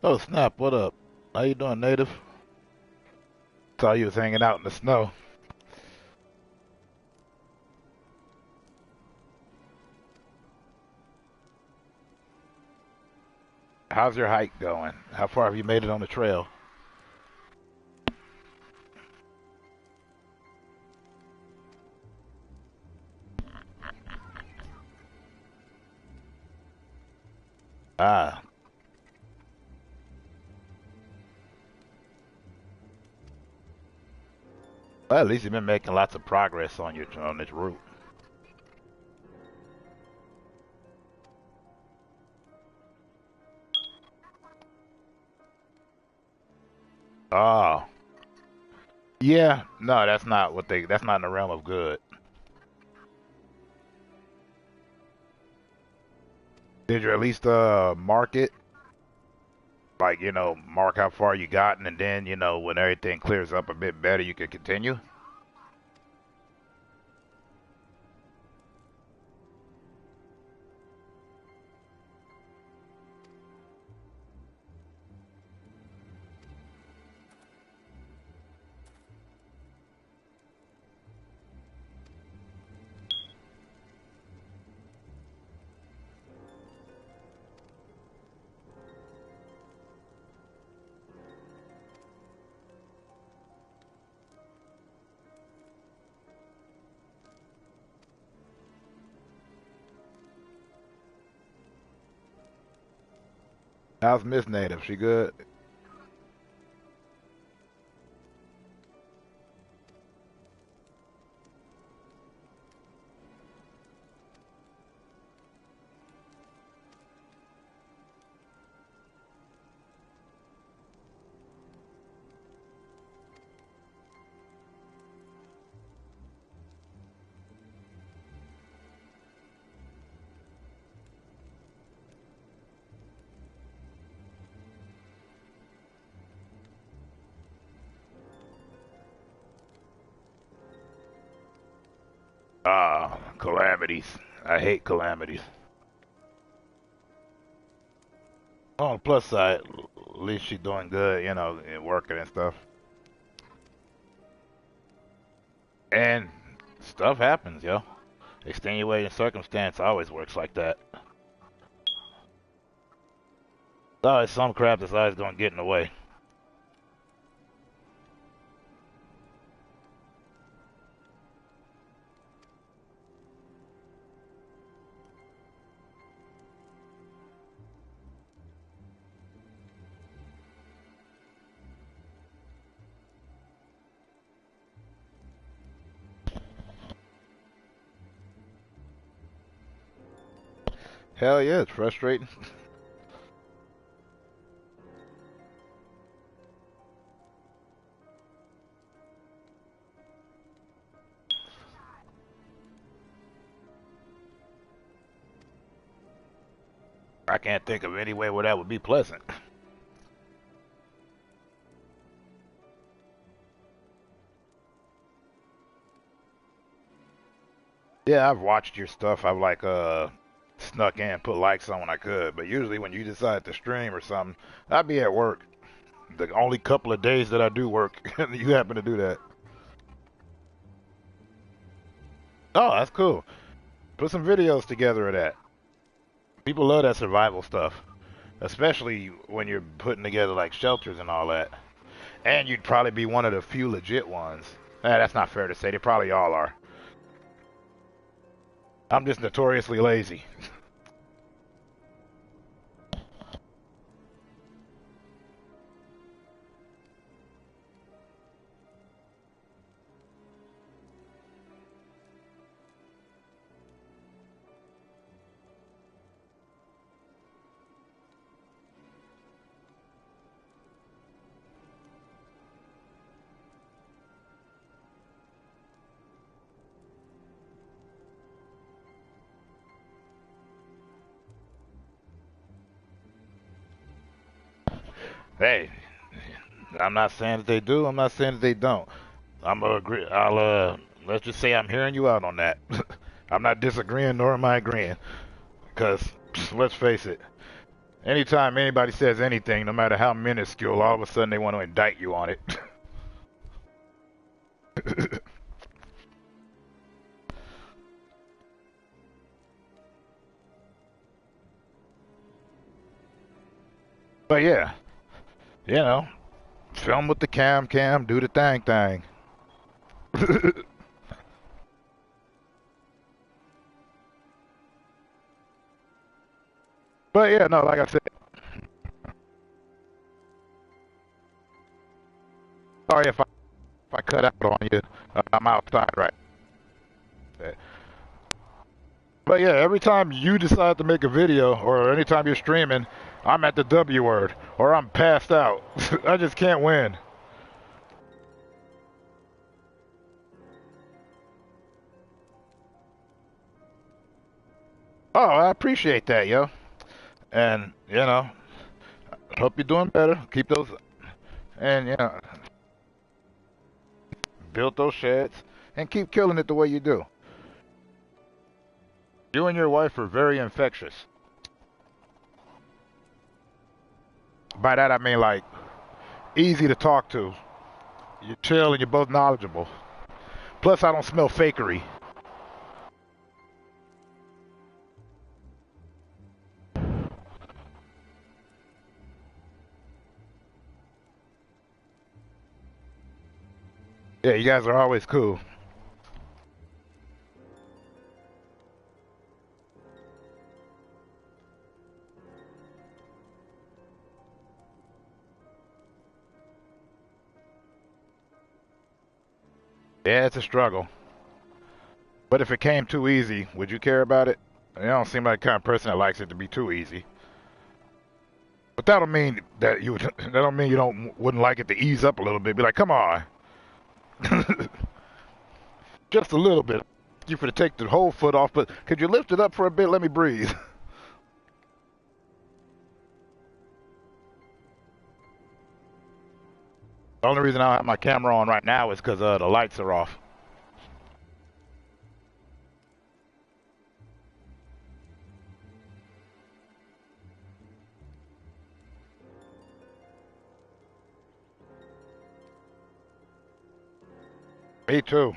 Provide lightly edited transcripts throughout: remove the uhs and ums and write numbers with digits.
Oh snap! What up? How you doing, native? Saw you was hanging out in the snow. How's your hike going? How far have you made it on the trail? Ah, well, at least you've been making lots of progress on this route. Oh, yeah. No, that's not what they. That's not in the realm of good. Did you at least mark it? Like mark how far you gotten, and then when everything clears up a bit better, you can continue. How's Miss Native? She good? Ah, calamities. I hate calamities. On the plus side, at least she's doing good, and working and stuff. And stuff happens, yo. Extenuating circumstance always works like that. Always some crap that's always gonna get in the way. Hell yeah, it's frustrating. I can't think of any way where that would be pleasant. Yeah, I've watched your stuff. I've like snuck in, put likes on when I could, but usually when you decide to stream or something, I'd be at work. The only couple of days that I do work, you happen to do that. Oh, that's cool. Put some videos together of that. People love that survival stuff, especially when you're putting together like shelters and all that. And you'd probably be one of the few legit ones. That's not fair to say. They probably all are. I'm just notoriously lazy. Hey, I'm not saying that they do. I'm not saying that they don't. I'm agree. Let's just say I'm hearing you out on that. I'm not disagreeing nor am I agreeing. Because let's face it, Anytime anybody says anything, no matter how minuscule, all of a sudden they want to indict you on it. But yeah, you know, film with the cam, do the thing. But yeah, no, like I said, sorry if I cut out on you. I'm outside right. But yeah, every time you decide to make a video or anytime you're streaming, I'm at the W word or I'm passed out. I just can't win. Oh, I appreciate that, yo. And, you know, hope you're doing better. Keep those, and, you know, build those sheds and keep killing it the way you do. You and your wife are very infectious. By that I mean like easy to talk to. You're chill and you're both knowledgeable. Plus I don't smell fakery. Yeah, you guys are always cool. Yeah, it's a struggle. But if it came too easy, would you care about it? You don't seem like the kind of person that likes it to be too easy. But that don't mean that you that don't mean you wouldn't like it to ease up a little bit. Be like, come on, just a little bit. You for to take the whole foot off, but could you lift it up for a bit? Let me breathe. The only reason I don't have my camera on right now is because the lights are off. Me too.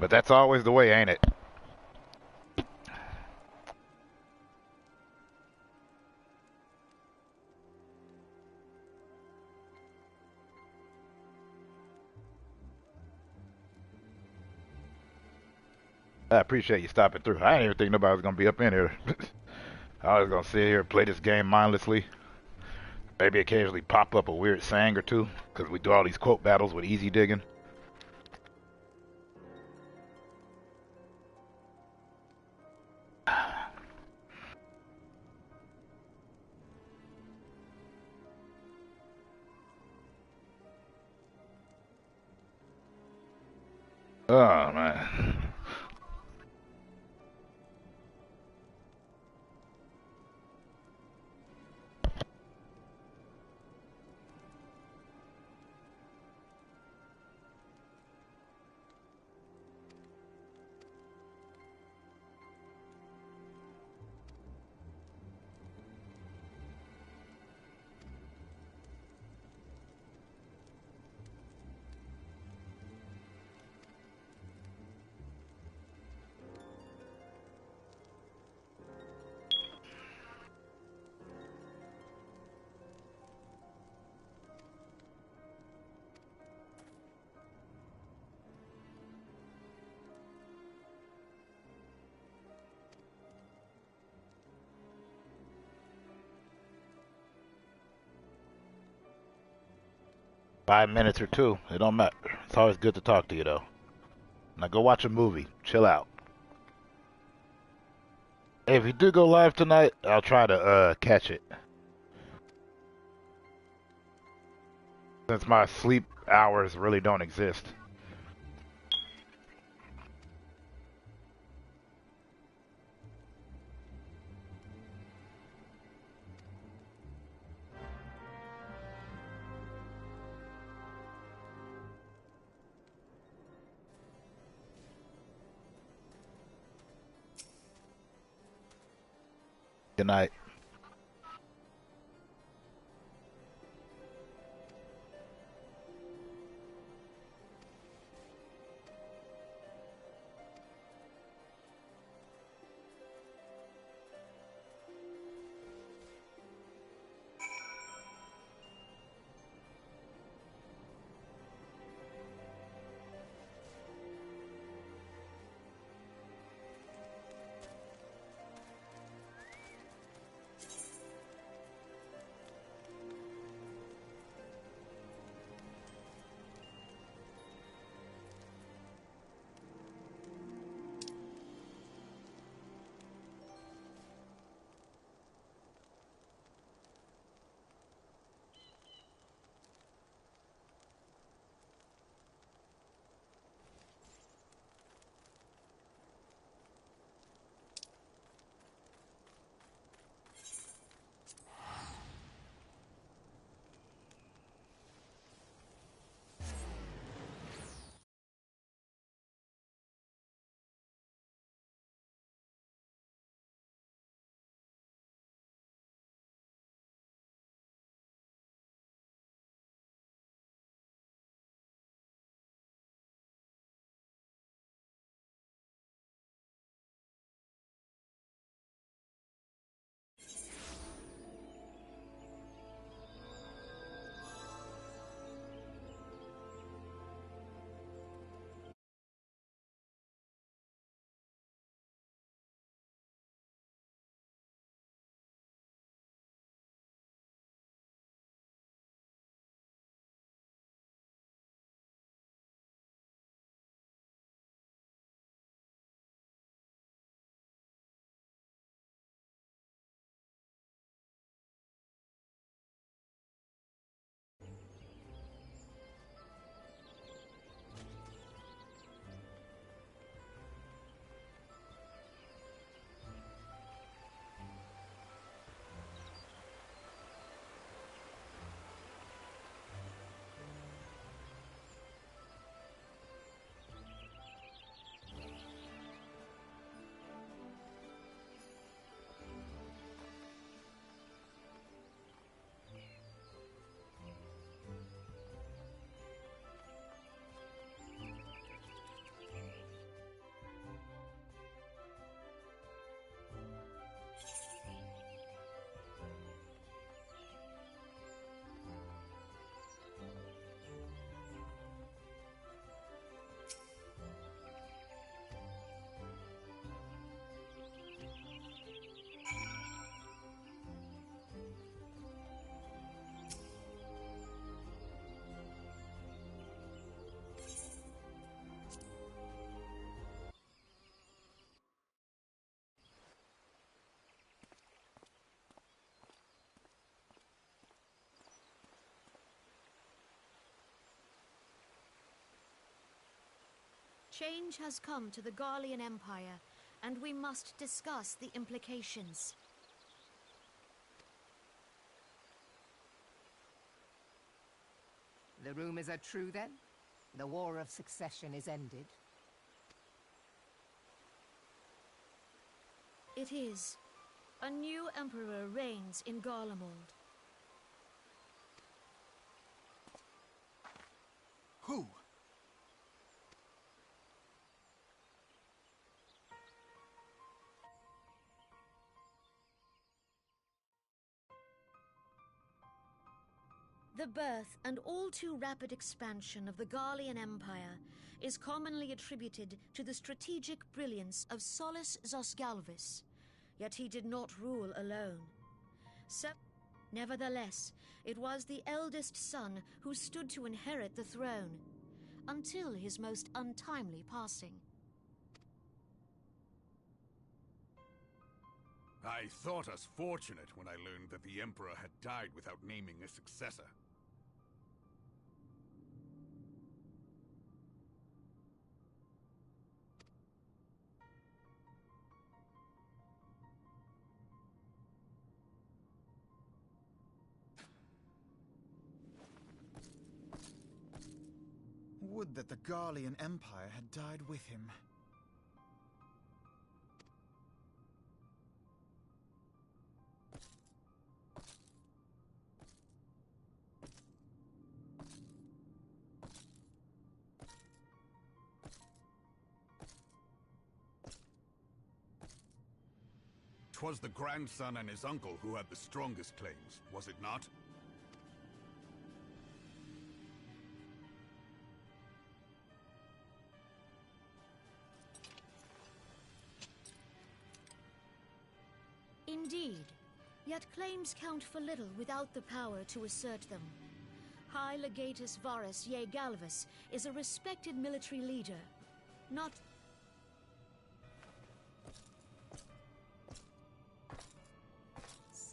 But that's always the way, ain't it? I appreciate you stopping through. I didn't even think nobody was gonna be up in here. I was gonna sit here and play this game mindlessly. Maybe occasionally pop up a weird saying or two, because we do all these quote battles with easy digging. Oh man. 5 minutes or two, it don't matter. It's always good to talk to you though. Now go watch a movie. Chill out. Hey, if you do go live tonight, I'll try to catch it. Since my sleep hours really don't exist. Good night. Change has come to the Garlean Empire, and we must discuss the implications. The rumors are true, then? The War of Succession is ended? It is. A new emperor reigns in Garlemald. Who? The birth and all too rapid expansion of the Garlean Empire is commonly attributed to the strategic brilliance of Solus Zosgalvis, yet he did not rule alone. Nevertheless, it was the eldest son who stood to inherit the throne, until his most untimely passing. I thought us fortunate when I learned that the Emperor had died without naming a successor. Would that the Garlean Empire had died with him. 'Twas the grandson and his uncle who had the strongest claims, was it not? Indeed, yet claims count for little without the power to assert them. High Legatus Varus Ye Galvus is a respected military leader, not...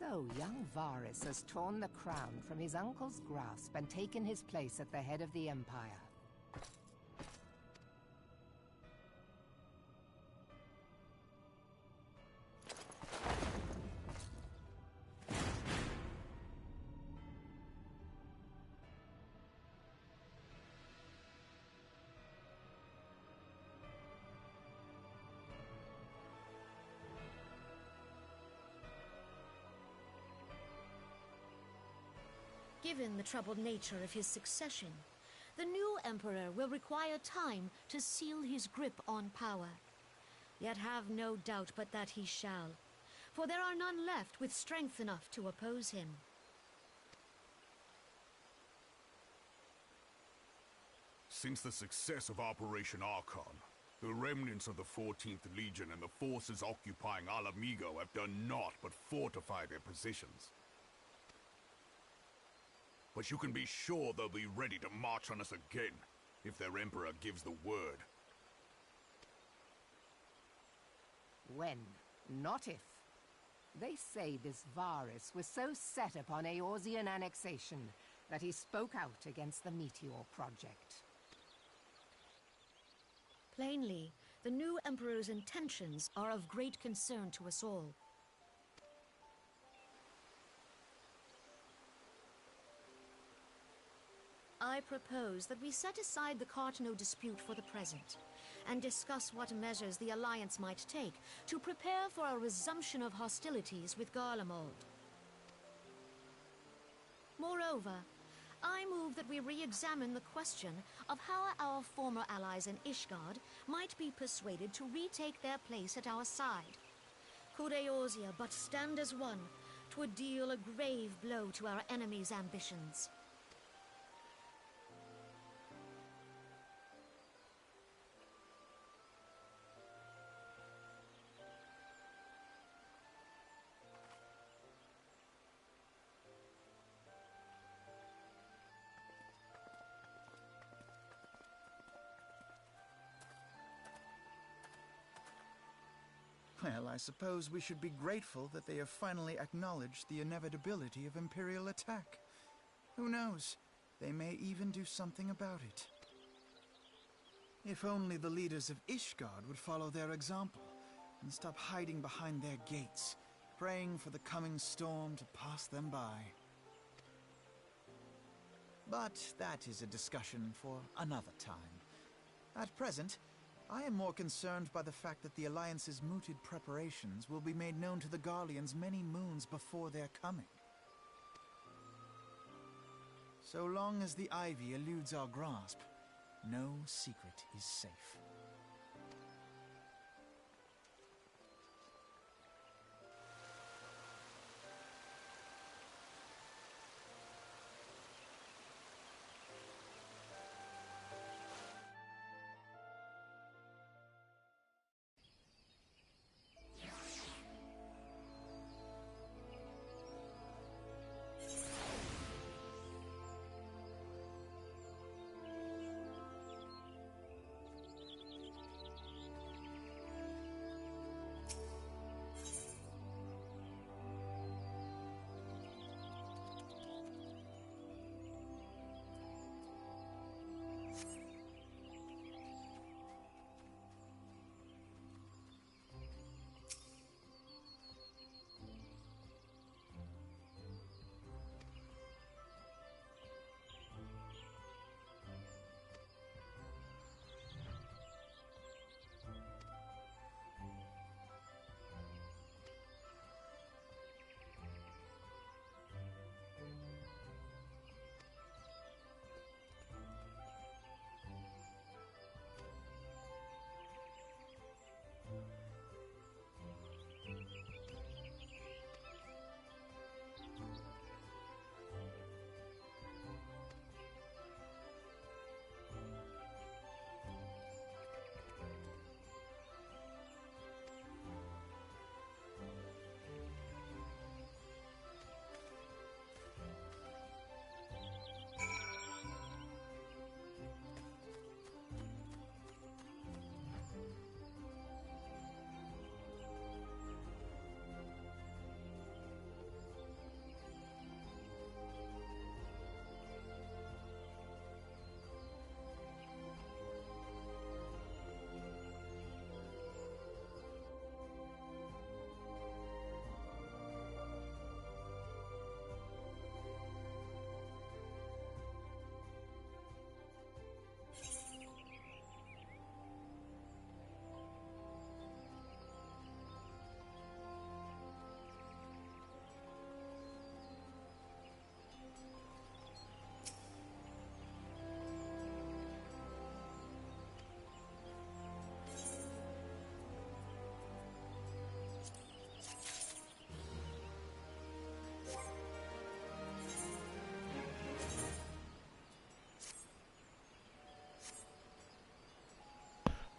So young Varus has torn the crown from his uncle's grasp and taken his place at the head of the Empire. Given the troubled nature of his succession, the new emperor will require time to seal his grip on power. Yet have no doubt but that he shall, for there are none left with strength enough to oppose him. Since the success of Operation Archon, the remnants of the 14th Legion and the forces occupying Alamigo have done naught but fortify their positions. But you can be sure they'll be ready to march on us again, if their Emperor gives the word. When, not if. They say this Varus was so set upon Eorzean annexation that he spoke out against the Meteor Project. Plainly, the new emperor's intentions are of great concern to us all. I propose that we set aside the Cartano dispute for the present, and discuss what measures the Alliance might take to prepare for a resumption of hostilities with Garlemald. Moreover, I move that we re-examine the question of how our former allies in Ishgard might be persuaded to retake their place at our side. Could Eorzea but stand as one, 'twould deal a grave blow to our enemies' ambitions. Well, I suppose we should be grateful that they have finally acknowledged the inevitability of Imperial attack. Who knows? They may even do something about it. If only the leaders of Ishgard would follow their example and stop hiding behind their gates, praying for the coming storm to pass them by. But that is a discussion for another time. At present, I am more concerned by the fact that the Alliance's mooted preparations will be made known to the Garleans many moons before their coming. So long as the Ivy eludes our grasp, no secret is safe.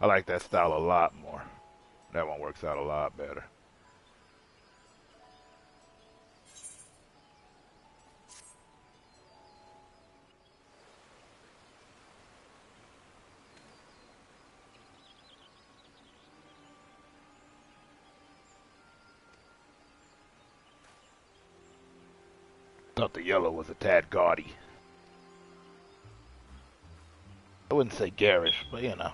I like that style a lot more. That one works out a lot better. Thought the yellow was a tad gaudy. I wouldn't say garish, but you know.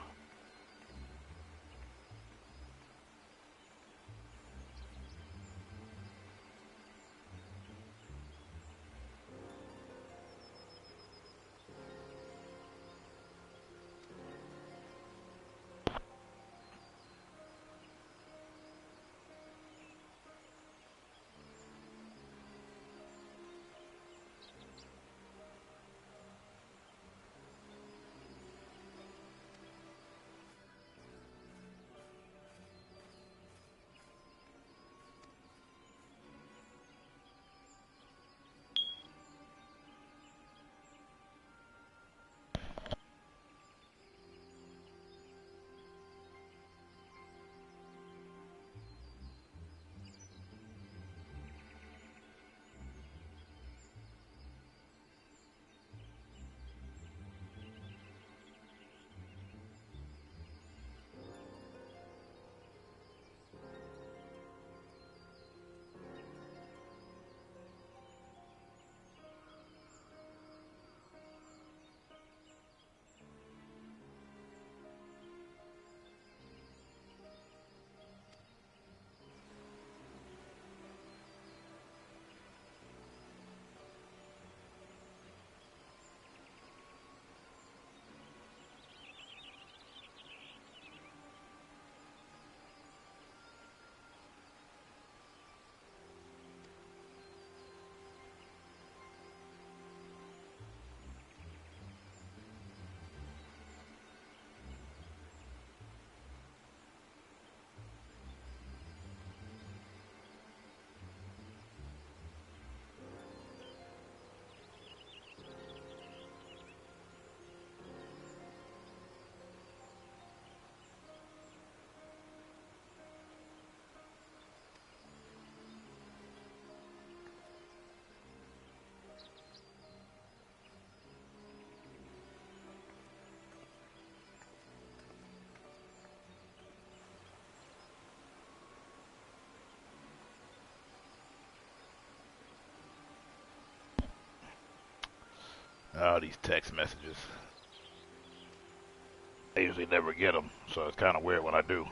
Oh, these text messages. I usually never get them, so it's kind of weird when I do.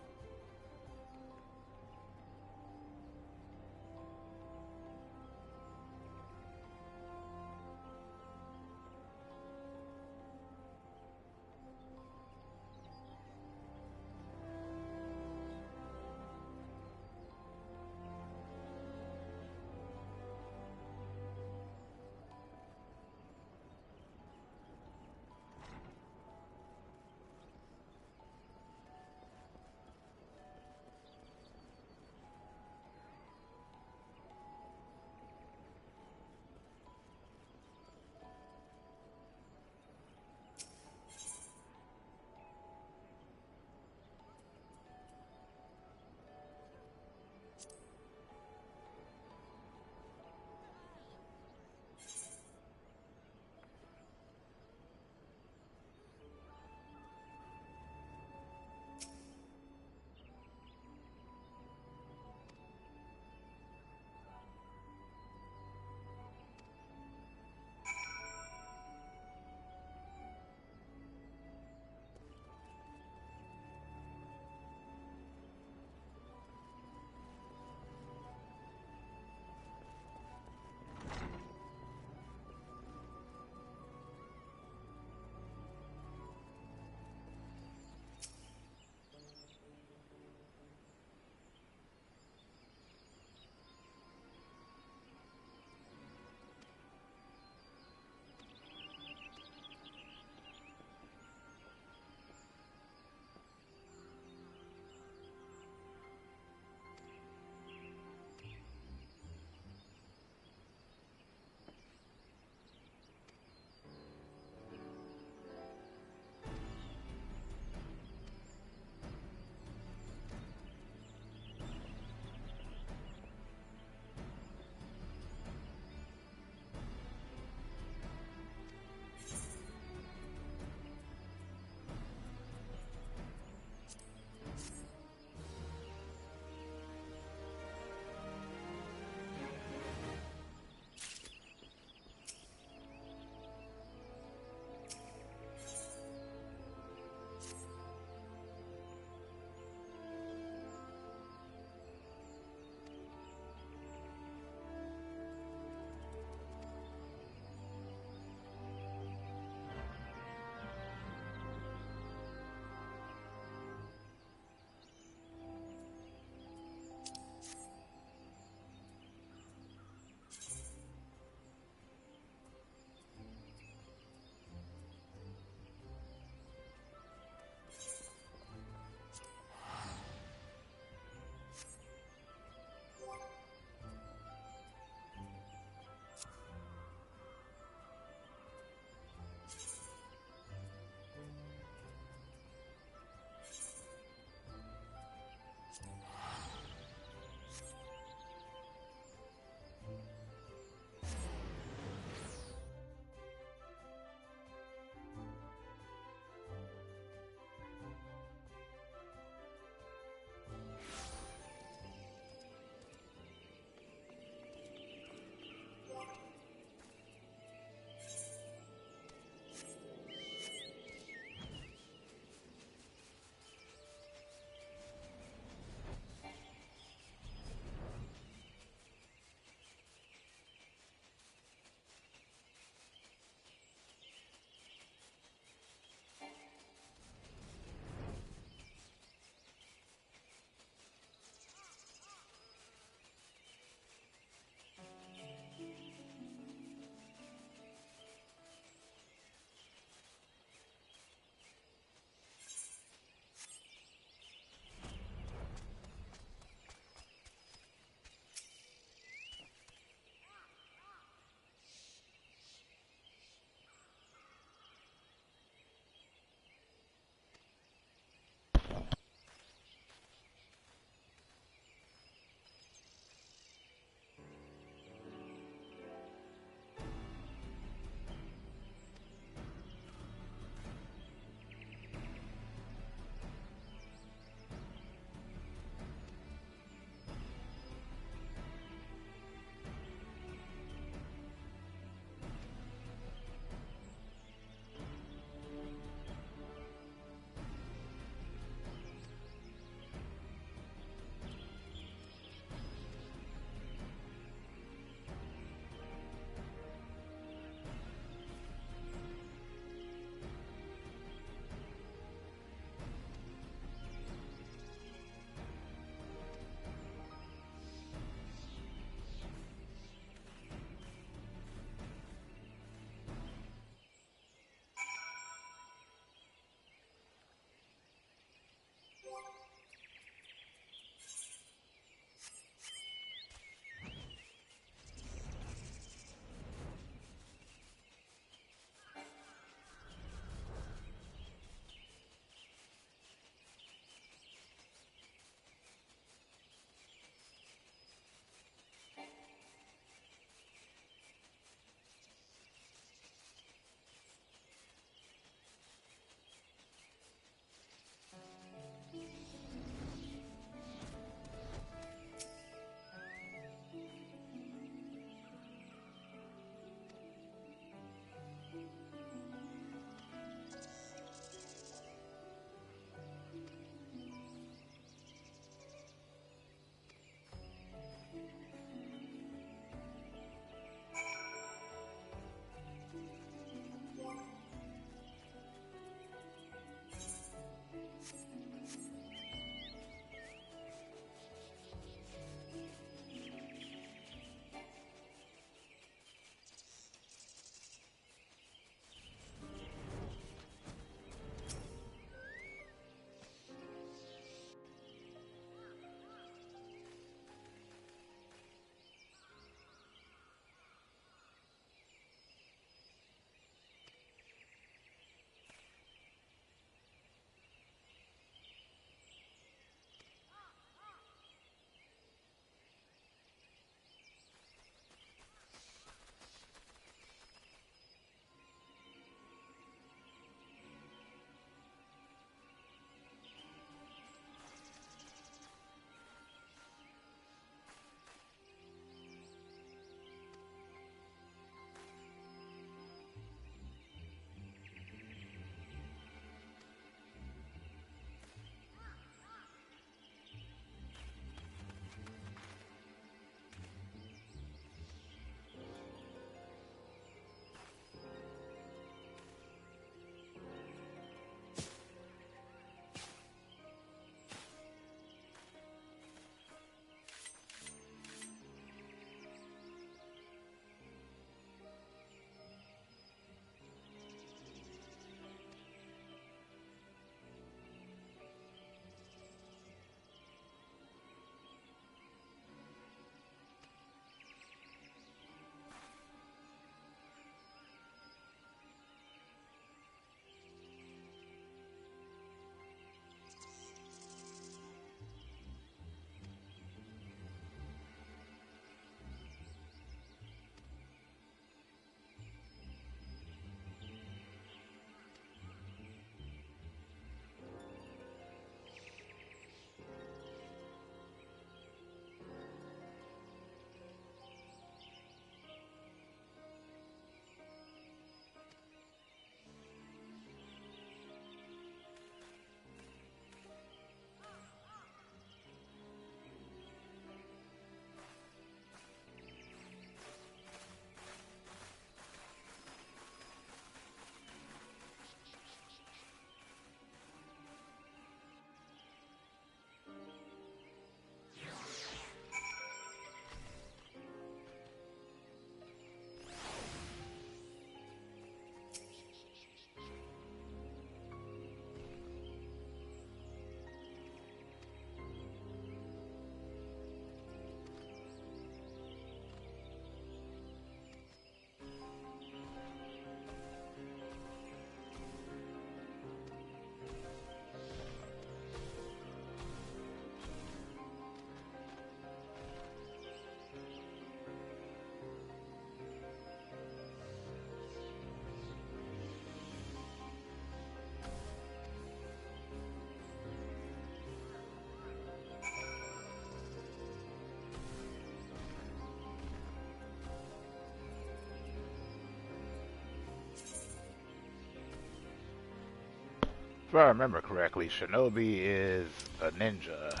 If I remember correctly, Shinobi is a ninja.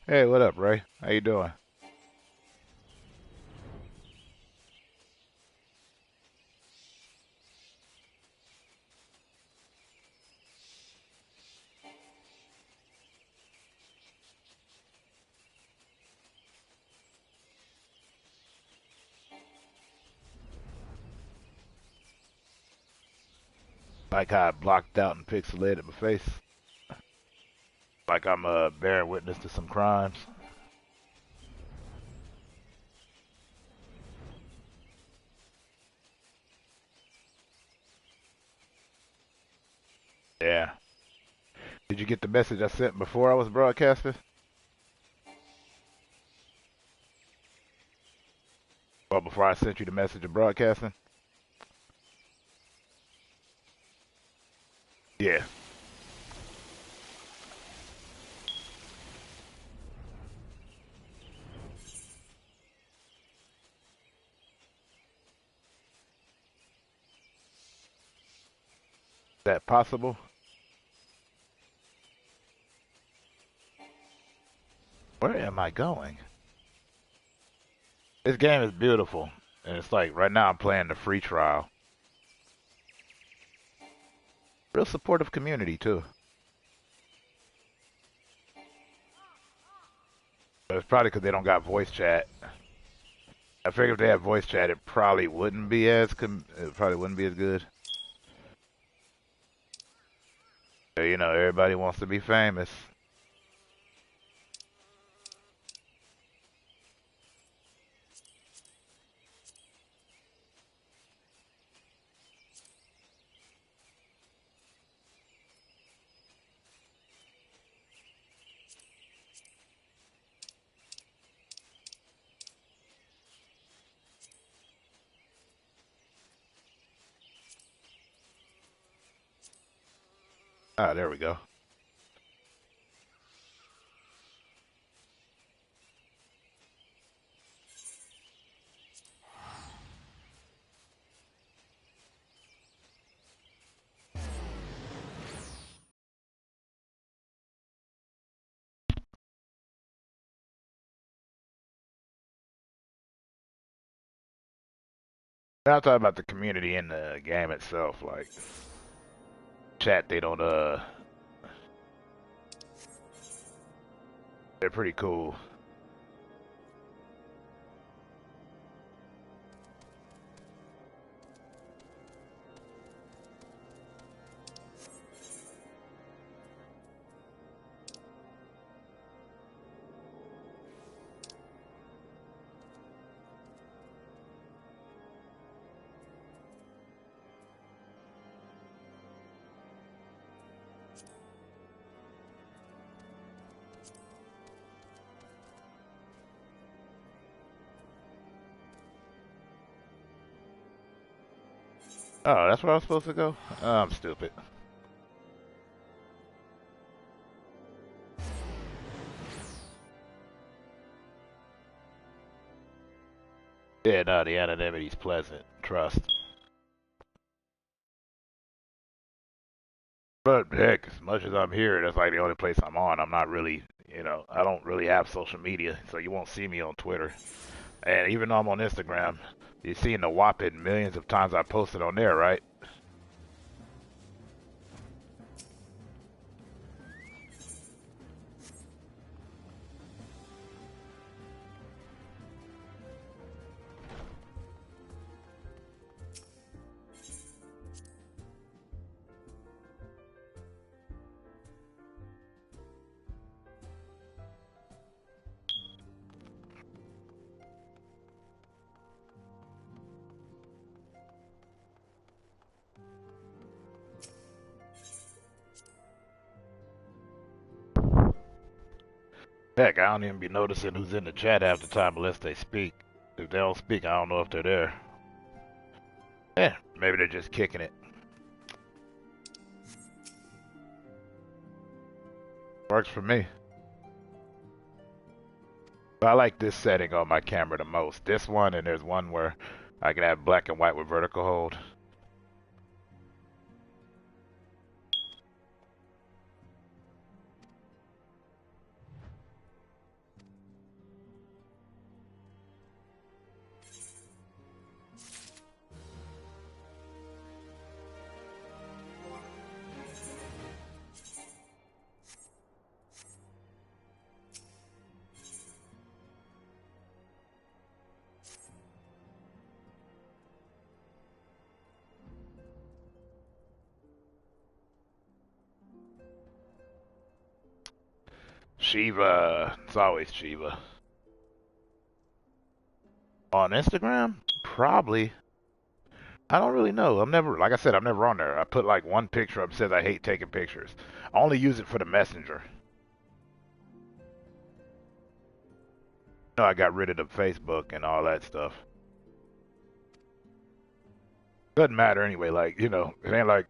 Hey, what up, Ray? How you doing? Like how I blocked out and pixelated my face. Like I'm bearing witness to some crimes. Yeah. Did you get the message I sent before I was broadcasting? Or before I sent you the message of broadcasting? Yeah. Is that possible? Where am I going? This game is beautiful. And it's like, right now I'm playing the free trial. Real supportive community, too. But it's probably because they don't got voice chat. I figure if they had voice chat, it probably wouldn't be as good. So, you know, everybody wants to be famous. Ah, there we go. Now I'm talking about the community in the game itself, like chat. They don't. They're pretty cool. Oh, that's where I was supposed to go? Oh, I'm stupid. Yeah, no, the anonymity's pleasant. Trust. But heck, as much as I'm here, that's like the only place I'm on. I'm not really, I don't really have social media, so you won't see me on Twitter. And even though I'm on Instagram, you've seen the whopping millions of times I posted on there, right? Heck, I don't even be noticing who's in the chat half the time unless they speak. If they don't speak, I don't know if they're there. Yeah, maybe they're just kicking it. Works for me. But I like this setting on my camera the most. This one, and there's one where I can have black and white with vertical hold. Shiva. It's always Shiva. On Instagram? Probably. I don't really know. I'm never, like I said, I'm never on there. I put like one picture up that says I hate taking pictures. I only use it for the messenger. No, I got rid of the Facebook and all that stuff. Doesn't matter anyway. Like, you know, it ain't like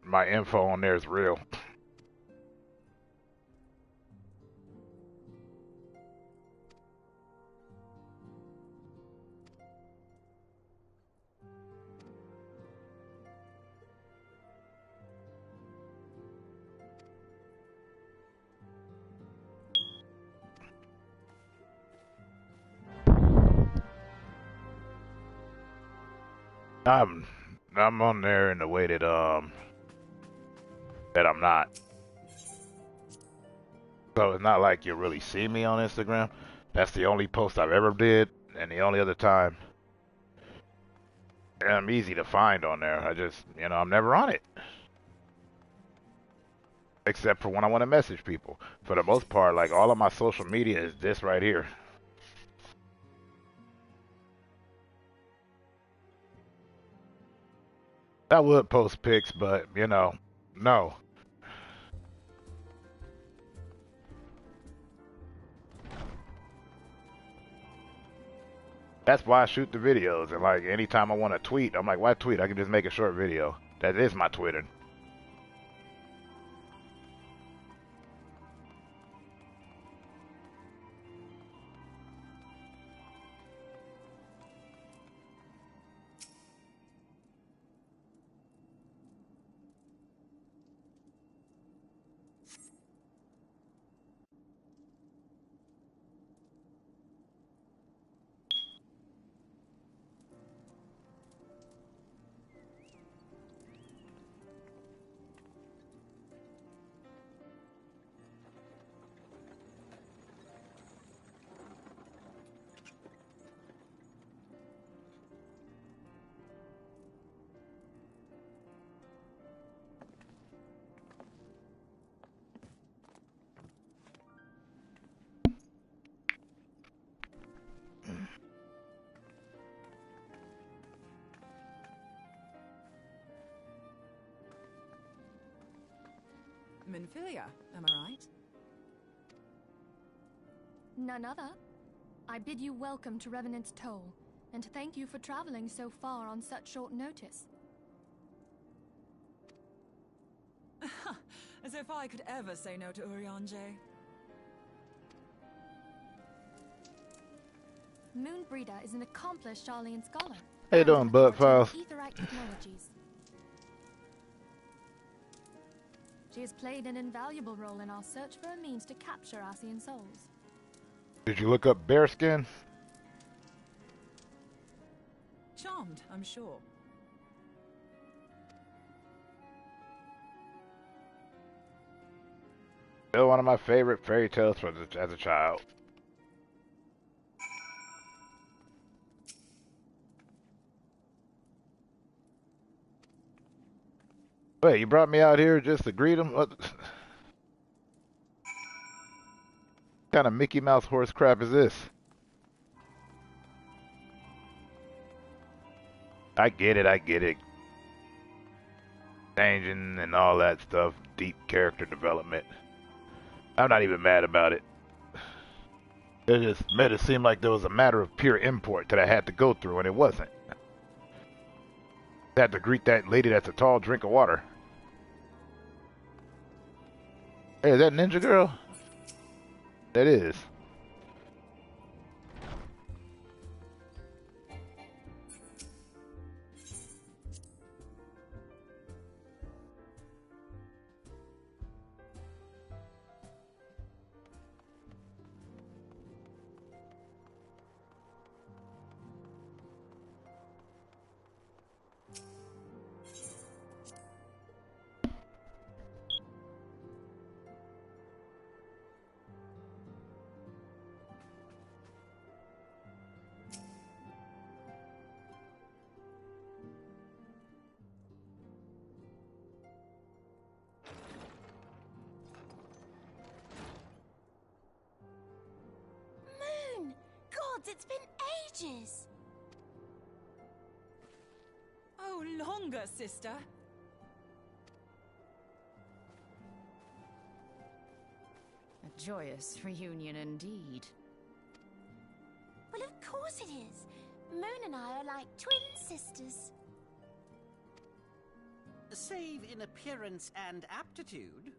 my info on there is real. I'm on there in the way that I'm not. So it's not like you really see me on Instagram. That's the only post I've ever did, and the only other time. And I'm easy to find on there. I just, you know, I'm never on it. Except for when I want to message people. For the most part, like all of my social media is this right here. I would post pics, but, you know, no. That's why I shoot the videos. And, like, anytime I want to tweet, I'm like, why tweet? I can just make a short video. That is my Twitter. Minfilia, am I right? None other. I bid you welcome to Revenant's Toll, and thank you for traveling so far on such short notice. As if I could ever say no to Urianger. Moonbreeder is an accomplished Charlian scholar. How you and doing, an Bud authority Files? in Aetheric technologies. She has played an invaluable role in our search for a means to capture Ascian souls. Did you look up bearskin? Charmed, I'm sure. Still one of my favorite fairy tales as a child. Wait, you brought me out here just to greet him? What kind of Mickey Mouse horse crap is this? I get it, I get it. Changing and all that stuff, deep character development. I'm not even mad about it. It just made it seem like there was a matter of pure import that I had to go through, and it wasn't. I had to greet that lady that's a tall drink of water. Hey, is that Ninja Girl? That is. Moon! Gods, it's been ages! Oh, longer, sister. A joyous reunion indeed. Well, of course it is. Moon and I are like twin sisters. Save in appearance and aptitude.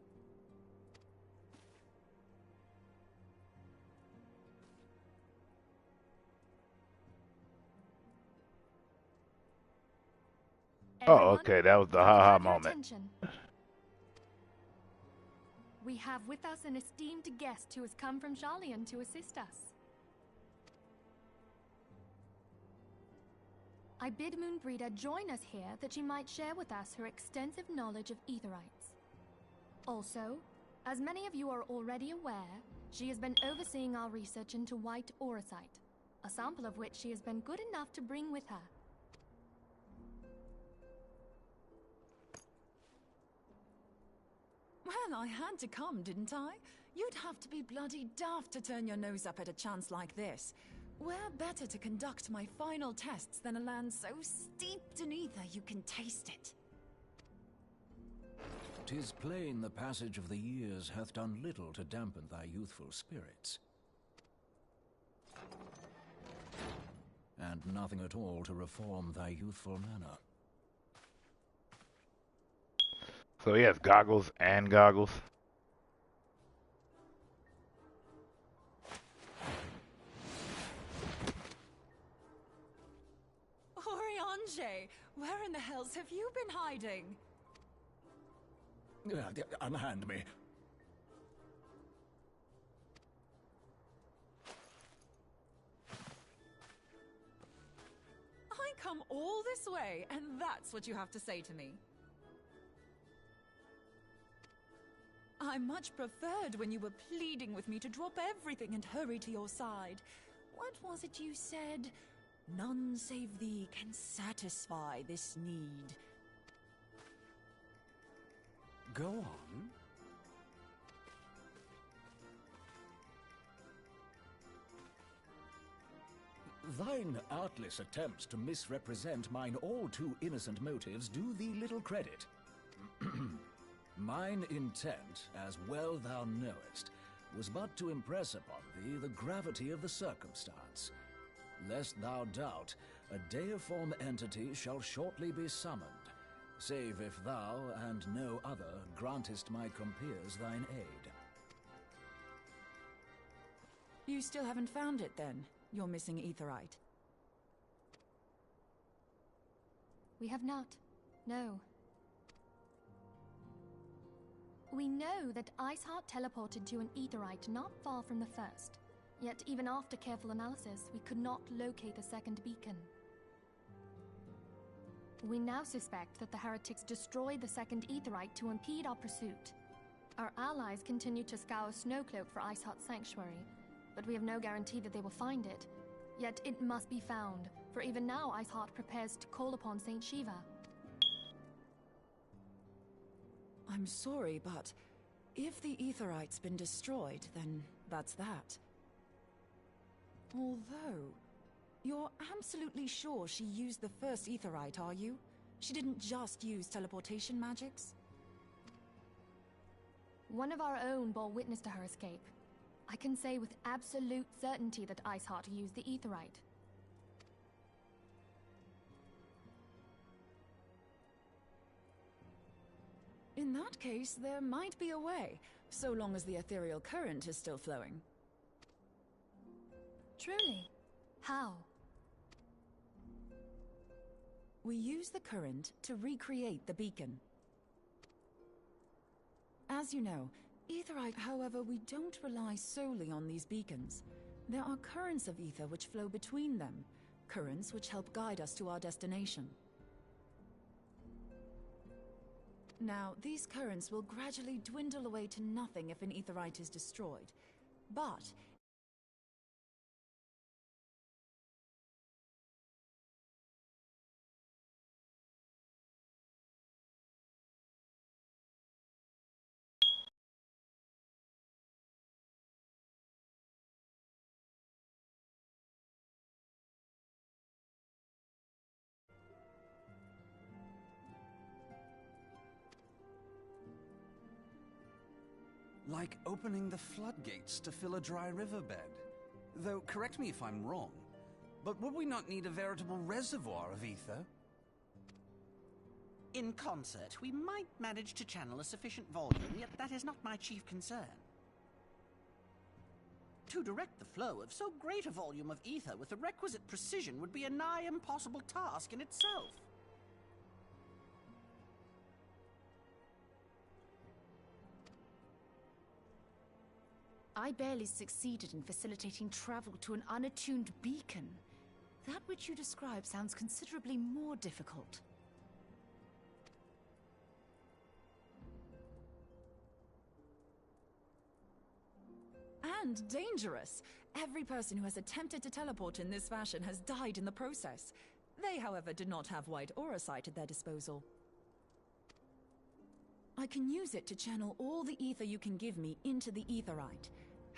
Oh, Everyone, okay, that was the can we haha have your moment. attention? We have with us an esteemed guest who has come from Sharlayan to assist us. I bid Moonbreeder join us here that she might share with us her extensive knowledge of Aetherites. Also, as many of you are already aware, she has been overseeing our research into white auracite, a sample of which she has been good enough to bring with her. Well, I had to come, didn't I? You'd have to be bloody daft to turn your nose up at a chance like this. Where better to conduct my final tests than a land so steeped in ether you can taste it? 'Tis plain the passage of the years hath done little to dampen thy youthful spirits. And nothing at all to reform thy youthful manner. So he has goggles and goggles. Oriange, where in the hells have you been hiding? Unhand me. I come all this way, and that's what you have to say to me. I much preferred when you were pleading with me to drop everything and hurry to your side. What was it you said? None save thee can satisfy this need. Go on. Thine artless attempts to misrepresent mine all too innocent motives do thee little credit. Mine intent, as well thou knowest, was but to impress upon thee the gravity of the circumstance. Lest thou doubt, a deiform entity shall shortly be summoned, save if thou and no other grantest my compeers thine aid. You still haven't found it, then? Your missing Aetherite? We have not. No. We know that Iceheart teleported to an Aetherite not far from the first. Yet even after careful analysis, we could not locate a second beacon. We now suspect that the heretics destroyed the second Aetherite to impede our pursuit. Our allies continue to scour Snowcloak for Iceheart's sanctuary, but we have no guarantee that they will find it. Yet it must be found, for even now Iceheart prepares to call upon Saint Shiva. I'm sorry, but if the Aetherite's been destroyed, then that's that. Although, you're absolutely sure she used the first Aetherite, are you? She didn't just use teleportation magics? One of our own bore witness to her escape. I can say with absolute certainty that Iceheart used the aetheryte. In that case, there might be a way, so long as the ethereal current is still flowing. Truly? How? We use the current to recreate the beacon. As you know, aetheryte, however, we don't rely solely on these beacons. There are currents of ether which flow between them, currents which help guide us to our destination. Now, these currents will gradually dwindle away to nothing if an aetheryte is destroyed. But like opening the floodgates to fill a dry riverbed. Though, correct me if I'm wrong, but would we not need a veritable reservoir of ether? In concert, we might manage to channel a sufficient volume, yet that is not my chief concern. To direct the flow of so great a volume of ether with the requisite precision would be a nigh impossible task in itself. I barely succeeded in facilitating travel to an unattuned beacon. That which you describe sounds considerably more difficult. and dangerous. Every person who has attempted to teleport in this fashion has died in the process. They, however, did not have white aura sight at their disposal. I can use it to channel all the ether you can give me into the aetheryte.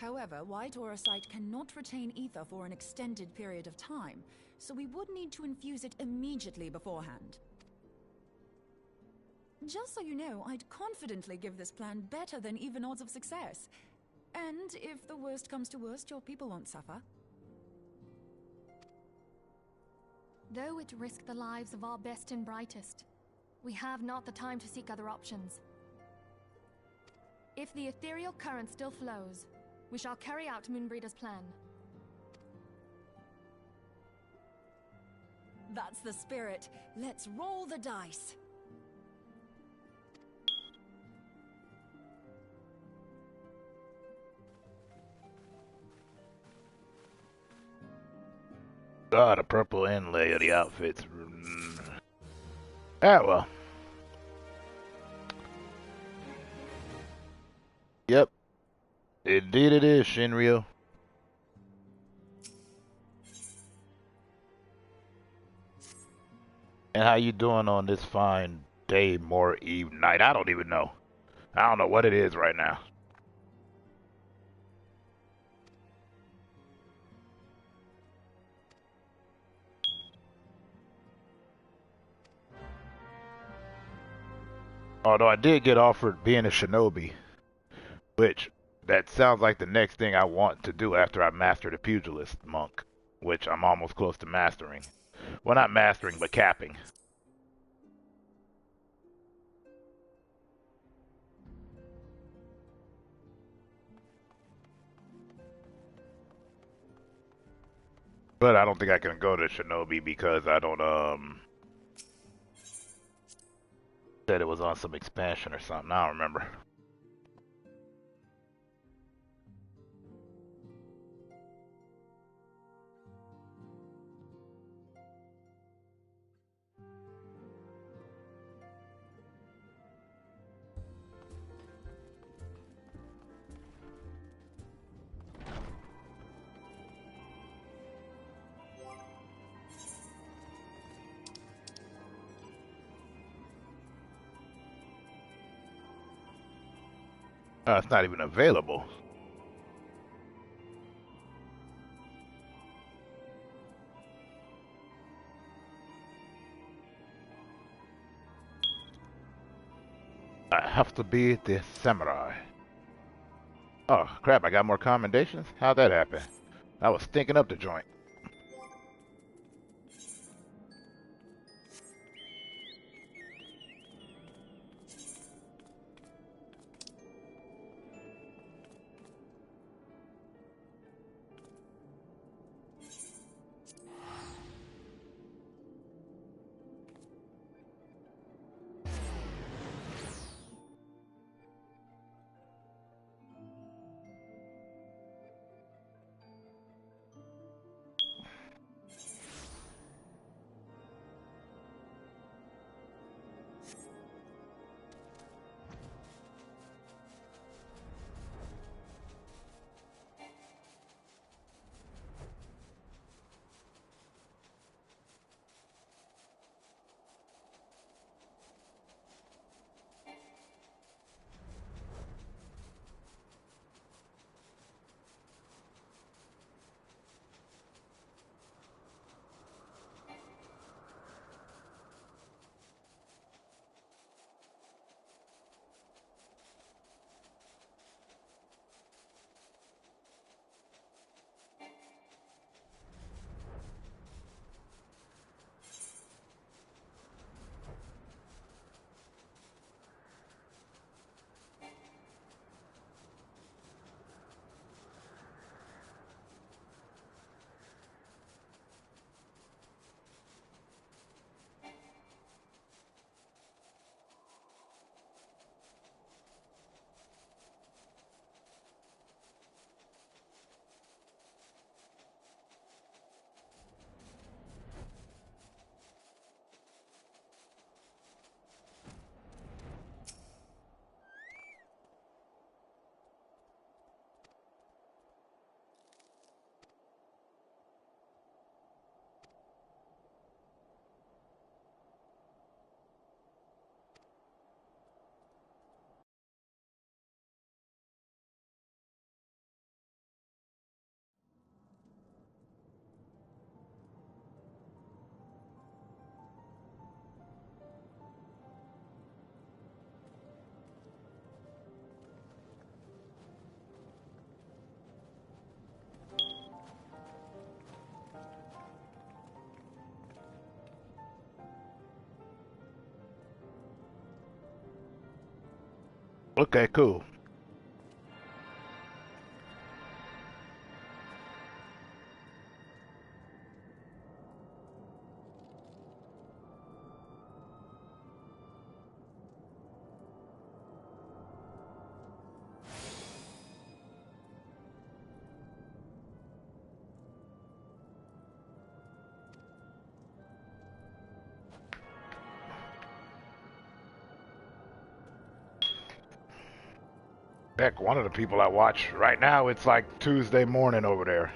However, white aura sight cannot retain ether for an extended period of time, so we would need to infuse it immediately beforehand. Just so you know, I'd confidently give this plan better than even odds of success. And if the worst comes to worst, your people won't suffer. Though it risked the lives of our best and brightest, we have not the time to seek other options. If the ethereal current still flows, we shall carry out Moonbreeder's plan. That's the spirit. Let's roll the dice. Ah, the purple inlay of the outfits. Ah, well. Yep. Indeed it is, Shinryu. And how you doing on this fine day, more eve, night? I don't even know. I don't know what it is right now. Although I did get offered being a shinobi, which that sounds like the next thing I want to do after I master the pugilist monk, which I'm almost close to mastering. Well, not mastering, but capping. But I don't think I can go to shinobi because I don't, said it was on some expansion or something. I don't remember. It's not even available. I have to be the samurai. Oh, crap, I got more commendations? How'd that happen? I was stinking up the joint. Okay, cool. Heck, one of the people I watch right now, it's like Tuesday morning over there.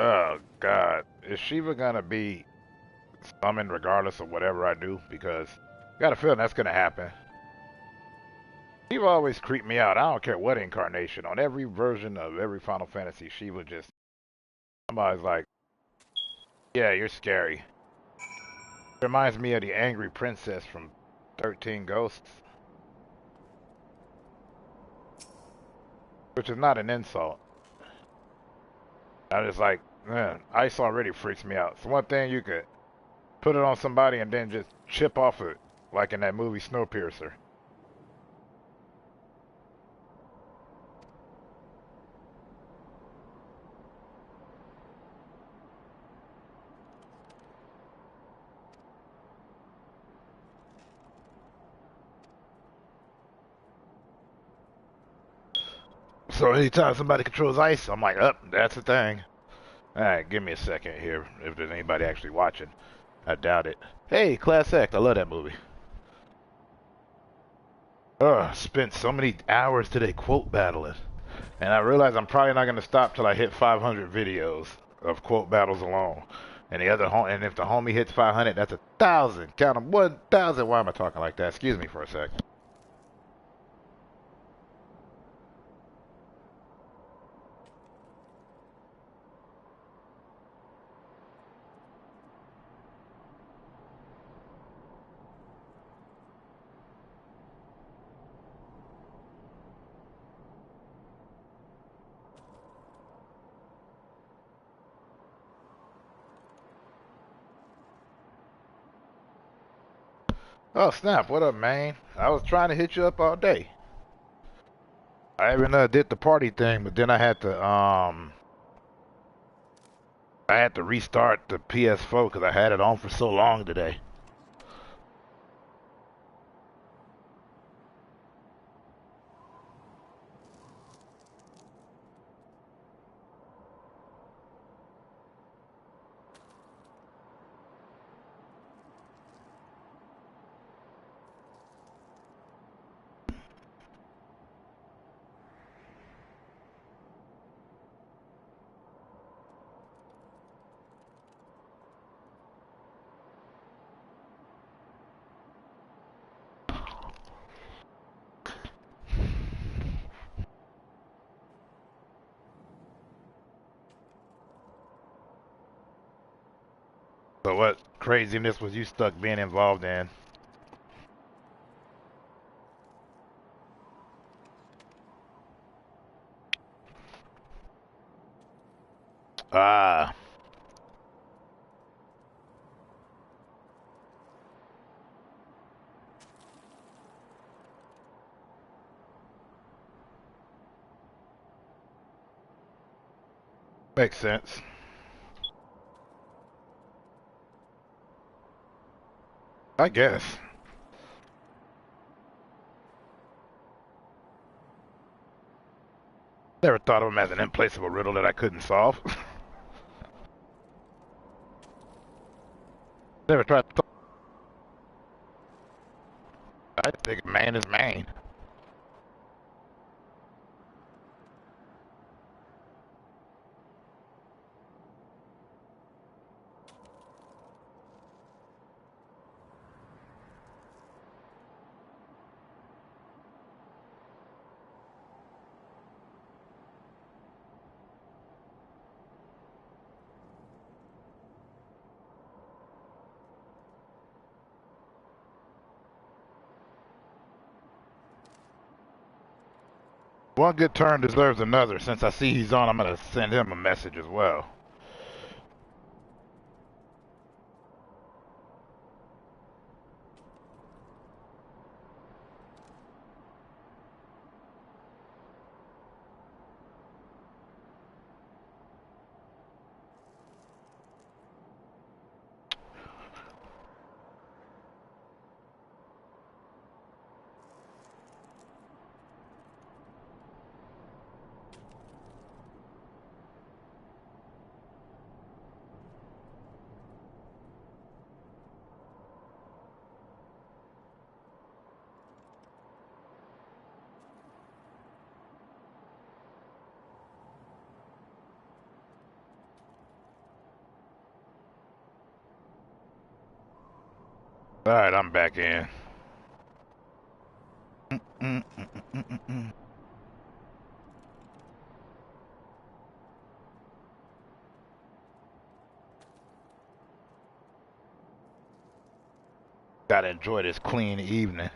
Oh, God. Is Shiva gonna be summoned regardless of whatever I do? Because I got a feeling that's gonna happen. Shiva always creeped me out. I don't care what incarnation. On every version of every Final Fantasy, Shiva just... Somebody's like, yeah, you're scary. Reminds me of the angry princess from 13 Ghosts. Which is not an insult. I just like, man, ice already freaks me out. It's one thing you could put it on somebody and then just chip off it, like in that movie Snowpiercer. So anytime somebody controls ice, I'm like, up, that's the thing. Alright, give me a second here, if there's anybody actually watching. I doubt it. Hey, Class Act, I love that movie. Spent so many hours today quote battling. And I realize I'm probably not going to stop till I hit 500 videos of quote battles alone. And and if the homie hits 500, that's 1,000. Count them, 1,000. Why am I talking like that? Excuse me for a sec. Oh snap! What up, man? I was trying to hit you up all day. I even did the party thing, but then I had to restart the PS4 because I had it on for so long today. So what craziness was you stuck being involved in? Ah. Makes sense. I guess. Never thought of him as an implaceable riddle that I couldn't solve. Never tried to. I think man is man. One good turn deserves another. Since I see he's on, I'm going to send him a message as well. Alright, I'm back in. Gotta enjoy this clean evening.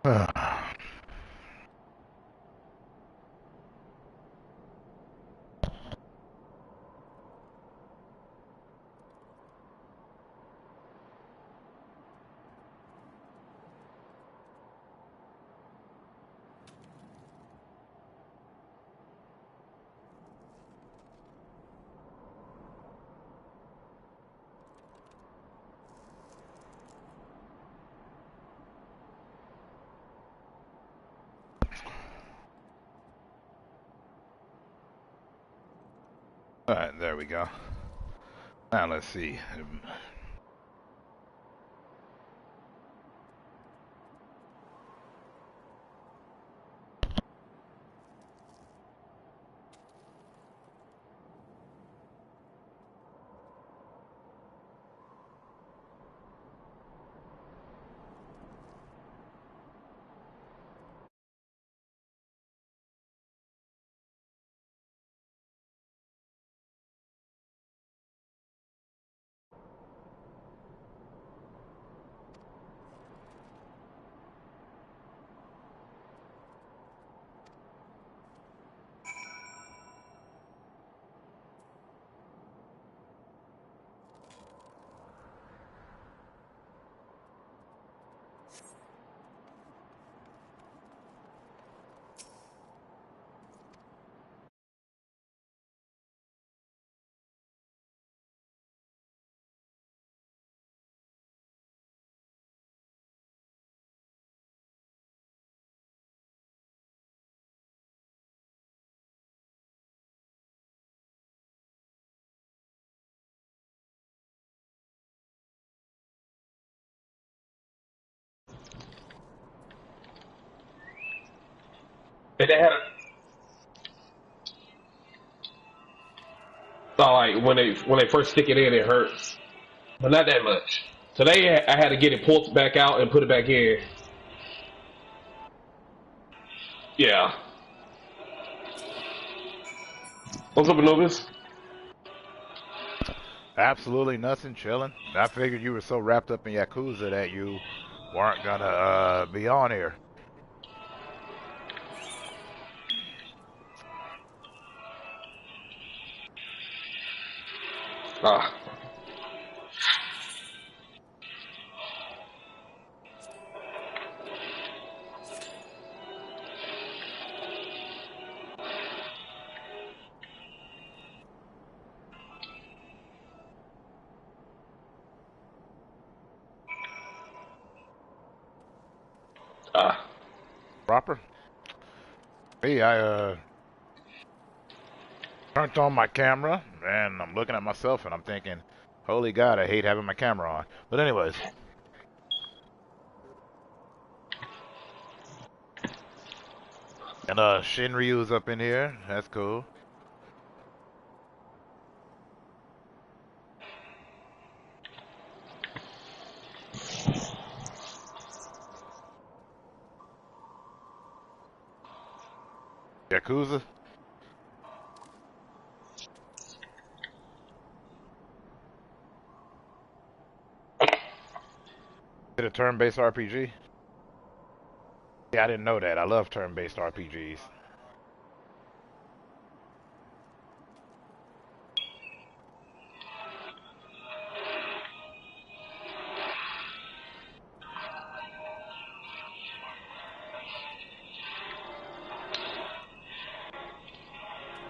Alright, there we go. Now let's see. And they had so like when they first stick it in, it hurts, but not that much. Today I had to get it pulled back out and put it back in. Yeah. What's up, ANUBUS? Absolutely nothing, chilling. I figured you were so wrapped up in Yakuza that you weren't gonna be on here. Ah. Ah. Proper? Me, I turned on my camera and I'm looking at myself and I'm thinking, holy God, I hate having my camera on. But anyways. And Shinryu's up in here. That's cool. Yakuza. Is it a turn-based RPG? Yeah, I didn't know that. I love turn-based RPGs.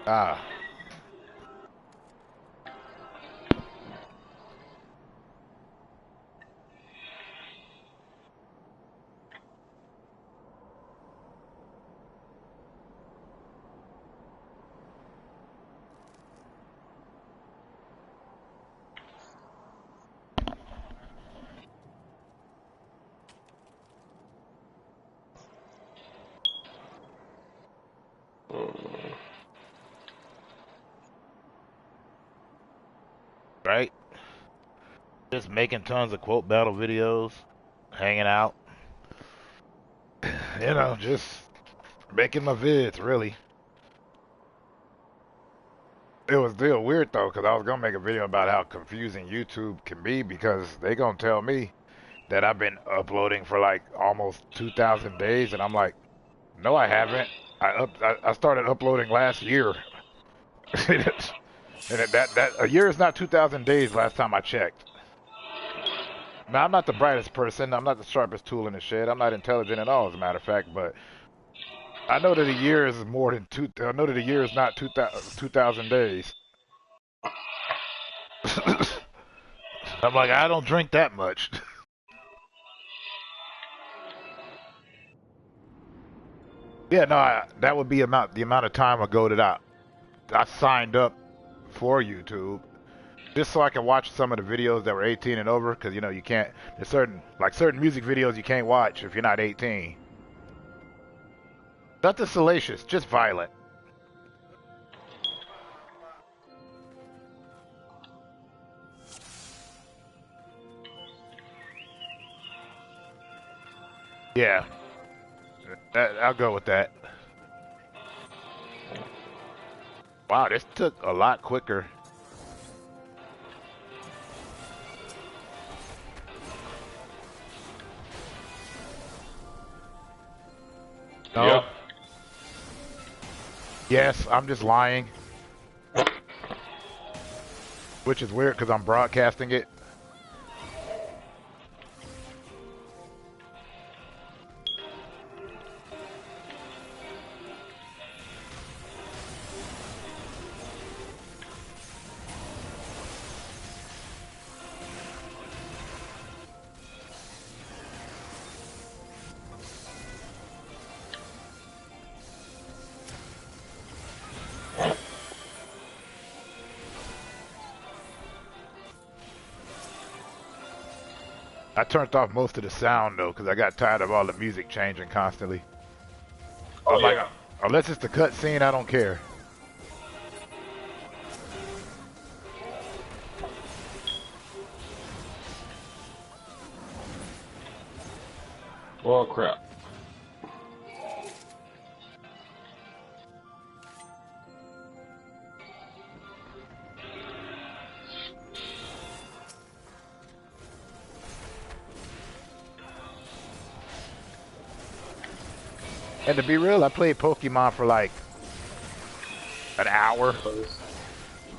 Ah. Right? Just making tons of quote battle videos, hanging out. You know, just making my vids, really. It was still weird though, because I was gonna make a video about how confusing YouTube can be because they gonna tell me that I've been uploading for like almost 2,000 days, and I'm like, no, I haven't. I started uploading last year, and that a year is not 2,000 days. Last time I checked. Now I'm not the brightest person. I'm not the sharpest tool in the shed. I'm not intelligent at all, as a matter of fact. But I know that a year is more than two. I know that a year is not 2,000 days. I'm like, I don't drink that much. Yeah, no, that would be the amount of time ago that I signed up for YouTube, just so I can watch some of the videos that were 18 and over, because you know you can't. There's certain music videos you can't watch if you're not 18. Nothing salacious, just violent. Yeah, I'll go with that. Wow, this took a lot quicker. No. Yep. Yes, I'm just lying. Which is weird because I'm broadcasting it. I turned off most of the sound though, because I got tired of all the music changing constantly. Oh, yeah. Like, unless it's the cut scene, I don't care. Oh crap. And to be real, I played Pokemon for like an hour.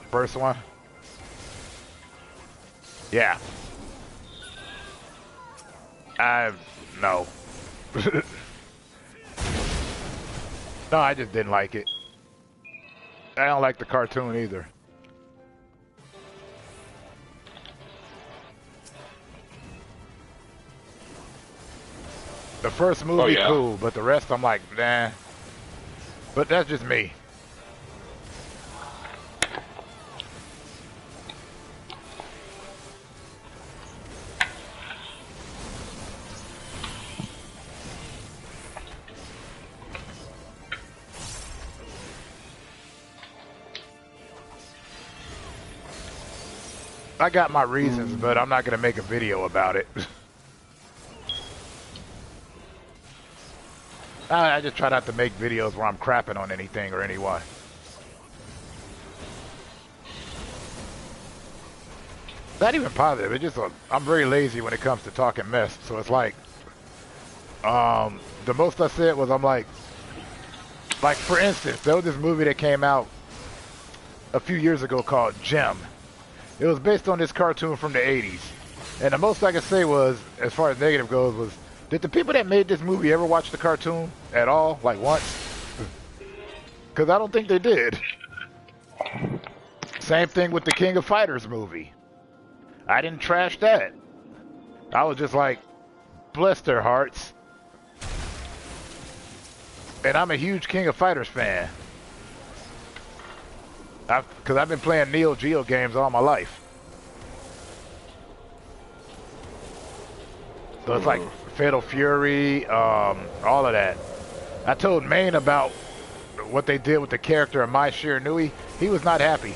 First one. Yeah. No. No, I just didn't like it. I don't like the cartoon either. The first movie, cool, but the rest I'm like, nah. But that's just me. I got my reasons, but I'm not going to make a video about it. I just try not to make videos where I'm crapping on anything or anyone. Not even positive. It's just I'm very lazy when it comes to talking mess. So it's like, the most I said was I'm like for instance, there was this movie that came out a few years ago called Gem. It was based on this cartoon from the 80s. And the most I could say was, as far as negative goes, was, did the people that made this movie ever watch the cartoon at all? Like once? Because I don't think they did. Same thing with the King of Fighters movie. I didn't trash that. I was just like, bless their hearts. And I'm a huge King of Fighters fan. Because I've been playing Neo Geo games all my life. So it's like Fatal Fury, all of that. I told Maine about what they did with the character of Mai Shiranui. He was not happy.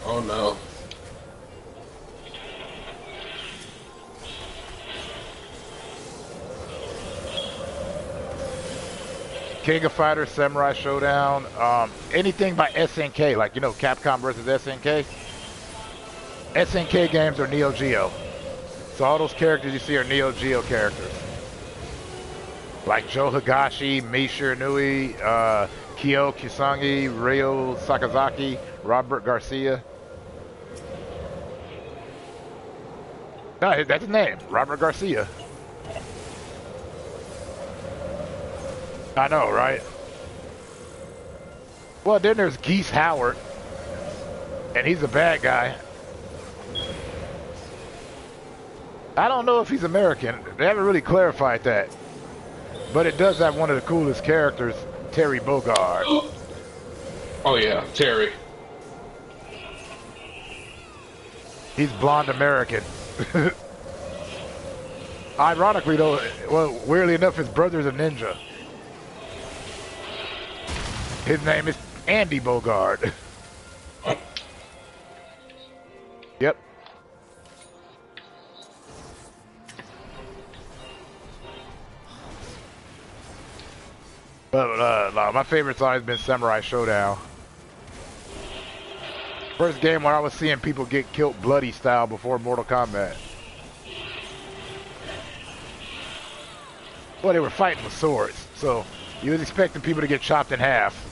Oh no. King of Fighters, Samurai Showdown, anything by SNK, like, you know, Capcom versus SNK. SNK games are Neo Geo. So all those characters you see are Neo Geo characters. Like Joe Higashi, Mei Shiranui, Kyo Kusanagi, Ryo Sakazaki, Robert Garcia. No, that's his name, Robert Garcia. I know, right? Well, then there's Geese Howard, and he's a bad guy. I don't know if he's American. They haven't really clarified that. But it does have one of the coolest characters, Terry Bogard. Oh yeah, Terry. He's blonde American. Ironically though, well, weirdly enough, his brother's a ninja. His name is Andy Bogard. Yep. But my favorite's always been Samurai Showdown. First game where I was seeing people get killed bloody style before Mortal Kombat. Well, they were fighting with swords, so you was expecting people to get chopped in half.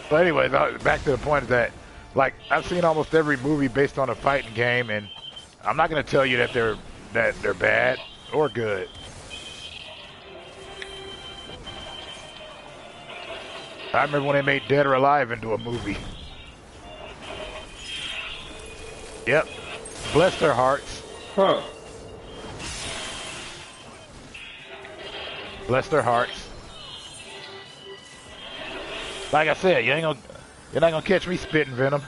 But anyways, back to the point that, like, I've seen almost every movie based on a fighting game, and I'm not going to tell you that they're bad or good. I remember when they made Dead or Alive into a movie. Yep. Bless their hearts. Huh. Bless their hearts. Like I said, you're not gonna catch me spitting venom.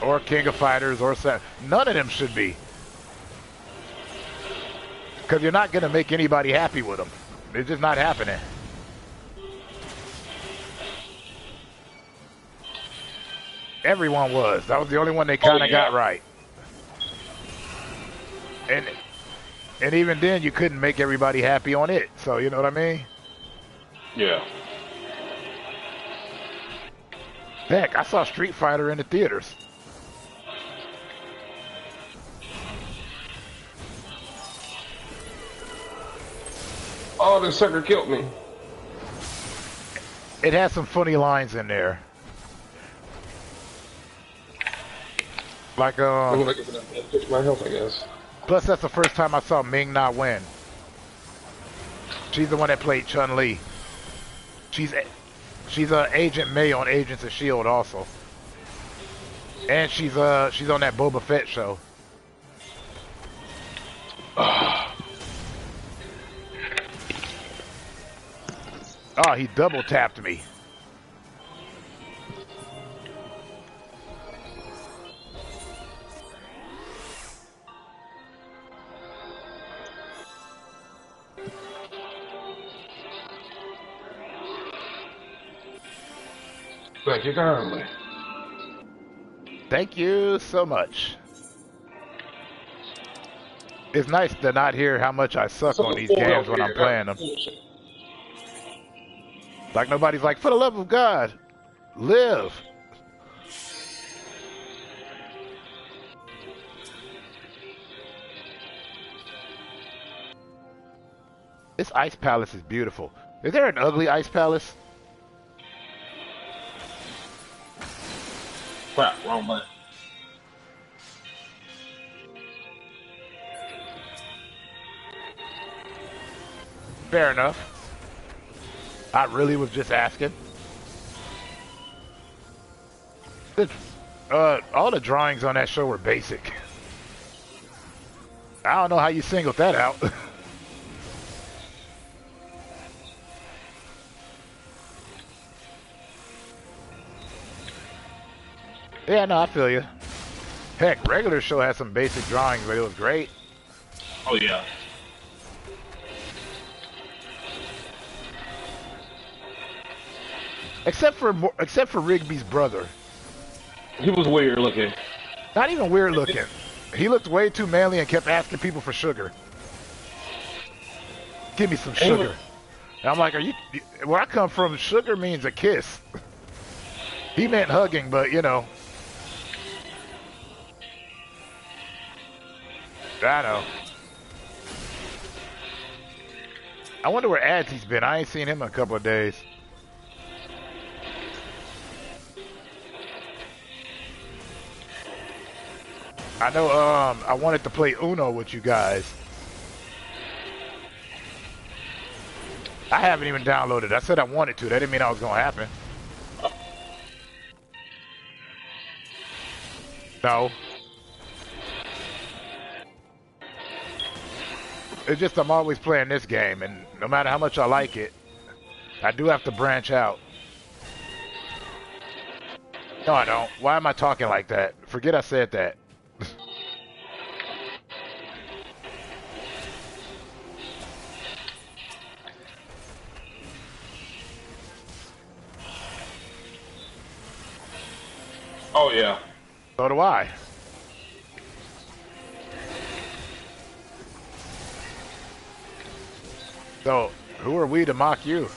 Or King of Fighters, or none of them should be. Because you're not gonna make anybody happy with them. It's just not happening. Everyone was. That was the only one they kind of got right. And even then, you couldn't make everybody happy on it. So, you know what I mean? Yeah. Heck, I saw Street Fighter in the theaters. Oh, the sucker killed me. It has some funny lines in there. Like, I'm gonna fix my health, I guess. Plus, that's the first time I saw Ming Na Wen. She's the one that played Chun-Li. She's Agent May on Agents of S.H.I.E.L.D. also. And she's on that Boba Fett show. Oh, he double tapped me. Thank you kindly. Thank you so much. It's nice to not hear how much I suck on these games when I'm playing them. Like nobody's like, for the love of God, live. This ice palace is beautiful. Is there an ugly ice palace? Crap, wrong button. Fair enough. I really was just asking. All the drawings on that show were basic. I don't know how you singled that out. Yeah, no, I feel you. Heck, regular show had some basic drawings, but it was great. Oh yeah. Except for Rigby's brother. He was weird looking. Not even weird looking. He looked way too manly and kept asking people for sugar. Give me some sugar. And I'm like, are you... Where I come from, sugar means a kiss. He meant hugging, but, you know. I know. I wonder where Adsy's been. I ain't seen him in a couple of days. I know, I wanted to play Uno with you guys. I haven't even downloaded it. I said I wanted to. That didn't mean I was going to happen. No. It's just I'm always playing this game, and no matter how much I like it, I do have to branch out. No, I don't. Why am I talking like that? Forget I said that. Oh, yeah. So do I. So, who are we to mock you?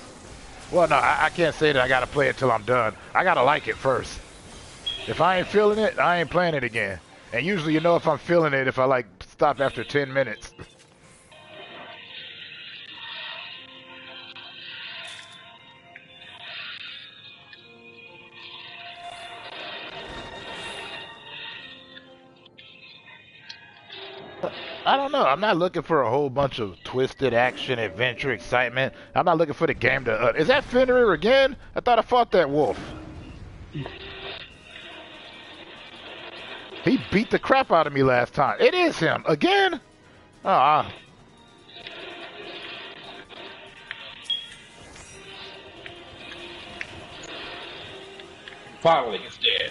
Well, no, I can't say that I gotta play it till I'm done. I gotta like it first. If I ain't feeling it, I ain't playing it again. And usually you know if I'm feeling it if I, like, stop after 10 minutes. I don't know. I'm not looking for a whole bunch of twisted action, adventure, excitement. I'm not looking for the game to... is that Fenrir again? I thought I fought that wolf. He beat the crap out of me last time. It is him. Again? Oh, Finally, he's dead.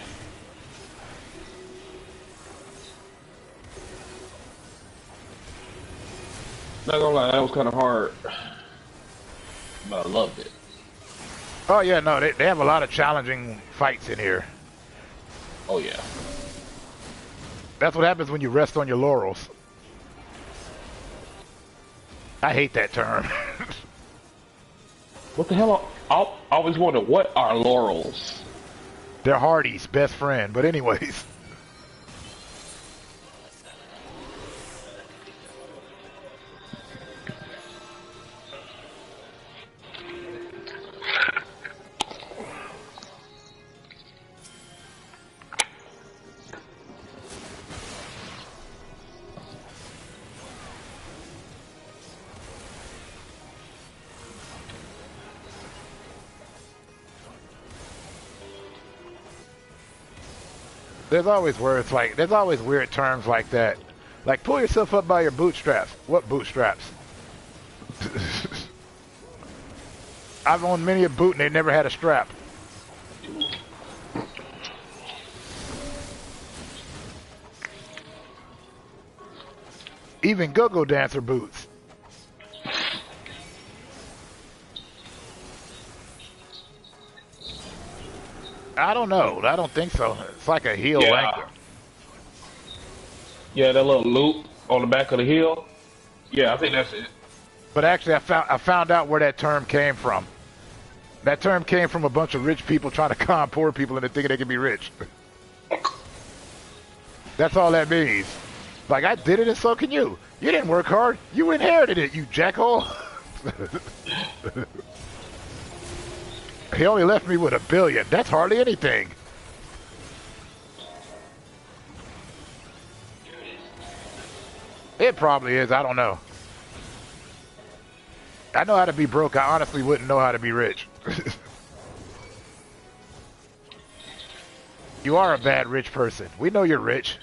Not gonna lie, that was kind of hard, but I loved it. Oh yeah, no, they have a lot of challenging fights in here. Oh yeah. That's what happens when you rest on your laurels. I hate that term. What the hell? I always wonder, what are laurels? They're Hardy's best friend, but anyways. There's always words like, there's always weird terms like that. Like, pull yourself up by your bootstraps. What bootstraps? I've owned many a boot and they never had a strap. Even go-go dancer boots. I don't know. I don't think so. It's like a heel ankle. Yeah, that little loop on the back of the heel. Yeah, I think that's it. But actually, I found out where that term came from. That term came from a bunch of rich people trying to con poor people into thinking they can be rich. That's all that means. Like, I did it and so can you. You didn't work hard. You inherited it, you jackhole. He only left me with $1 billion. That's hardly anything. It probably is. I don't know. I know how to be broke. I honestly wouldn't know how to be rich. You are a bad rich person. We know you're rich.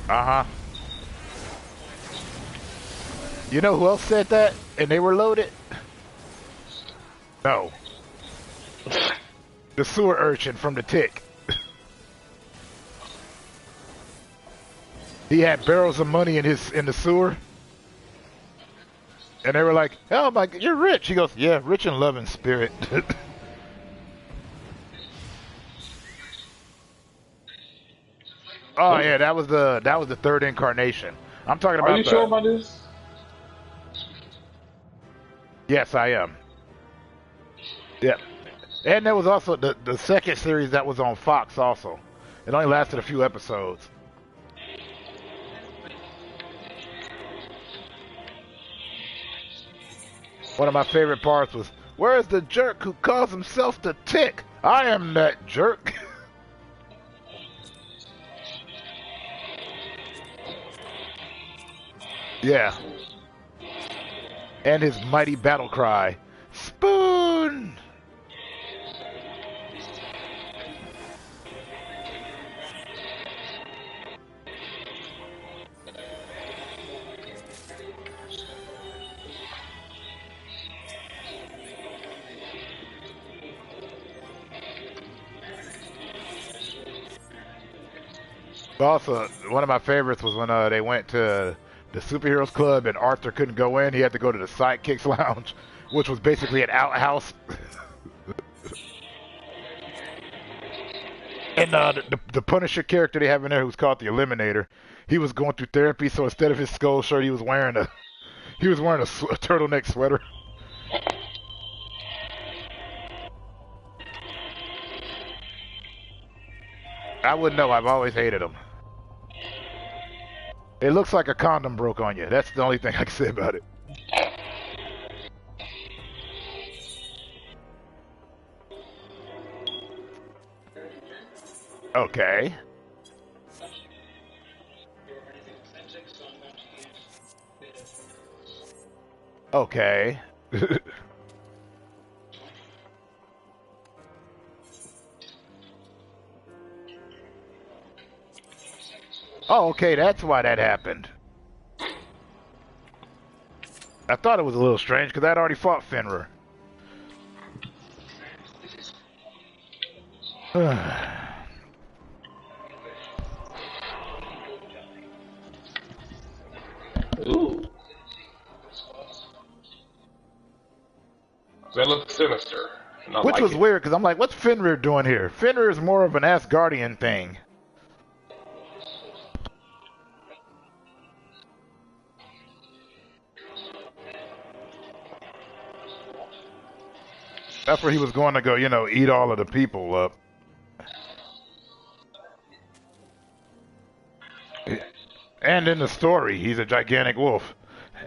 Uh-huh. You know who else said that? And they were loaded? No. The sewer urchin from the Tick. He had barrels of money in the sewer. And they were like, oh my, you're rich. He goes, yeah, rich in love and spirit. Oh yeah, that was the third incarnation. I'm talking about. Are you sure about this? Yes, I am. Yeah, and there was also the second series that was on Fox. Also, it only lasted a few episodes. One of my favorite parts was, "Where's the jerk who calls himself the Tick? I am that jerk." Yeah. And his mighty battle cry, "Spoon!" Also, one of my favorites was when they went to the Superheroes Club and Arthur couldn't go in. He had to go to the Sidekicks Lounge, which was basically an outhouse. And the Punisher character they have in there, who's called the Eliminator, he was going through therapy. So instead of his skull shirt, he was wearing a turtleneck sweater. I wouldn't know. I've always hated him. It looks like a condom broke on you. That's the only thing I can say about it. Okay. Okay. Oh, okay, that's why that happened. I thought it was a little strange because I'd already fought Fenrir. Ooh. That looks sinister. Which was weird because I'm like, what's Fenrir doing here? Fenrir is more of an Asgardian thing. That's where he was going to go, eat all of the people up. And in the story, he's a gigantic wolf.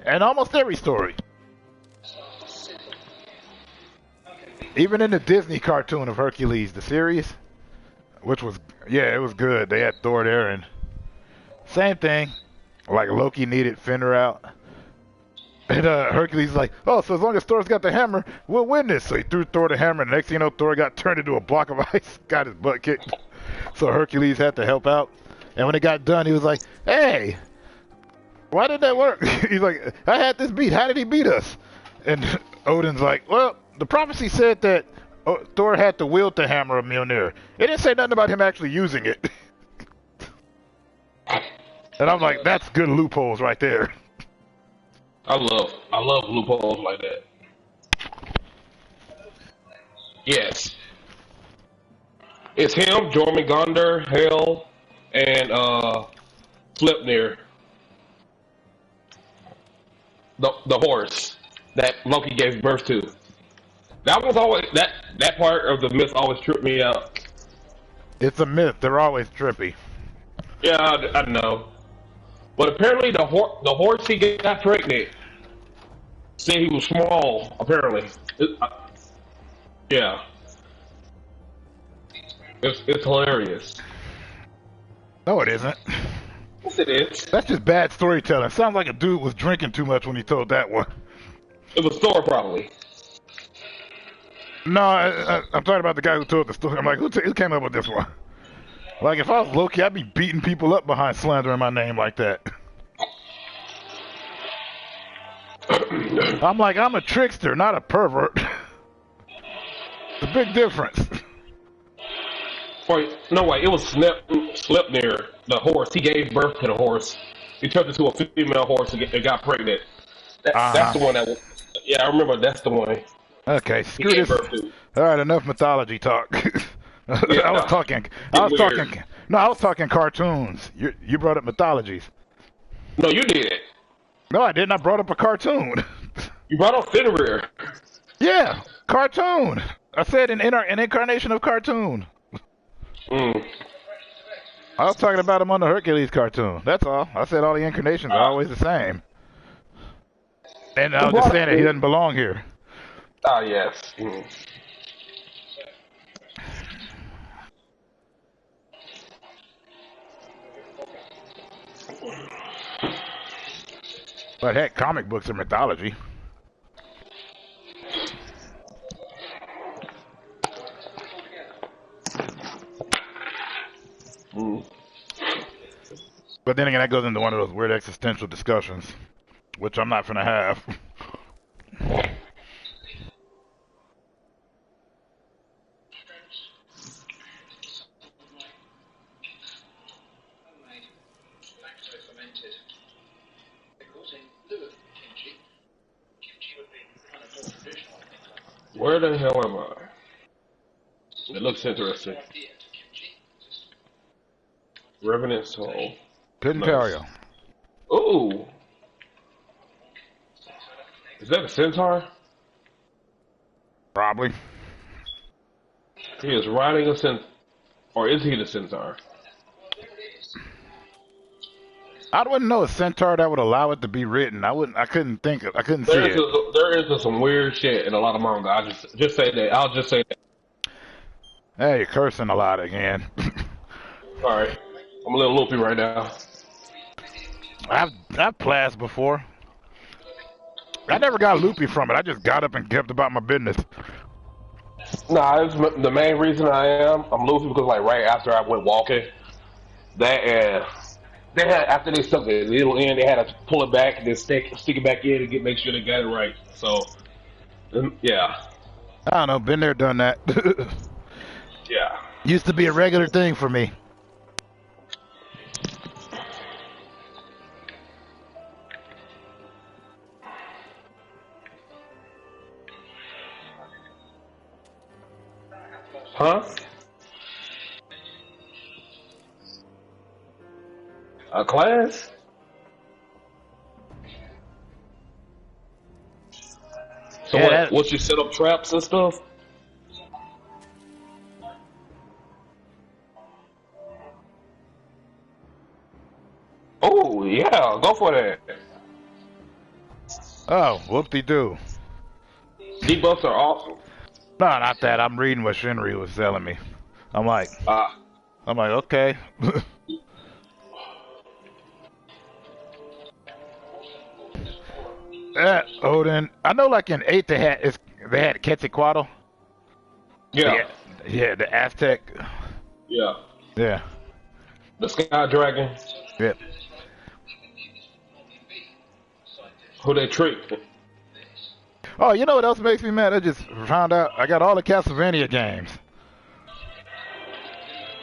And almost every story. Even in the Disney cartoon of Hercules, the series, which was, yeah, it was good. They had Thor there, and same thing. Like Loki needed Fenrir out. And Hercules is like, oh, so as long as Thor's got the hammer, we'll win this. So he threw Thor the hammer, and the next thing you know, Thor got turned into a block of ice, got his butt kicked. So Hercules had to help out. And when it got done, he was like, hey, why did that work? He's like, I had this beat. How did he beat us? And Odin's like, well, the prophecy said that Thor had to wield the hammer of Mjolnir. It didn't say nothing about him actually using it. And I'm like, that's good loopholes right there. I love loopholes like that. Yes. It's him, Jormungandr, Hel, and Sleipnir. The horse that Loki gave birth to. That was always that part of the myth always tripped me out. It's a myth. They're always trippy. Yeah, I know. But apparently the horse he got pregnant said he was small, apparently. Yeah. It's hilarious. No, it isn't. Yes, it is. That's just bad storytelling. Sounds like a dude was drinking too much when he told that one. It was Thor, probably. No, I'm talking about the guy who told the story. I'm like, who came up with this one? Like, if I was Loki, I'd be beating people up behind slandering my name like that. I'm like, I'm a trickster, not a pervert. It's a big difference. Wait, no way, it was Sleipnir, the horse. He gave birth to the horse. He turned into a female horse and got pregnant. That's the one that was... Yeah, I remember that's the one. Okay, screw this. All right, enough mythology talk. Yeah, I was talking No, I was talking cartoons. You brought up mythologies. No, you did. No, I didn't. I brought up a cartoon. You brought up Fenrir. Yeah, cartoon. I said an incarnation of cartoon. Mm. I was talking about him on the Hercules cartoon. That's all. I said all the incarnations are always the same. And I was just saying that he doesn't belong here. Ah, yes. Mm. But heck, comic books are mythology. Mm. But then again, that goes into one of those weird existential discussions, which I'm not gonna have. Where the hell am I? It looks interesting. Revenant Soul. Couldn't tell you. Ooh. Is that a centaur? Probably. He is riding a centaur. Or is he the centaur? I wouldn't know a centaur that would allow it to be written. I couldn't see it. There is some weird shit in a lot of manga. I just say that. I'll just say that. Hey, you're cursing a lot again. Sorry. I'm a little loopy right now. I've plased before. I never got loopy from it. I just got up and kept about my business. Nah, the main reason I'm loopy because like right after I went walking, they had after they stuck the needle in, they had to pull it back and then stick it back in and make sure they got it right. So, yeah. I don't know. Been there, done that. Yeah. Used to be a regular thing for me. Huh? A class? So yeah, what you set up traps and stuff? Oh, yeah, go for that. Oh, whoop-de-doo. Debuffs are awesome. No, not that. I'm reading what Shinryu was telling me. I'm like, okay. Odin. I know, like in 8, they had Quetzalcoatl. Yeah. Yeah, the Aztec. Yeah. Yeah. The Sky Dragon. Yep. Who they tricked? Oh, you know what else makes me mad? I just found out I got all the Castlevania games.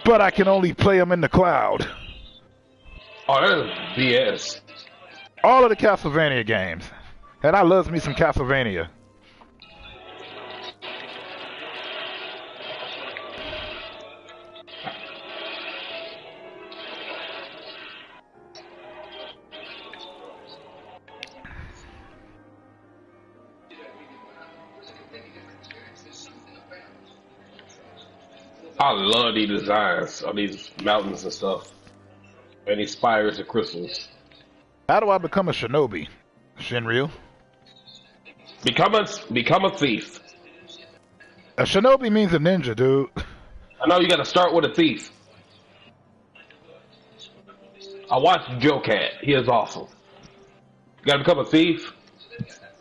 But I can only play them in the cloud. Oh, that is BS. All of the Castlevania games. And I loves me some Castlevania. I love these designs on these mountains and stuff. And these spires and crystals. How do I become a shinobi, Shinryu? Become a thief. A shinobi means a ninja, dude. I know you gotta start with a thief. I watched Joe Cat. He is awesome. You gotta become a thief.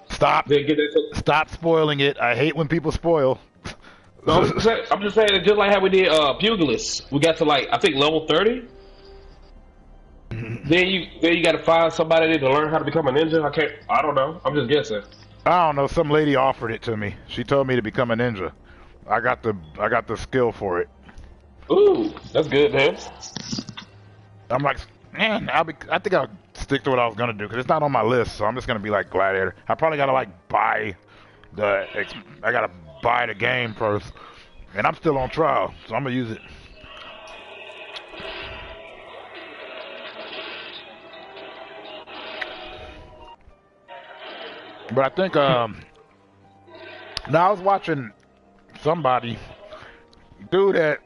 Stop. Stop spoiling it. I hate when people spoil. No, I'm just saying, just like how we did Pugilist. We got to like, I think level 30. Then you got to find somebody to learn how to become a ninja. I don't know. I'm just guessing. I don't know. Some lady offered it to me. She told me to become a ninja. I got the skill for it. Ooh, that's good, man. I'm like, man, I think I'll stick to what I was gonna do because it's not on my list. So I'm just gonna be like Gladiator. I probably gotta like buy the game first, and I'm still on trial, so I'm gonna use it. But I think now I was watching somebody, dude that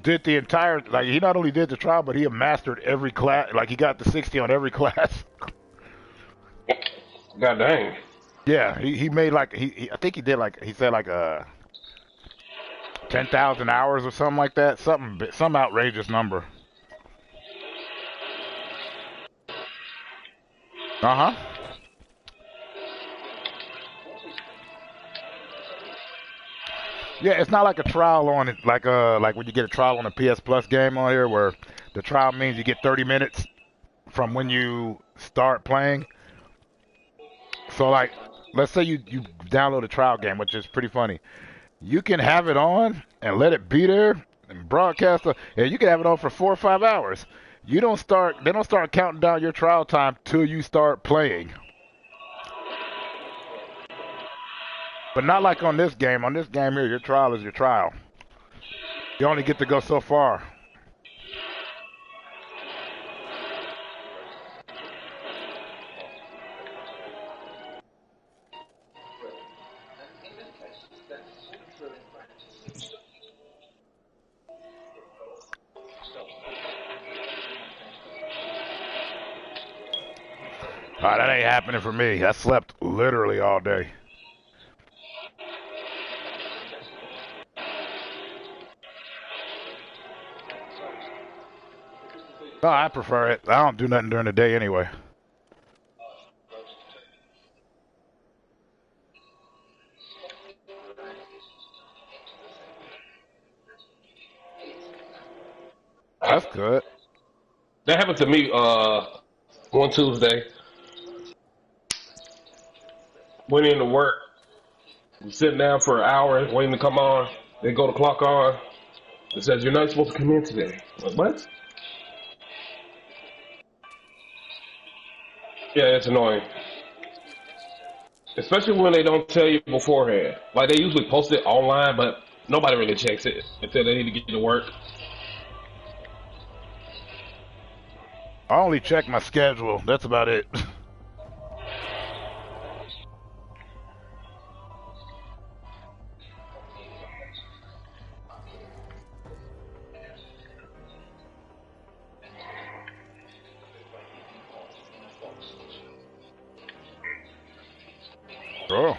did the entire, like, he not only did the trial, but he mastered every class. Like, he got the 60 on every class. God dang. Yeah, he made like I think he did like he said like 10,000 hours or something like that. Some outrageous number. Uh huh. Yeah, it's not like a trial on it, like when you get a trial on a PS Plus game on here, where the trial means you get 30 minutes from when you start playing. So like, let's say you download a trial game, which is pretty funny. You can have it on and let it be there and broadcast it, and you can have it on for 4 or 5 hours. They don't start counting down your trial time till you start playing. But not like on this game. On this game here, your trial is your trial. You only get to go so far. That ain't happening for me. I slept literally all day. Oh, I prefer it. I don't do nothing during the day anyway. That's good. That happened to me one Tuesday. Went into work, was sitting down for an hour waiting to come on. They go to clock on. It says you're not supposed to come in today. Like, what? Yeah, it's annoying. Especially when they don't tell you beforehand. Like, they usually post it online, but nobody really checks it until they need to get to work. I only check my schedule. That's about it. Oh.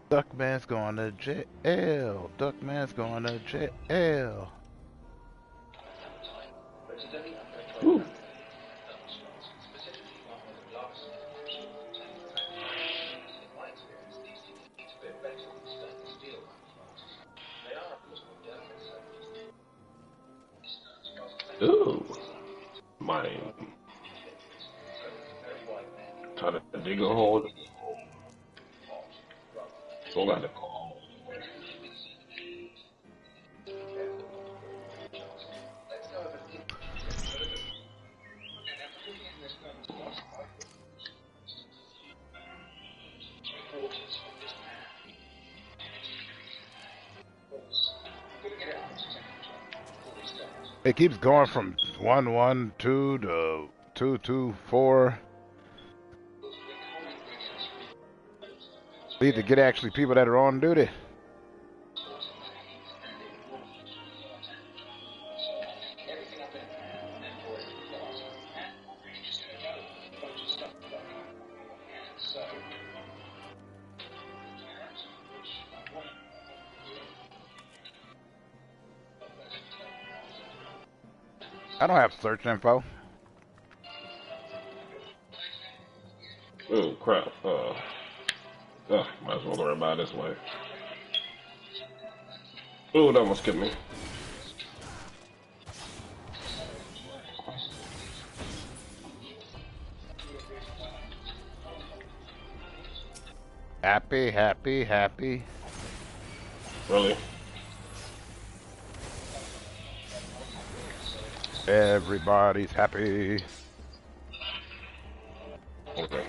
Duckman's going to jail. Duckman's going to jail. Ooh. Ooh. Mine. Try to dig a hole. So got the call. It keeps going from 112 to 224. Need to get actually people that are on duty. I don't have search info. Oh crap. Might as well worry about it this way. Oh, that almost killed me. Happy, happy, happy. Really? Everybody's happy. Okay.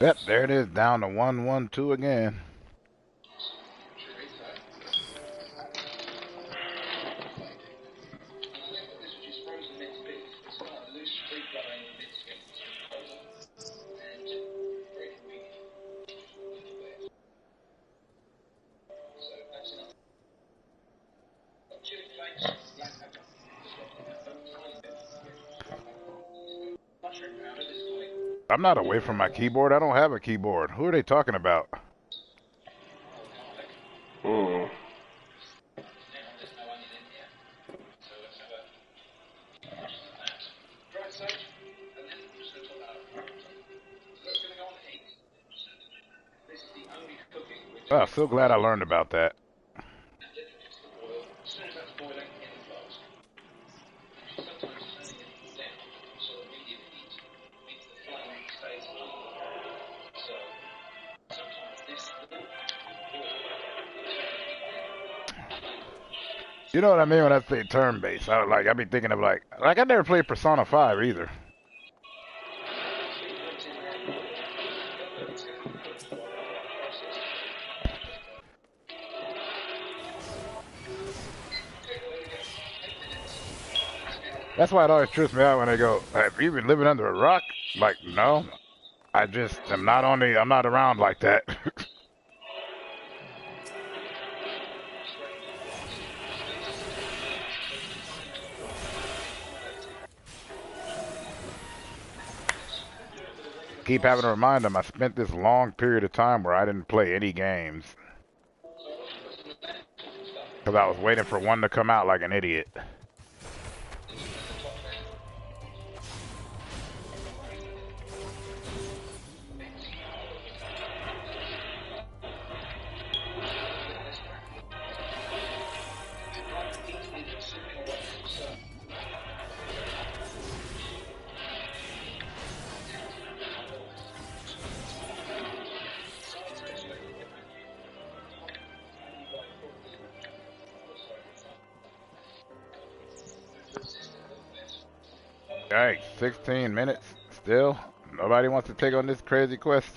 Yep, there it is, down to 1-1-2 again. I'm not away from my keyboard. I don't have a keyboard. Who are they talking about? Hmm. Oh, so glad I learned about that. You know what I mean when I say turn-based? I be thinking of like I never played Persona 5 either. That's why it always trips me out when they go, "Have you been living under a rock?" Like, no, I just am not on the. I'm not around like that. Keep having to remind them I spent this long period of time where I didn't play any games because I was waiting for one to come out like an idiot. Alright, 16 minutes. Still, nobody wants to take on this crazy quest.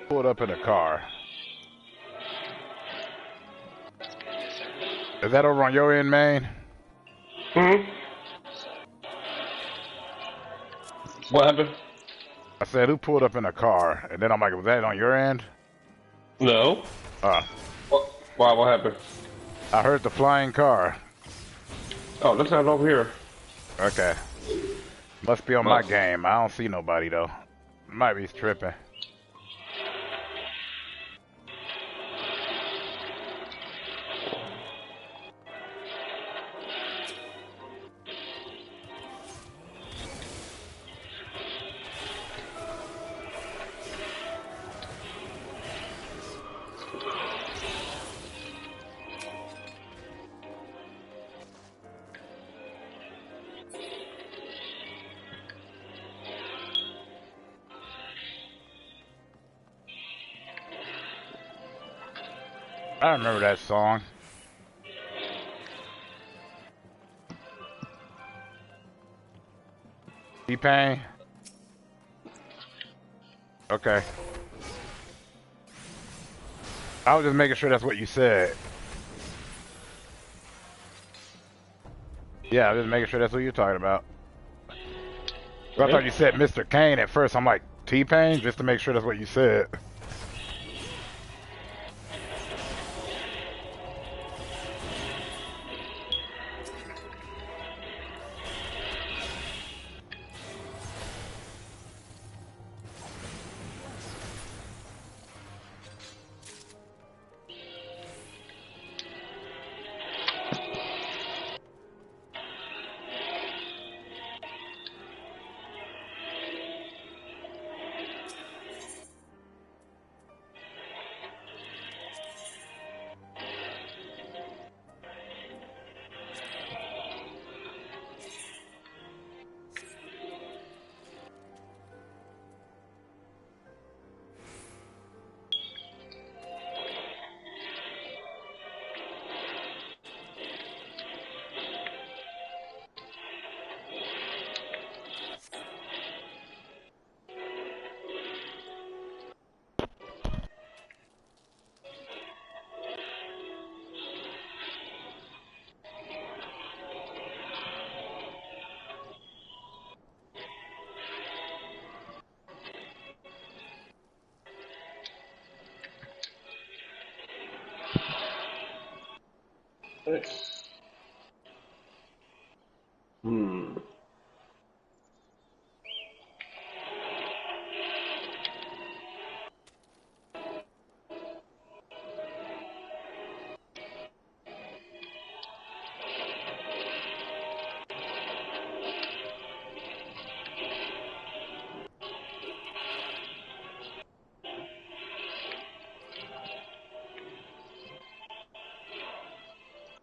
Pulled up in a car. Is that over on your end, Maine? Hmm? What happened? I said, who pulled up in a car? And then I'm like, was that on your end? No. Why? What happened? I heard the flying car. Oh, that's not over here. Okay. Must be on my game. I don't see nobody, though. Might be tripping. I remember that song. T-Pain. Okay. I was just making sure that's what you said. Yeah, I was just making sure that's what you're talking about. I thought you said Mr. Kane at first. I'm like, T-Pain? Just to make sure that's what you said.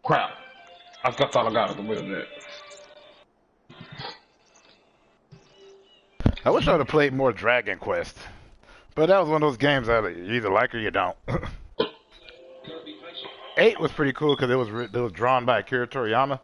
Crap. That's all I got at the minute. I wish I would have played more Dragon Quest. But that was one of those games that you either like or you don't. 8 was pretty cool because it was drawn by Akira Toriyama.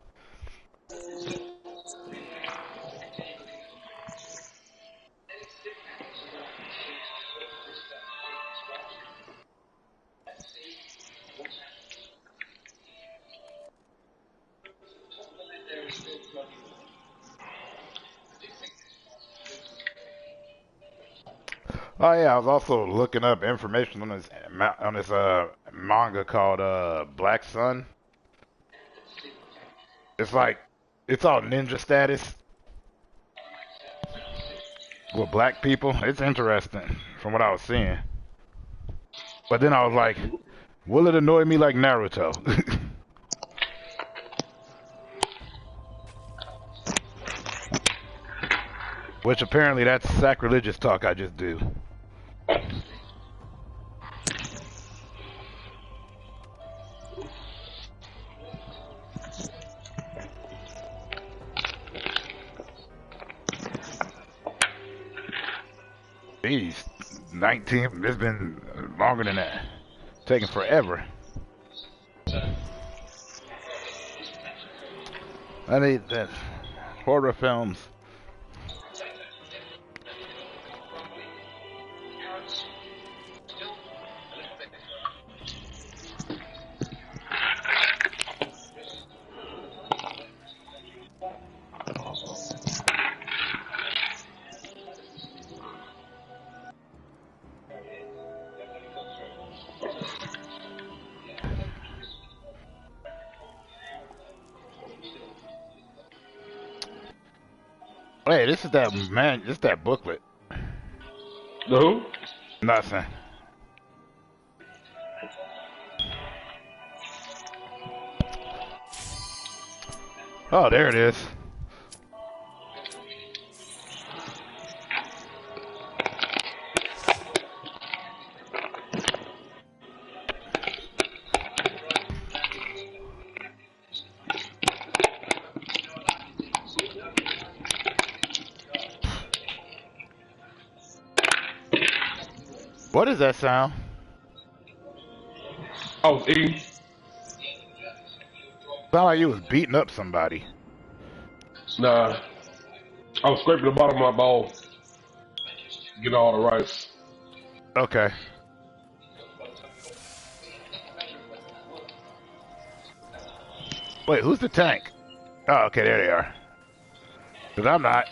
Oh yeah, I was also looking up information on this manga called Black Sun. It's like it's all ninja status with black people. It's interesting from what I was seeing. But then I was like, will it annoy me like Naruto? Which apparently that's sacrilegious talk I just do. Jeez, 19, it's been longer than that. Taking forever. I need that. Horror films. Hey, this is that man. This is that booklet. Who? Nothing. Oh, there it is. What is that sound? I was eating. Sound like you was beating up somebody. Nah. I was scraping the bottom of my bowl. Get all the rice. Okay. Wait, who's the tank? Oh, okay, there they are. Because I'm not.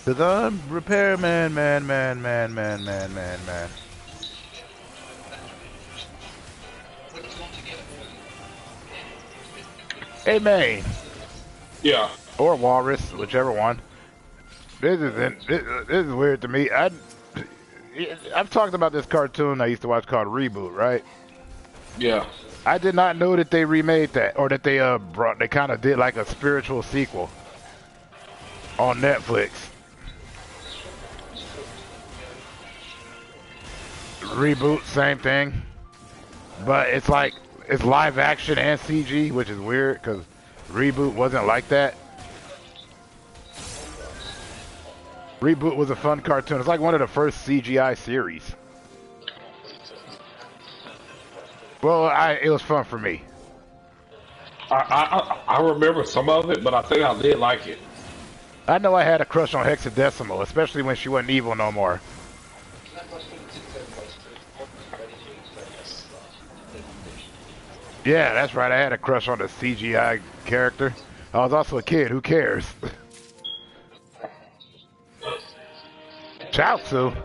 Cause I'm repairman, man. Hey, man. Yeah. Or walrus, whichever one. This is weird to me. I've talked about this cartoon I used to watch called Reboot, right? Yeah. I did not know that they remade that, or that they kind of did like a spiritual sequel on Netflix. Reboot, same thing, but it's like it's live action and CG, which is weird because Reboot wasn't like that. Reboot was a fun cartoon. It's like one of the first CGI series. Well, it was fun for me. I remember some of it, but I think I did like it. I know I had a crush on Hexadecimal, especially when she wasn't evil no more. Yeah, that's right. I had a crush on the CGI character. I was also a kid. Who cares? Chaozu.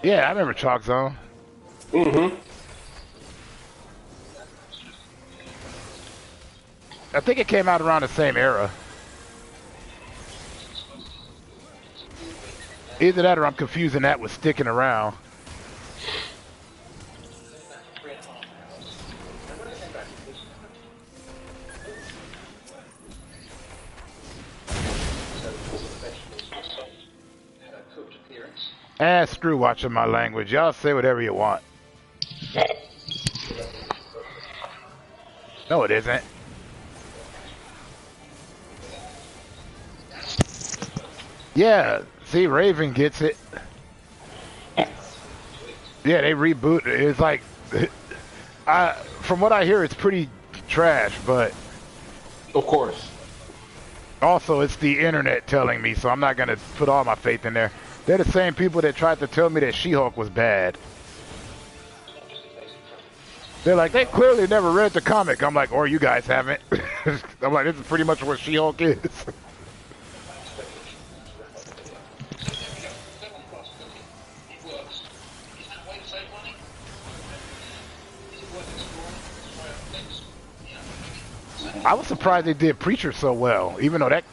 Yeah, I remember Chalk Zone. Mm-hmm. I think it came out around the same era. Either that or I'm confusing that with Sticking Around. Screw watching my language. Y'all say whatever you want. No, it isn't. Yeah, see, Raven gets it. Yeah, they reboot. It's like, from what I hear, it's pretty trash, but... Of course. Also, it's the internet telling me, so I'm not going to put all my faith in there. They're the same people that tried to tell me that She-Hulk was bad. They're like, they clearly never read the comic. I'm like, or you guys haven't. I'm like, this is pretty much what She-Hulk is. I was surprised they did Preacher so well, even though that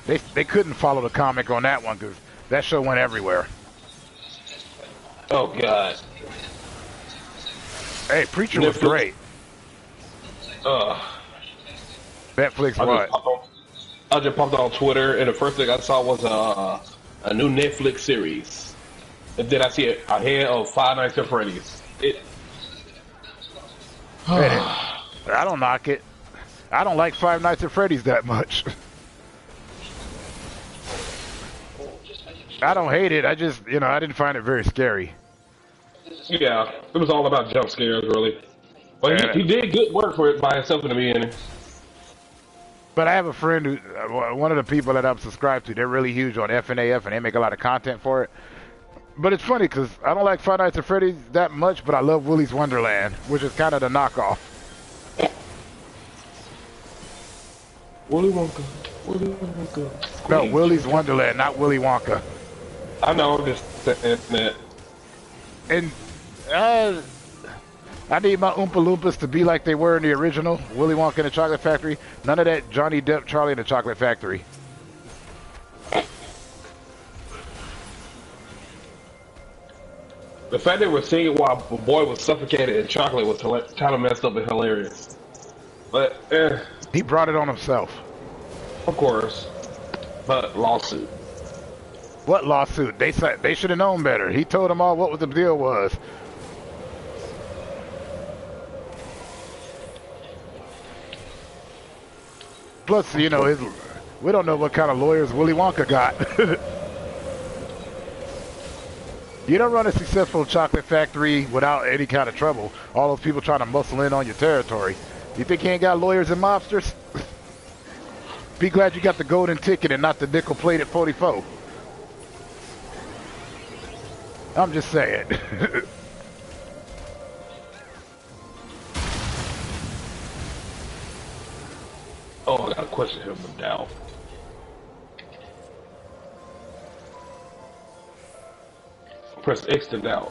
they couldn't follow the comic on that one because that show went everywhere. Oh God! Hey, Preacher was great. Netflix what? I just popped on Twitter, and the first thing I saw was a new Netflix series, and then I see ahead of Five Nights at Freddy's. I don't knock it. I don't like Five Nights at Freddy's that much. I don't hate it. I just, I didn't find it very scary. Yeah, it was all about jump scares, really. But he did good work for it by himself in the beginning. But I have a friend who, one of the people that I'm subscribed to, they're really huge on FNAF, and they make a lot of content for it. But it's funny because I don't like Five Nights at Freddy's that much, but I love Willy's Wonderland, which is kind of the knockoff. Willy Wonka. No, Willy's Wonderland, not Willy Wonka. I know, I'm just saying that. And I need my Oompa Loompas to be like they were in the original Willy Wonka and the Chocolate Factory. None of that Johnny Depp, Charlie and the Chocolate Factory. The fact that we're singing while a boy was suffocated in chocolate was kind of messed up and hilarious. But, he brought it on himself. Of course. But lawsuit. What lawsuit? They said they should have known better. He told them all what the deal was. Plus, you know, we don't know what kind of lawyers Willy Wonka got. You don't run a successful chocolate factory without any kind of trouble. All those people trying to muscle in on your territory. You think he ain't got lawyers and mobsters? Be glad you got the golden ticket and not the nickel-plated 44. I'm just saying. Oh, I got a question here from Dow. Press X to Dow.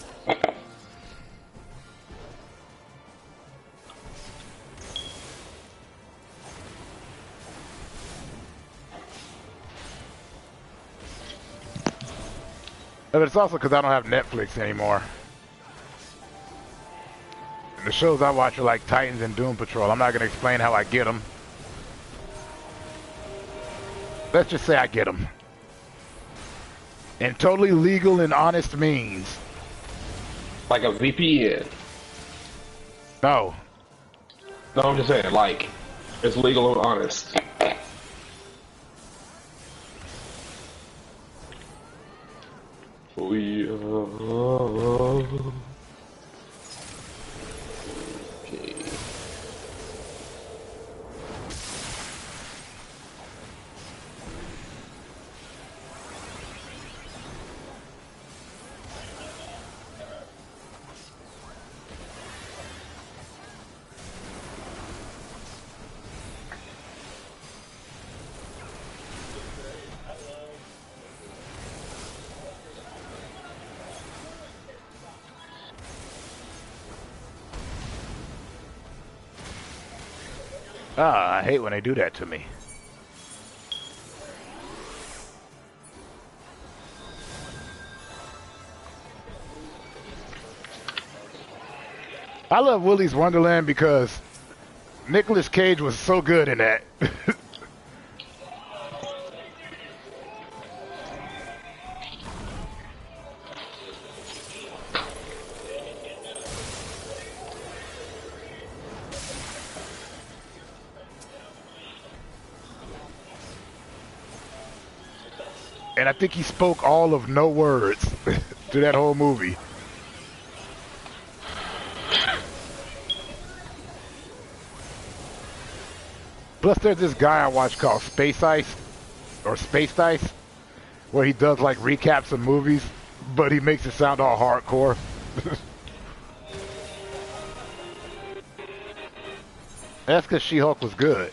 But it's also because I don't have Netflix anymore. The shows I watch are like Titans and Doom Patrol. I'm not going to explain how I get them. Let's just say I get them. In totally legal and honest means. Like a VPN? No. No, I'm just saying, like, it's legal and honest. We okay. Ah, I hate when they do that to me. I love Willy's Wonderland because Nicolas Cage was so good in that. And I think he spoke all of no words through that whole movie. Plus, there's this guy I watch called Space Ice, or Spaced Ice, where he does like recaps of movies, but he makes it sound all hardcore. That's because She-Hulk was good.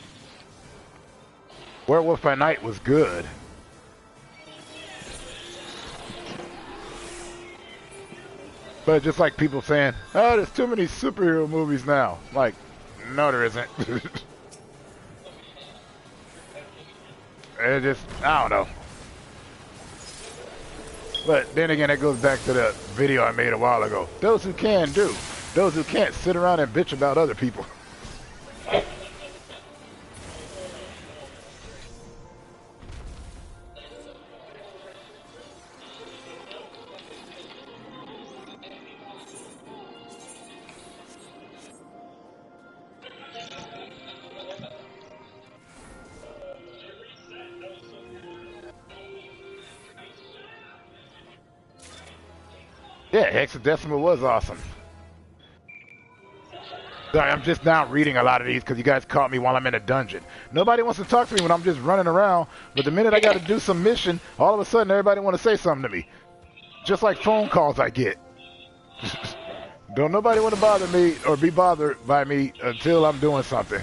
Werewolf by Night was good. But just like people saying, oh, there's too many superhero movies now. Like, no, there isn't. It just, I don't know. But then again, that goes back to the video I made a while ago. Those who can do. Those who can't sit around and bitch about other people. Yeah, Hexadecimal was awesome. Sorry, I'm just now reading a lot of these because you guys caught me while I'm in a dungeon. Nobody wants to talk to me when I'm just running around, but the minute I got to do some mission, all of a sudden everybody want to say something to me. Just like phone calls I get. Don't nobody want to bother me or be bothered by me until I'm doing something.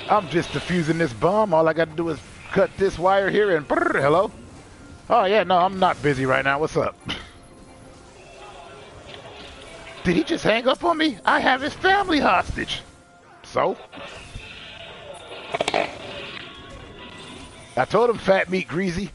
I'm just defusing this bomb. All I got to do is cut this wire here and brrr, hello? Oh, yeah, no, I'm not busy right now. What's up? Did he just hang up on me? I have his family hostage. So? I told him fat meat greasy.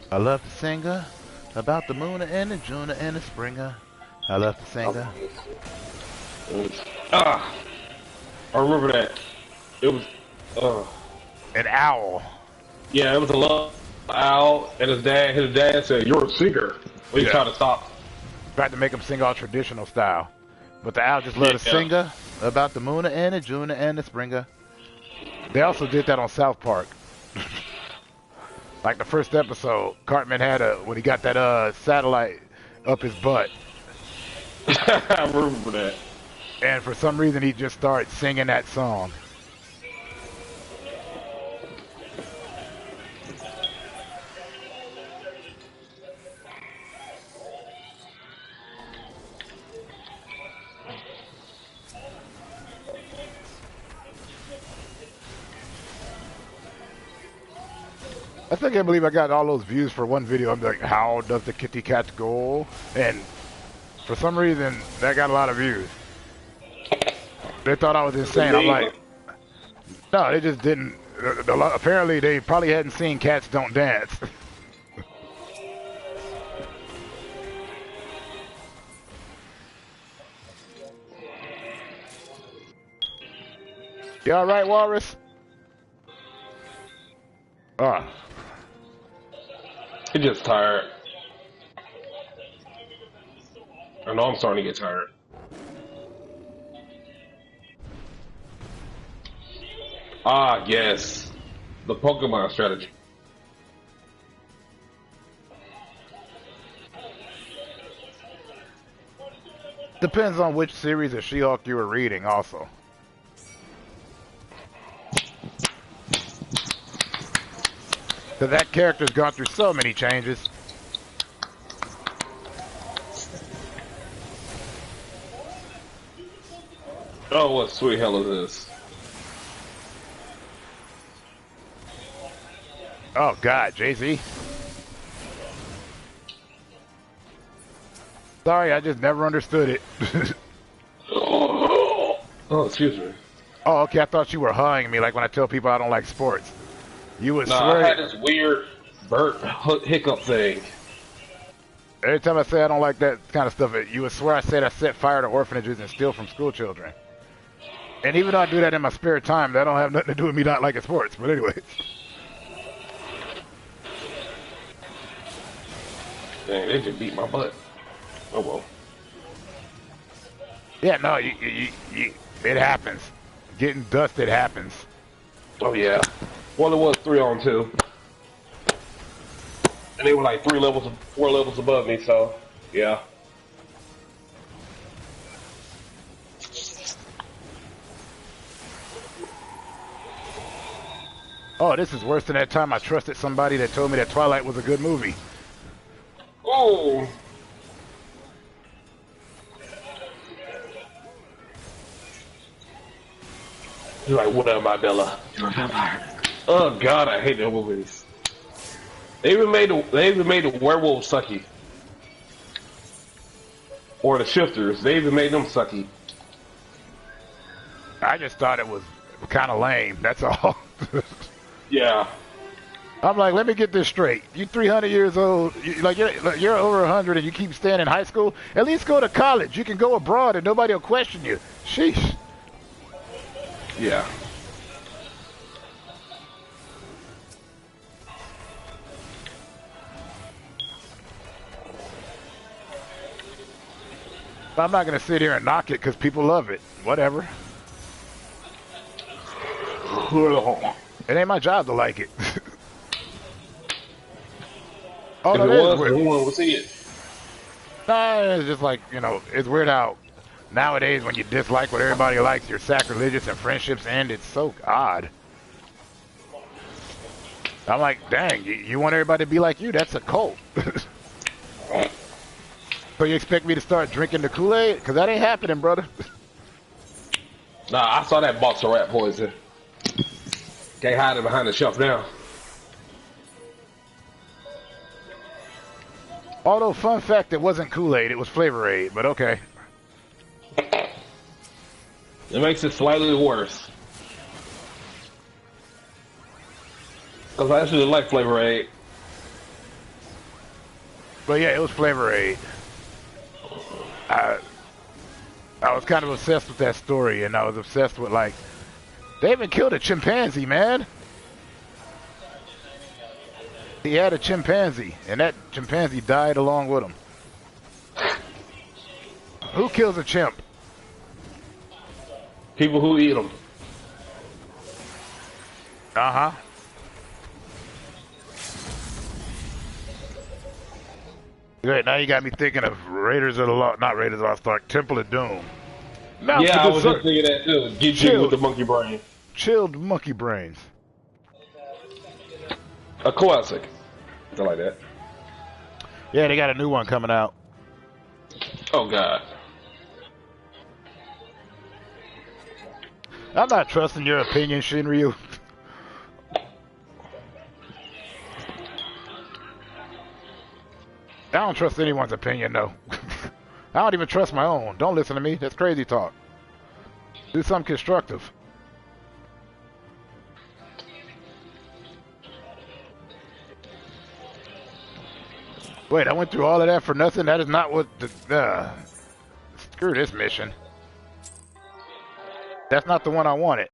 I love to sing about the moon and the June and the springer. I love to sing Ah, I remember that. It was an owl. Yeah, it was a little owl, and his dad said, "You're a singer." We Yeah. tried to stop. Tried to make him sing all traditional style. But the owl just loved to sing about the moon and the June and the springer. They also did that on South Park. Like the first episode, Cartman had when he got that satellite up his butt. I remember that. And for some reason, he just started singing that song. I still can't believe I got all those views for one video. I'm like, how does the kitty cat go? And for some reason, that got a lot of views. They thought I was insane. I'm like, no, they just didn't. Apparently, they probably hadn't seen Cats Don't Dance. You all right, Walrus? He just tired. I know I'm starting to get tired. Ah, yes. The Pokemon strategy. Depends on which series of She-Hulk you were reading, also. Because that character's gone through so many changes. Oh, what sweet hell is this? Oh, God, Jay-Z. Sorry, I just never understood it. Oh, excuse me. Oh, okay, I thought you were hugging me like when I tell people I don't like sports. You would Nah, swear... I had this weird burp hiccup thing. Every time I say I don't like that kind of stuff, you would swear I said I set fire to orphanages and steal from school children. And even though I do that in my spare time, that don't have nothing to do with me not liking sports. But anyway. Dang, they just beat my butt. Oh well. Yeah, no, it happens. Getting dusted happens. Oh yeah. Well, it was 3-on-2, and they were like 4 levels above me. So, yeah. Oh, this is worse than that time I trusted somebody that told me that Twilight was a good movie. Oh. You're like, what up, my Bella? You're a vampire. Oh God, I hate those movies. They even made the werewolves sucky, or the shifters. They even made them sucky. I just thought it was kind of lame. That's all. Yeah. I'm like, let me get this straight. You 300 years old, you're over 100 and you keep staying in high school. At least go to college. You can go abroad and nobody will question you. Sheesh. Yeah. I'm not going to sit here and knock it because people love it. Whatever. It ain't my job to like it. Oh, if no, it was, who would see it? Nah, it's just like, it's weird how nowadays when you dislike what everybody likes, you're sacrilegious and friendships end. It's so odd. I'm like, dang, you want everybody to be like you? That's a cult. So you expect me to start drinking the Kool-Aid? Because that ain't happening, brother. Nah, I saw that box of rat poison. Can't hide it behind the shelf now. Although, fun fact, it wasn't Kool-Aid, it was Flavor Aid, but okay. It makes it slightly worse. Because I actually like Flavor Aid. But yeah, it was Flavor Aid. I was kind of obsessed with that story, and I was obsessed with, like, they even killed a chimpanzee, man. He had a chimpanzee, and that chimpanzee died along with him. Who kills a chimp? People who eat them. Uh-huh. Great, now you got me thinking of Raiders of the Lost, not Raiders of the Lost Ark, Temple of Doom. Yeah, I was just thinking that too. Get jiggy with the monkey brain. Chilled monkey brains. A classic. I like that. Yeah, they got a new one coming out. Oh, God. I'm not trusting your opinion, Shinryu. I don't trust anyone's opinion, though. I don't even trust my own. Don't listen to me. That's crazy talk. Do something constructive. Wait, I went through all of that for nothing? That is not what the... screw this mission. That's not the one I wanted.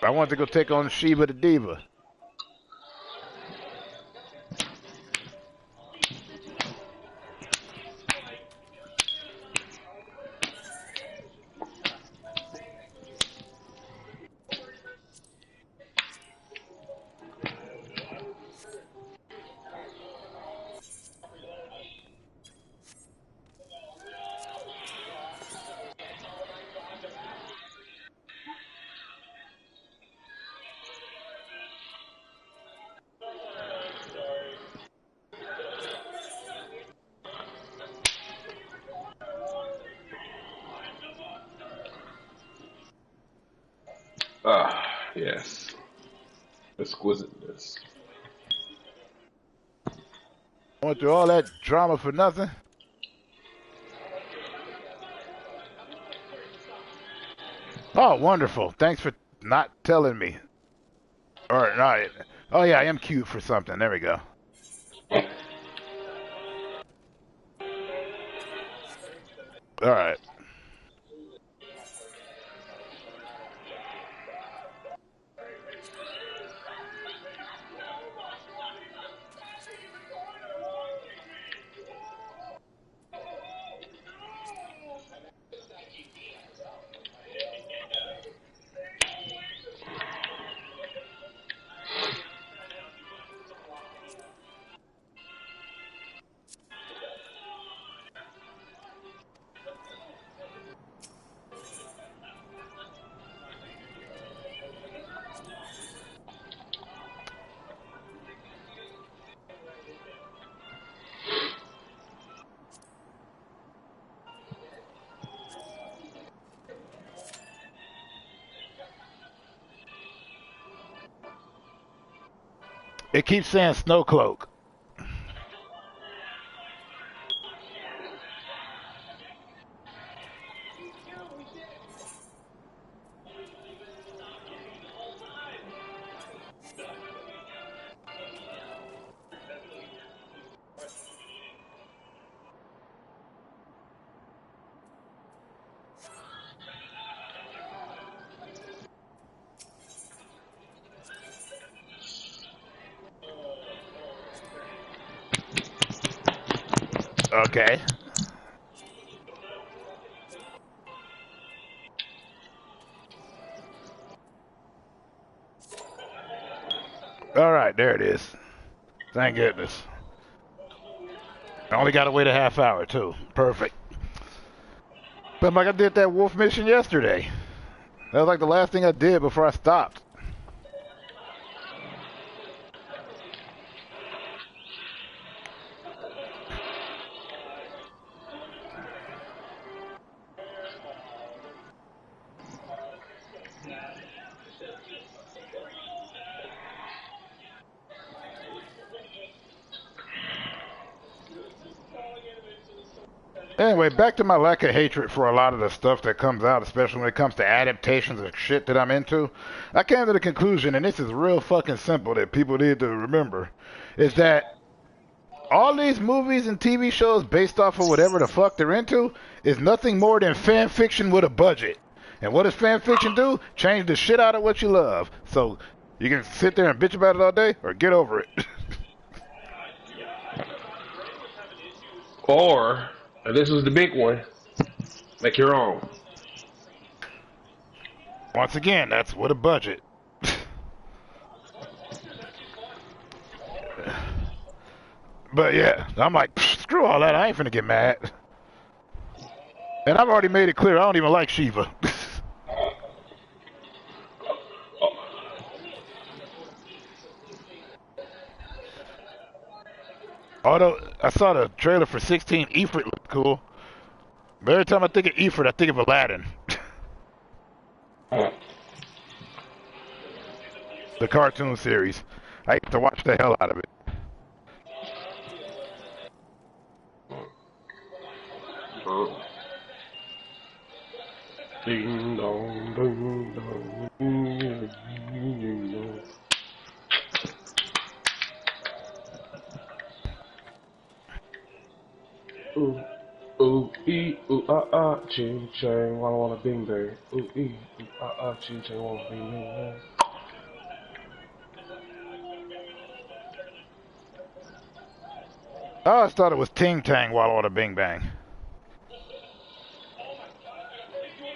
I wanted to go take on Shiva the Diva. Ah, yes. Exquisiteness. I went through all that drama for nothing. Oh, wonderful. Thanks for not telling me. Or not. Oh, yeah, I am cute for something. There we go. All right. It keeps saying Snowcloak. Okay. All right, there it is. Thank goodness. I only got to wait a half hour, too. Perfect. But like I did that wolf mission yesterday. That was like the last thing I did before I stopped. Anyway, back to my lack of hatred for a lot of the stuff that comes out, especially when it comes to adaptations of shit that I'm into. I came to the conclusion, and this is real fucking simple that people need to remember, is that all these movies and TV shows based off of whatever the fuck they're into is nothing more than fan fiction with a budget. And what does fan fiction do? Change the shit out of what you love. So you can sit there and bitch about it all day or get over it. Or, and this is the big one, make your own. Once again, that's with a budget. But yeah, I'm like, screw all that. I ain't finna get mad. And I've already made it clear I don't even like Shiva. Although I saw the trailer for 16, Ifrit looked cool. But every time I think of Ifrit, I think of Aladdin. The cartoon series. I used to watch the hell out of it. Ding dong, ding dong, ding dong. Ooh, ooh, ee, ooh, ching chang, wanna bing bang. Ooh, ee, ooh, ching chang, wanna bing bang. I always thought it was Ting Tang Walla Walla Bing Bang.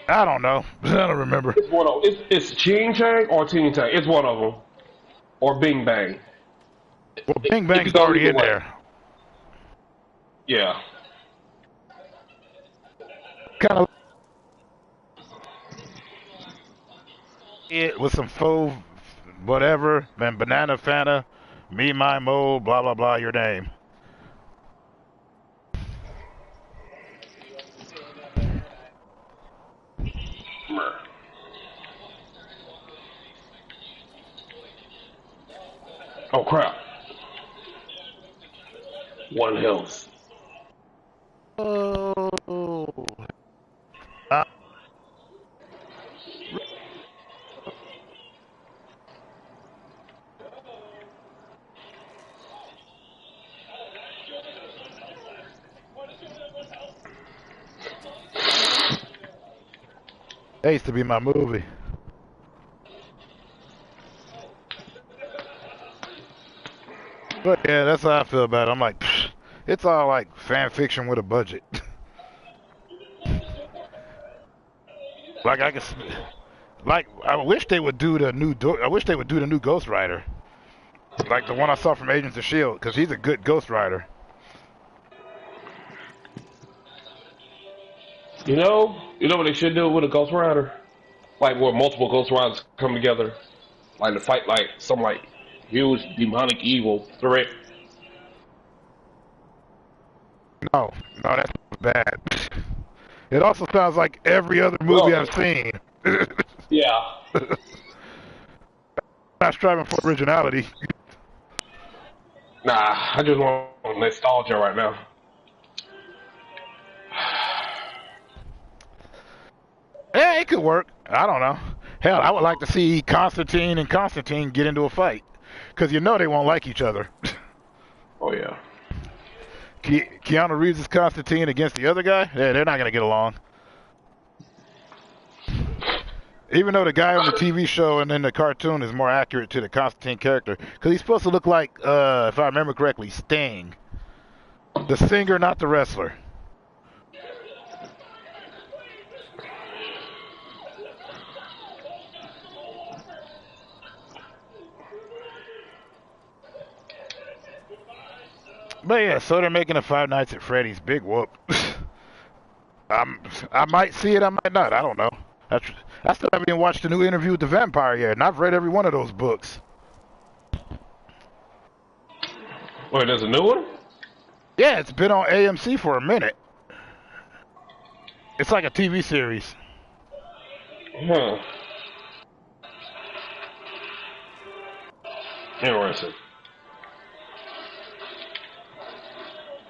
I don't know. I don't remember. It's one of it's Ching Chang or Ting Tang. It's one of them. Or Bing Bang. Well, Bing Bang's already in there. Yeah. Kind of. It with some faux whatever, then banana fanta, me, my, mo, blah, blah, blah, your name. Oh crap. One health. Oh. That used to be my movie. But yeah, that's how I feel about it. I'm like, psh, it's all like fan fiction with a budget. Like I guess, like I wish they would do the new. I wish they would do the new Ghost Rider, like the one I saw from Agents of Shield, because he's a good Ghost Rider. You know what they should do with a Ghost Rider? Like where multiple Ghost Riders come together, like to fight like some like huge demonic evil threat. No, that's bad. It also sounds like every other movie I've seen. Yeah. Not striving for originality. Nah, I just want nostalgia right now. Yeah, it could work. I don't know. Hell, I would like to see Constantine and Constantine get into a fight. Because you know they won't like each other. Oh, yeah. Keanu Reeves is Constantine against the other guy? Yeah, they're not going to get along. Even though the guy on the TV show and then the cartoon is more accurate to the Constantine character. Because he's supposed to look like, if I remember correctly, Sting. The singer, not the wrestler. But yeah, so they're making a Five Nights at Freddy's. Big whoop. I might see it, I might not. I don't know. I still haven't even watched the new Interview with the Vampire yet, and I've read every one of those books. Wait, there's a new one? Yeah, it's been on AMC for a minute. It's like a TV series. Huh. Interesting.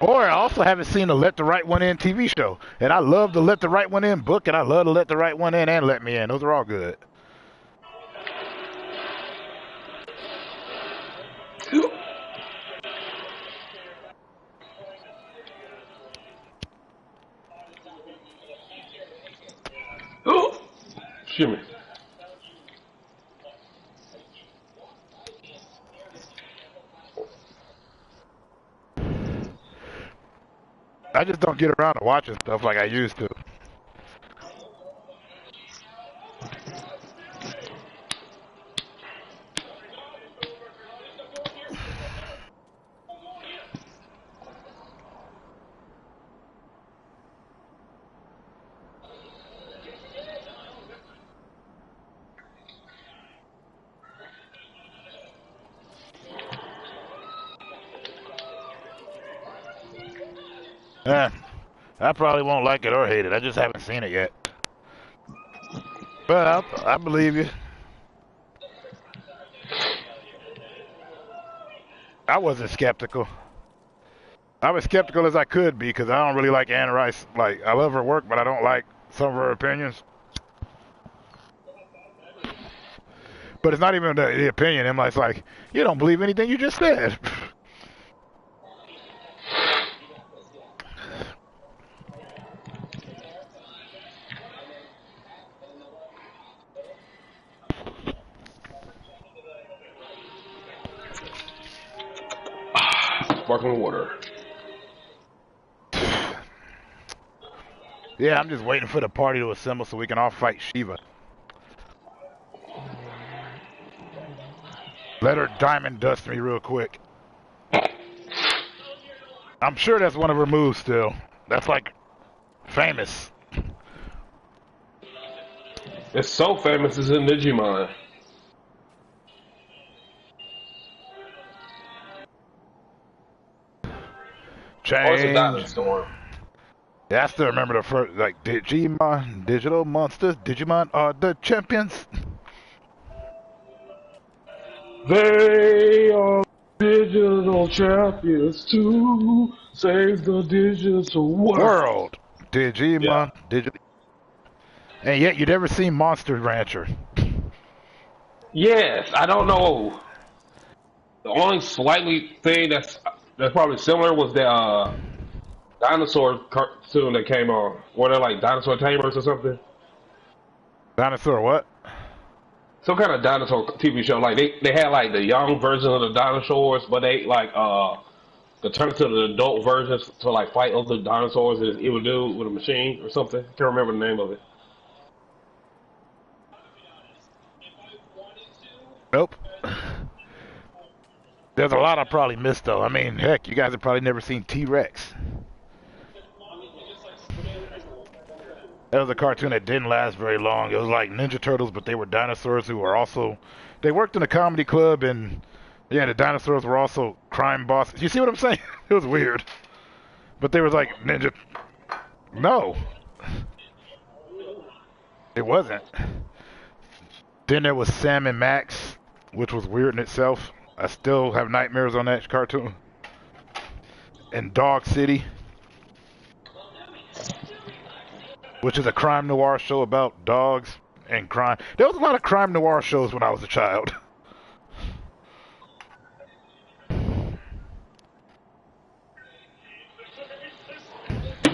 Or I also haven't seen the Let the Right One In TV show. And I love the Let the Right One In book, and I love the Let the Right One In and Let Me In. Those are all good. Shimmy. I just don't get around to watching stuff like I used to. I probably won't like it or hate it. I just haven't seen it yet. But I believe you. I wasn't skeptical. I was skeptical as I could be because I don't really like Anne Rice. Like, I love her work, but I don't like some of her opinions. But it's not even the opinion. It's like, you don't believe anything you just said. Sparkling water. Yeah, I'm just waiting for the party to assemble so we can all fight Shiva. Let her diamond dust me real quick. I'm sure that's one of her moves still. That's like famous. It's so famous it's in Digimon. Change. Or it's a dinosaur. Yeah, I still remember the first, like, Digimon, digital monsters, Digimon are the champions. They are digital champions to save the digital world. Digimon, Yeah. digital. And yet you'd never seen Monster Rancher. Yes, I don't know. The only slightly thing that's probably similar was the dinosaur cartoon that came on. Were they like dinosaur tamers or something? Dinosaur what? Some kind of dinosaur TV show. Like they had like the young version of the dinosaurs, but they like could turn to the adult versions to like fight other dinosaurs as it would do with a machine or something. I can't remember the name of it. Nope. There's a lot I probably missed though. I mean, heck, you guys have probably never seen T-Rex. That was a cartoon that didn't last very long. It was like Ninja Turtles, but they were dinosaurs who were also... They worked in a comedy club, and yeah, the dinosaurs were also crime bosses. You see what I'm saying? It was weird. But they were like ninja... No. It wasn't. Then there was Sam and Max, which was weird in itself. I still have nightmares on that cartoon. And Dog City, which is a crime noir show about dogs and crime. There was a lot of crime noir shows when I was a child.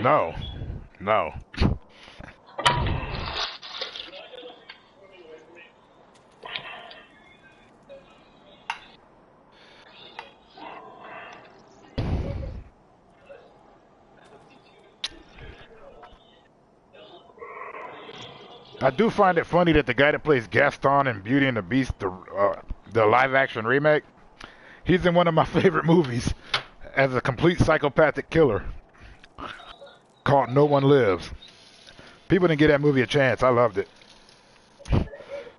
No. No. I do find it funny that the guy that plays Gaston in Beauty and the Beast, the live-action remake, he's in one of my favorite movies as a complete psychopathic killer called No One Lives. People didn't give that movie a chance. I loved it.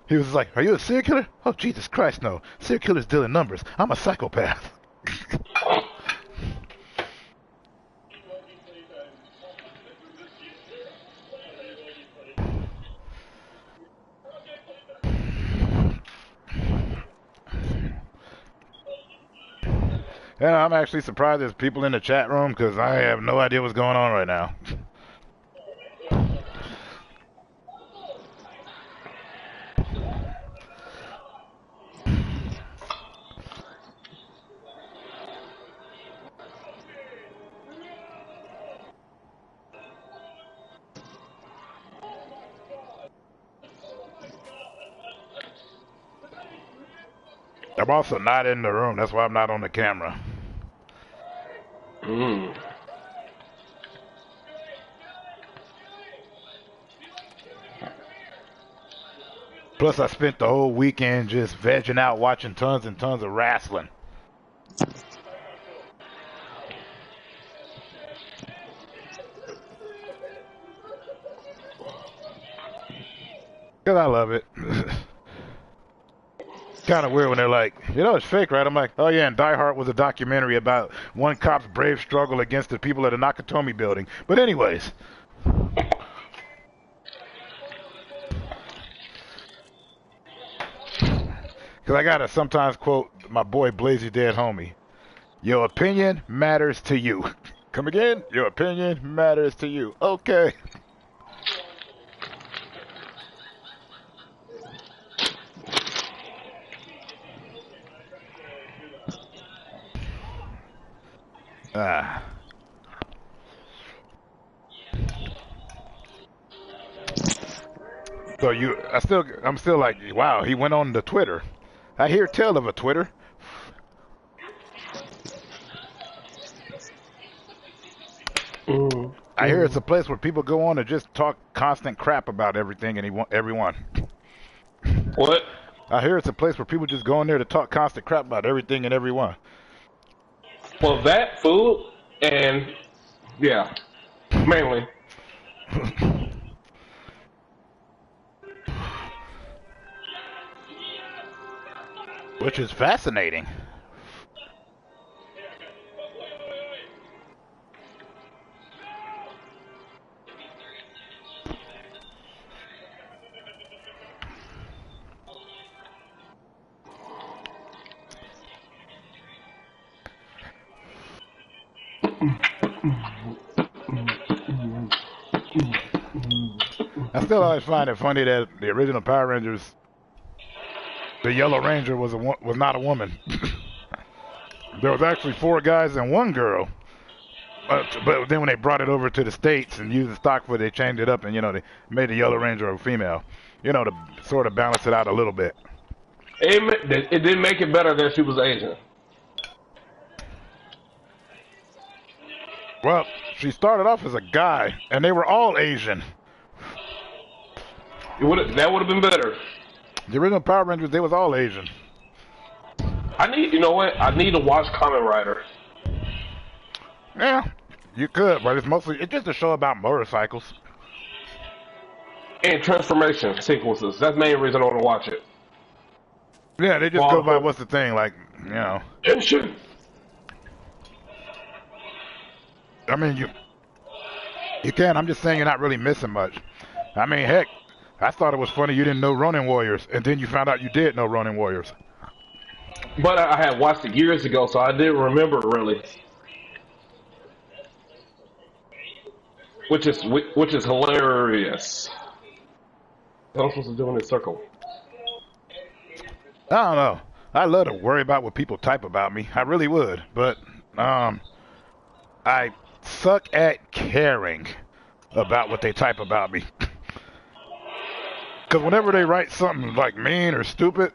He was like, "Are you a serial killer?" "Oh, Jesus Christ, no. Serial killers deal in numbers. I'm a psychopath." Yeah, I'm actually surprised there's people in the chat room because I have no idea what's going on right now. I'm also not in the room. That's why I'm not on the camera. Plus, I spent the whole weekend just vegging out watching tons and tons of wrestling. Because I love it. Kind of weird when they're like, you know, it's fake, right? I'm like, oh yeah, and Die Hard was a documentary about one cop's brave struggle against the people at the Nakatomi building. But anyways. Because I gotta sometimes quote my boy Blazy Dead homie. Your opinion matters to you. Come again? Your opinion matters to you. Okay. So I'm still like, wow, he went on the Twitter. I hear tell of a Twitter. I hear it's a place where people go on to just talk constant crap about everything and everyone. What? I hear it's a place where people just go in there to talk constant crap about everything and everyone. Well, that, food, and, yeah, mainly. Which is fascinating. I still always find it funny that the original Power Rangers, the Yellow Ranger was not a woman. There was actually 4 guys and 1 girl. But then when they brought it over to the States and used the stock footage, they changed it up and, you know, they made the Yellow Ranger a female. You know, to sort of balance it out a little bit. It didn't make it better that she was Asian. Well, she started off as a guy, and they were all Asian. That would have been better. The original Power Rangers, they was all Asian. You know what? I need to watch Kamen Rider. Yeah, you could, but it's just a show about motorcycles. And transformation sequences. That's the main reason I want to watch it. Yeah, they just go by what's the thing, like, you know. I mean, you can. I'm just saying you're not really missing much. I mean, heck, I thought it was funny you didn't know Ronin Warriors, and then you found out you did know Ronin Warriors. But I had watched it years ago, so I didn't remember really. Which is hilarious. What am I supposed to do in this circle? I don't know. I love to worry about what people type about me. I really would, but I suck at caring about what they type about me. Because whenever they write something like mean or stupid,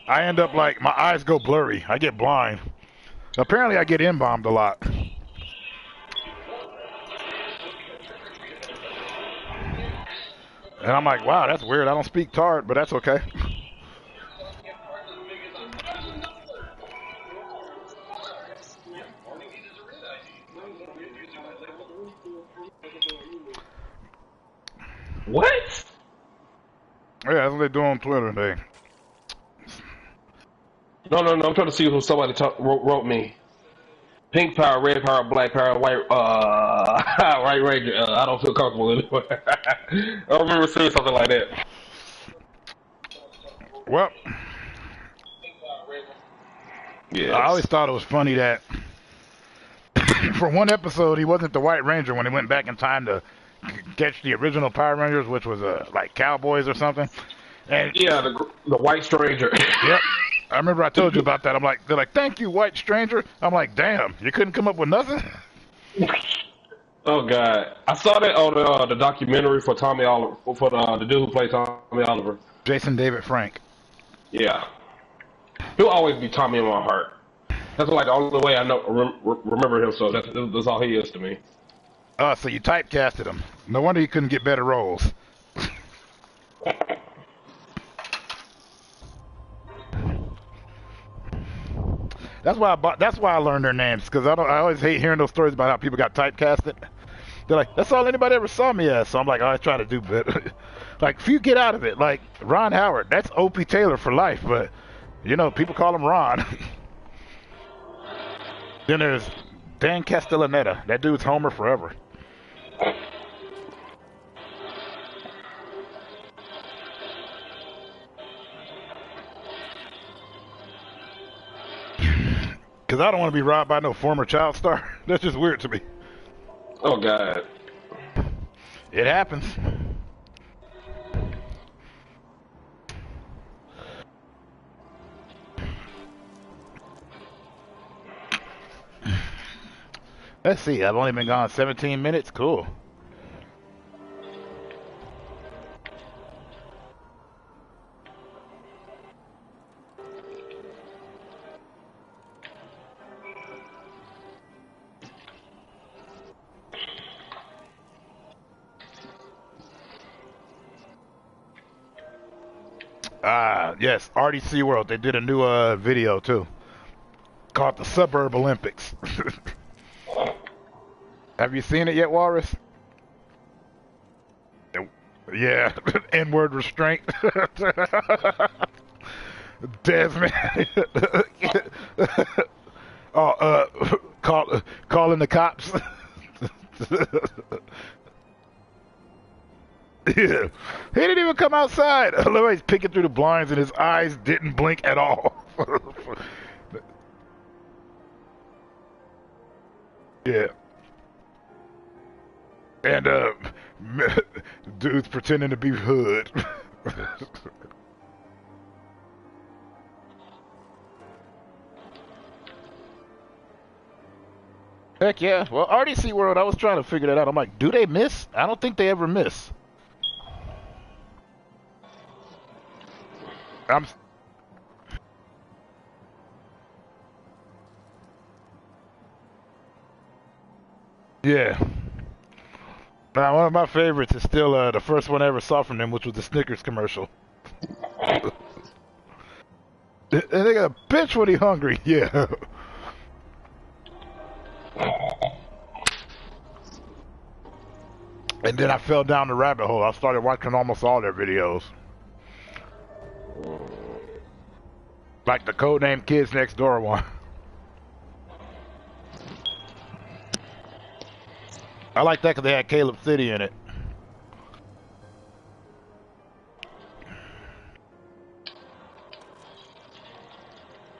I end up like, my eyes go blurry. I get blind. Apparently I get in-bombed a lot. And I'm like, wow, that's weird. I don't speak Tard, but that's okay. What? Yeah, that's what they do on Twitter. No. I'm trying to see who somebody wrote me. Pink power, red power, black power, white white ranger. I don't feel comfortable anymore. I don't remember seeing something like that. Well, yes. I always thought it was funny that for one episode, he wasn't the White Ranger when he went back in time to catch the original Power Rangers, which was like cowboys or something. And yeah, the White Stranger. Yep. I remember I told you about that. They're like, thank you, White Stranger. I'm like, damn, you couldn't come up with nothing? Oh God, I saw that on the documentary for Tommy Oliver, for the dude who played Tommy Oliver, Jason David Frank. Yeah, he'll always be Tommy in my heart. That's like the only way I know remember him. So that's all he is to me. Oh, so you typecasted him. No wonder you couldn't get better roles. That's why I learned their names, because I always hate hearing those stories about how people got typecasted. They're like, that's all anybody ever saw me as. So I'm like, I try to do better. Like, if you get out of it, like Ron Howard, that's Opie Taylor for life, but you know, people call him Ron. Then there's Dan Castellaneta. That dude's Homer forever. Because I don't want to be robbed by no former child star. That's just weird to me. Oh, God. It happens. Let's see. I've only been gone 17 minutes. Cool. Yes, RDC World. They did a new video too, called the Suburb Olympics. Have you seen it yet, Walrus? Yeah, N-word restraint. Desmond. Calling the cops. Yeah. He didn't even come outside. I love how he's peeking through the blinds and his eyes didn't blink at all. Yeah. And dude's pretending to be hood. Heck yeah. Well, RDC World, I was trying to figure that out. I'm like, do they miss? I don't think they ever miss. Yeah. Now, one of my favorites is still the first one I ever saw from them, which was the Snickers commercial. And they got a bitch when he hungry. Yeah. And then I fell down the rabbit hole. I started watching almost all their videos. Like the Codename Kids Next Door one. I like that because they had Caleb City in it.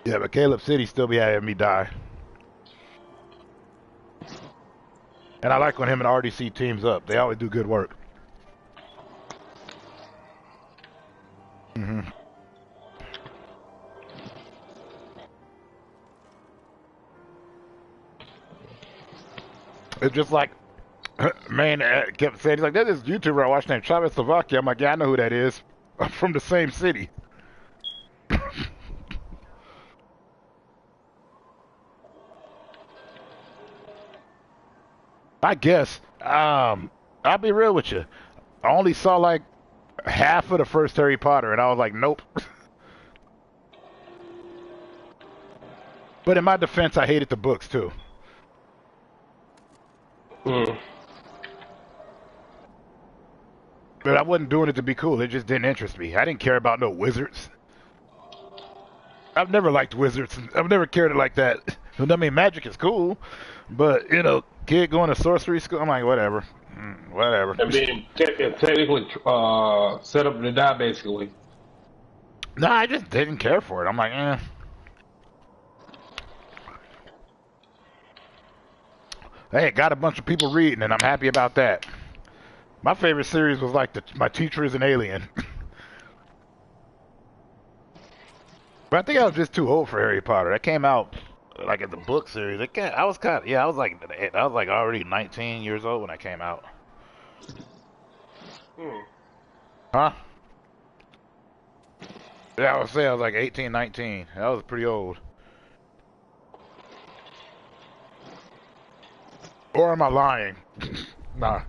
Yeah, but Caleb City still be having me die. And I like when him and RDC teams up. They always do good work. Mm-hmm. It's just like, man kept saying, he's like, there's this YouTuber I watch named Chavez Slovakia. I'm like, yeah, I know who that is. I'm from the same city. I guess. I'll be real with you. I only saw like half of the first Harry Potter, and I was like, nope. But in my defense, I hated the books too. But I wasn't doing it to be cool. It just didn't interest me. I didn't care about no wizards. I've never liked wizards. I've never cared like that. I mean, magic is cool, but you know, kid going to sorcery school, I'm like, whatever. Whatever. And being technically set up to die, basically. No, I just didn't care for it. I'm like, eh. Hey, got a bunch of people reading, and I'm happy about that. My favorite series was like My Teacher is an Alien. But I think I was just too old for Harry Potter. That came out like in the book series. I was kind of, yeah, I was like already 19 years old when I came out. Huh? Yeah, I was saying I was like 18, 19. I was pretty old. Or am I lying? Nah.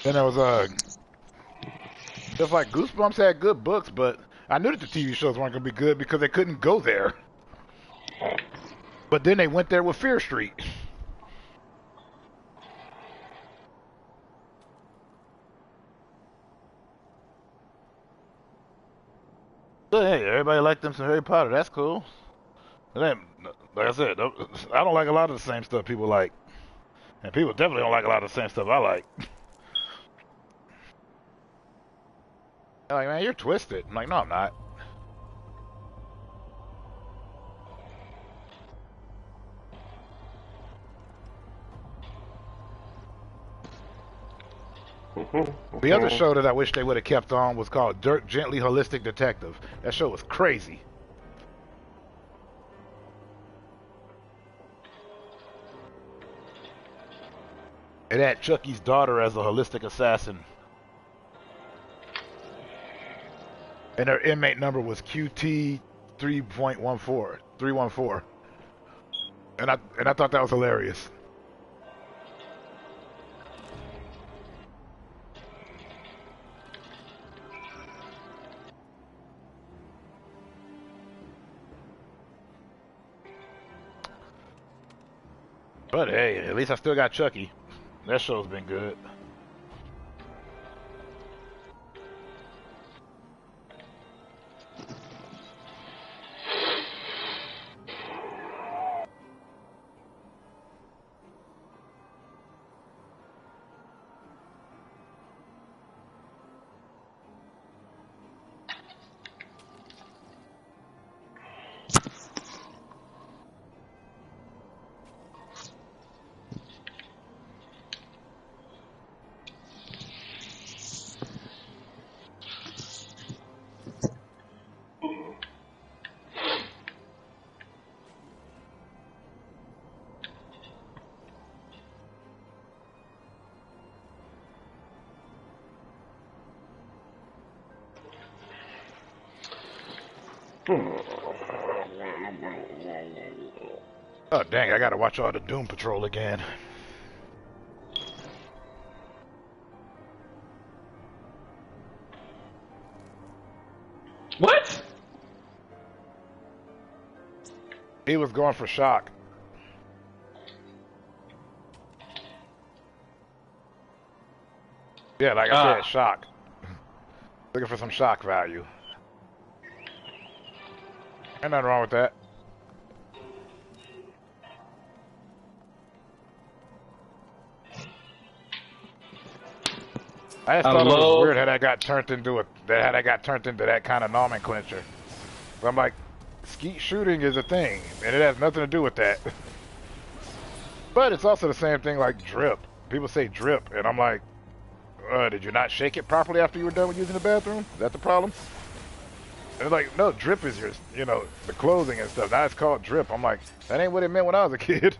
Then there was just like Goosebumps had good books, but I knew that the TV shows weren't gonna be good because they couldn't go there. But then they went there with Fear Street. But hey, everybody liked them some Harry Potter. That's cool. Like I said, I don't like a lot of the same stuff people like. And people definitely don't like a lot of the same stuff I like. They're like, man, you're twisted. I'm like, no, I'm not. The other show that I wish they would have kept on was called Dirk Gently Holistic Detective. That show was crazy. It had Chucky's daughter as a holistic assassin. And her inmate number was QT 314. And I thought that was hilarious. But hey, at least I still got Chucky. That show's been good. Oh dang, I gotta watch all the Doom Patrol again. What? He was going for shock. Yeah, like I said, shock. Looking for some shock value. Ain't nothing wrong with that. I just thought it was weird how that got turned into that kind of nomenclature. But I'm like, skeet shooting is a thing, and it has nothing to do with that. But it's also the same thing like drip. People say drip, and I'm like, did you not shake it properly after you were done with using the bathroom? Is that the problem? And they're like, no, drip is your, the clothing and stuff. Now it's called drip. I'm like, that ain't what it meant when I was a kid.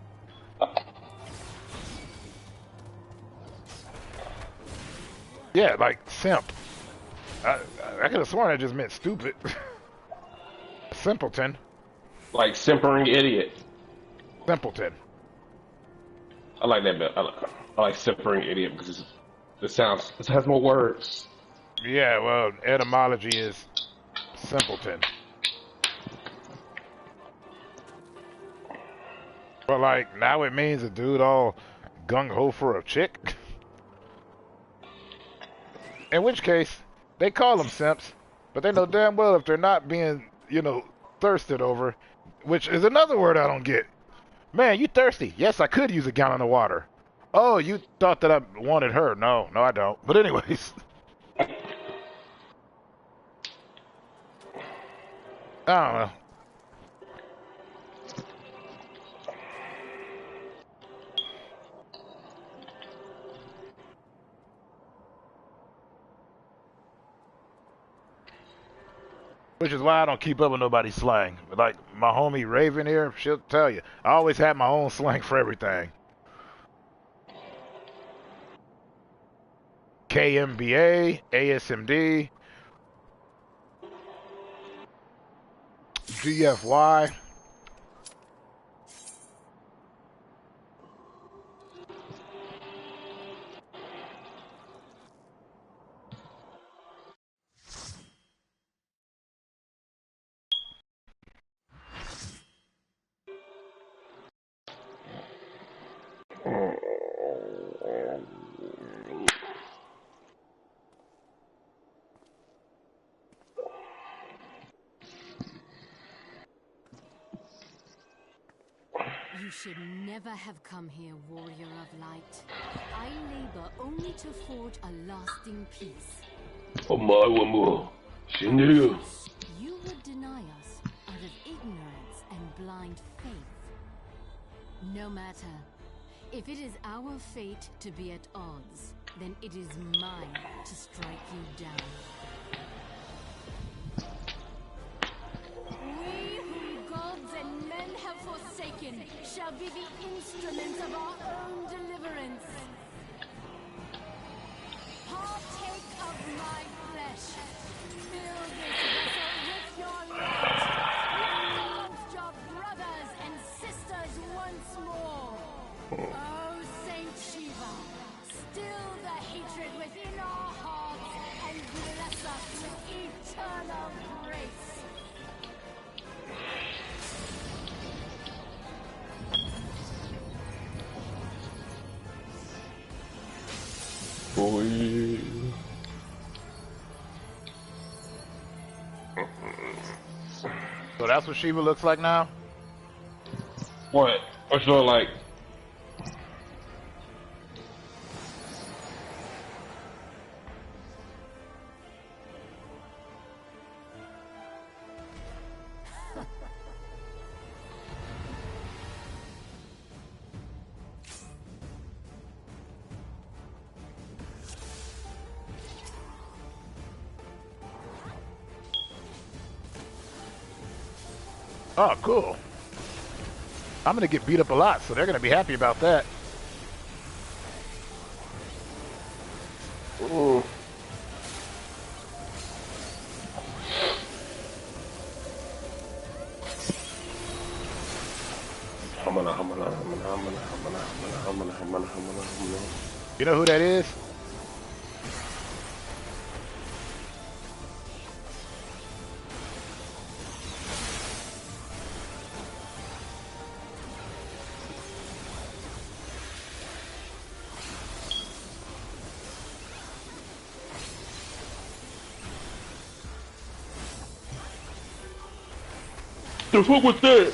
Yeah, like simp. I could have sworn that just meant stupid. Simpleton. Like simpering idiot. Simpleton. I like that bit. I like simpering idiot because it has more words. Yeah, well, etymology is simpleton. But like now it means a dude all gung ho for a chick. In which case, they call them simps, but they know damn well if they're not being, thirsted over, which is another word I don't get. Man, you thirsty? Yes, I could use a gallon of water. Oh, you thought that I wanted her? No, I don't. But anyways. I don't know. Which is why I don't keep up with nobody's slang. Like my homie Raven here, she'll tell you. I always have my own slang for everything. KMBA, ASMD, GFY. You should never have come here, warrior of light. I labor only to forge a lasting peace. You would deny us out of ignorance and blind faith. No matter. If it is our fate to be at odds, then it is mine to strike you down. We whom gods and men have forsaken shall be the instruments of our own deliverance. Partake of my flesh. Fill this vessel with your light. Amongst your brothers and sisters once more. Oh, Saint Shiva, still the hatred within our hearts and bless us with eternal grace. So that's what Shiva looks like now? What? What's your like? Oh, cool. I'm gonna get beat up a lot, so they're gonna be happy about that. Ooh. You know who that is? The fuck was that?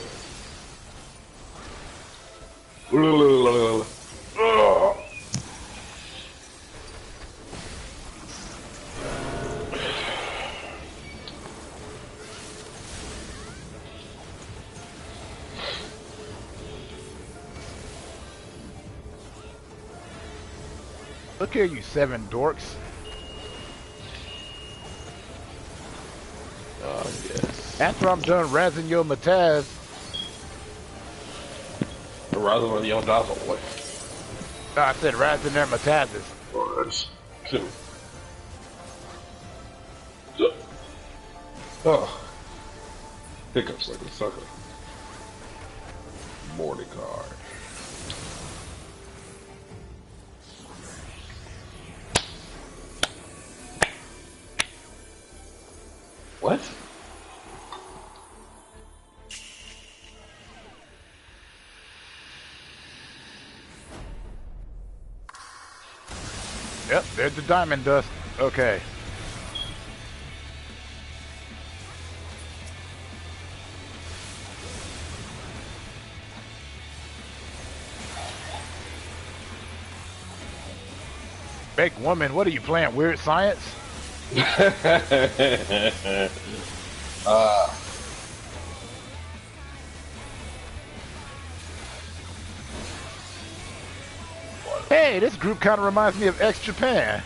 Look here, you 7 dorks. Oh, yes. After I'm done razzing your Mataz. Razzing on your dazzle, what? No, I said razzing their Matazes. Oh, that's true. Oh. Hiccups like a sucker. Mordecai. What? Yep, there's the diamond dust. Okay. Big woman, what are you playing? Weird Science? Hey, this group kind of reminds me of X Japan.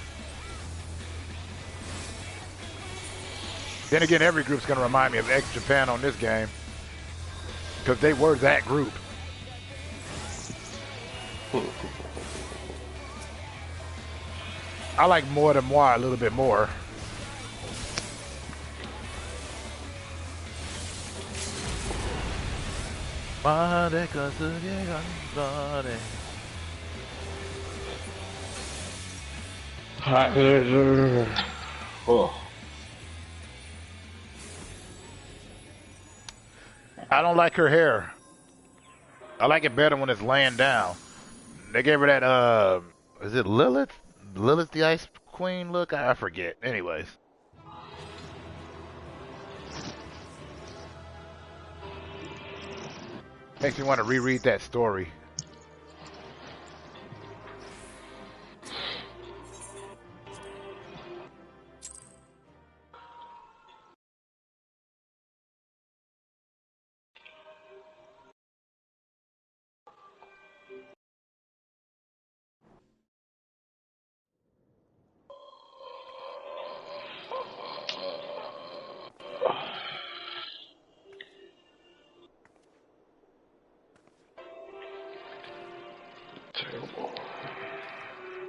Then again, every group's gonna remind me of ex-Japan on this game. Because they were that group. I like Moi de Moi a little bit more. Oh. I don't like her hair. I like it better when it's laying down. They gave her that, is it Lilith? Lilith the Ice Queen look? I forget. Anyways. Makes me want to reread that story.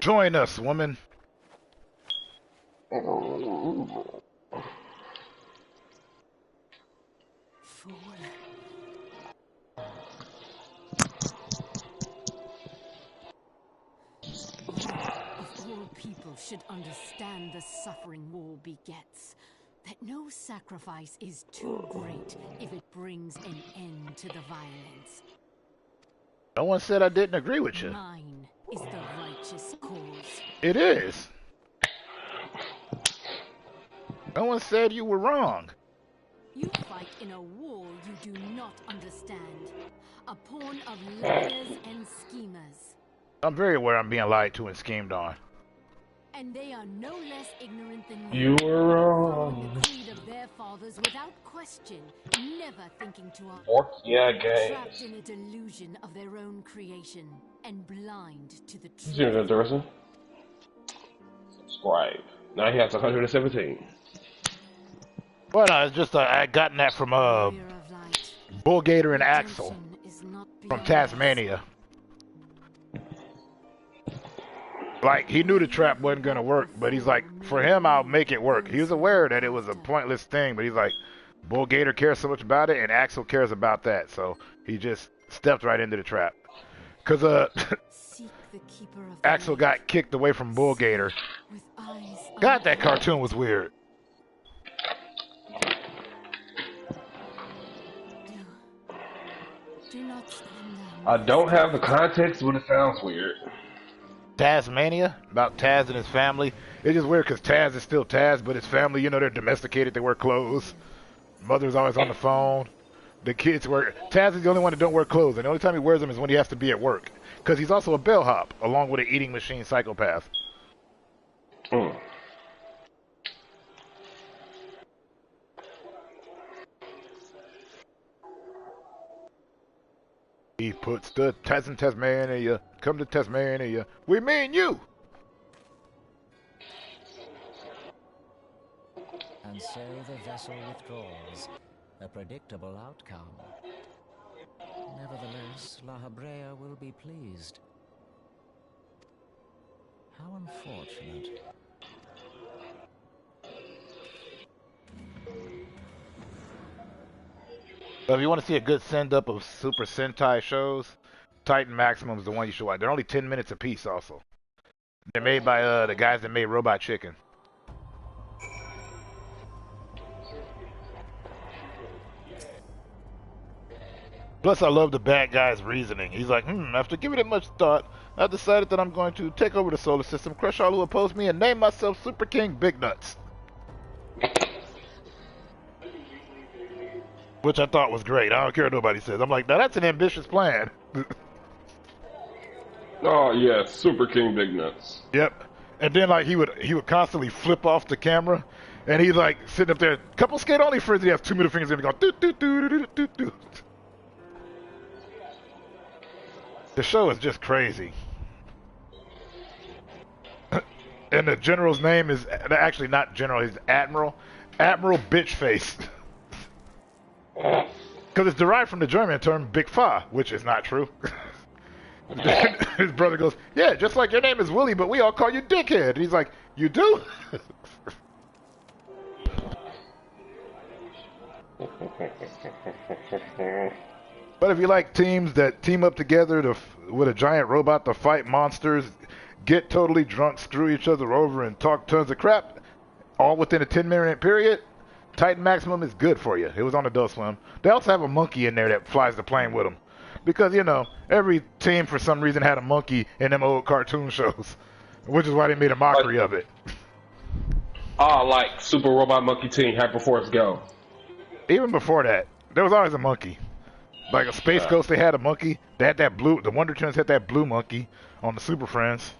Join us, woman. Fool. Of all people should understand the suffering war begets. That no sacrifice is too great if it brings an end to the violence. No one said I didn't agree with you. Mine is the righteous cause. It is. No one said you were wrong. You fight in a war you do not understand. A pawn of liars and schemers. I'm very aware I'm being lied to and schemed on. And they are no less ignorant than You were wrong. The creed of their fathers without question, never thinking to Yeah, guys. trapped in a delusion of their own creation and blind to the truth. Here's interesting. Subscribe. Now he has 117. But it's just I gotten that from Bull Gator and Axel from Tasmania. Like, he knew the trap wasn't gonna work, but he's like, for him, I'll make it work. He was aware that it was a pointless thing, but he's like, Bull Gator cares so much about it, and Axel cares about that, so he just stepped right into the trap. Cause Axel got kicked away from Bull Gator. God, that cartoon was weird. I don't have the context, but it sounds weird. Tasmania, about Taz and his family. It's just weird because Taz is still Taz, but his family, you know, they're domesticated, they wear clothes. Mother's always on the phone. The kids wear... Taz is the only one that don't wear clothes, and the only time he wears them is when he has to be at work. Because he's also a bellhop, along with an eating machine psychopath. He puts the Taz in Tasmania. Come to Tasmania. We mean you! And so the vessel withdraws. A predictable outcome. Nevertheless, La Habrea will be pleased. How unfortunate. So if you want to see a good send-up of Super Sentai shows, Titan Maximum is the one you should watch. They're only 10 minutes apiece also. They're made by the guys that made Robot Chicken. Plus, I love the bad guy's reasoning. He's like, after giving it much thought, I've decided that I'm going to take over the solar system, crush all who oppose me, and name myself Super King Big Nuts. Which I thought was great. I don't care what nobody says. I'm like, now that's an ambitious plan. Oh, yeah, Super King Big Nuts. Yep. And then, like, he would constantly flip off the camera, and he's like sitting up there. Couple skate only friends. He has 2 middle fingers and he go doot doot doot doot doot doot. The show is just crazy. And the general's name is actually not general. He's admiral. Admiral Bitchface. Because it's derived from the German term Big Fa, which is not true. His brother goes, yeah, just like your name is Willie, but we all call you Dickhead. He's like, you do? But if you like teams that team up together with a giant robot to fight monsters, get totally drunk, screw each other over, and talk tons of crap, all within a 10-minute period, Titan Maximum is good for you. It was on Adult Swim. They also have a monkey in there that flies the plane with them. Because, you know, every team for some reason had a monkey in them old cartoon shows. Which is why they made a mockery of it. Like Super Robot Monkey Team, Hyperforce Go. Even before that, there was always a monkey. Like a Space Ghost, they had a monkey. They had that blue, the Wonder Twins had that blue monkey on the Super Friends.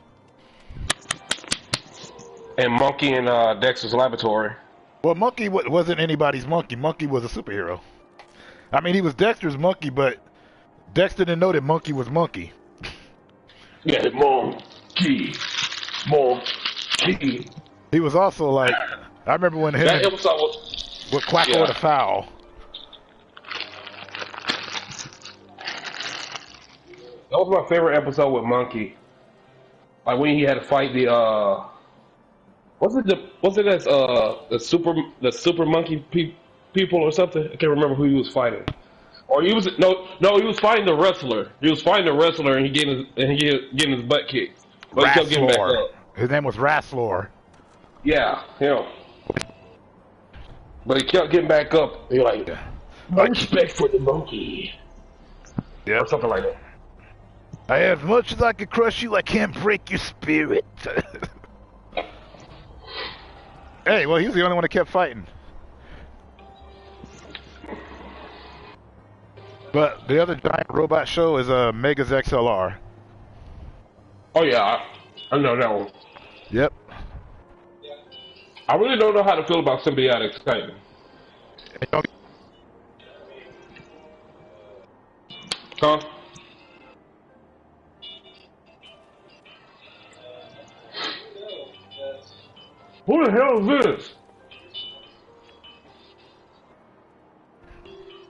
And Monkey in Dexter's Laboratory. Well, Monkey wasn't anybody's monkey. Monkey was a superhero. I mean, he was Dexter's monkey, but Dexter didn't know that Monkey was Monkey. Yeah, Monkey. Monkey. He was also like, I remember when him that episode was with Quacko the Fowl. That was my favorite episode with Monkey. Like when he had to fight the the super monkey people or something? I can't remember who he was fighting. Or he was he was fighting the wrestler. He was fighting the wrestler and he getting his butt kicked. But he kept getting back up. His name was Rasslor. Yeah, him. But he kept getting back up. You're like, no respect for the monkey. Yeah, or something like that. As much as I can crush you, I can't break your spirit. Hey, well, he was the only one that kept fighting. But the other giant robot show is Megas XLR. Oh yeah, I know that one. Yep. I really don't know how to feel about Symbiotic Titan. Huh? Who the hell is this?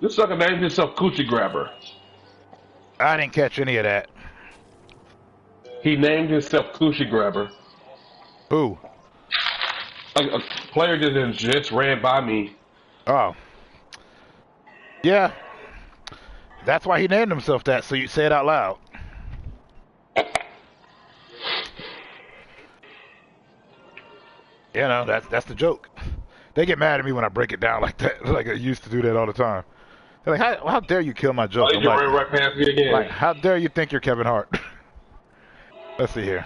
This sucker named himself Coochie Grabber. I didn't catch any of that. He named himself Coochie Grabber. Who? A player that just ran by me. Oh. Yeah. That's why he named himself that, so you say it out loud. You know, that's the joke. They get mad at me when I break it down like that. Like I used to do that all the time. They're like, how dare you kill my joke? Oh, you ran right past me again. Like, how dare you think you're Kevin Hart? Let's see here.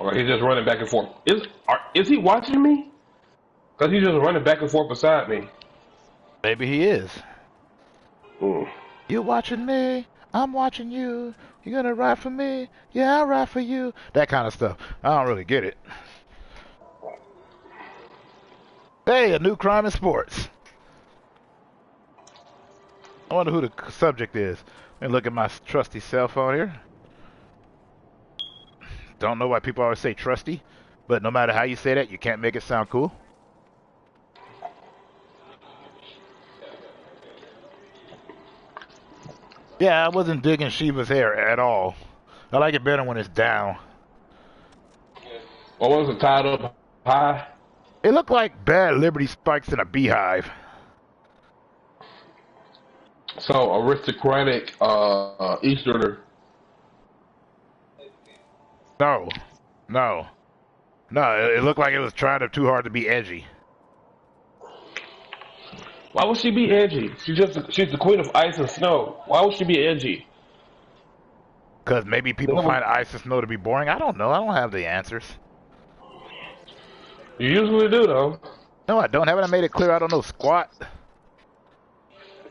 Okay, he's just running back and forth. Is he watching me? Because he's just running back and forth beside me. Maybe he is. You watching me? I'm watching you. You gonna ride for me? Yeah, I'll ride for you. That kind of stuff. I don't really get it. Hey, a new crime in sports. I wonder who the subject is. Let me look at my trusty cell phone here. Don't know why people always say trusty, but no matter how you say that, you can't make it sound cool. Yeah, I wasn't digging Shiva's hair at all. I like it better when it's down. What was it, tied up high? It looked like bad Liberty spikes in a beehive. So, aristocratic Easterner. No. It looked like it was trying too hard to be edgy. Why would she be edgy? She's the queen of ice and snow. Why would she be edgy? Because maybe people find ice and snow to be boring. I don't know. I don't have the answers. You usually do, though. No, I don't. Haven't I made it clear I don't know squat?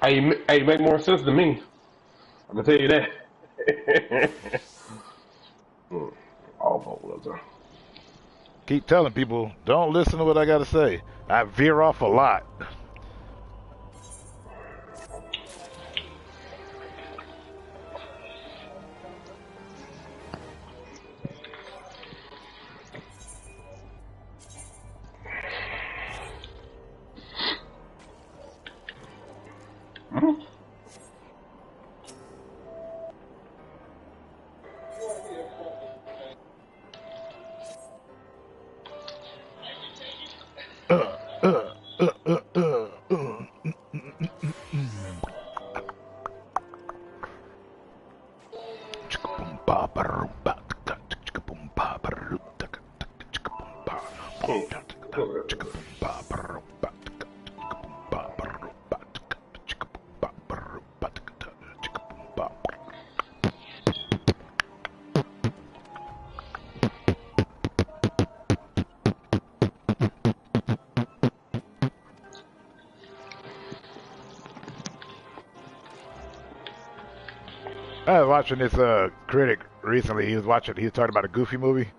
Hey, you make more sense than me. I can tell you that. Keep telling people, don't listen to what I gotta say. I veer off a lot. I was watching this critic recently. He was talking about a Goofy movie,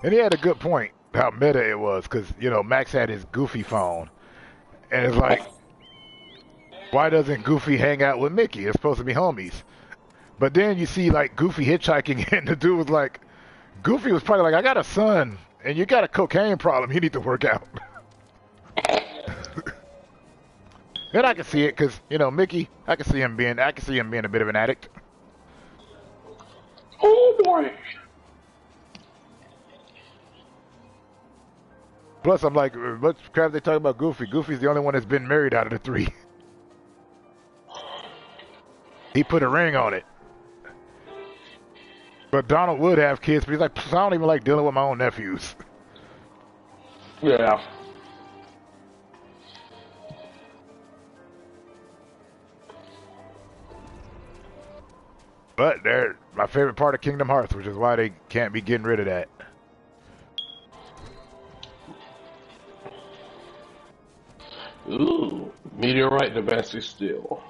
and he had a good point how meta it was because Max had his Goofy phone, and it's like, why doesn't Goofy hang out with Mickey? It's supposed to be homies, but then you see like Goofy hitchhiking, and the dude was like, Goofy was probably like, I got a son, and you got a cocaine problem. You need to work out. And I can see it because Mickey. I can see him being a bit of an addict. Oh boy. Plus, I'm like, what crap they talking about Goofy? Goofy's the only one that's been married out of the three. He put a ring on it. But Donald would have kids, but he's like, I don't even like dealing with my own nephews. Yeah. But they're my favorite part of Kingdom Hearts, which is why they can't be getting rid of that. Ooh, meteorite Damascus steel.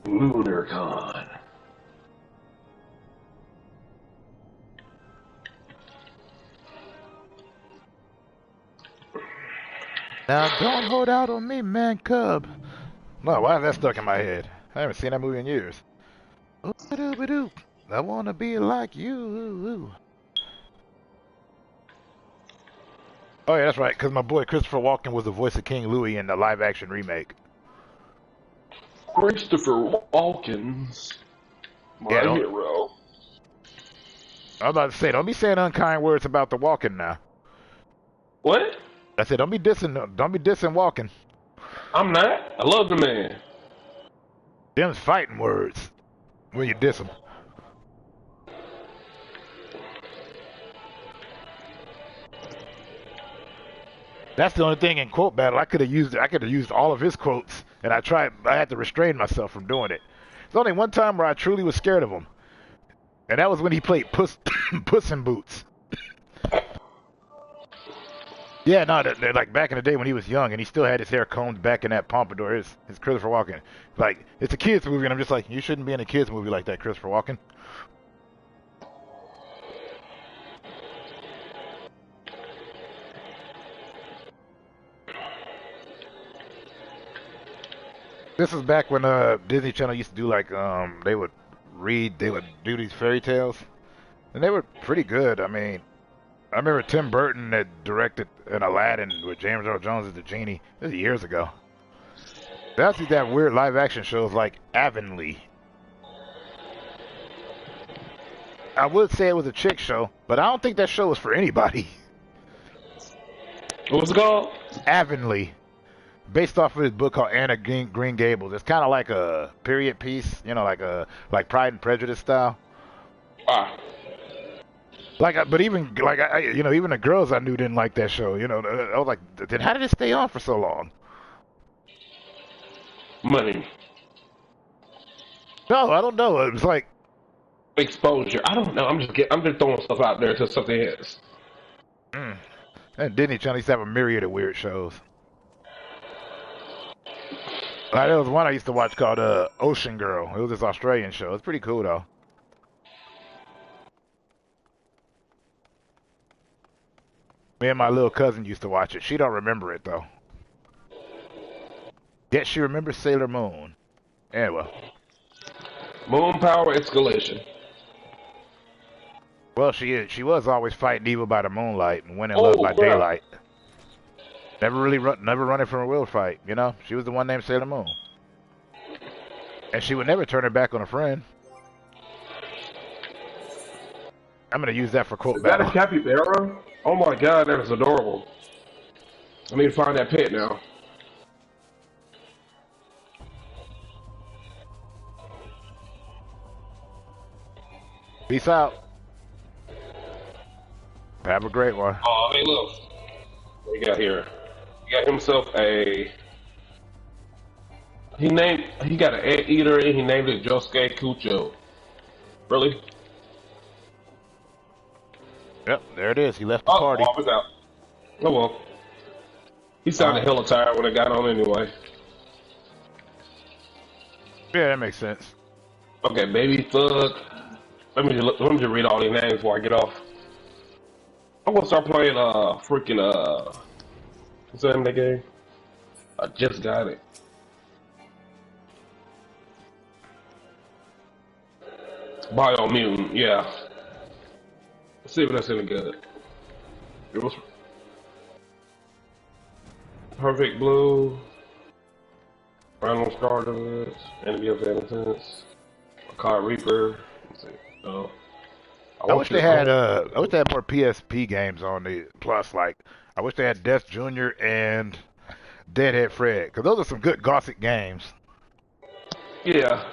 LunarCon. Now don't hold out on me, man, cub. No, why is that stuck in my head? I haven't seen that movie in years. Ooh-ba-doo-ba-doo. I wanna be like you. Oh yeah, that's right, because my boy Christopher Walken was the voice of King Louis in the live-action remake. Christopher Walken's my hero. I was about to say, don't be saying unkind words about the Walken now. What? I said, don't be dissing Walken. I'm not. I love the man. Them's fighting words when you diss him. That's the only thing in quote battle I could have used all of his quotes, and I had to restrain myself from doing it. There's only one time where I truly was scared of him, and that was when he played Puss in Boots. Yeah, no, like back in the day when he was young and he still had his hair combed back in that pompadour. His Christopher Walken. Like, it's a kids movie, and I'm just like, you shouldn't be in a kids movie like that, Christopher Walken. This was back when Disney Channel used to do like they would do these fairy tales, and they were pretty good. I mean, I remember Tim Burton had directed an Aladdin with James Earl Jones as the genie. This is years ago. They also used to have weird live-action shows like Avonlea. I would say it was a chick show, but I don't think that show was for anybody. What was it called? Avonlea. Based off of his book called Anna Green Gables. It's kind of like a period piece, like Pride and Prejudice style. But even even the girls I knew didn't like that show. I was like, then how did it stay on for so long? Money. No, I don't know. It was like exposure. I don't know. I'm just throwing stuff out there until something hits. And Disney Channel used to have a myriad of weird shows. There was one I used to watch called Ocean Girl. It was this Australian show. It's pretty cool though. Me and my little cousin used to watch it. She don't remember it though. Yet she remembers Sailor Moon. Anyway. Moon power escalation. Well, she was always fighting evil by the moonlight and winning love Oh by crap! daylight. Never running from a real fight. You know, she was the one named Sailor Moon, and she would never turn her back on a friend. I'm gonna use that for quote Is that battle. a capybara? Oh my god, that is adorable. I need to find that pet now. Peace out. Have a great one. Oh, hey, look. What he got here? He got himself a. He got an anteater and he named it Josuke Kucho. Really? Yep, there it is. He left the party. Oh, it's out. Oh well. He sounded hella tired when it got on anyway. Yeah, that makes sense. Okay, baby thug. Let me just read all these names before I get off. I'm gonna start playing freaking what's the name of that game? I just got it. Biomutant, yeah. Let's see if that's any good. It was Perfect Blue, Random Stardust, Enemy of Innocence, Card Reaper. Let's see. I wish they had more PSP games on the Plus. Like, I wish they had Death Junior and Deadhead Fred, because those are some good Gothic games. Yeah.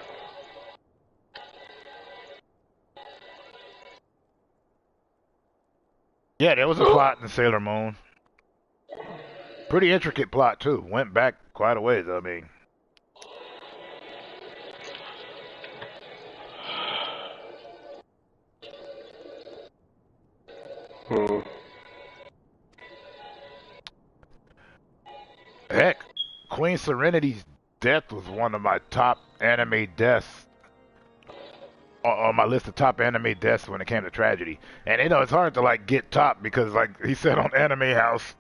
Yeah, there was a plot in Sailor Moon. Pretty intricate plot too. Went back quite a ways. I mean. Heck, Queen Serenity's death was one of my top anime deaths on my list of top anime deaths when it came to tragedy. And you know, it's hard to like get top because like he said on Anime House,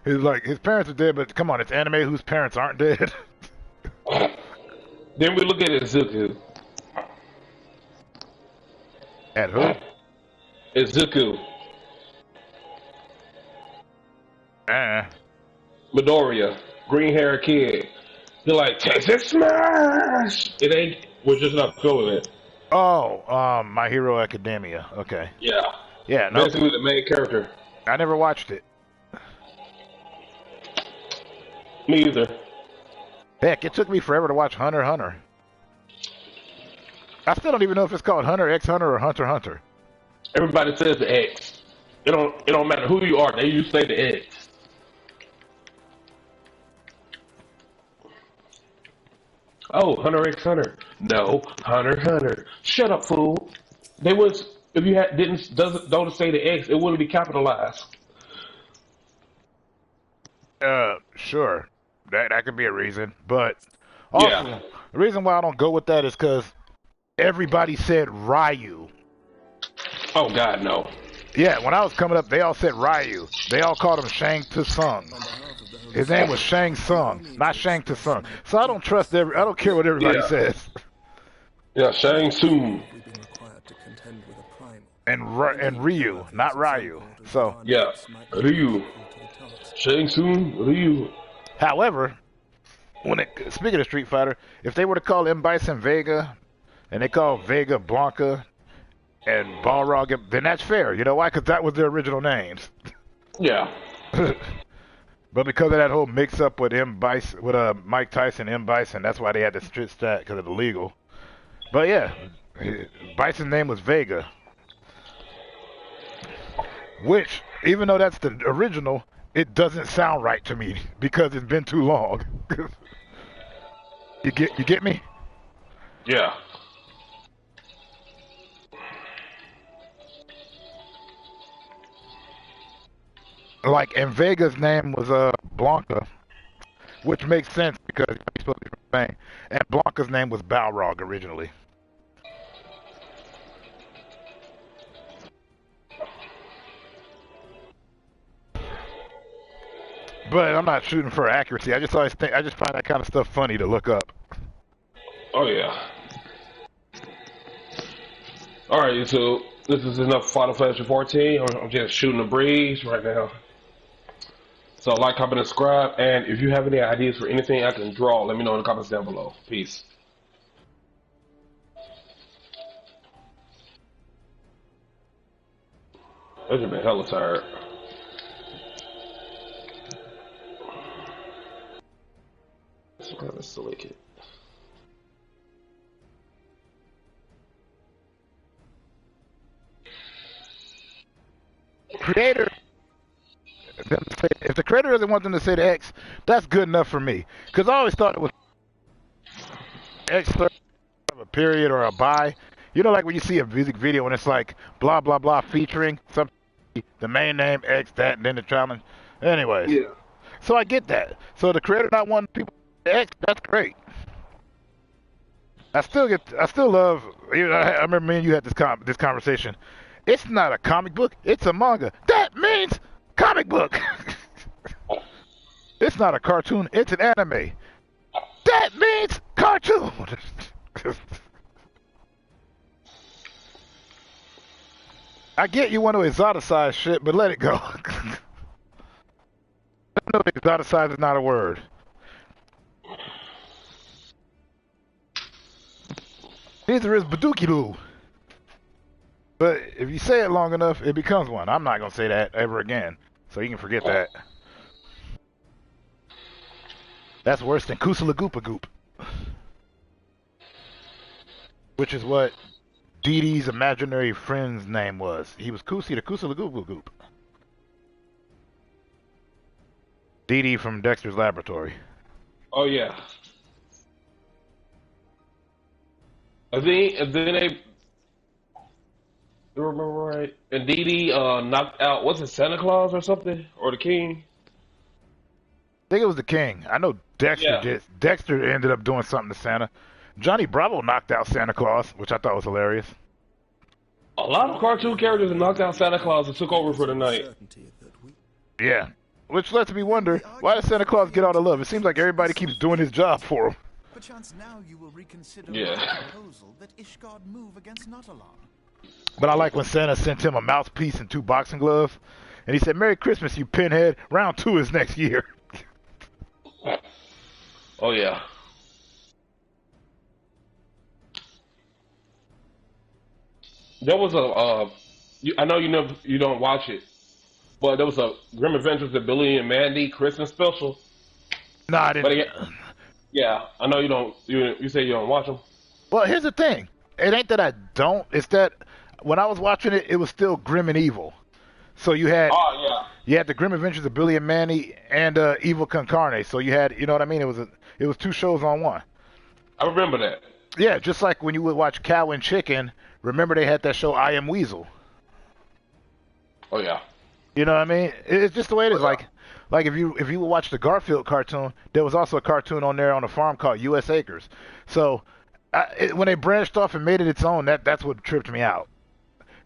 he's like his parents are dead, but come on, it's anime whose parents aren't dead. Then we look at Izuku. At who? Izuku. Midoriya, green haired kid. They're like, Texas Smash! It ain't, we're just not feeling it. Oh, My Hero Academia. Okay. Yeah. Yeah, no. Basically the main character. I never watched it. Me either. Heck, it took me forever to watch Hunter x Hunter. I still don't even know if it's called Hunter x Hunter or Hunter x Hunter. Everybody says the X. It don't matter who you are, they you say the X. Oh, Hunter x Hunter. No, Hunter x Hunter. Shut up, fool. They was if you had don't say the X, it wouldn't be capitalized. Sure. That could be a reason. But also, the reason why I don't go with that is because everybody said Ryu. Oh, God, no. Yeah, when I was coming up, they all said Ryu. They all called him Shang Tsung. His name was Shang Tsung, not Shang Tsung. So I don't trust I don't care what everybody says. Yeah, Shang Tsung. And Ryu, not Ryu. So yeah, Ryu. Shang Tsung, Ryu. However, speaking of Street Fighter, if they were to call M. Bison Vega, and they call Vega Blanca, and Balrog, then that's fair. You know why? Because that was their original names. Yeah. But because of that whole mix-up with Mike Tyson, M. Bison, that's why they had to switch that because of the legal. But yeah, Bison's name was Vega. Which, even though that's the original, it doesn't sound right to me because it's been too long. You get me? Yeah. Like, and Vega's name was Blanca, which makes sense because he's supposed to be from Spain. And Blanca's name was Balrog originally. But I'm not shooting for accuracy. I just find that kind of stuff funny to look up. Oh yeah. All right, YouTube. This is enough Final Fantasy 14. I'm just shooting the breeze right now. So like, comment, and subscribe. And if you have any ideas for anything I can draw, let me know in the comments down below. Peace. I've just been hella tired. Let's select it. Creator, if the creator doesn't want them to say the X, that's good enough for me. Because I always thought it was X of a period or a by. You know, like when you see a music video and it's like blah blah blah featuring some the main name X that and then the challenge. Anyways, yeah. So I get that. So the creator not wanting people to X, that's great. I still love. You know, I remember me and you had this conversation. It's not a comic book. It's a manga. That means comic book. It's not a cartoon. It's an anime. That means cartoon. I get you want to exoticize shit, but let it go. I know exoticize is not a word. Neither is Badukilu. But if you say it long enough, it becomes one. I'm not going to say that ever again. So you can forget that. That's worse than Kusala Goopa Goop. Which is what Dee Dee's imaginary friend's name was. He was Kusi the Kusala Goopa Goop. Dee Dee from Dexter's Laboratory. Oh, yeah. And then they... You remember right? And Dee Dee knocked out, was it Santa Claus or something? Or the King? I think it was the King. I know Dexter ended up doing something to Santa. Johnny Bravo knocked out Santa Claus, which I thought was hilarious. A lot of cartoon characters knocked out Santa Claus and took over for the night. Yeah. Which lets me wonder, why does Santa Claus get all the love? It seems like everybody keeps doing his job for him. Perchance now you will reconsider my proposal that Ishgard move against Nautilon. But I like when Santa sent him a mouthpiece and 2 boxing gloves. And he said, Merry Christmas, you pinhead. Round 2 is next year. Oh, yeah. There was I know you don't watch it, but there was a Grim Adventures of Billy and Mandy Christmas special. No, I didn't. Yeah, I know you don't. You say you don't watch them. Well, here's the thing. It ain't that I don't. It's that when I was watching it, it was still grim and evil. So you had you had the Grim Adventures of Billy and Manny and Evil Con Carne. So you had, you know what I mean? It was 2 shows on one. I remember that. Yeah, just like when you would watch Cow and Chicken. Remember they had that show I Am Weasel. Oh yeah. You know what I mean? It's just the way it is. Like if you would watch the Garfield cartoon, there was also a cartoon on there on a farm called U.S. Acres. So when they branched off and made it its own, that's what tripped me out.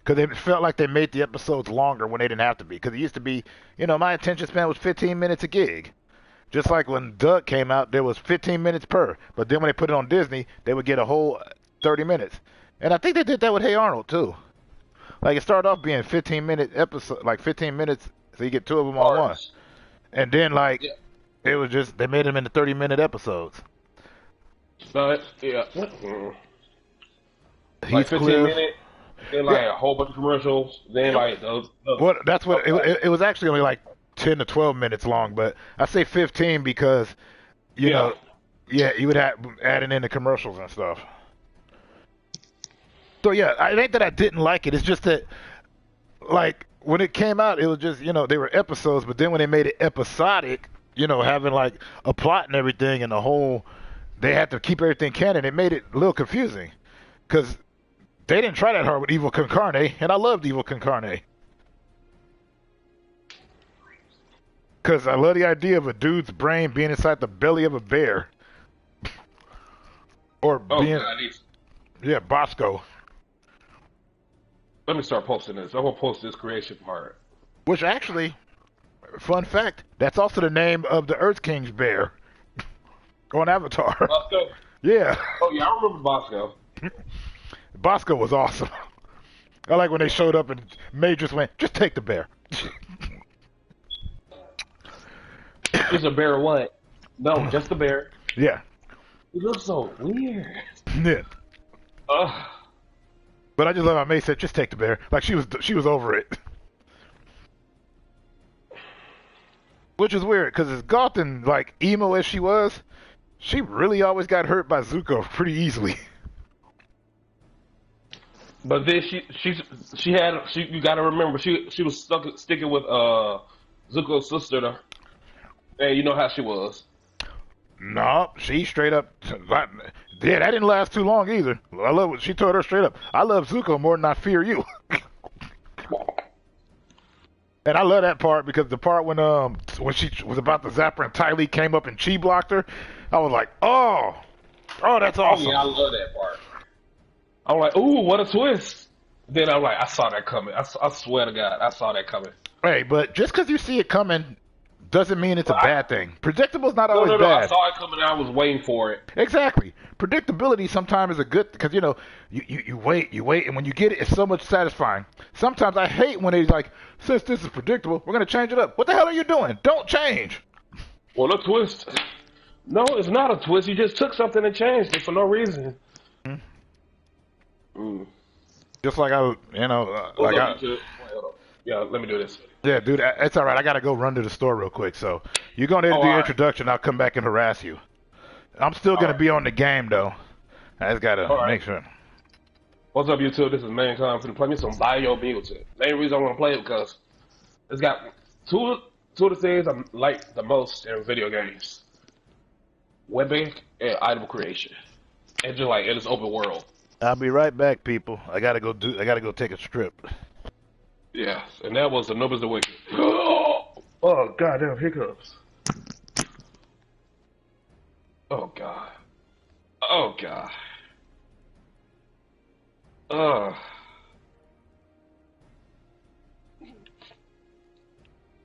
Because it felt like they made the episodes longer when they didn't have to be. Because it used to be, you know, my attention span was 15 minutes a gig. Just like when Doug came out, there was 15 minutes per. But then when they put it on Disney, they would get a whole 30 minutes. And I think they did that with Hey Arnold, too. Like, it started off being 15-minute episode, like 15 minutes, so you get 2 of them on one. And then, like, it was just, they made them into 30-minute episodes. So, yeah. Like 15 minutes, then, like, a whole bunch of commercials, then, like, those. Well, that's what, it was actually only, like, 10 to 12 minutes long, but I say 15 because, you know, you would have adding in the commercials and stuff. So, yeah, it ain't that I didn't like it. It's just that, like, when it came out, it was just, you know, they were episodes. But then when they made it episodic, you know, having, like, a plot and everything and the whole, they had to keep everything canon. It made it a little confusing. Because they didn't try that hard with Evil Con Carne. And I loved Evil Con Carne. Because I love the idea of a dude's brain being inside the belly of a bear. Or being... Yeah, Bosco. Let me start posting this. I'm going to post this creation part. Which actually, fun fact, that's also the name of the Earth King's bear on Avatar. Bosco? Yeah. Oh, yeah, I remember Bosco. Bosco was awesome. I like when they showed up and May just went, just take the bear. Just a bear what? No, just a bear. Yeah. He looks so weird. Yeah. Ugh. But I just love how May said, just take the bear. Like she was over it. Which is weird, because as goth and like emo as she was, she really always got hurt by Zuko pretty easily. But then you gotta remember she was sticking with Zuko's sister though. And you know how she was. No, she straight up. Yeah, that didn't last too long either. I love what she told her straight up. I love Zuko more than I fear you. And I love that part because the part when she was about to zap her and Ty Lee came up and chi blocked her, I was like, oh, that's awesome. Oh yeah, I love that part. I'm like, ooh, what a twist. Then I'm like, I saw that coming. I swear to God, I saw that coming. Hey, but just because you see it coming doesn't mean it's a bad thing. Predictable is not always bad. I saw it coming. I was waiting for it. Exactly. Predictability sometimes is a good because you wait, and when you get it, it's so much satisfying. Sometimes I hate when they like, since this is predictable, we're gonna change it up. What the hell are you doing? Don't change. Well, a twist. No, it's not a twist. You just took something and changed it for no reason. Just like yeah, let me do this. Yeah, dude, it's all right. I gotta go run to the store real quick. So you're gonna do your introduction. I'll come back and harass you. I'm still gonna be on the game though. I just gotta make sure. What's up, YouTube? This is Mankind. For play me some Bio Music. Main reason I want to play it because it's got two of the things I like the most in video games: webbing and item creation, and just like in this open world. I'll be right back, people. I gotta go take a strip. Yeah, and that was ANUBUS-DWICKED. Oh, goddamn hiccups. Oh, God. Oh, God.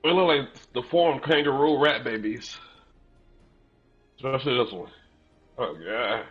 They look like the formed kangaroo rat babies. Especially this one. Oh, God.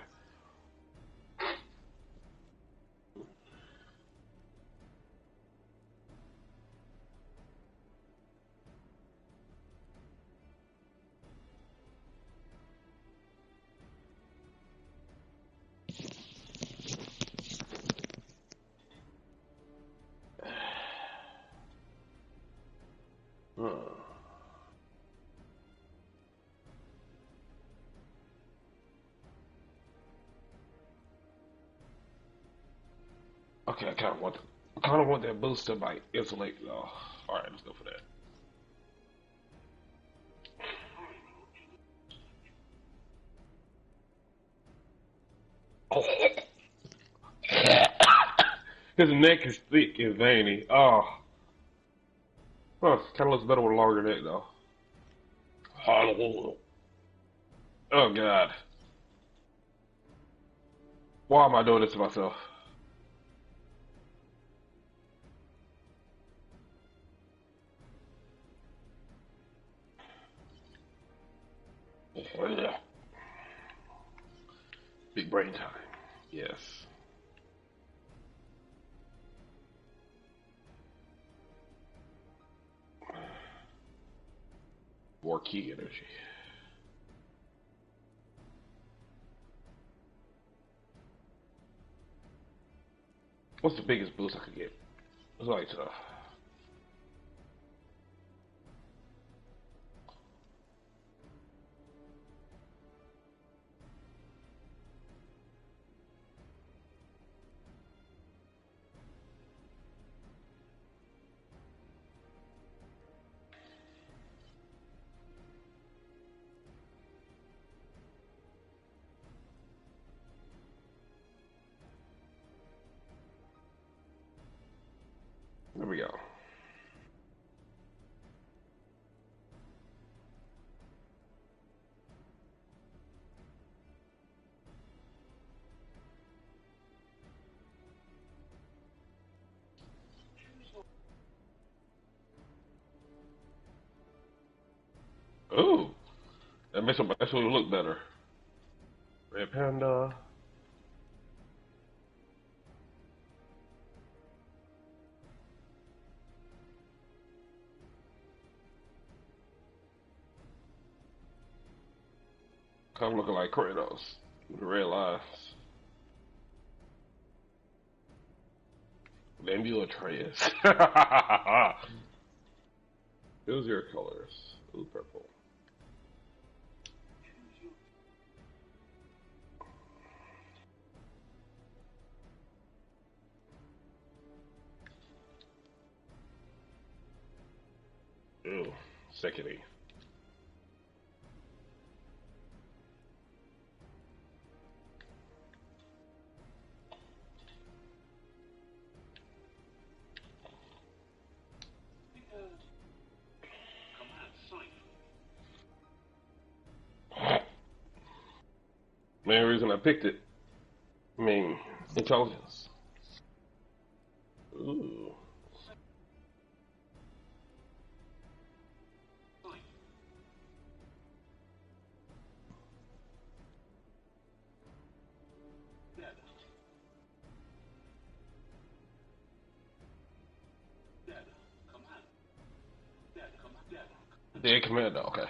Okay, I kind of want that booster by insulate though. All right, let's go for that. His neck is thick and veiny. Oh, kind of looks better with a longer neck though. Oh God, why am I doing this to myself? Big brain time. Yes. More key energy. What's the biggest boost I could get? It's like there we go. Ooh, that makes it actually look better. Red Panda. Kind of looking like Kratos with the red lines. Maybe you Atreus. Those are your colors. Ooh, purple. Ooh, secondly. Main reason I picked it, I mean, intelligence. Ooh. Dead Commander, okay.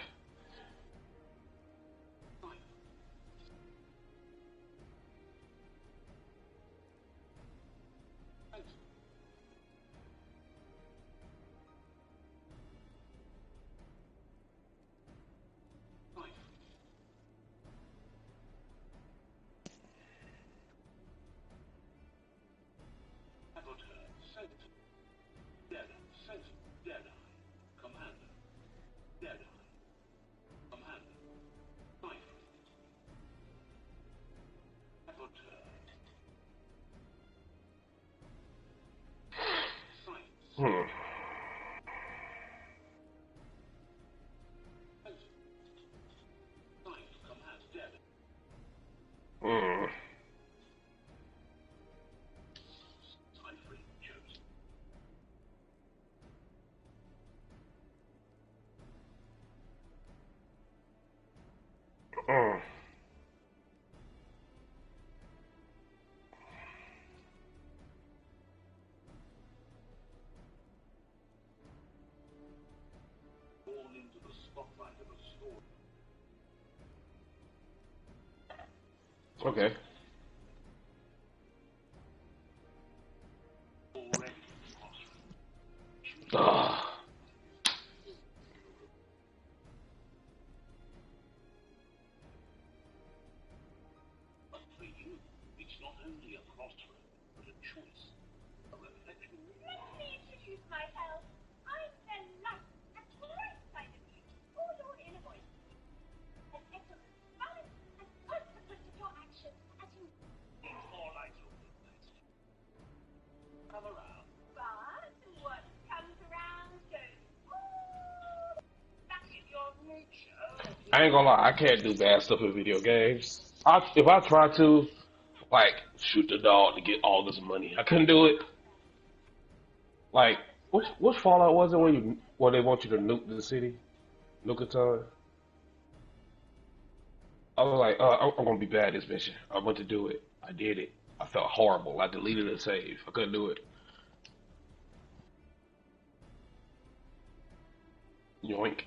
Hmm. Hmm. Hmm. Okay. Ah. Let me introduce myself. I'm the light and right side of you. All your inner voice. An excellent balance and consequence of your actions as you come around. But what comes around goes. Oh, that is your nature. I ain't gonna lie, I can't do bad stuff in video games. If I try to, like, shoot the dog to get all this money, I couldn't do it. Like, which Fallout was it where they want you to nuke the city? Nuke a ton? I was like, I'm gonna be bad at this mission. I went to do it. I did it. I felt horrible. I deleted the save. I couldn't do it. Yoink.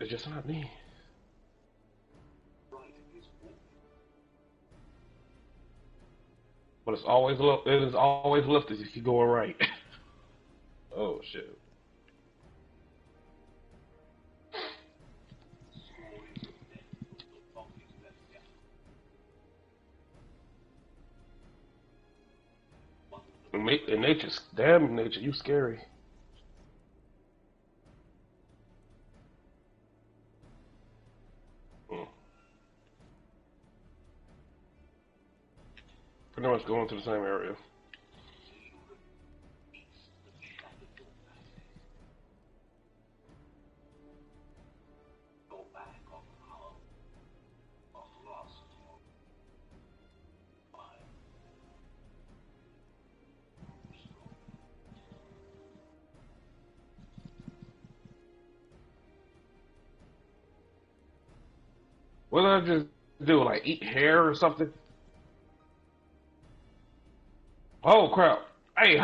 It's just not me. But it's always left. It is always left if you going right. Oh shit. And nature's damn nature. You scary. Pretty much going to the same area. What did I just do? Like eat hair or something? Oh crap! Hey,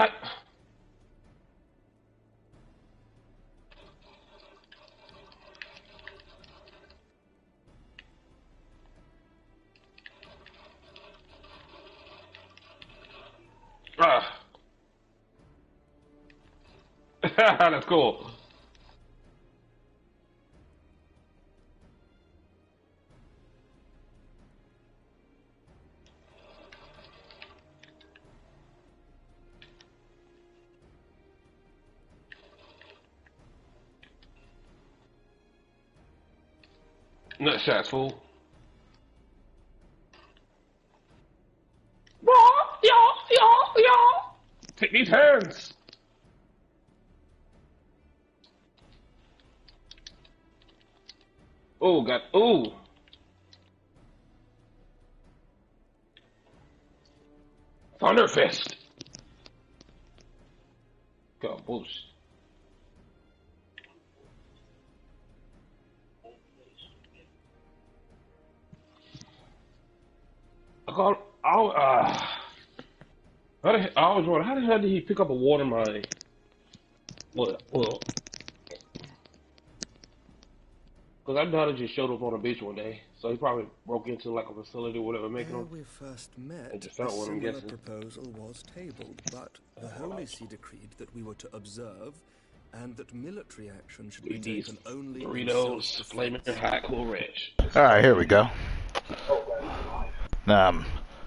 That's cool. Nut shots, fool. Take these hands. Oh, got ooh. Thunder fist. Go boost. I always wonder how the hell did he pick up a water mine? Well, because I doubt it just showed up on the beach one day. So he probably broke into like a facility or whatever, making them. When we first met, and just a found one, I'm similar guessing. proposal was tabled, but the Holy See decreed that we were to observe, and that military action should be taken only in Doritos, flaming hot, cool ranch. All right, here we go. Now I'm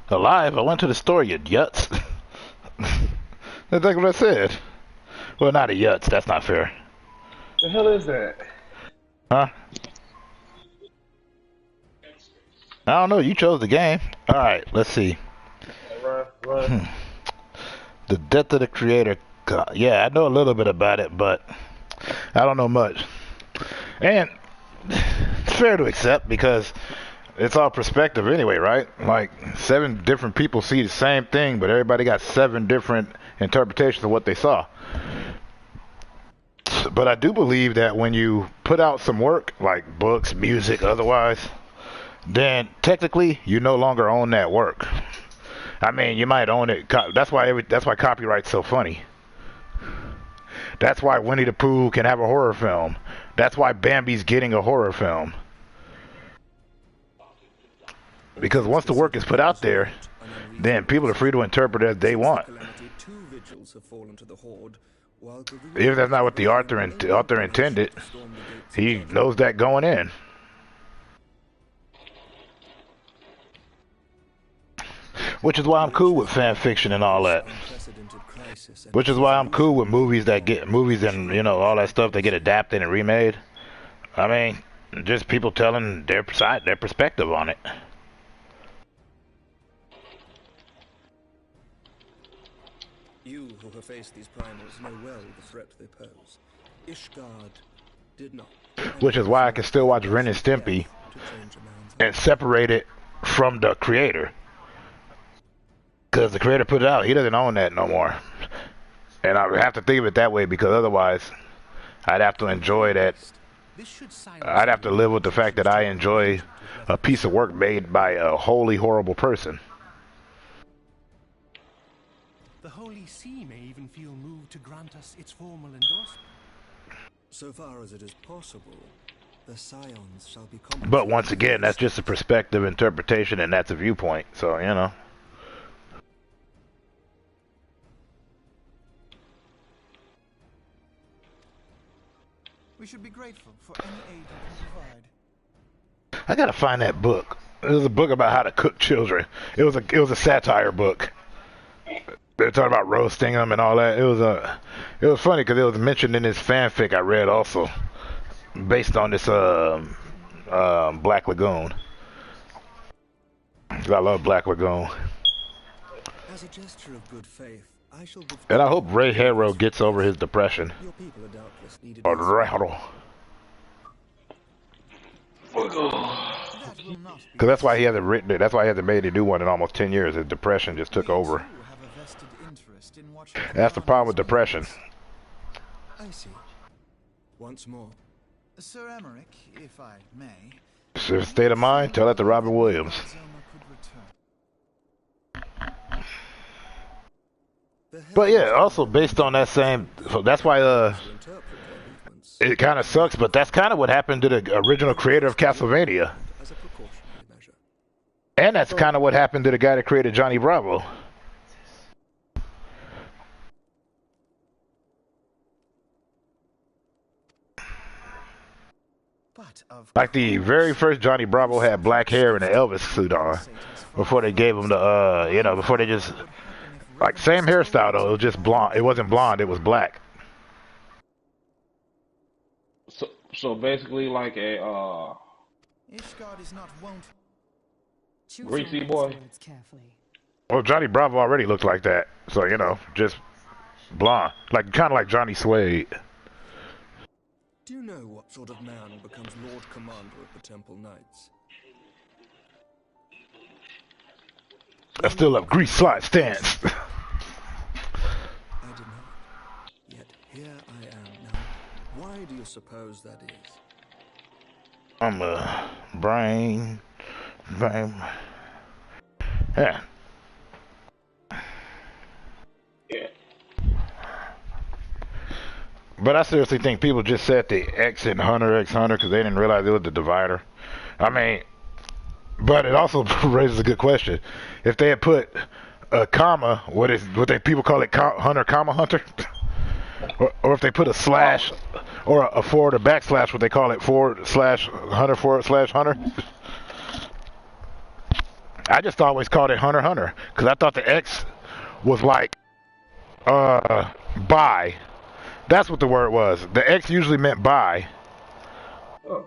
alive. I went to the store, you yuts. That's like what I said. Well, not a yuts. That's not fair. The hell is that? Huh? I don't know. You chose the game. All right. Let's see. Run. The death of the creator. Yeah, I know a little bit about it, but I don't know much. And it's fair to accept because it's all perspective anyway, right? Like 7 different people see the same thing, but everybody got 7 different interpretations of what they saw. But I do believe that when you put out some work, like books, music, otherwise, then technically you no longer own that work. I mean, you might own it. That's why copyright's so funny. That's why Winnie the Pooh can have a horror film. That's why Bambi's getting a horror film. Because once the work is put out there, then people are free to interpret it as they want. If that's not what the author intended, he knows that going in. Which is why I'm cool with fan fiction and all that. Which is why I'm cool with movies and, you know, all that stuff that get adapted and remade. I mean, just people telling their perspective on it. You who have faced these primals know well the threat they pose. Ishgard did not. Which is why I can still watch Ren and Stimpy and separate it from the creator. Because the creator put it out, he doesn't own that no more. And I have to think of it that way because otherwise I'd have to enjoy that. I'd have to live with the fact that I enjoy a piece of work made by a wholly horrible person. The Holy See may even feel moved to grant us its formal endorsement. So far as it is possible, the scions shall be But once again, that's just a perspective interpretation and that's a viewpoint, so you know. We should be grateful for any aid you can provide. I gotta find that book. It was a book about how to cook children. It was a satire book. They're talking about roasting them and all that. It was funny because it was mentioned in this fanfic I read also, based on this Black Lagoon. I love Black Lagoon. As a gesture of good faith, I shall give And I hope Ray Harrow gets over his depression. your people are doubtless needed. Or rattle. Because that's why he hasn't written it. That's why he hasn't made a new one in almost 10 years. His depression just took over. That's the problem with depression. I see. Once more. Sir Emmerich, if I may. State of mind, tell that to Robin Williams. But yeah, also based on that same, so that's why it kind of sucks. But that's kind of what happened to the original creator of Castlevania, and that's kind of what happened to the guy that created Johnny Bravo. But of Like the very first Johnny Bravo had black hair and an Elvis suit on before they gave him the you know, before they just like same hairstyle though. It was just blonde. It wasn't blonde. It was black. So basically like a Ishgard is not wont. greasy boy. Well, Johnny Bravo already looked like that, so you know, just blonde, like kind of like Johnny Suede. Do you know what sort of man becomes Lord Commander of the Temple Knights? I still love grease slide stance. I did not. Yet here I am now. Why do you suppose that is? I'm a brain. Yeah. Yeah. But I seriously think people just said the X in Hunter x Hunter because they didn't realize it was the divider. I mean, but it also raises a good question. If they had put a comma, what they people call it Hunter comma Hunter, or if they put a slash or a forward or backslash, what they call it forward slash Hunter forward slash Hunter. I just always called it Hunter Hunter because I thought the X was like by. That's what the word was. The X usually meant by. Oh.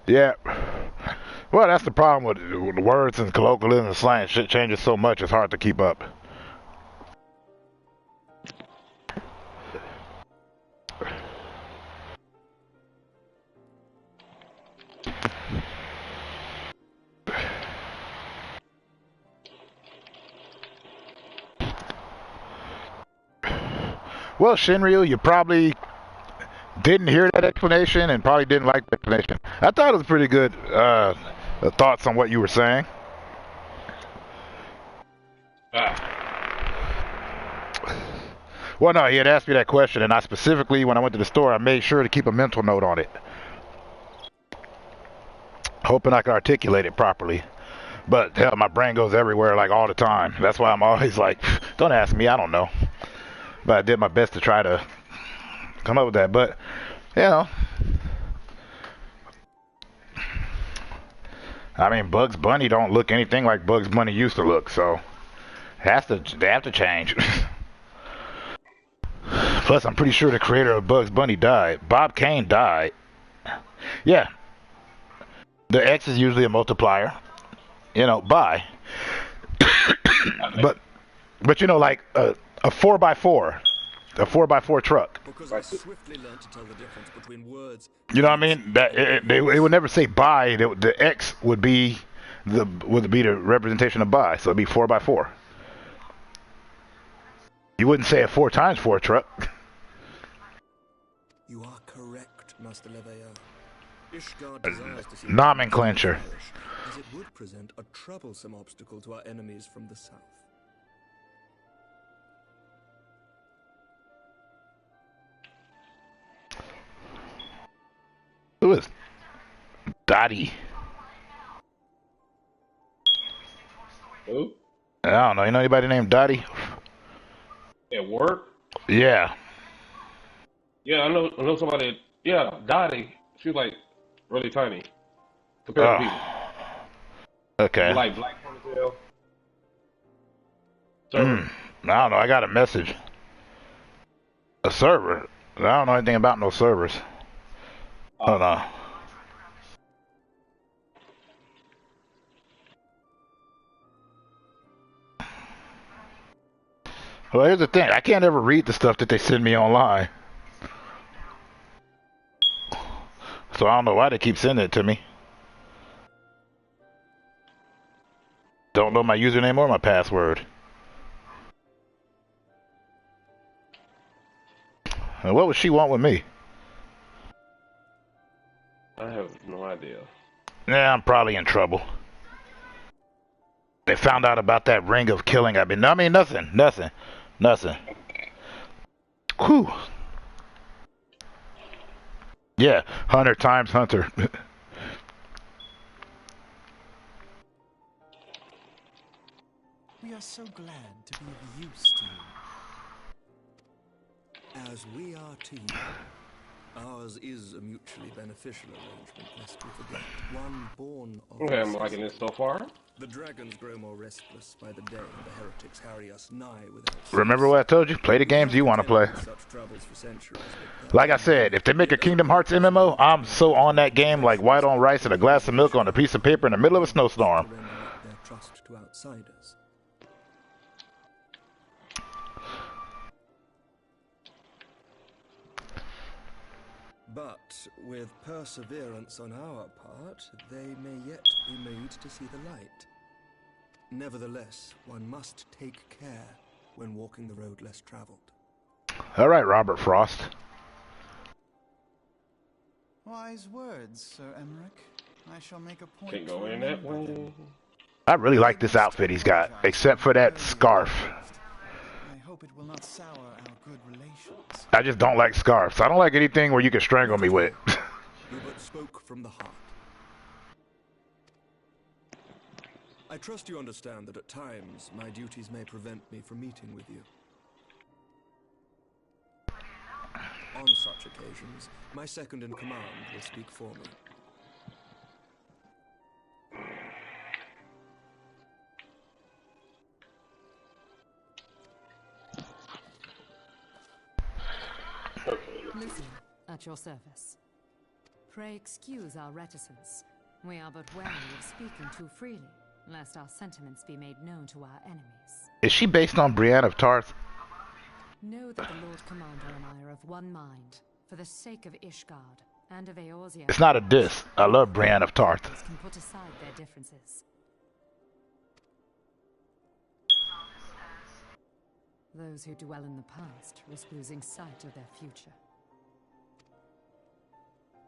Yeah. Well, that's the problem with the words and colloquialism and slang. Shit changes so much, it's hard to keep up. Well, Shinryu, you probably didn't hear that explanation and probably didn't like the explanation. I thought it was pretty good thoughts on what you were saying. Well, no, he had asked me that question, and I specifically, when I went to the store, I made sure to keep a mental note on it. Hoping I could articulate it properly. But, hell, my brain goes everywhere, like, all the time. That's why I'm always like, don't ask me, I don't know. But I did my best to try to come up with that. But, you know, I mean, Bugs Bunny don't look anything like Bugs Bunny used to look, so they have to change. Plus, I'm pretty sure the creator of Bugs Bunny died. Bob Kane died. Yeah. The X is usually a multiplier. You know, by. but you know, like a 4x4. A 4x4 truck. Because I swiftly learned to tell the difference between words. You know what I mean? That they would never say by. The X would be the representation of by, so it'd be 4x4. You wouldn't say a 4x4 truck. You are correct, Master Leveilleur. Ishgard desires to see Nomenclature. as it would present a troublesome obstacle to our enemies from the south. Who is Dottie? Who? I don't know. You know anybody named Dottie? At work? Yeah. Yeah, I know somebody. Yeah, Dottie. She's like really tiny compared to people. Okay. Like black ponytail. I don't know. I got a message. A server. I don't know anything about no servers. Hold on. Well, here's the thing. I can't ever read the stuff that they send me online. So I don't know why they keep sending it to me. Don't know my username or my password. And what would she want with me? I have no idea. Yeah, I'm probably in trouble. They found out about that ring of killing. I mean, nothing. Whew. Yeah, Hunter times Hunter. We are just so glad to be of use to you. As we are to you. Ours is a mutually beneficial arrangement, lest we forget. One born of Okay, I'm liking this so far. The dragons grow more restless by the day, and the heretics harry us nigh without cease. Remember what I told you? Play the games you want to play. Like I said, if they make a Kingdom Hearts MMO, I'm so on that game like white on rice and a glass of milk on a piece of paper in the middle of a snowstorm. Their trust to outsiders. But with perseverance on our part, they may yet be made to see the light. Nevertheless, one must take care when walking the road less traveled. All right, Robert Frost. Wise words, Sir Emmerich. I shall make a point. Can't go in that way. I really like this outfit he's got, except for that scarf. I hope it will not sour our good relations. I just don't like scarves. I don't like anything where you can strangle me with. You but spoke from the heart. I trust you understand that at times my duties may prevent me from meeting with you. On such occasions, my second in command will speak for me. Lucy, at your service. Pray excuse our reticence. We are but wary of speaking too freely, lest our sentiments be made known to our enemies. Is she based on Brienne of Tarth? Know that the Lord Commander and I are of one mind, for the sake of Ishgard and of Eorzea. It's not a diss. I love Brienne of Tarth. Can put aside their differences. Those who dwell in the past risk losing sight of their future.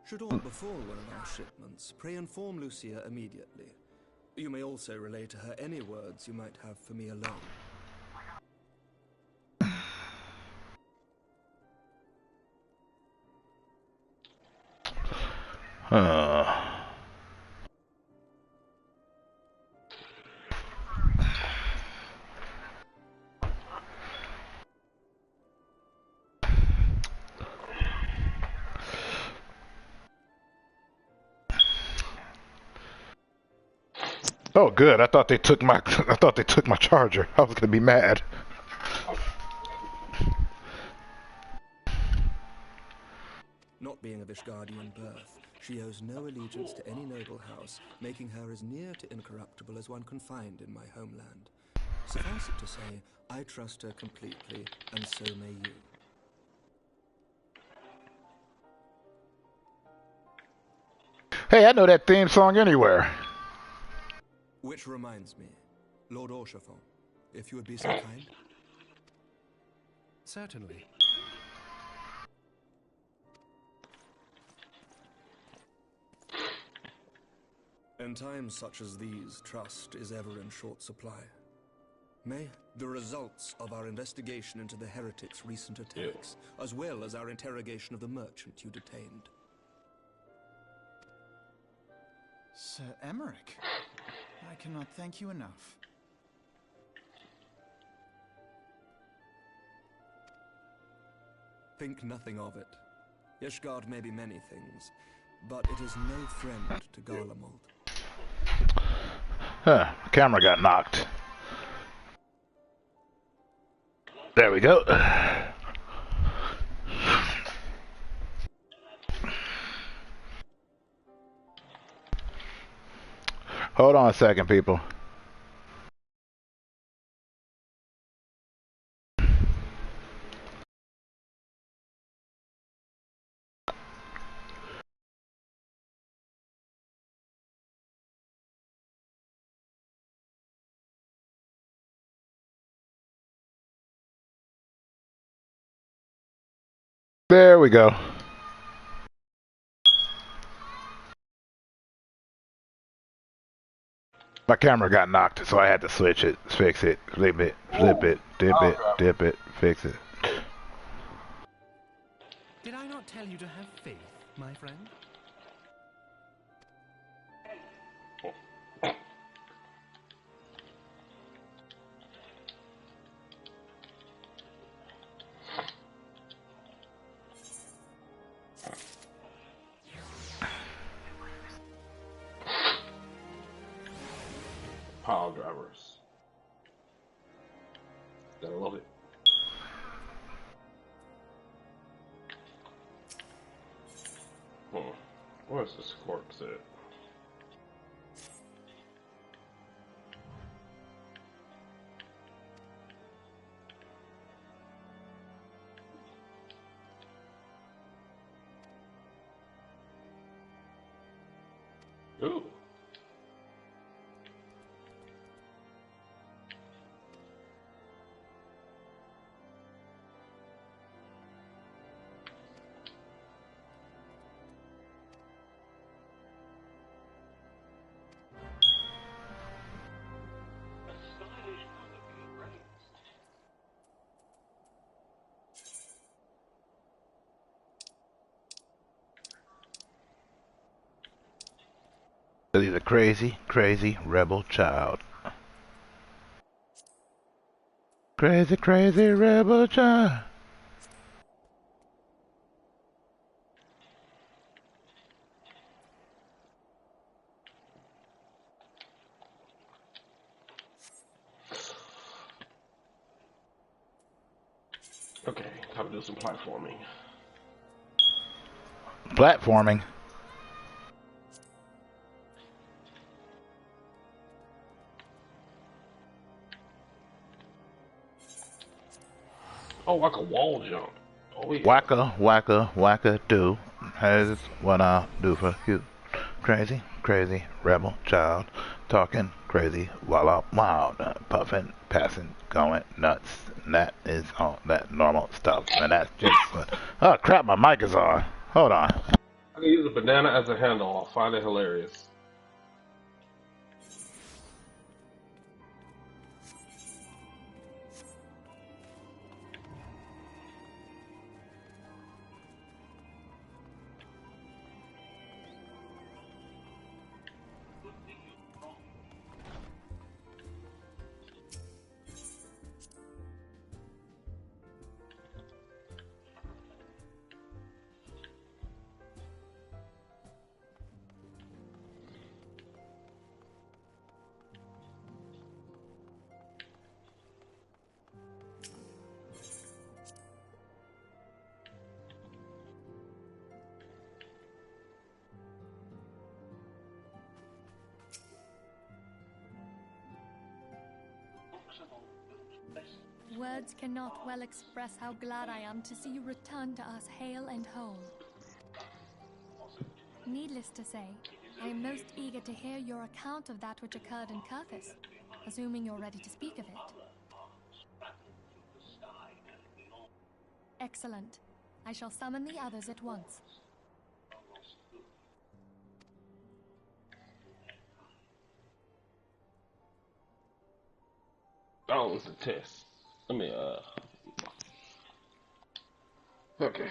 Should aught befall one of our shipments, pray inform Lucia immediately. You may also relay to her any words you might have for me alone. Oh, good. I thought they took my charger. I was gonna be mad. Not being of Ishgardian birth, she owes no allegiance to any noble house, making her as near to incorruptible as one can find in my homeland. Suffice it to say, I trust her completely, and so may you. Hey, I know that theme song anywhere. Which reminds me, Lord Orchefort, if you would be so kind. Certainly. In times such as these, trust is ever in short supply. May the results of our investigation into the heretics' recent attacks, as well as our interrogation of the merchant you detained. Sir Emmerich, I cannot thank you enough. Think nothing of it. Ishgard may be many things, but it is no friend to Garlemald. Huh, camera got knocked. There we go. Hold on a second, people. There we go. My camera got knocked, so I had to switch it, fix it, flip it, dip it, fix it. Did I not tell you to have faith, my friend? Pile drivers. Gotta love it. Where's this corpse at? Ooh. He's a crazy, crazy rebel child. Crazy, crazy rebel child. Okay, time to do some platforming. Platforming? Oh, like a wall jump. Oh, yeah. Wacka, wacka, wacka, do. That's what I'll do for you. Crazy, crazy rebel child. Talking crazy while I'm wild. Puffing, passing, going nuts. And that is all that normal stuff. And that's just what... Oh, crap, my mic is on. Hold on. I can use a banana as a handle. I'll find it hilarious. Words cannot well express how glad I am to see you return to us hale and whole. Needless to say, I am most eager to hear your account of that which occurred in Kurthis, assuming you're ready to speak of it. Excellent. I shall summon the others at once. Oh, it's a test. Let me, okay.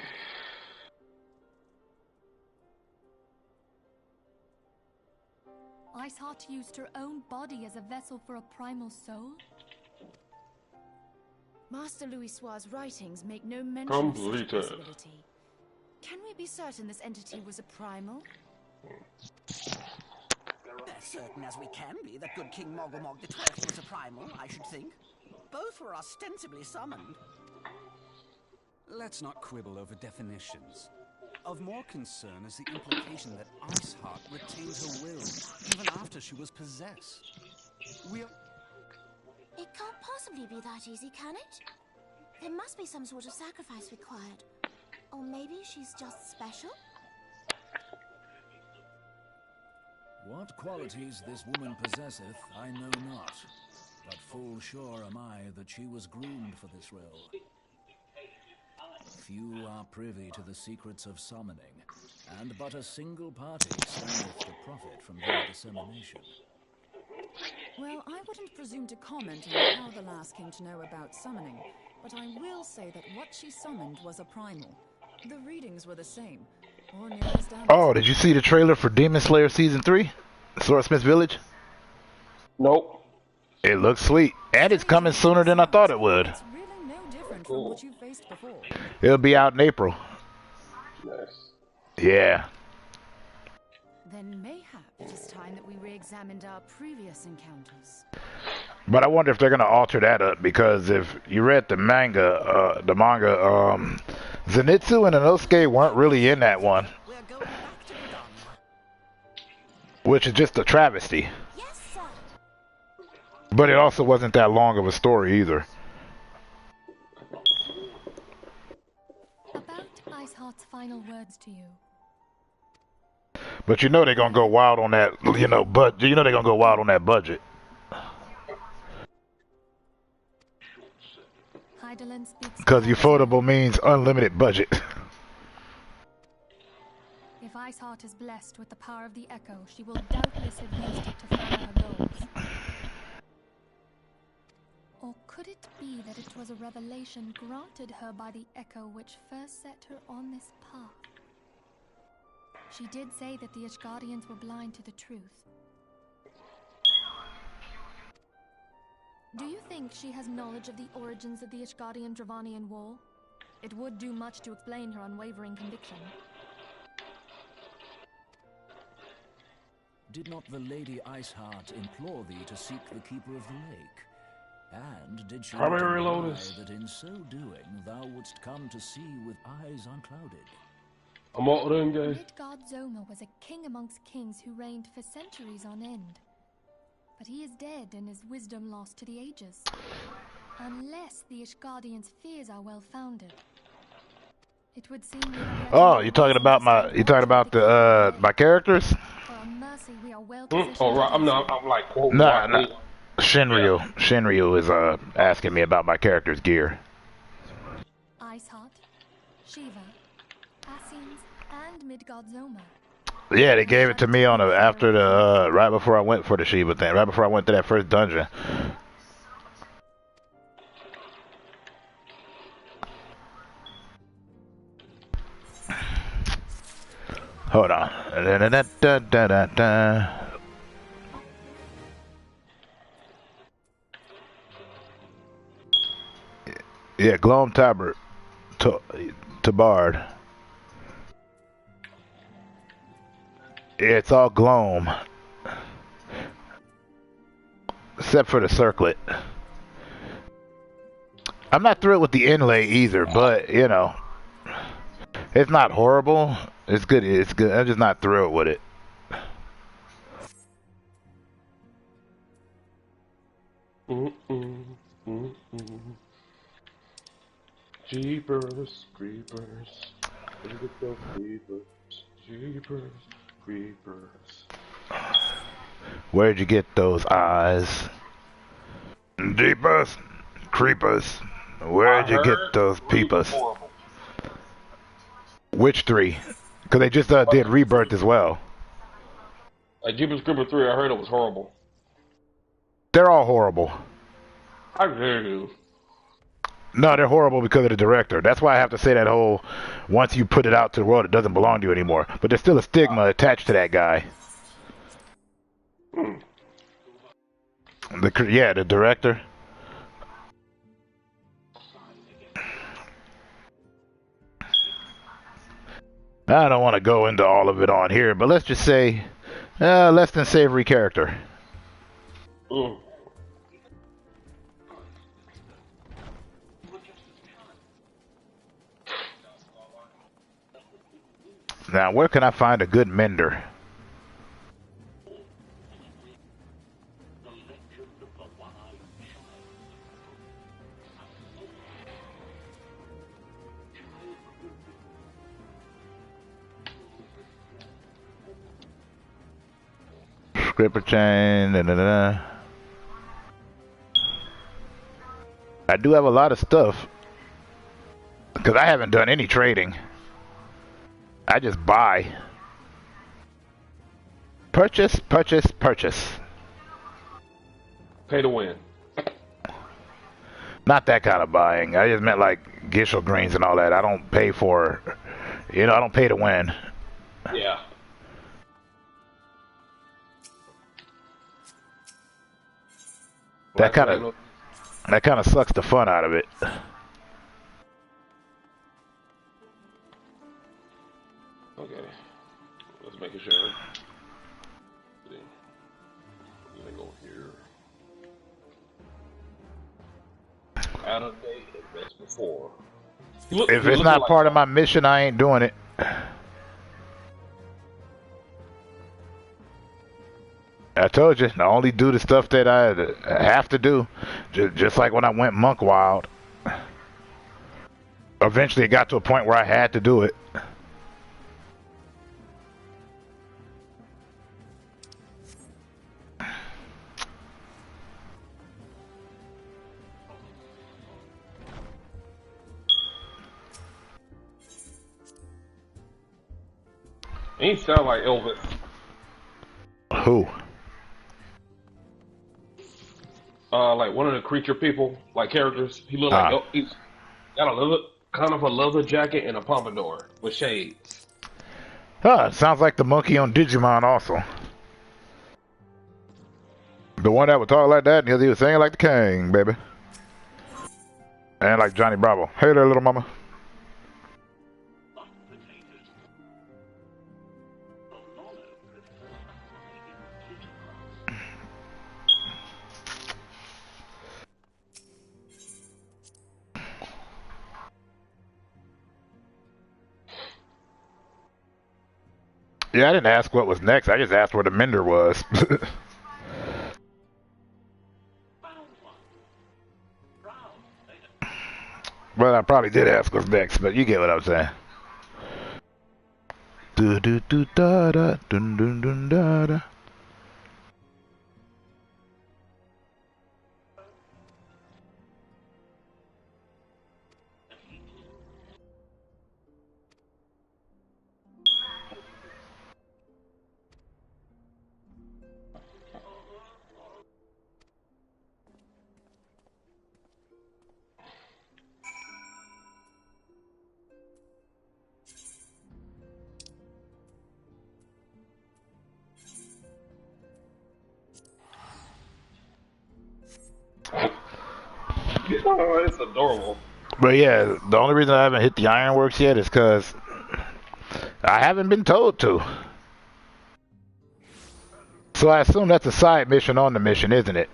Iceheart used her own body as a vessel for a primal soul? Master Louisoir's writings make no mention of such a possibility. Can we be certain this entity was a primal? As certain as we can be that good King Mogglmog the 12th was a primal, I should think. Both were ostensibly summoned. Let's not quibble over definitions. Of more concern is the implication that Iceheart retained her will, even after she was possessed. It can't possibly be that easy, can it? There must be some sort of sacrifice required. Or maybe she's just special? What qualities this woman possesseth, I know not. But full sure am I that she was groomed for this role. Few are privy to the secrets of summoning, and but a single party standeth to profit from their dissemination. Well, I wouldn't presume to comment on how the lass came to know about summoning, but I will say that what she summoned was a primal. The readings were the same, or near as damn. Oh, did you see the trailer for Demon Slayer Season 3? Swordsmith Village? Nope. It looks sweet, and it's coming sooner than I thought it would. It's really no different from what you faced before. It'll be out in April. Nice. Yeah. Then mayhap it is time time that we re-examined our previous encounters. But I wonder if they're gonna alter that up, because if you read the manga, Zenitsu and Inosuke weren't really in that one, which is just a travesty. Yes, sir. But it also wasn't that long of a story either. About Iceheart's final words to you. But you know they're gonna go wild on that, but you know they're gonna go wild on that budget. Heidelin speaks. Because ufotable means unlimited budget. If Iceheart is blessed with the power of the Echo, she will doubtless have used it to further her goals. Or could it be that it was a revelation granted her by the Echo which first set her on this path? She did say that the Ishgardians were blind to the truth. Do you think she has knowledge of the origins of the Ishgardian-Dravanian War? It would do much to explain her unwavering conviction. Did not the Lady Iceheart implore thee to seek the Keeper of the Lake? And did she not Primary imply Lotus. that in so doing thou wouldst come to see with eyes unclouded? I'm all done, guys. Midgard Zoma was a king amongst kings who reigned for centuries on end. But he is dead and his wisdom lost to the ages. Unless the Ishgardians' fears are well founded. It would seem we have yet Oh, to you talking about my characters? For our mercy, we are well Oh, right. I'm like quoting. Nah. Shinryu. Shinryu is asking me about my character's gear. Iceheart, Shiva, Asines, and Midgard Zoma. Yeah, they gave it to me on after the right before I went for the Shiva thing, right before I went to that first dungeon. Hold on. Yeah, Gloam Tabard to Bard. It's all Gloam. Except for the circlet. I'm not thrilled with the inlay either, but, it's not horrible. It's good. It's good. I'm just not thrilled with it. Jeepers, creepers. Look at those creepers. Jeepers, creepers. Where'd you get those eyes? Jeepers, creepers. Where'd you get those peepers? Which three? Because they just did Rebirth as well. Like Jeepers Creepers 3, I heard it was horrible. They're all horrible. I hear you. No, they're horrible because of the director. That's why I have to say that whole, once you put it out to the world, it doesn't belong to you anymore. But there's still a stigma attached to that guy. The director. I don't want to go into all of it on here, but let's just say, less than savory character. Now, where can I find a good mender? Scripper chain. I do have a lot of stuff because I haven't done any trading. I just buy. Purchase, purchase, purchase. Pay to win. Not that kind of buying. I just meant like Gishel greens and all that. I don't pay for, I don't pay to win. Yeah. That kind of sucks the fun out of it. Okay. Let's make sure. Let me go here. Out of date and best before. If it's not part of my mission, I ain't doing it. I told you, I only do the stuff that I have to do. Just like when I went monk wild. Eventually, it got to a point where I had to do it. He sound like Elvis. Who? Like one of the creature people, like characters. He look like he's got a leather, kind of a leather jacket and a pompadour with shades. Sounds like the monkey on Digimon also. The one that would talk like that because he was singing like the king, baby. And like Johnny Bravo. Hey there, little mama. Yeah, I didn't ask what was next. I just asked where the mender was. Well, I probably did ask what's next, but you get what I'm saying. Do do do da da dun dun dun da da. Oh, it's adorable. But yeah, the only reason I haven't hit the ironworks yet is because I haven't been told to. So I assume that's a side mission on the mission, isn't it?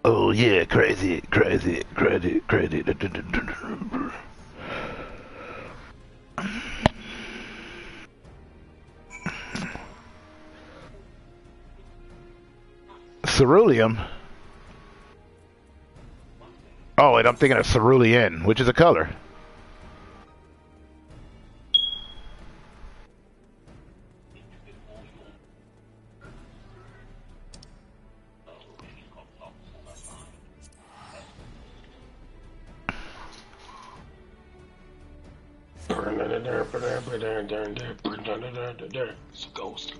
Oh yeah, crazy, crazy, crazy, crazy. Ceruleum? Oh wait, I'm thinking of cerulean, which is a color. It's a ghost.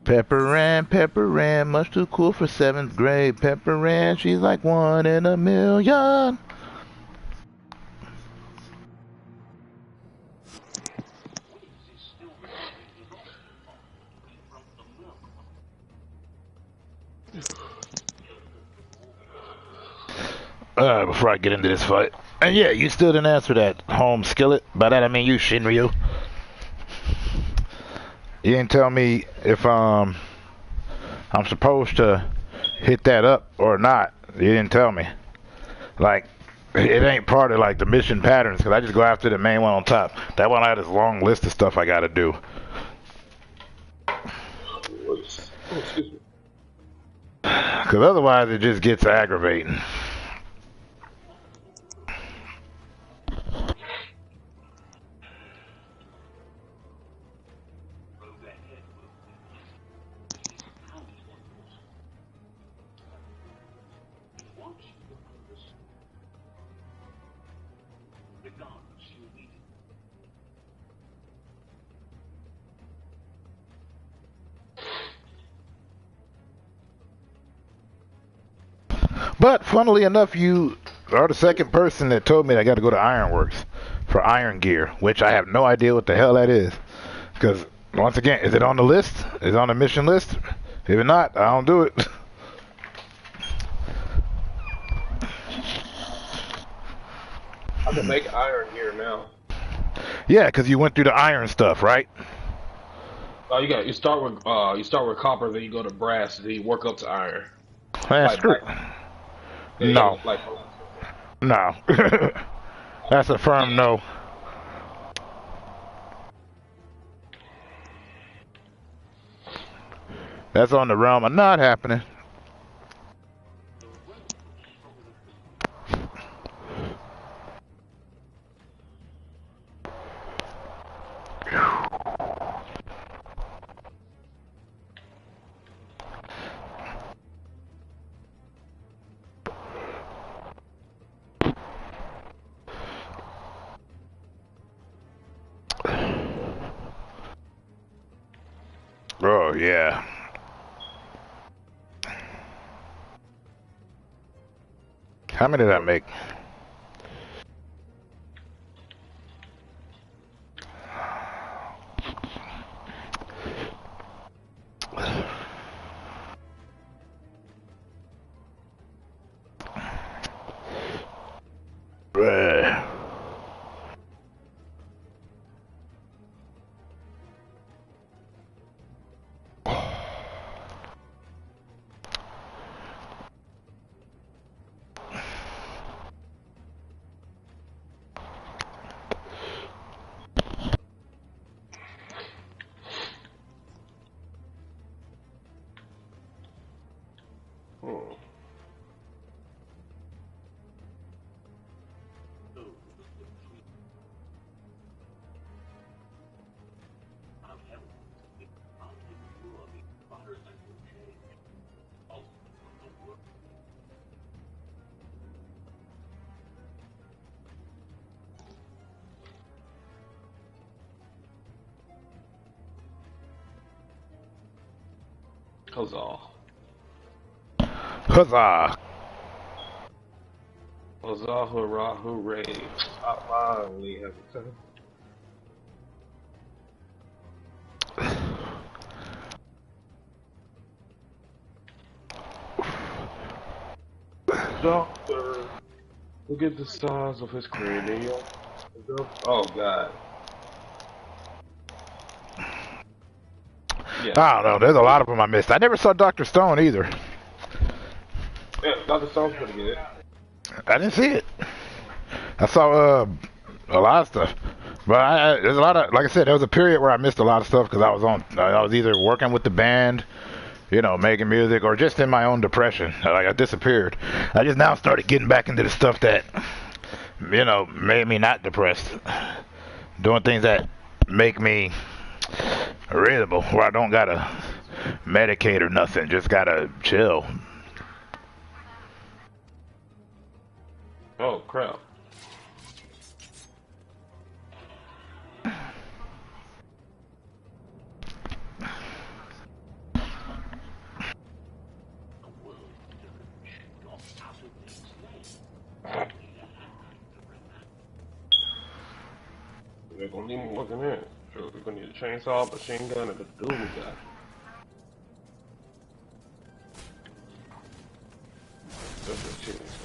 Pepper Ann, much too cool for 7th grade. Pepper Ann, she's like 1 in a million. Before I get into this fight. And yeah, you still didn't answer that home skillet. By that I mean you, Shinryu. You didn't tell me if I'm supposed to hit that up or not. You didn't tell me. Like, it ain't part of like the mission patterns because I just go after the main one on top. That one I had this long list of stuff I gotta do. Because otherwise it just gets aggravating. But funnily enough, you are the second person that told me I got to go to Ironworks for iron gear, which I have no idea what the hell that is. Because once again, is it on the list? Is it on the mission list? If not, I don't do it. I can make iron gear now. Yeah, because you went through the iron stuff, right? Oh, you start with copper, then you go to brass, then you work up to iron. That's true. No. No. That's a firm no. That's on the realm of not happening. Oh, yeah. How many did I make? Huzzah. Huzzah. Huzzah, hurrah, hooray. I finally have a time. Doctor, look at the size of his cranium. Oh, God. Yeah. I don't know. There's a lot of them I missed. I never saw Dr. Stone either. Yeah, Dr. Stone's pretty good. I didn't see it. I saw a lot of stuff. But there's a lot of, like I said, there was a period where I missed a lot of stuff because I was either working with the band, you know, making music, or just in my own depression. Like, I disappeared. I just now started getting back into the stuff that, you know, made me not depressed. Doing things that make me readable, where I don't gotta medicate or nothing, just gotta chill. Oh, crap. We're gonna need more than that. Sure, we're gonna need a chainsaw, machine gun, and a dual guy. That's a chainsaw.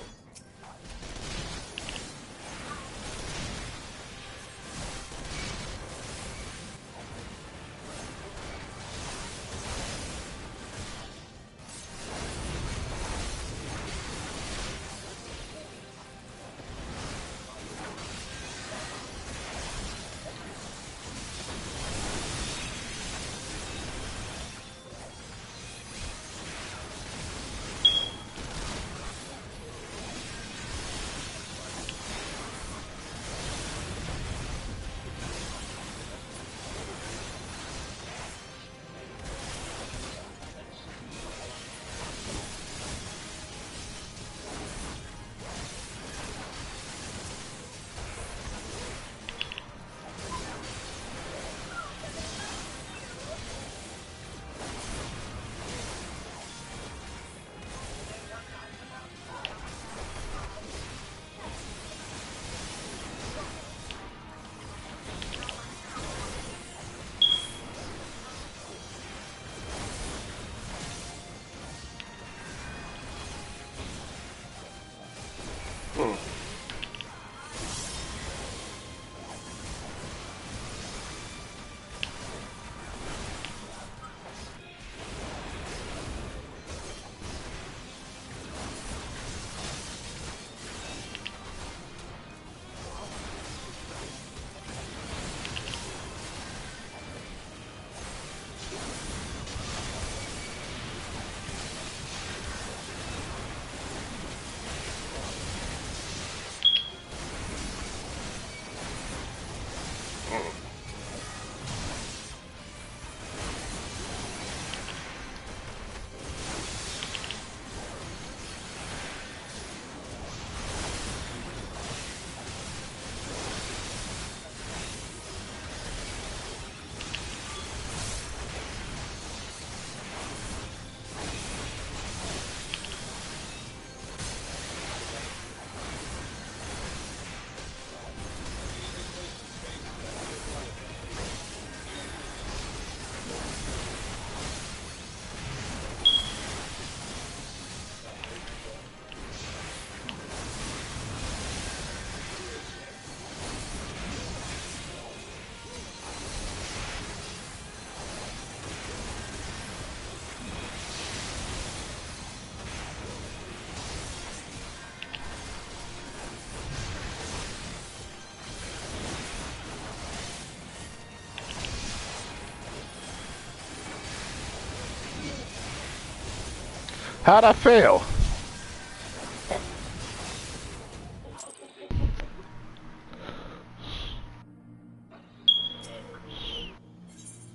How'd I fail?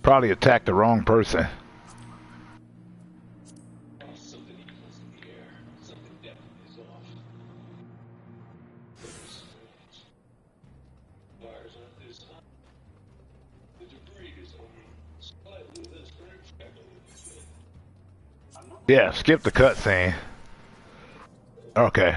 Probably attacked the wrong person. Yeah, skip the cutscene. Okay.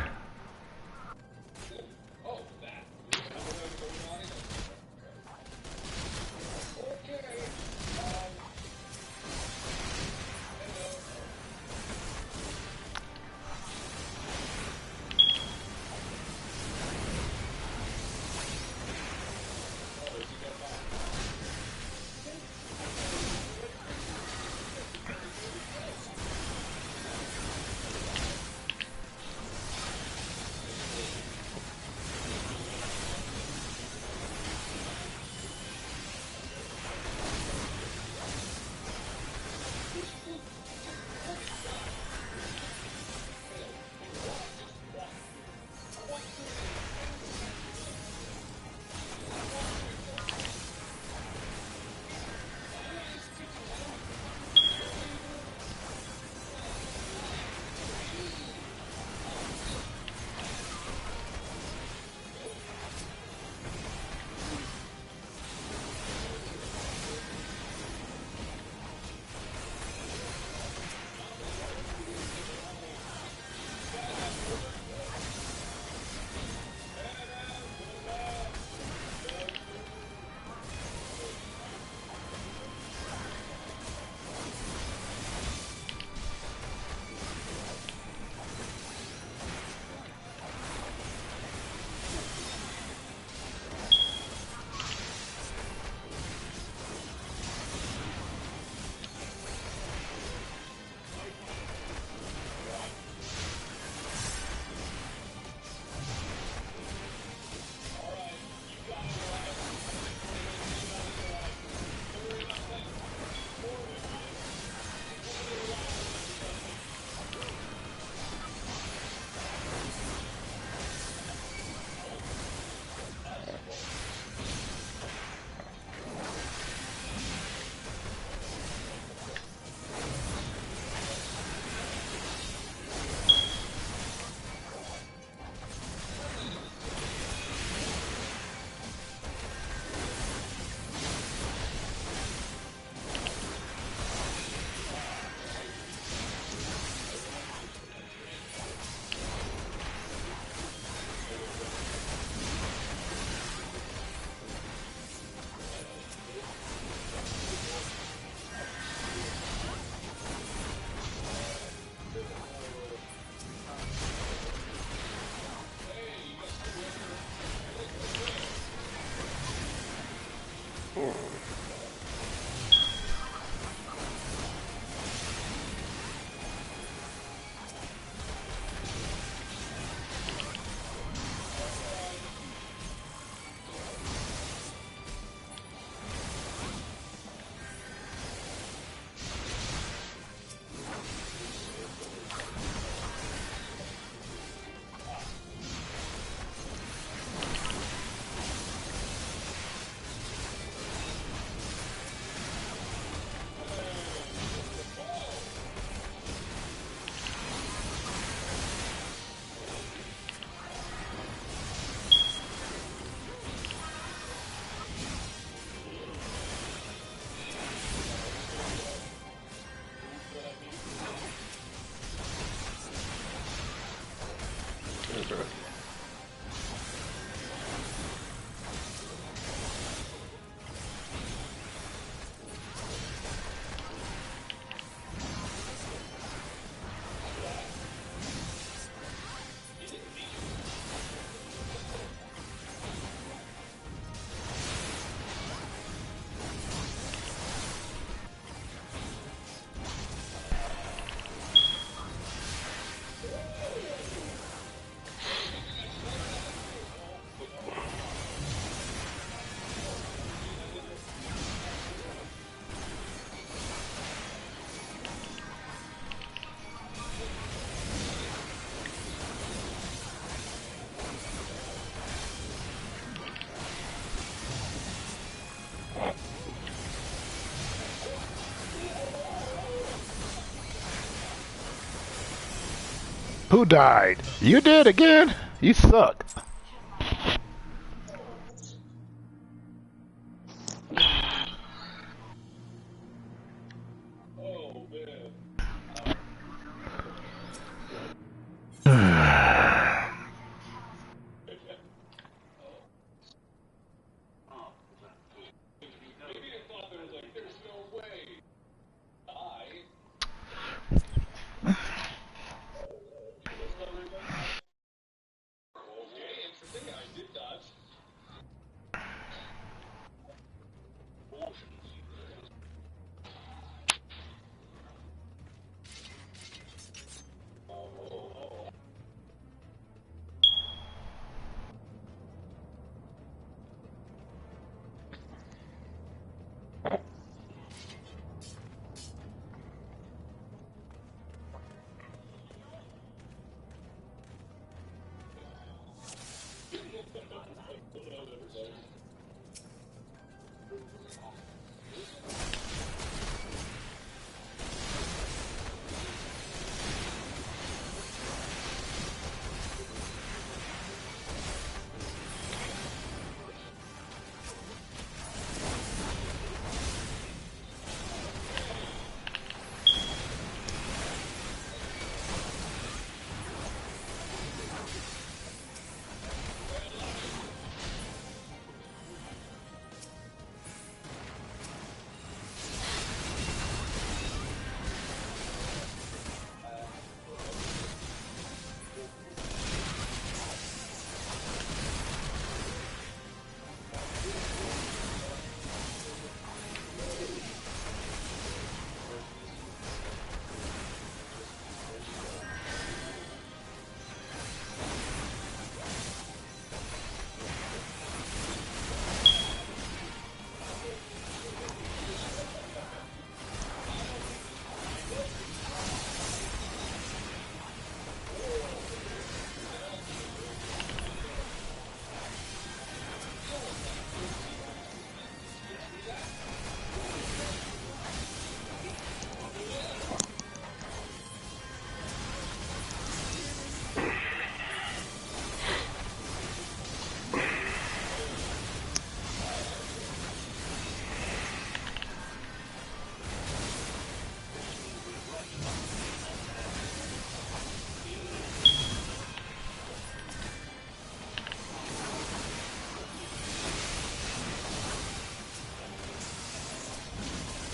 Who died? You did again? You suck.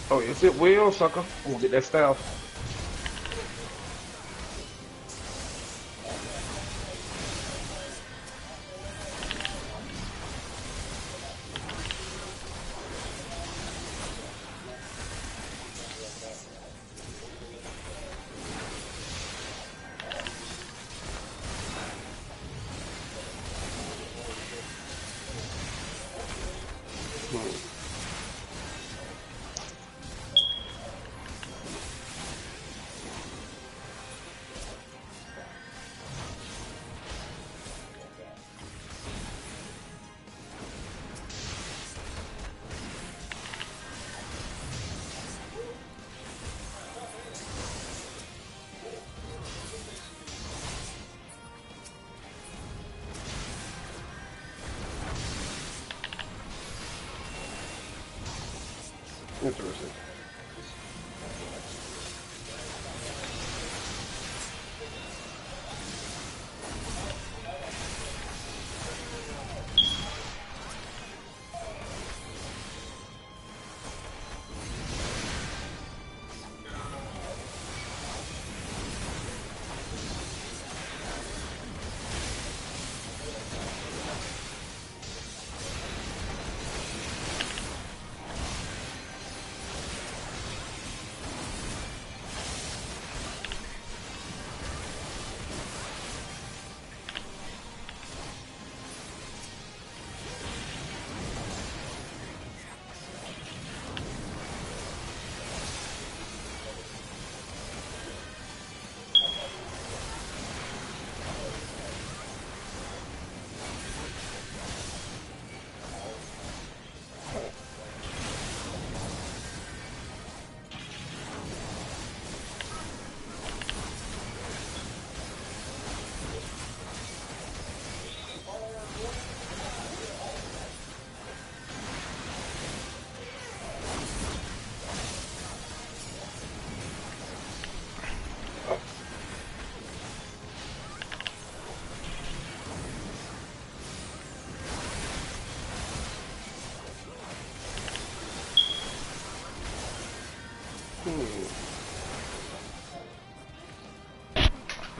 Oh, is it Will, sucker? I'm gonna get that staff. Interesting.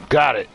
Got it.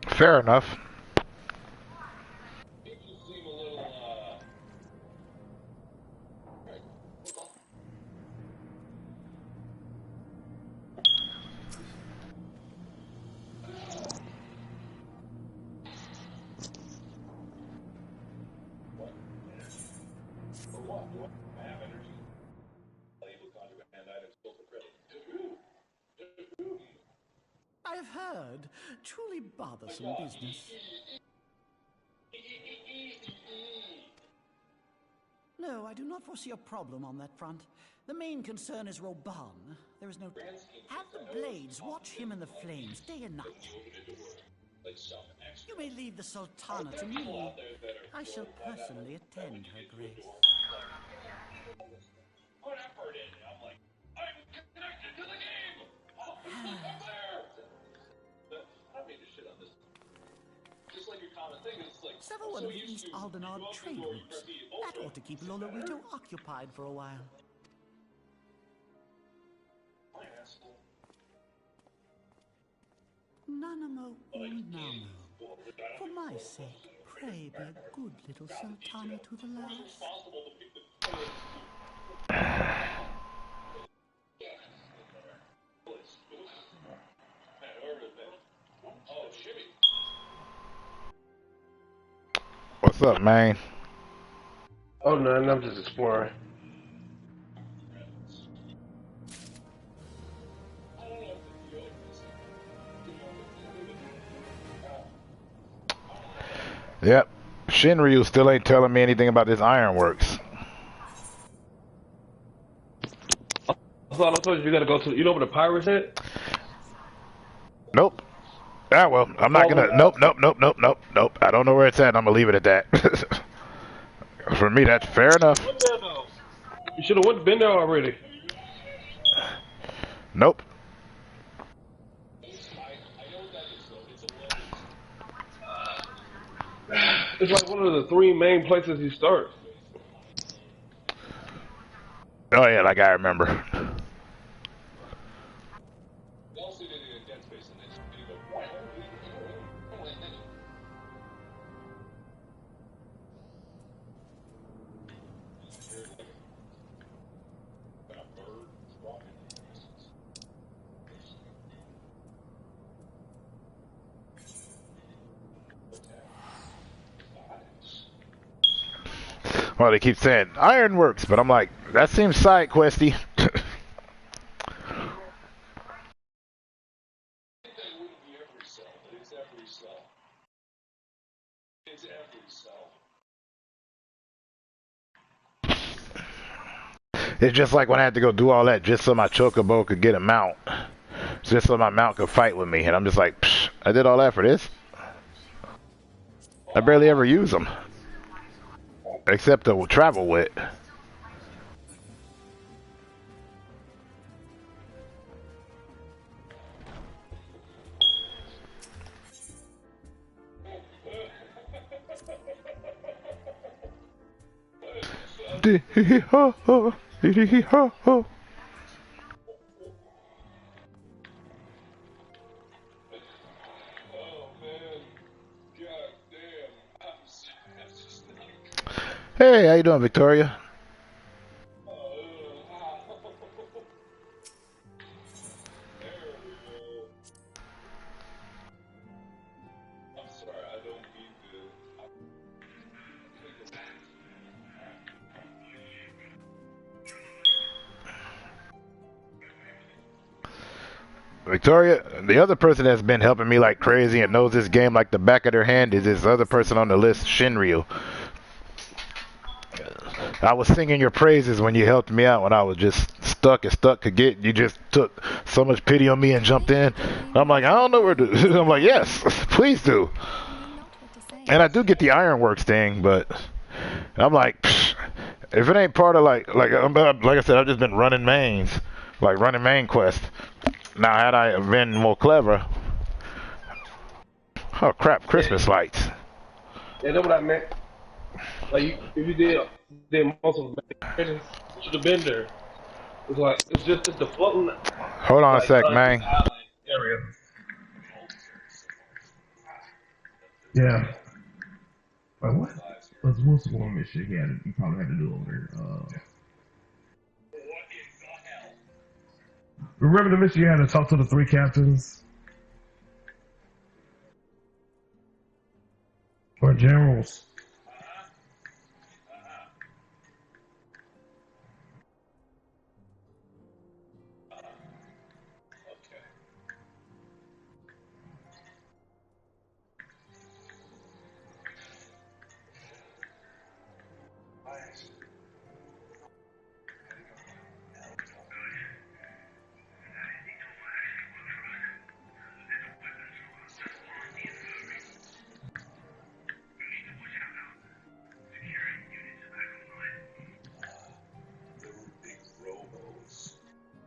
Fair enough. I have heard. Truly bothersome business. No, I do not foresee a problem on that front. The main concern is Roban. There is no... Have the Blades watch him in the flames day and night. You may leave the Sultana to me. I shall personally attend her grace. Sever one of the East Aldenard trade routes. That ought to keep Lolorito occupied for a while. Nanamo Unamo. For my sake, pray be a good little Sultana to the last. What's up, man? Oh, no, I'm just exploring. Yep. Shinryu still ain't telling me anything about this ironworks. I thought I told you gotta go to. You know where the pirates at? Nope. Ah, well, I'm not gonna. Nope. I don't know where it's at. I'm gonna leave it at that. For me, that's fair enough. You should have been there already. Nope. It's like one of the three main places you start. Oh yeah, like I remember. Well, they keep saying Ironworks, but I'm like, that seems side questy. It's just like when I had to go do all that just so my chocobo could get a mount. Just so my mount could fight with me. And I'm just like, psh, I did all that for this? I barely ever use them. Except to travel with. Hey, how you doing, Victoria? Victoria, the other person that's been helping me like crazy and knows this game like the back of their hand is this other person on the list, Shinryu. I was singing your praises when you helped me out when I was just stuck as stuck could get. You just took so much pity on me and jumped in. I'm like, I don't know where to. I'm like, yes, please do. And I do get the Ironworks thing, but I'm like, psh, if it ain't part of like I said, I've just been running mains, like running main quest. Now, had I been more clever, oh crap, Christmas lights. Yeah, that's what I meant. Like, if you did most of the missions, you should have been there. It's like it's the floating Hold on a like sec, this man. island area. Yeah. Wait, what? What's the one mission you probably had to do over there? Remember the mission you had to talk to the 3 captains? Or generals?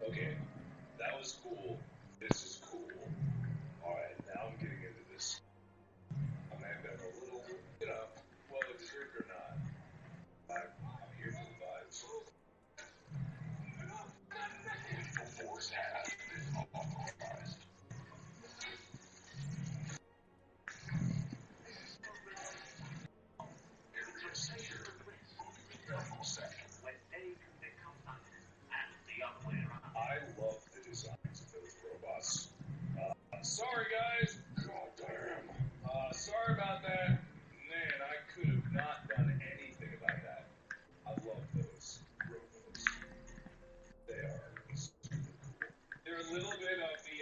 Okay, that was cool. This is cool. Alright, now I'm getting into this. I may have been a little, well deserved or not. I'm here for the vibes. Lethal force has been authorized. I love the designs of those robots. Sorry guys. God damn. Sorry about that. Man, I could have not done anything about that. I love those robots. They are super cool. They're a little bit of the,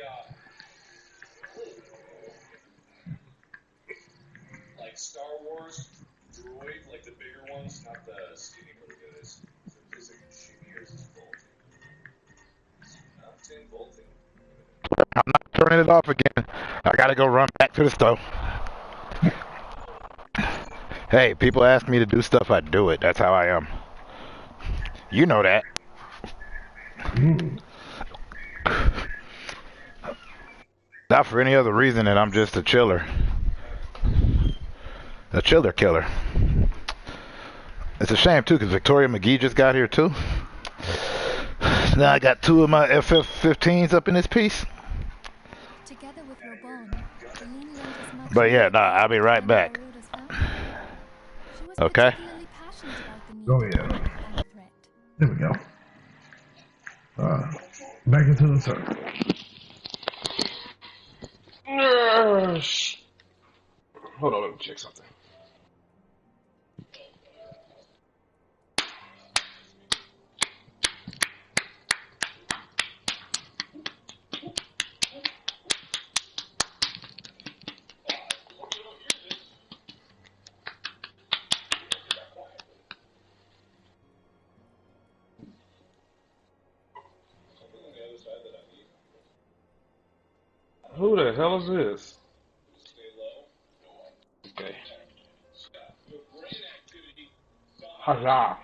like Star Wars droid, like the bigger ones, not the skinny little guys. So it feels like shooting yours is bolting. Not 10 bolting. I'm not turning it off again. I gotta go run back to the stove. Hey, people ask me to do stuff, I do it. That's how I am. You know that. Not for any other reason than I'm just a chiller. A chiller killer. It's a shame, too, because Victoria McGee just got here, too. Now I got 2 of my FF-15s up in this piece. But yeah, nah, I'll be right back. Okay? Oh yeah. There we go. Back into the circle. Hold on, let me check something. Who the hell is this? Okay. Huzzah.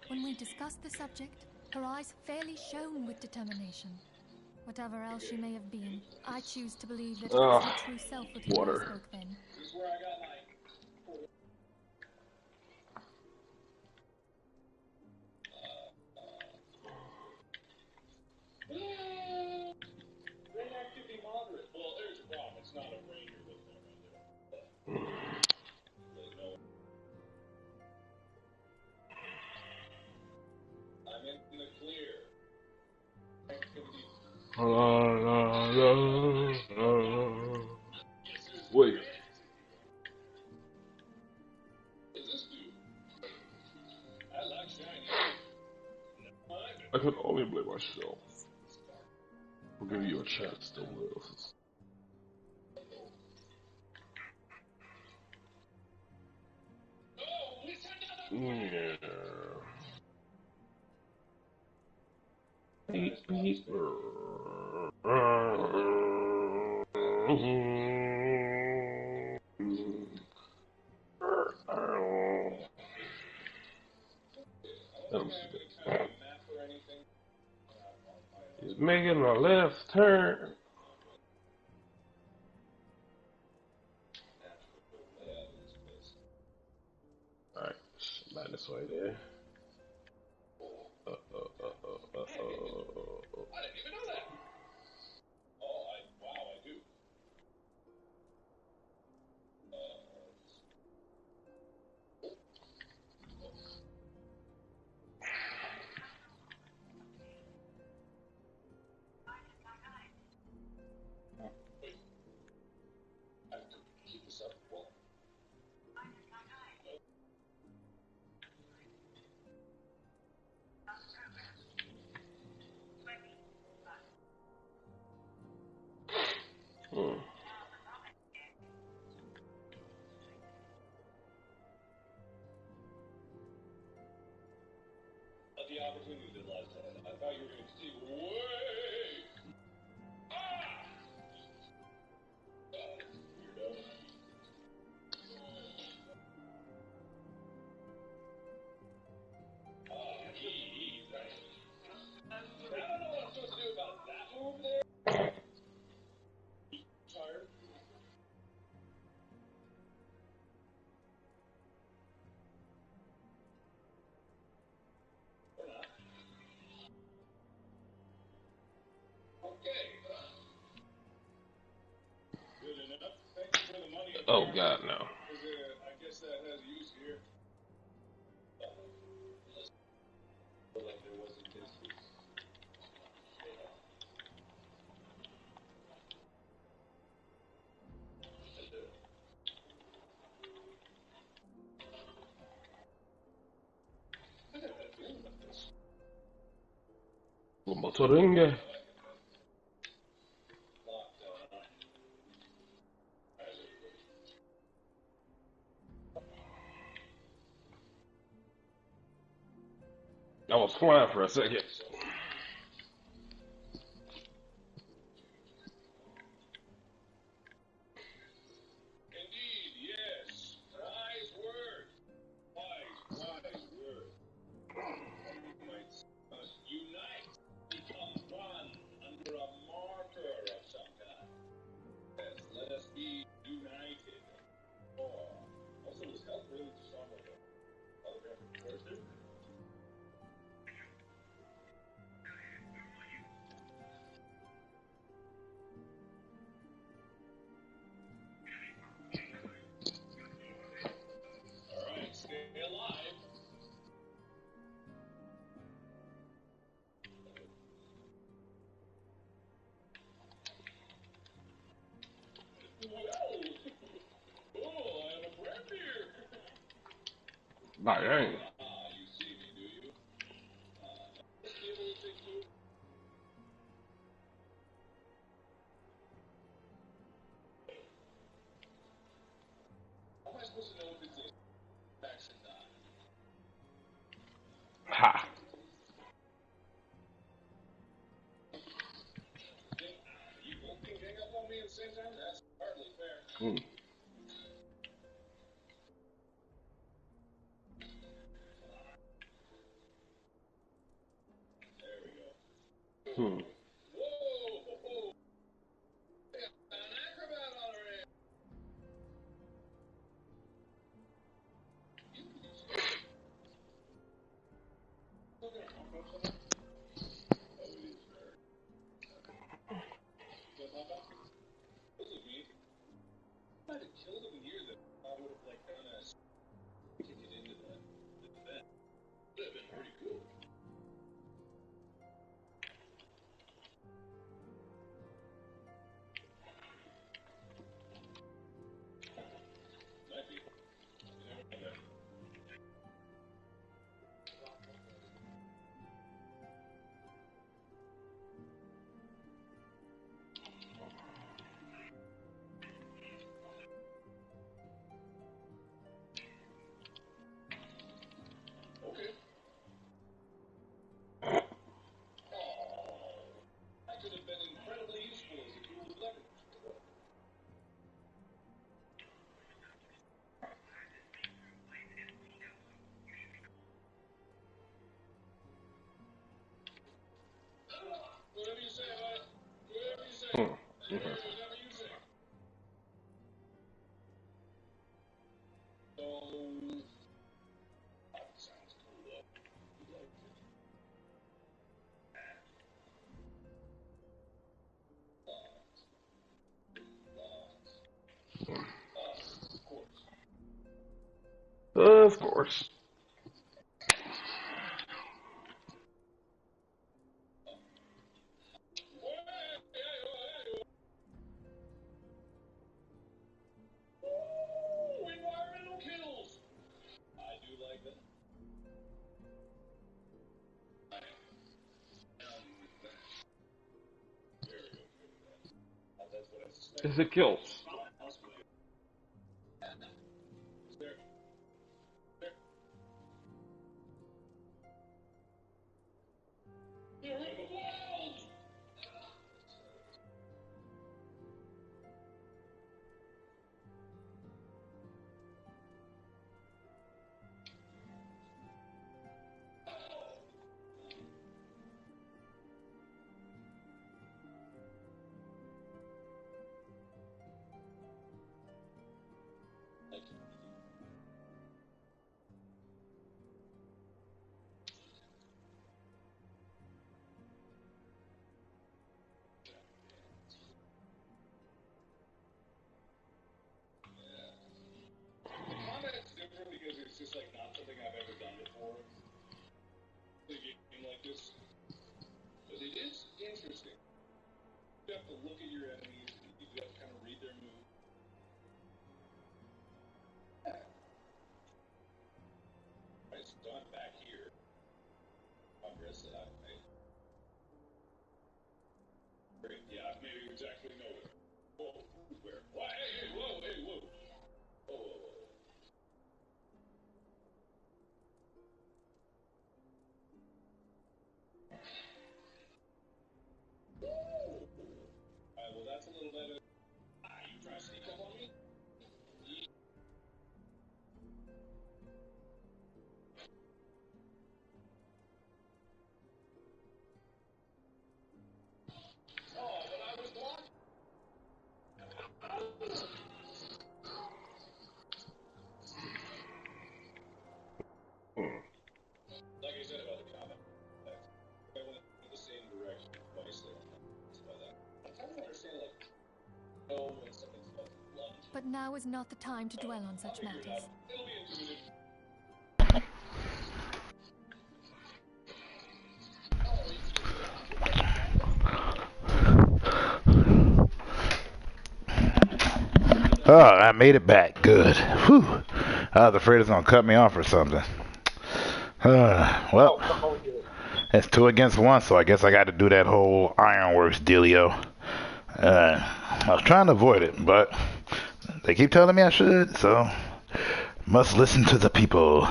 When we discussed the subject, her eyes fairly shone with determination. Whatever else she may have been, I choose to believe that it was her true self with whom I spoke then. Brain activity moderate. Well, there's a problem. It's not a brain you're looking at right there. I'm in the clear. Activity. Wait. I could only blame myself. I'll give you a chance to live. Yeah. Beep, beep. He's making a left turn. Alright, back this way there. I didn't even know that. Oh, wow, I do. Wait. I have to keep this up. Well. The opportunity that lies ahead. I thought you were going to see way. Weirdo. Right. I don't know what I'm supposed to do about that move there. Tired. Okay. Good enough. Thank you for the money. Oh God, no. I guess that has use here. Like there wasn't this. Motoringa. I was flying for a second. Indeed, yes. Wise word. Wise word. Unite. Become one under a marker of some kind. Yes, let us be united. Also, was health really just on like a holographic poster? Alright, stay alive. Well, oh, I have a friend here. Nah, dang. You see me, do you? How am I supposed to know if it's a faction or not? Hmm. Hmm. Hmm. Okay. Of course. It's a kill. But now is not the time to dwell on such matters. Oh, I made it back. Good. Whew. I was afraid it was going to cut me off or something. Well, it's 2 against 1, so I guess I got to do that whole Ironworks dealio. I was trying to avoid it, but they keep telling me I should, so must listen to the people.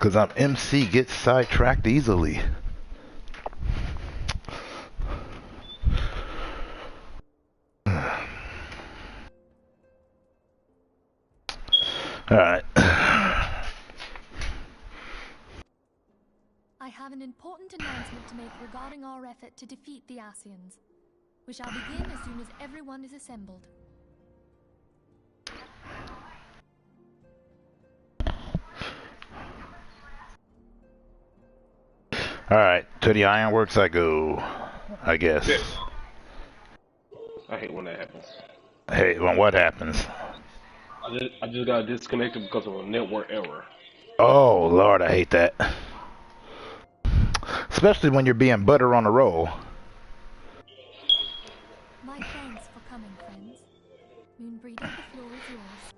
Because I'm MC, get sidetracked easily. Alright. I have an important announcement to make regarding our effort to defeat the Asians. We shall begin as soon as everyone is assembled. Alright, to the ironworks I go, I guess. Yeah. I hate when that happens. Hey, when what happens? I just got disconnected because of a network error. Oh, Lord, I hate that. Especially when you're being butter on a roll. My thanks for coming, friends. Moonbreeder, the floor is yours.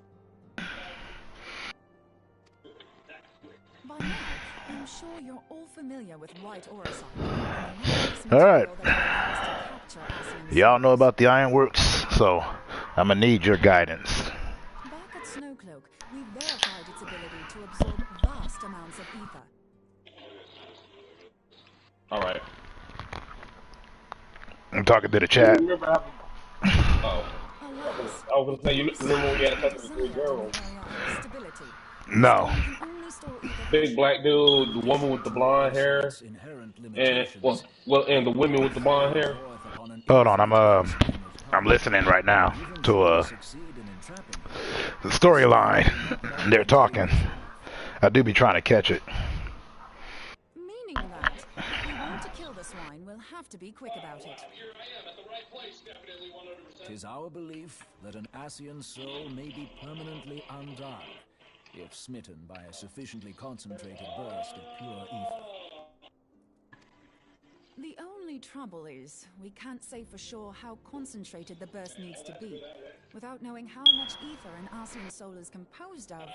By now, I'm sure you're all familiar with white orosite. Alright. Y'all know about the ironworks, so I'm gonna need your guidance. Back at Snowcloak, we verified its ability to absorb vast amounts of ether. Alright. I'm talking to the chat. Oh. I was gonna say, you remember when we had a couple of girls? No. Big black dude, the woman with the blonde hair, and and the women with the blonde hair. Hold on, I'm listening right now to the storyline. They're talking. I do be trying to catch it. Meaning that, if we want to kill the swine, we'll have to be quick about it. 'Tis our belief that an Asian soul may be permanently undone if smitten by a sufficiently concentrated burst of pure ether. The only trouble is, we can't say for sure how concentrated the burst needs to be. Without knowing how much ether an Asian soul is composed of,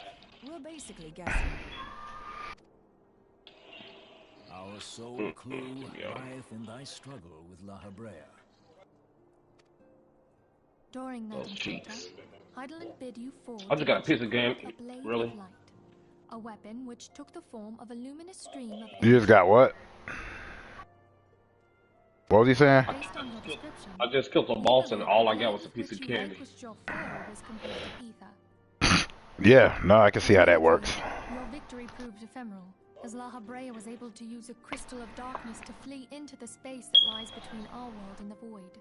we're basically guessing. Our sole clue lieth in thy struggle with La Habrea. During that encounter, Heidelin bid you forge I just got a piece of game. a blade Really? of light, a weapon which took the form of a luminous stream of You just got what? What was he saying? I just killed a boss and all I got was a piece of candy. Yeah, no, I can see how that works. Your victory proved ephemeral, as La Habrea was able to use a crystal of darkness to flee into the space that lies between our world and the void.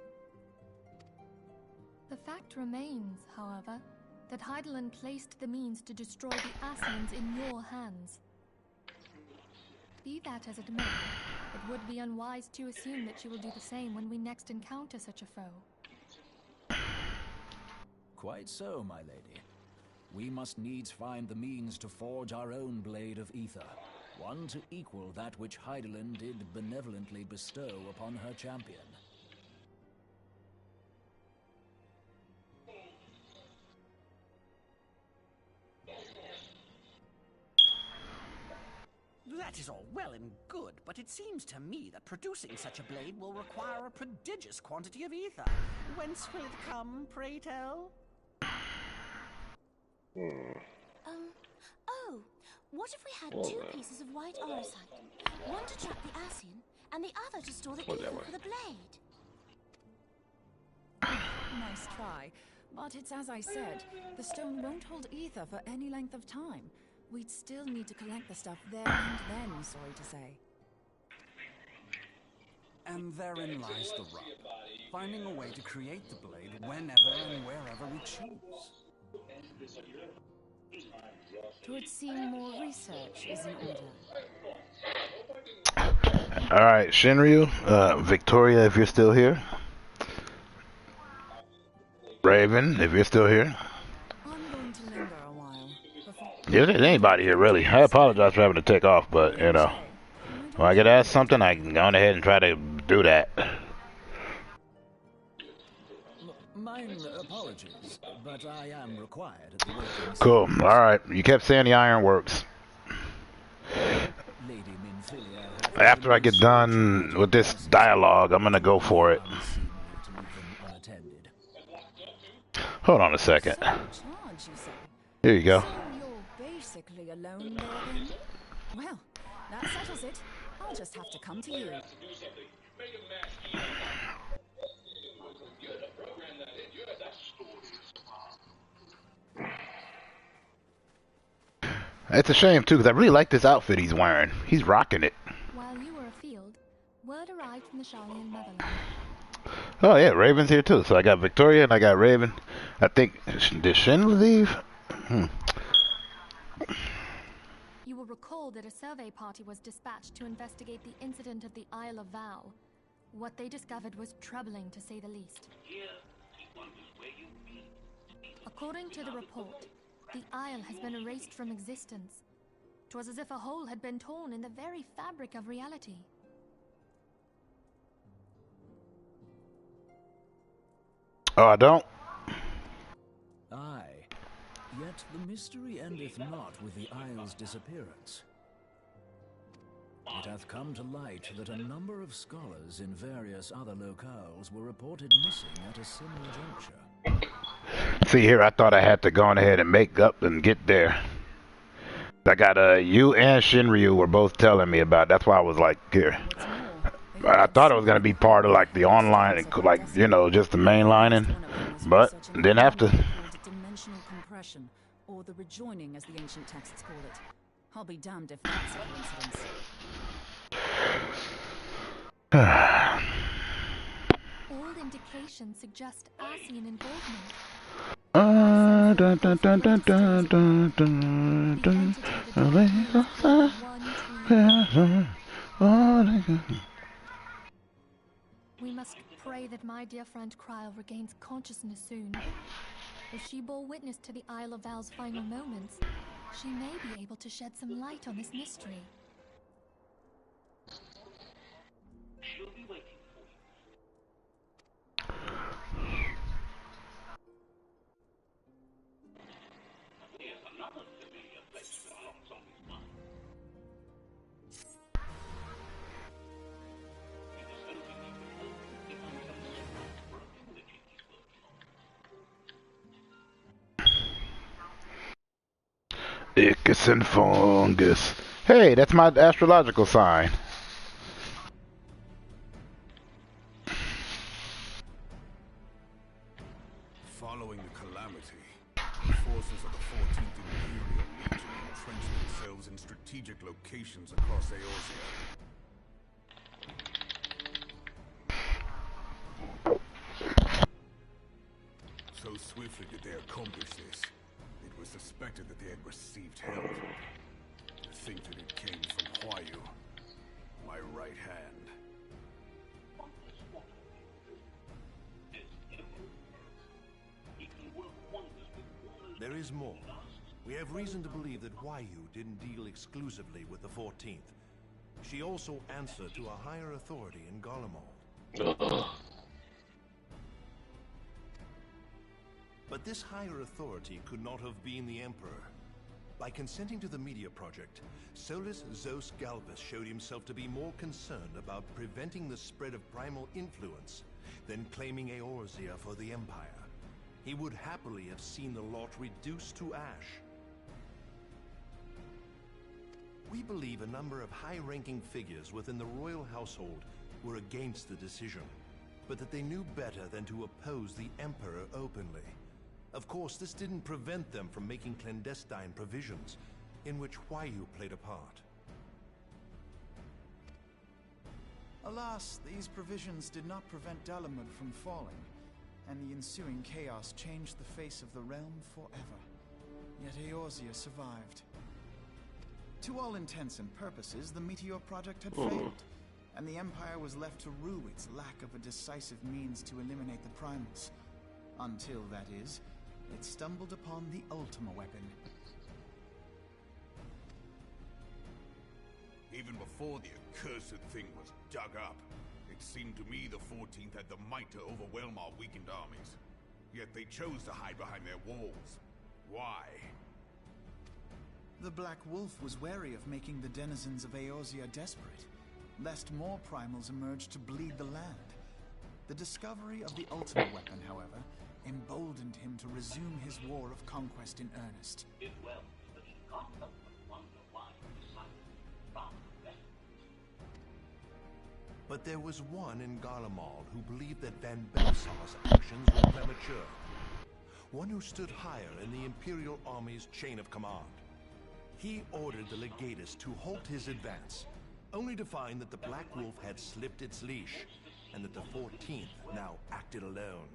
The fact remains, however, that Heidelin placed the means to destroy the Asians in your hands. Be that as it may, it would be unwise to assume that you will do the same when we next encounter such a foe. Quite so, my lady. We must needs find the means to forge our own blade of ether, one to equal that which Heidelin did benevolently bestow upon her champion. That is all well and good, but it seems to me that producing such a blade will require a prodigious quantity of ether. Whence will it come, pray tell? Oh, what if we had two pieces of white orosite? One to trap the Asian, and the other to store the ether for the blade. Nice try. But it's as I said, the stone won't hold ether for any length of time. We'd still need to collect the stuff there and then, sorry to say. And therein lies the rub. Finding a way to create the blade whenever and wherever we choose. It would seem more research is in order. Alright, Shinryu, Victoria, if you're still here. Raven, if you're still here. Yeah, there's anybody here, really. I apologize for having to take off, but, you know, when I get asked something, I can go on ahead and try to do that. Mine apologies, but I am required at the working. Cool. Alright, you kept saying the ironworks. After I get done with this dialogue, I'm gonna go for it. Hold on a second. Here you go. Basically alone there then? Well, that settles it. I'll just have to come to you. It's a shame too, because I really like this outfit he's wearing. He's rocking it. While you were afield, word arrived from the Sharlayan motherland. Oh yeah, Raven's here too. So I got Victoria and I got Raven. I think did Shin leave? You will recall that a survey party was dispatched to investigate the incident of the Isle of Vow. What they discovered was troubling, to say the least. According to the report, the Isle has been erased from existence. 'Twas as if a hole had been torn in the very fabric of reality. Oh, I don't? Aye. Yet the mystery endeth not with the Isle's disappearance. It hath come to light that a number of scholars in various other locales were reported missing at a similar juncture. See here, I thought I had to go on ahead and make up and get there. I got you and Shinryu were both telling me about it. That's why I was like, here. I thought it was gonna be part of like the online, like just the mainlining, but didn't have to. Dimensional compression, or the rejoining as the ancient texts call it. I'll be damned if that's a coincidence. All indications suggest Asian involvement. We must pray that my dear friend Kryl regains consciousness soon. If she bore witness to the Isle of Val's final moments, she may be able to shed some light on this mystery. She'll be waiting for you. Here's another familiar place for our zombie's mind. It was hoping you would help if I was for a trilogy he's working on. Icus and fungus. Hey, that's my astrological sign. Following the calamity, the forces of the 14th Imperial Legion entrenched themselves in strategic locations across Eorzea. So swiftly did they accomplish this, it was suspected that they had received help. To think that it came from Huayu, my right hand. There is more. We have reason to believe that Huayu didn't deal exclusively with the 14th. She also answered to a higher authority in Garlemald. But this higher authority could not have been the Emperor. By consenting to the media project, Solus Zos Galvus showed himself to be more concerned about preventing the spread of primal influence than claiming Eorzea for the Empire. He would happily have seen the lot reduced to ash. We believe a number of high-ranking figures within the royal household were against the decision, but that they knew better than to oppose the Emperor openly. Of course, this didn't prevent them from making clandestine provisions, in which Huayu played a part. Alas, these provisions did not prevent Dalamud from falling, and the ensuing chaos changed the face of the realm forever. Yet Eorzea survived. To all intents and purposes, the Meteor Project had failed, and the Empire was left to rue its lack of a decisive means to eliminate the primals. Until, that is, it stumbled upon the Ultima weapon. Even before the accursed thing was dug up, it seemed to me the 14th had the might to overwhelm our weakened armies. Yet they chose to hide behind their walls. Why? The Black Wolf was wary of making the denizens of Eorzea desperate, lest more primals emerge to bleed the land. The discovery of the Ultima weapon, however, emboldened him to resume his war of conquest in earnest. But there was one in Garlemald who believed that Van Belsar's actions were premature. One who stood higher in the Imperial Army's chain of command. He ordered the Legatus to halt his advance, only to find that the Black Wolf had slipped its leash, and that the 14th now acted alone.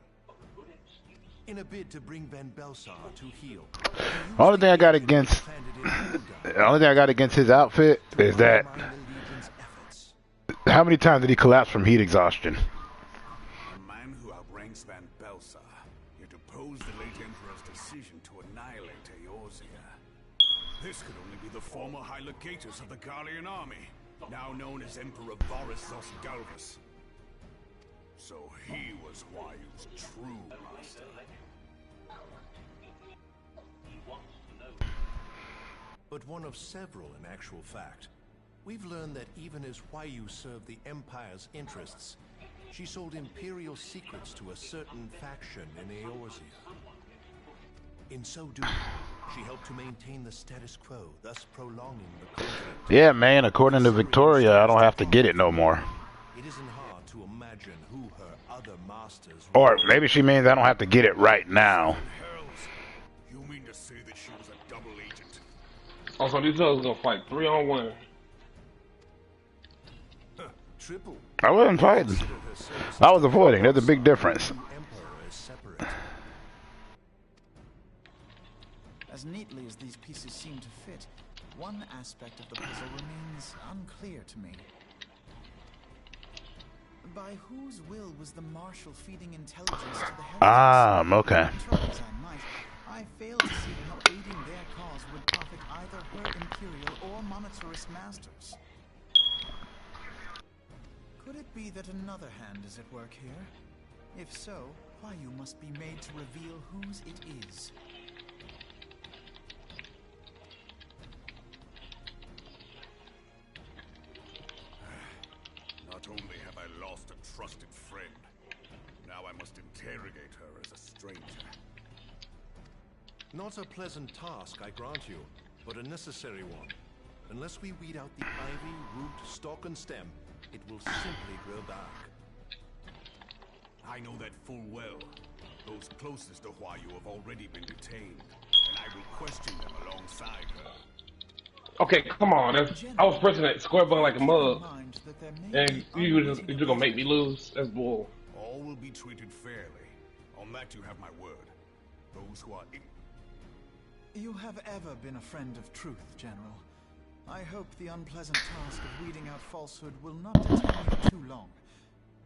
In a bid to bring Van Belsar to heel. The only thing I got against his outfit is that how many times did he collapse from heat exhaustion? A man who outranks Van Belsar, yet opposed the late Emperor's decision to annihilate Eorzea. This could only be the former High Legatus of the Garlean army, now known as Emperor Boris Zos-Galvus. So he was Huayu's true master. But one of several in actual fact. We've learned that even as Huayu served the Empire's interests, she sold Imperial secrets to a certain faction in Eorzea. In so doing, she helped to maintain the status quo, thus prolonging the conflict. Yeah, man, according to Victoria, I don't have to get it no more. It isn't hard to imagine who her other masters were. Or maybe she means I don't have to get it right now. You mean to say that she was a double agent? Oh, so these others gonna fight 3-on-1. Triple. I wasn't fighting. I was avoiding. There's a big difference. As neatly as these pieces seem to fit, one aspect of the puzzle remains unclear to me. By whose will was the Marshal feeding intelligence to the heretics? Okay. Try as I might, I fail to see how aiding their cause would profit either her Imperial or monetarist masters. Could it be that another hand is at work here? If so, Huayu must be made to reveal whose it is. Not only have I lost a trusted friend, now I must interrogate her as a stranger. Not a pleasant task, I grant you, but a necessary one. Unless we weed out the ivy, root, stalk, and stem, it will simply grow back. I know that full well. Those closest to Huayu have already been detained, and I will question them alongside her. Okay, come on. I was pressing that square button like a mug. And you're just gonna make me lose? That's bull. All will be treated fairly. On that you have my word. Those who are... You have ever been a friend of truth, General. I hope the unpleasant task of weeding out falsehood will not detain you too long.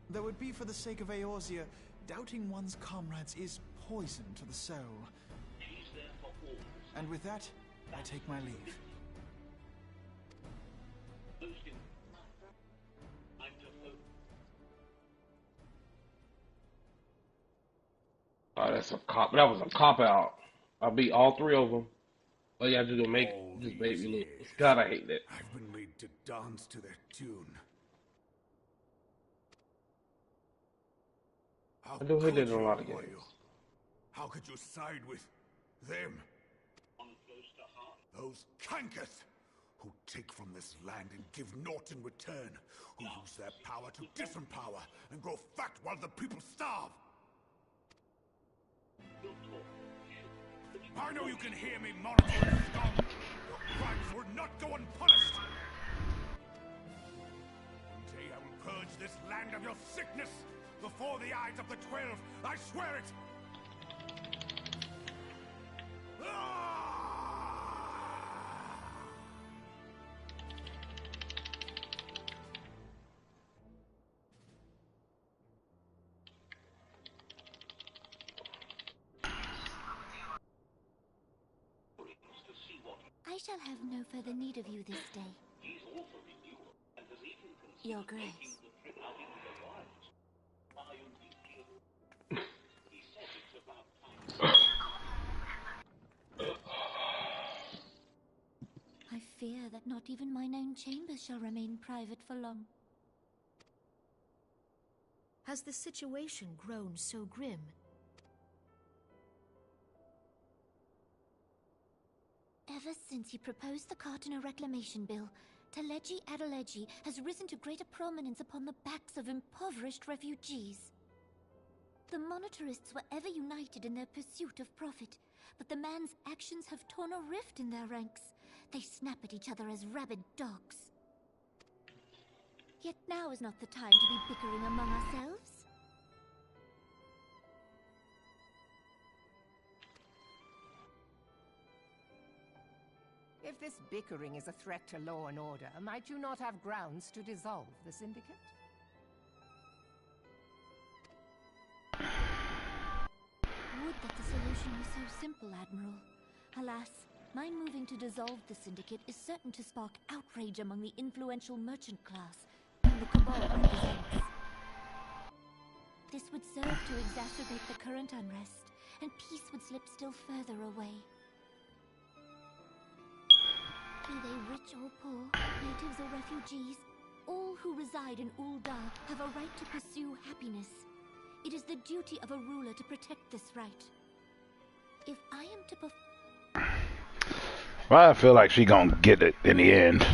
Though it be for the sake of Eorzea, doubting one's comrades is poison to the soul. And with that, I take my leave. Oh, that's a cop. That was a cop out. I beat all 3 of them. Oh yeah, just gonna make me lose. God, I hate that. I've been made to dance to their tune. I do hate that in a lot of games. How could you side with them? Those cankers who take from this land and give naught in return, who use their power to disempower and grow fat while the people starve. I know you can hear me, monitor and scum. Your crimes will not go unpunished. One day I will purge this land of your sickness before the eyes of the 12. I swear it. I shall have no further need of you this day. Your Grace. I fear that not even mine own chambers shall remain private for long. Has the situation grown so grim? Ever since he proposed the Cartiner Reclamation Bill, Teleji Adeleji has risen to greater prominence upon the backs of impoverished refugees. The monetarists were ever united in their pursuit of profit, but the man's actions have torn a rift in their ranks. They snap at each other as rabid dogs. Yet now is not the time to be bickering among ourselves. If this bickering is a threat to law and order, might you not have grounds to dissolve the syndicate? Would that the solution was so simple, Admiral. Alas, my moving to dissolve the syndicate is certain to spark outrage among the influential merchant class whom the Cabal represents. This would serve to exacerbate the current unrest, and peace would slip still further away. Be they rich or poor, natives or refugees, all who reside in Ul'dah have a right to pursue happiness. It is the duty of a ruler to protect this right. If I am to Well, I feel like she gonna get it in the end. here,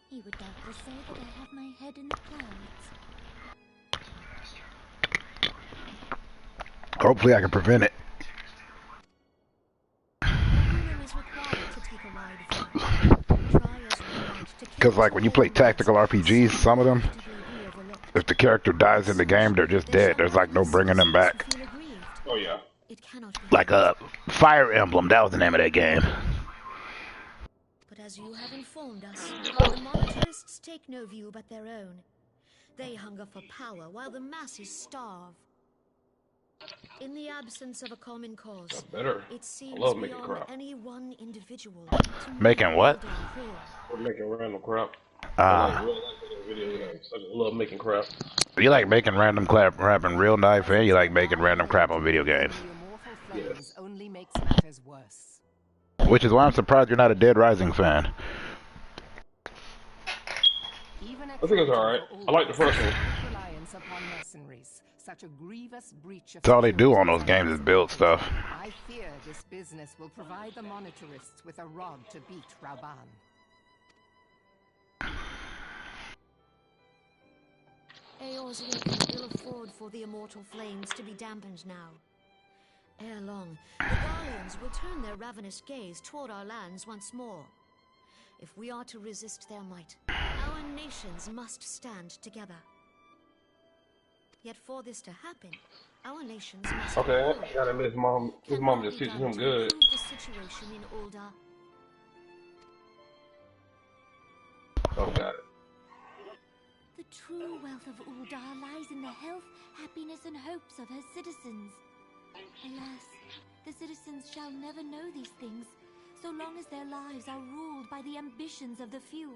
he would doubtless say that I have my head in the clouds. Hopefully I can prevent it. Because like when you play tactical RPGs, some of them, if the character dies in the game, they're just dead. There's like no bringing them back. Oh yeah. Like Fire Emblem, that was the name of that game. But as you have informed us, the monetarists take no view but their own. They hunger for power while the masses starve. In the absence of a common cause, it seems beyond any one individual. Making what? We're making random crap. I love making crap. You like making random crap in real life, and you like making random crap on video games. Yes. Only makes matters worse. Which is why I'm surprised you're not a Dead Rising fan. I think it's alright. I like the first one. Reliance upon mercenaries. Such a grievous breach of That's all they do on those games is build stuff. I fear this business will provide the monetarists with a rod to beat Rauban. Eorzea can ill afford for the immortal flames to be dampened now. Ere long, the Garleans will turn their ravenous gaze toward our lands once more. If we are to resist their might, our nations must stand together. Yet for this to happen, our nations must Okay, gotta let his mom just teaches him good. the situation in Ul'dah. Oh, got it. The true wealth of Ul'dah lies in the health, happiness, and hopes of her citizens. Alas, the citizens shall never know these things, so long as their lives are ruled by the ambitions of the few.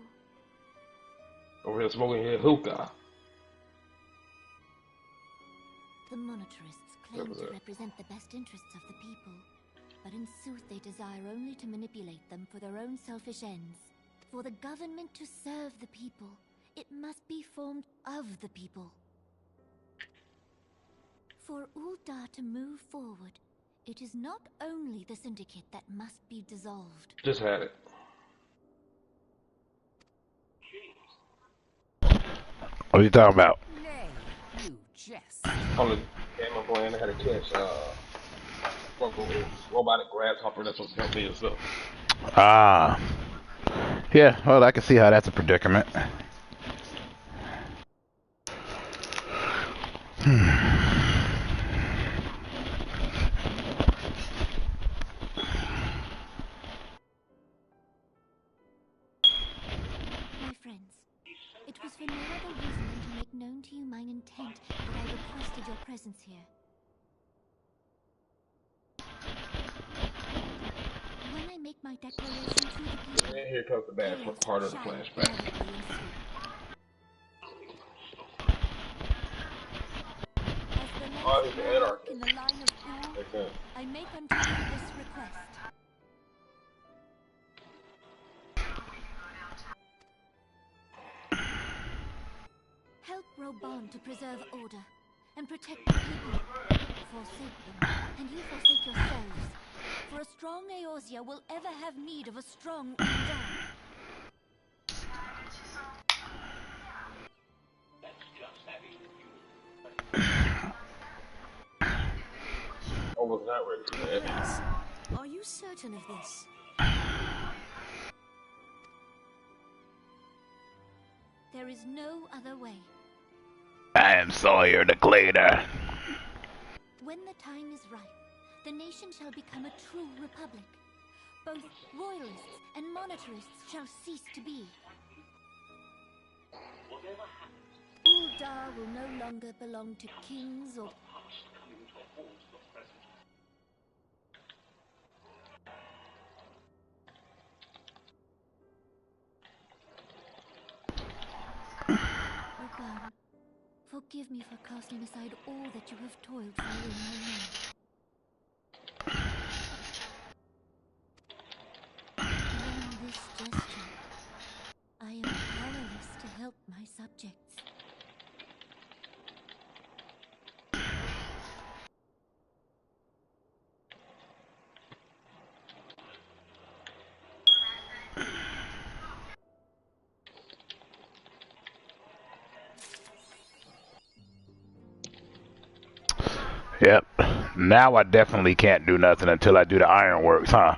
Over here smoking his hookah. The monetarists claim to represent the best interests of the people, but in sooth they desire only to manipulate them for their own selfish ends. For the government to serve the people, it must be formed of the people. For Ul'dah to move forward, it is not only the syndicate that must be dissolved. Just had it. What are you talking about? Nay, you jest. On the game I'm playing, I had to catch robotic grasshopper that's supposed to help me and stuff. Ah. Yeah, well, I can see how that's a predicament. My friends, it was for no other reason than to make known to you mine intent that I requested your presence here. When I make my declaration to the people, And here comes the bad part of the flashback. Oh, he's an anarchist. in the line of Ul, I make unto you this request. Help Rauban to preserve order and protect the people. Forsake them, and you forsake yourselves. For a strong Eorzea will ever have need of a strong Ul'dah. was not ready for that. Are you certain of this? There is no other way. I am Sawyer the Cleaner. When the time is right, the nation shall become a true republic. Both royalists and monetarists shall cease to be. Uldar will no longer belong to kings or... Oban, forgive me for casting aside all that you have toiled for in my name. Beyond this gesture, I am powerless to help my subjects. Yep. Now I definitely can't do nothing until I do the ironworks, huh?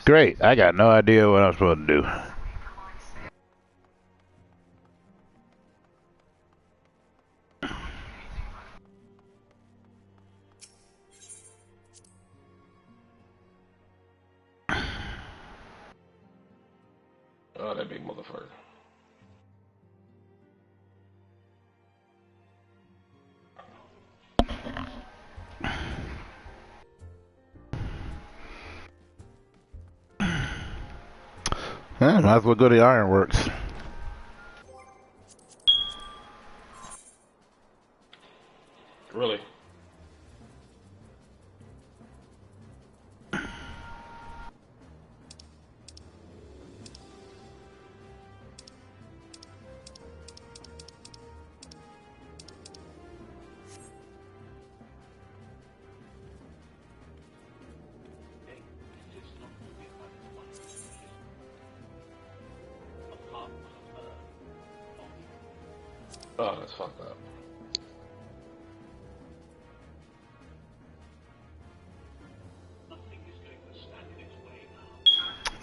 Great. I got no idea what I'm supposed to do. Oh, that big motherfucker. Yeah, might as well go to the ironworks. Really? Oh, that's fucked up.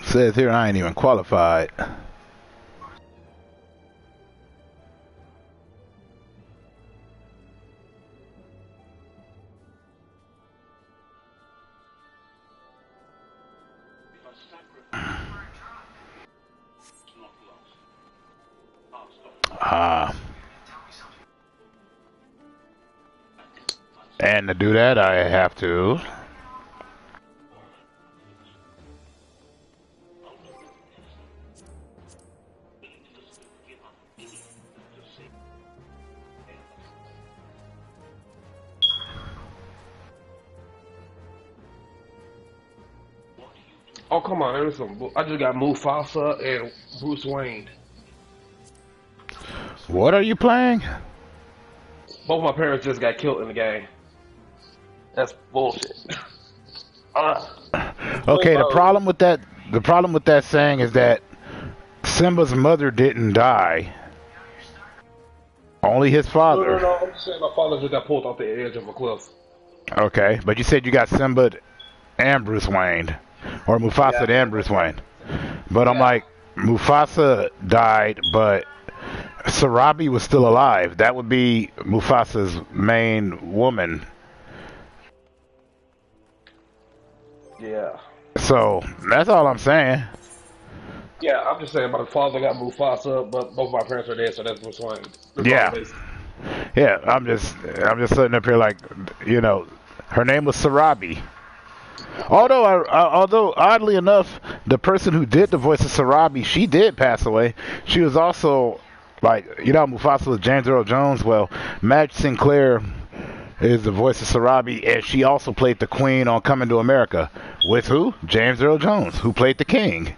Says here I ain't even qualified. And to do that, I have to. Oh, come on, there's some. I just got Mufasa and Bruce Wayne. What are you playing? Both my parents just got killed in the game. That's bullshit. Okay, the problem with that saying is that Simba's mother didn't die. Only his father. No, I'm just saying my father just got pulled off the edge of a cliff. Okay, but you said you got Simba and Bruce Wayne. Or Mufasa and Bruce Wayne. But I'm like, Mufasa died, but Sarabi was still alive. That would be Mufasa's main woman. Yeah. So, that's all I'm saying. Yeah, I'm just saying my father got Mufasa, but both my parents are dead, so that's Bruce Wayne. Yeah. Yeah, I'm just sitting up here like, you know, her name was Sarabi. Although oddly enough, the person who did the voice of Sarabi, she did pass away. She was also like, you know, Mufasa was James Earl Jones. Well, Madge Sinclair is the voice of Sarabi, and she also played the Queen on Coming to America. With who? James Earl Jones, who played the King.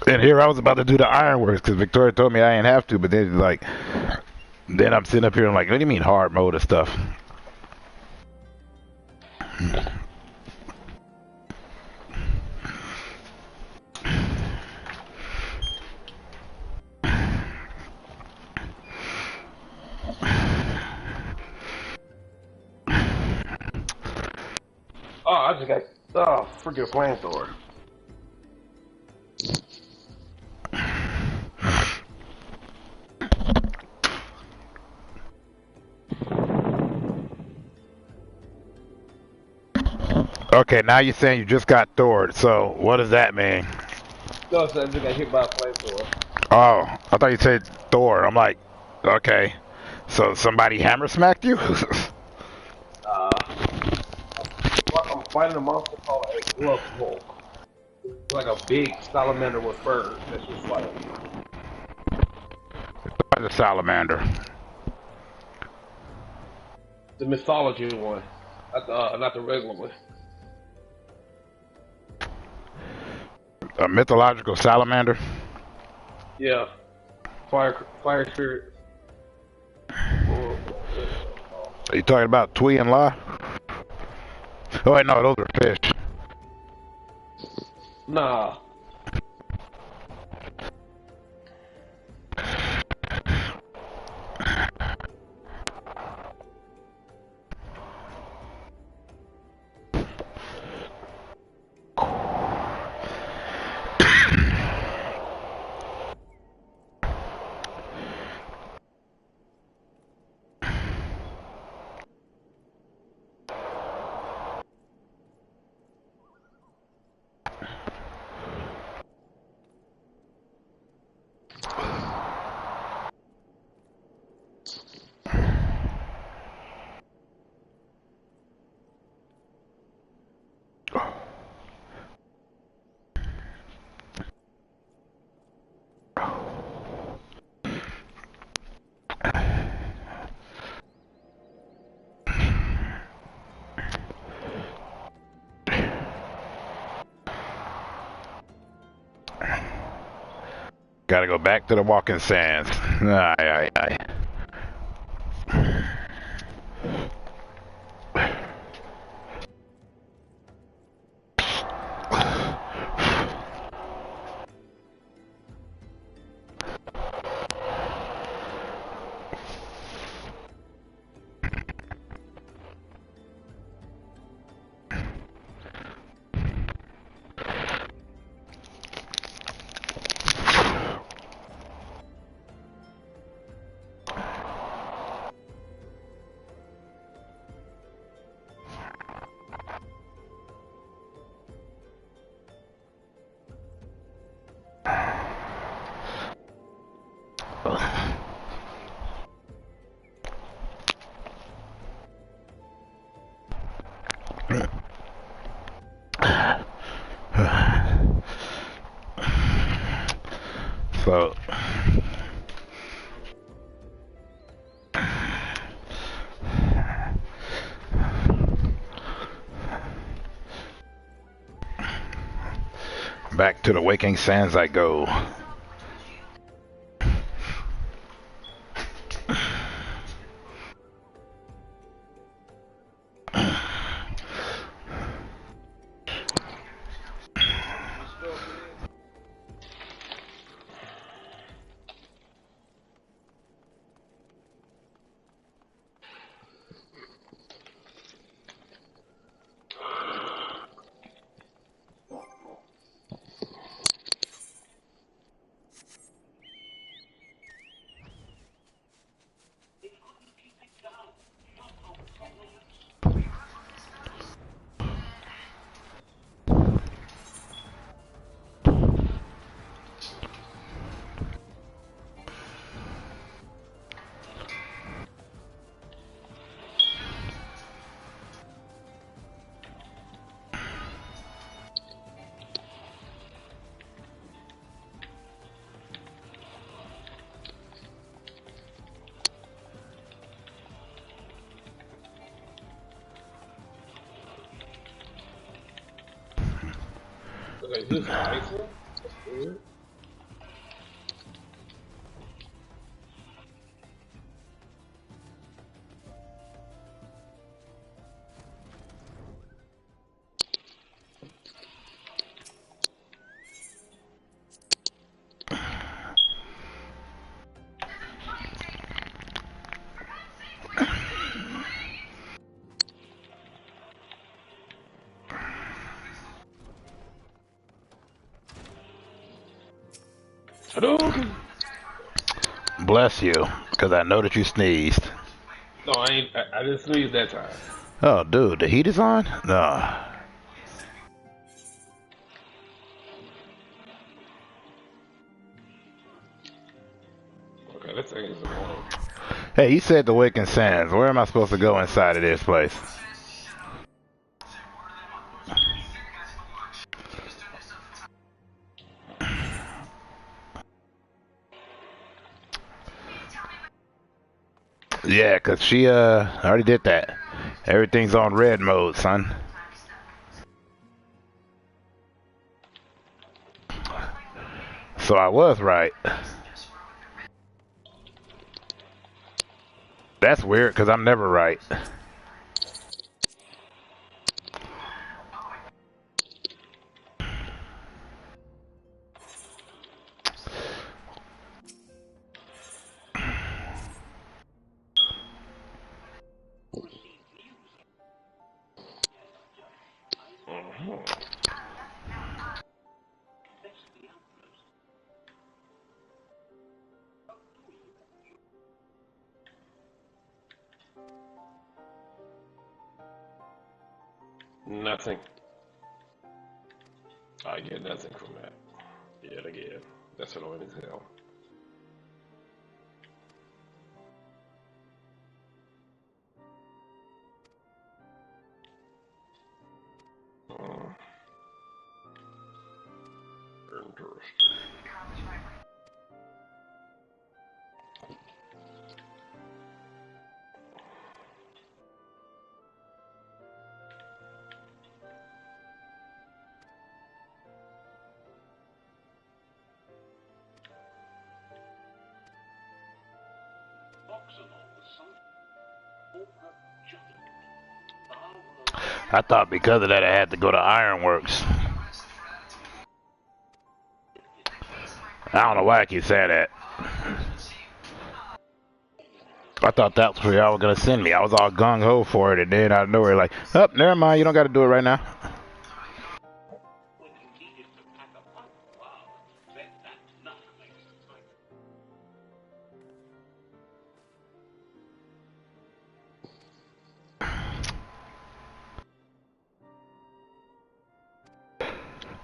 And here I was about to do the ironworks because Victoria told me I ain't have to, but then like, then I'm sitting up here and I'm like, what do you mean hard mode and stuff? Oh, I just got freaking flamethrower. Okay, now you're saying you just got Thored, so what does that mean? No, so I just got hit by a flamethrower. Oh, I thought you said Thor. I'm like, okay, so somebody hammer smacked you? I'm fighting a monster called a glove wolf. It's like a big salamander with fur that's just fighting. The salamander. The mythology one, not the regular one. A mythological salamander? Yeah, fire spirit. Are you talking about Twee and La? Oh wait, no, those are fish. Nah. Gotta go back to the walking sands. Aye, aye, aye. So back to the waking sands I go. Okay, here's nicer. That's weird. Hadouken! Bless you, because I know that you sneezed. No, I ain't. I didn't sneeze that time. Oh, dude, the heat is on? No. Okay, let's change the name. Hey, you said the Wicked Sands. Where am I supposed to go inside of this place? Yeah, 'cause she, already did that. Everything's on red mode, son. So I was right. That's weird, 'cause I'm never right. Nothing. I get nothing from that. Yet again. That's annoying as hell. Interesting. I thought because of that I had to go to Ironworks. I don't know why I keep saying that. I thought that's where y'all were gonna send me. I was all gung ho for it, and then out of nowhere, like, oh, never mind, you don't got to do it right now.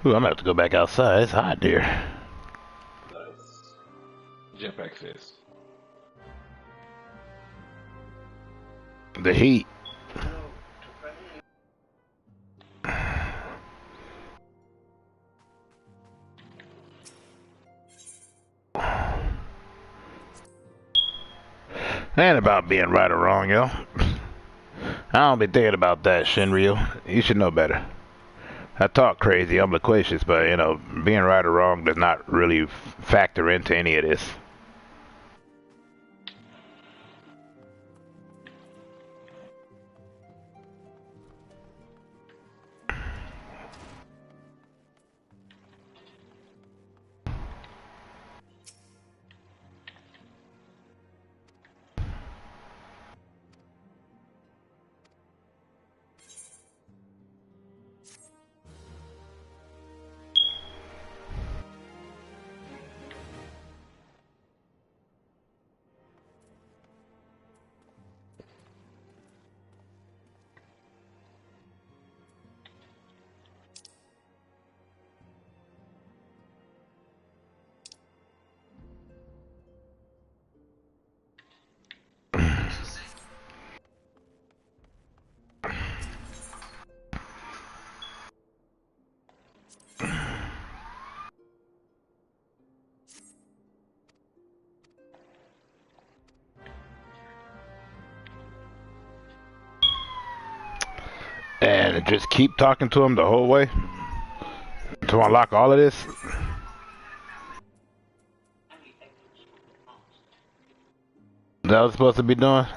Ooh, I'm gonna have to go back outside. It's hot there. Nice. Jetpack says. The heat. Ain't about being right or wrong, yo. I don't be thinking about that, Shinryu. You should know better. I talk crazy, I'm loquacious, but, you know, being right or wrong does not really factor into any of this. And just keep talking to him the whole way. To unlock all of this? That was supposed to be doing?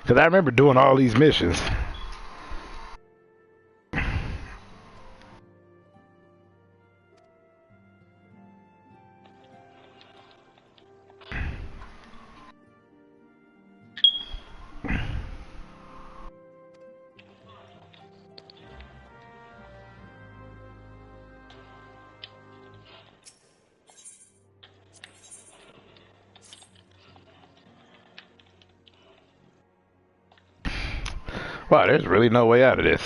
Because I remember doing all these missions. Wow, there's really no way out of this.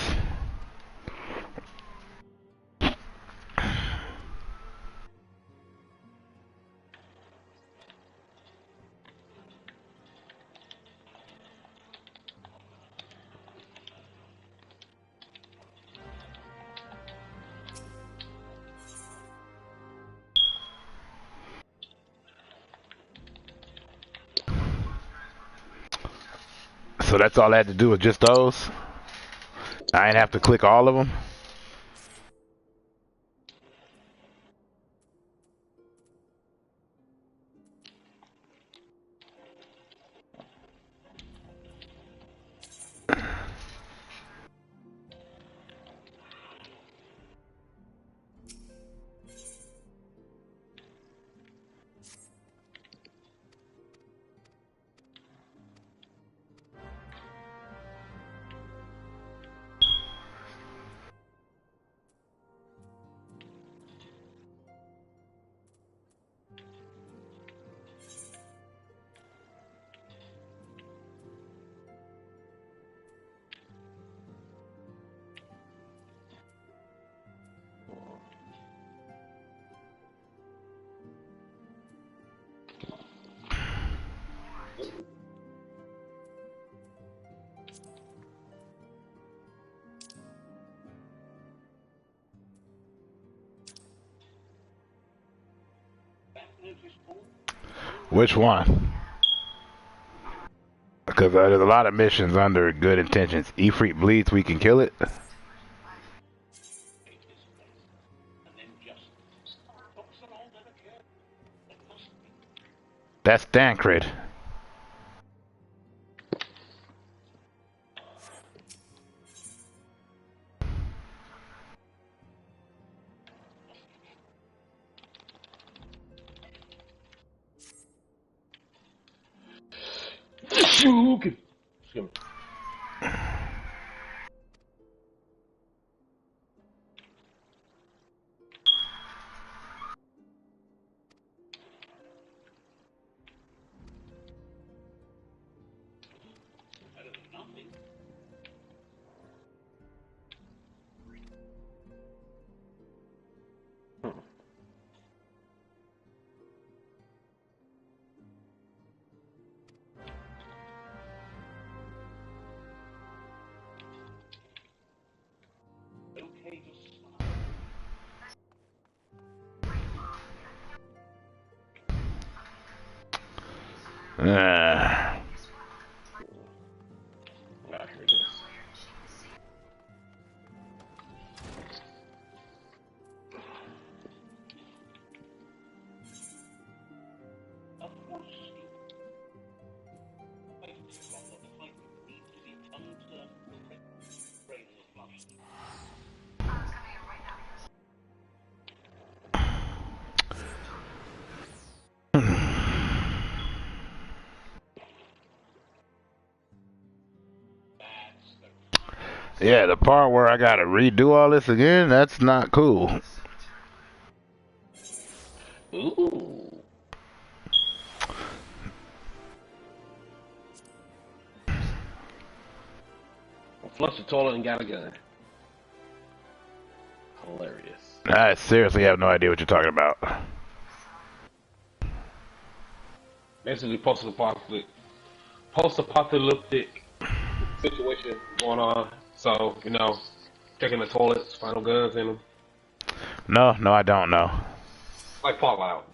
So that's all I had to do with just those? I ain't have to click all of them? Which one? Because there's a lot of missions under good intentions. Ifrit bleeds, we can kill it. That's Dancred. Yeah, the part where I gotta redo all this again, that's not cool. Ooh. Flush the toilet and got a gun. Hilarious. I seriously have no idea what you're talking about. Basically, post-apocalyptic situation going on. So, checking the toilets, final guns in them. No, I don't know. Like Fallout.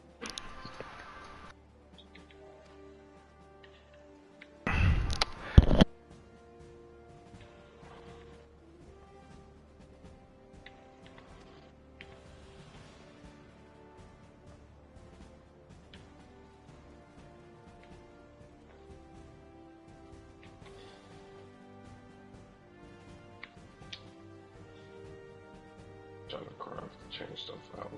trying to craft to change stuff out.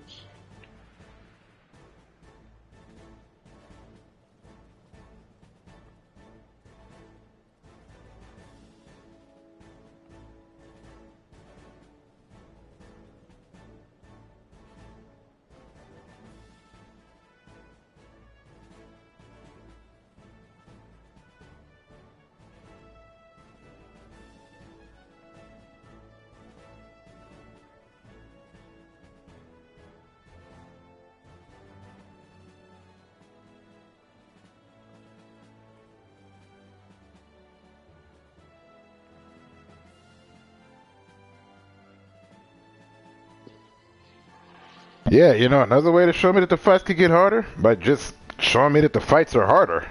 Yeah, you know, another way to show me that the fights could get harder by just showing me that the fights are harder.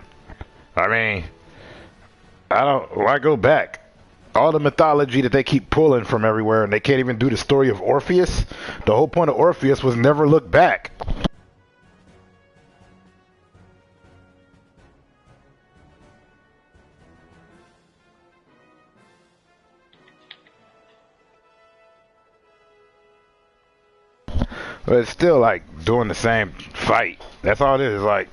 I mean, why go back? All the mythology that they keep pulling from everywhere, and they can't even do the story of Orpheus. The whole point of Orpheus was never look back. But it's still like doing the same fight. That's all it is. Like,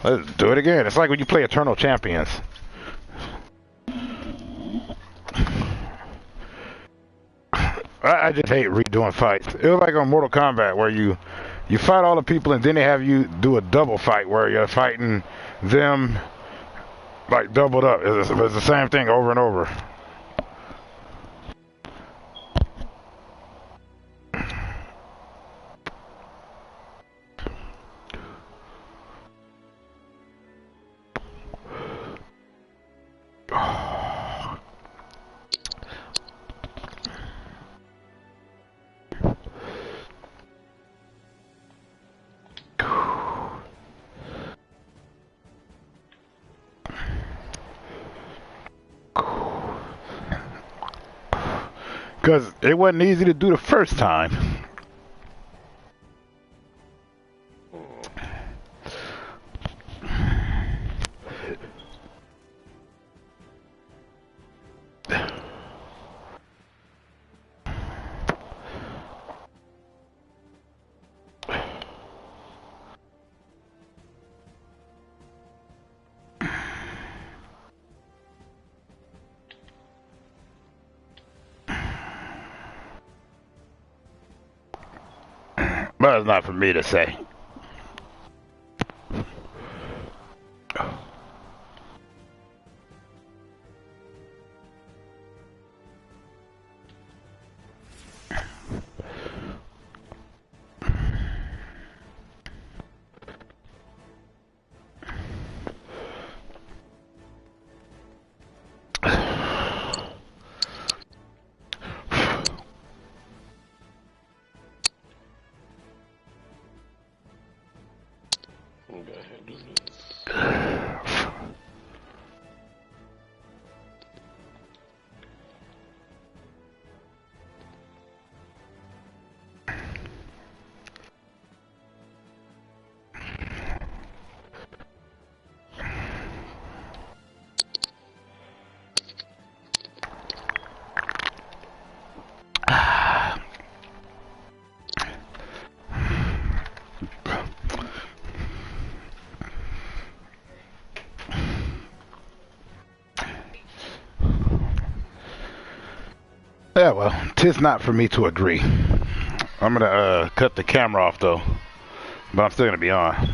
let's do it again. It's like when you play Eternal Champions. I just hate redoing fights. It was like on Mortal Kombat where you fight all the people and then they have you do a double fight where you're fighting them like doubled up. It's the same thing over and over. Because it wasn't easy to do the first time. But it's not for me to say. Yeah, well, 'tis not for me to agree. I'm gonna cut the camera off though, but I'm still gonna be on.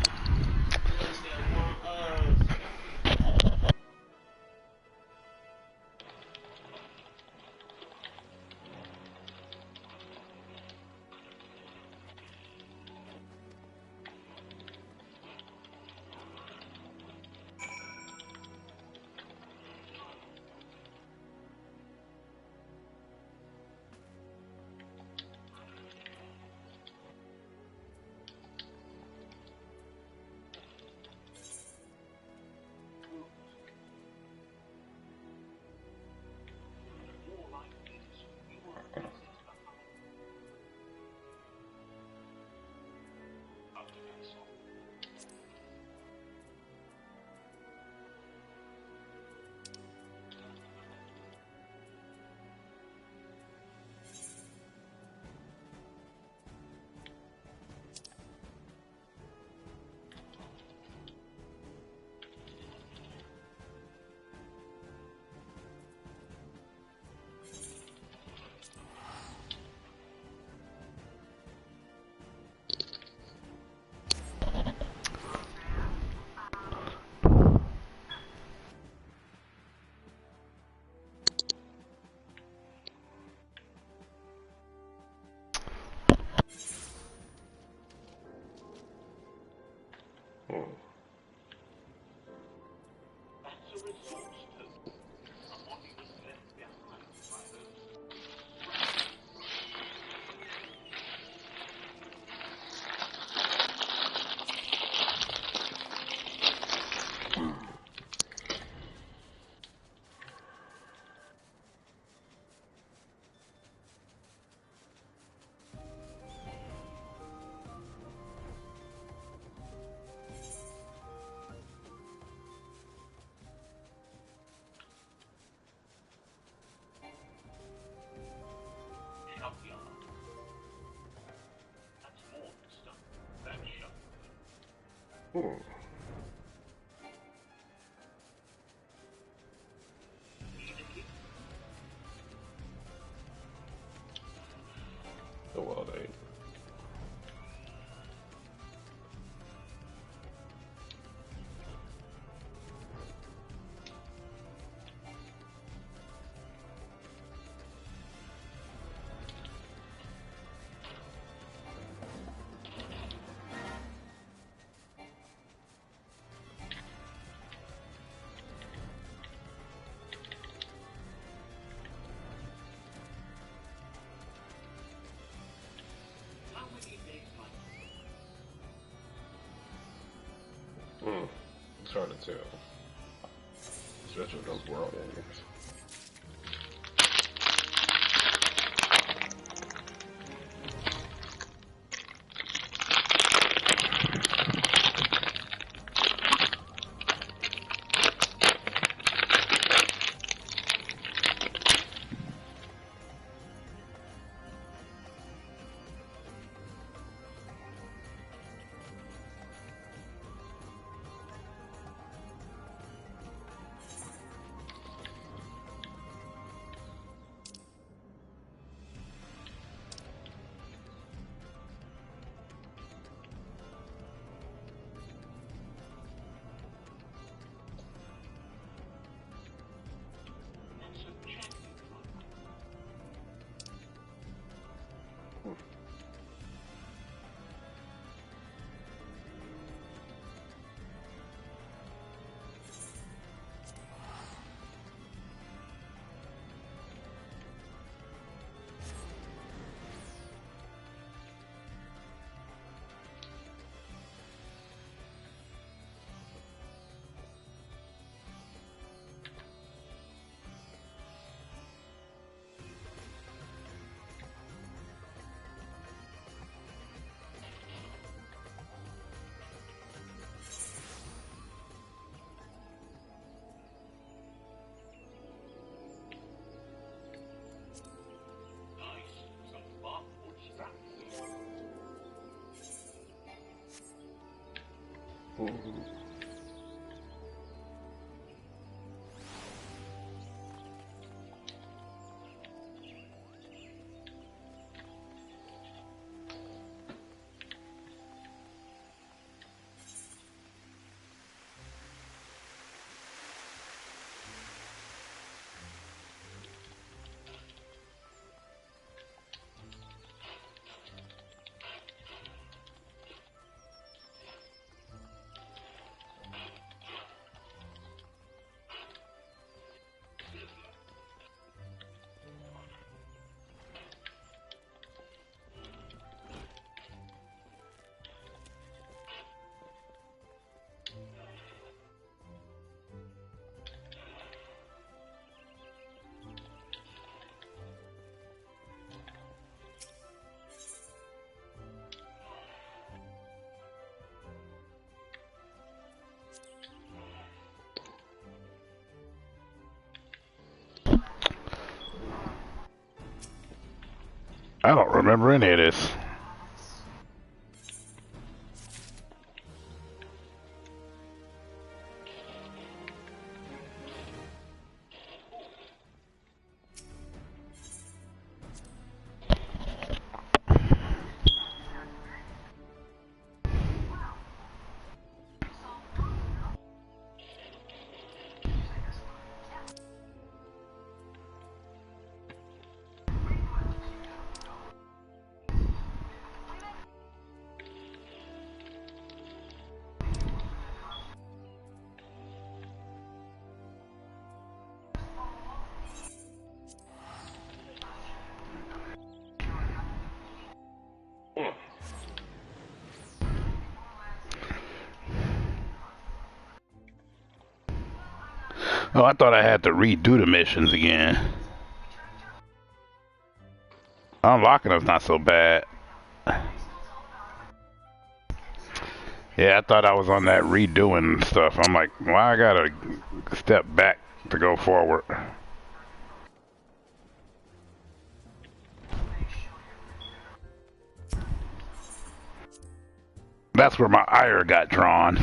That's a resource token, and what he was left behind by those. That's more stuff. That's shut. Oh, well, they. How many days like It's hard to tell. Especially with those world endings. I don't remember any of this. Oh, I thought I had to redo the missions again. Unlocking them's not so bad. Yeah, I thought I was on that redoing stuff. I'm like, why I gotta step back to go forward? That's where my ire got drawn.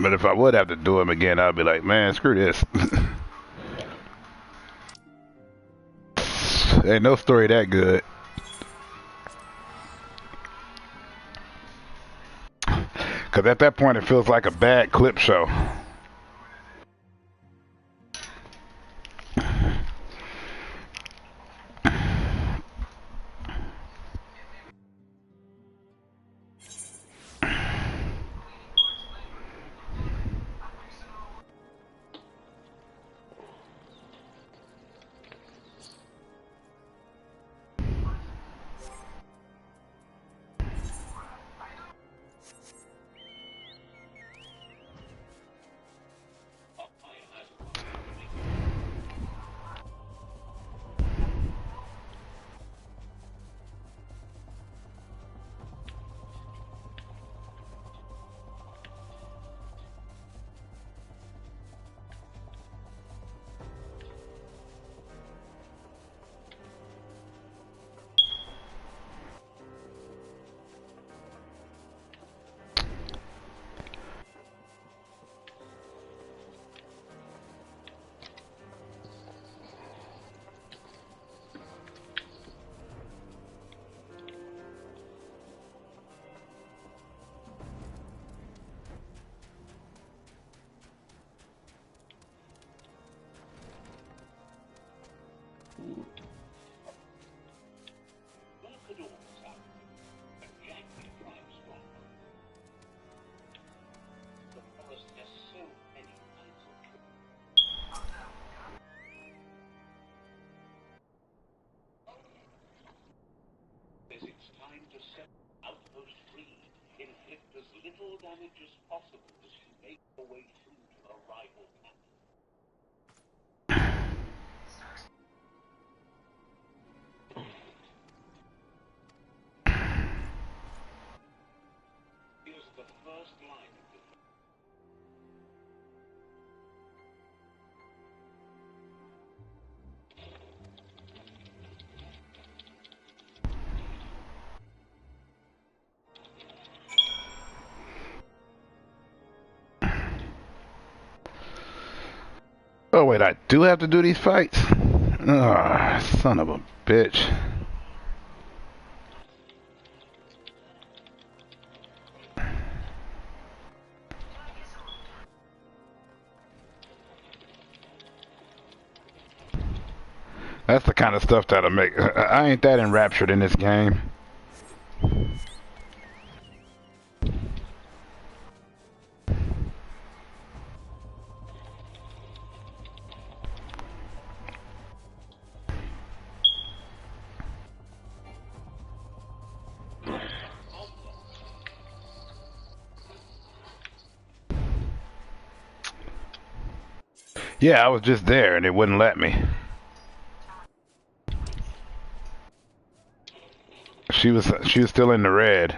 But if I would have to do them again, I'd be like, man, screw this. Ain't no story that good. Because at that point, it feels like a bad clip show. It's time to set Outpost free. Inflict as little damage as possible as you make your way through to the rival camp. Here's the first line of defense. Oh wait, I do have to do these fights? Ah, son of a bitch. That's the kind of stuff that'll make... I ain't that enraptured in this game. Yeah, I was just there and it wouldn't let me. She was still in the red.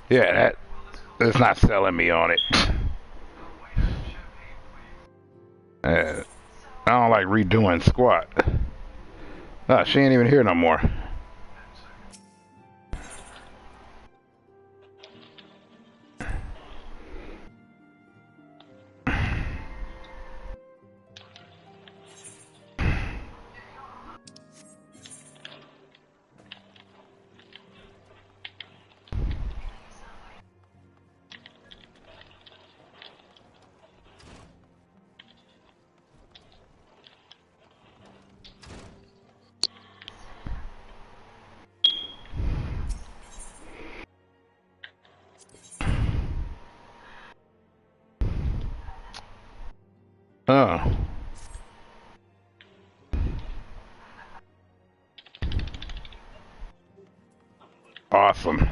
Yeah, that's not selling me on it. I don't like redoing squat. Ah, she ain't even here no more. Oh. Awesome.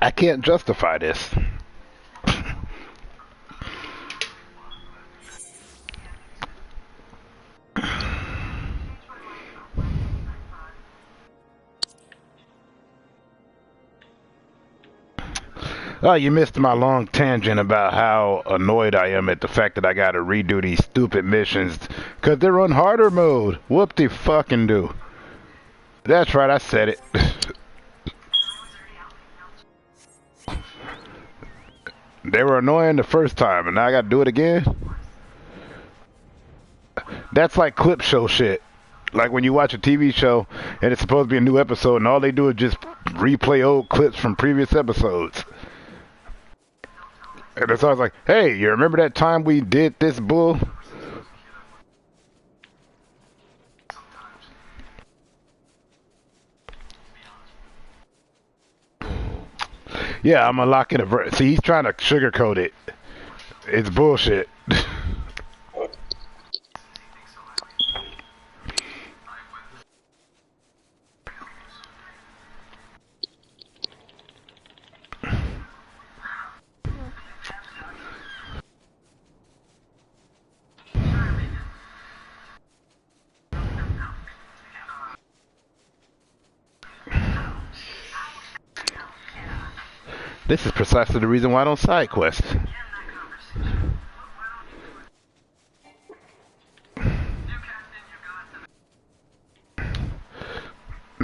I can't justify this. Oh, you missed my long tangent about how annoyed I am at the fact that I gotta redo these stupid missions because they're on harder mode. Whoop de fucking do. That's right, I said it. They were annoying the first time and now I gotta do it again? That's like clip show shit. Like when you watch a TV show and it's supposed to be a new episode and all they do is just replay old clips from previous episodes. And it's always like, hey, you remember that time we did this bull? Yeah, I'm unlocking a... See, he's trying to sugarcoat it. It's bullshit. This is precisely the reason why I don't side quest.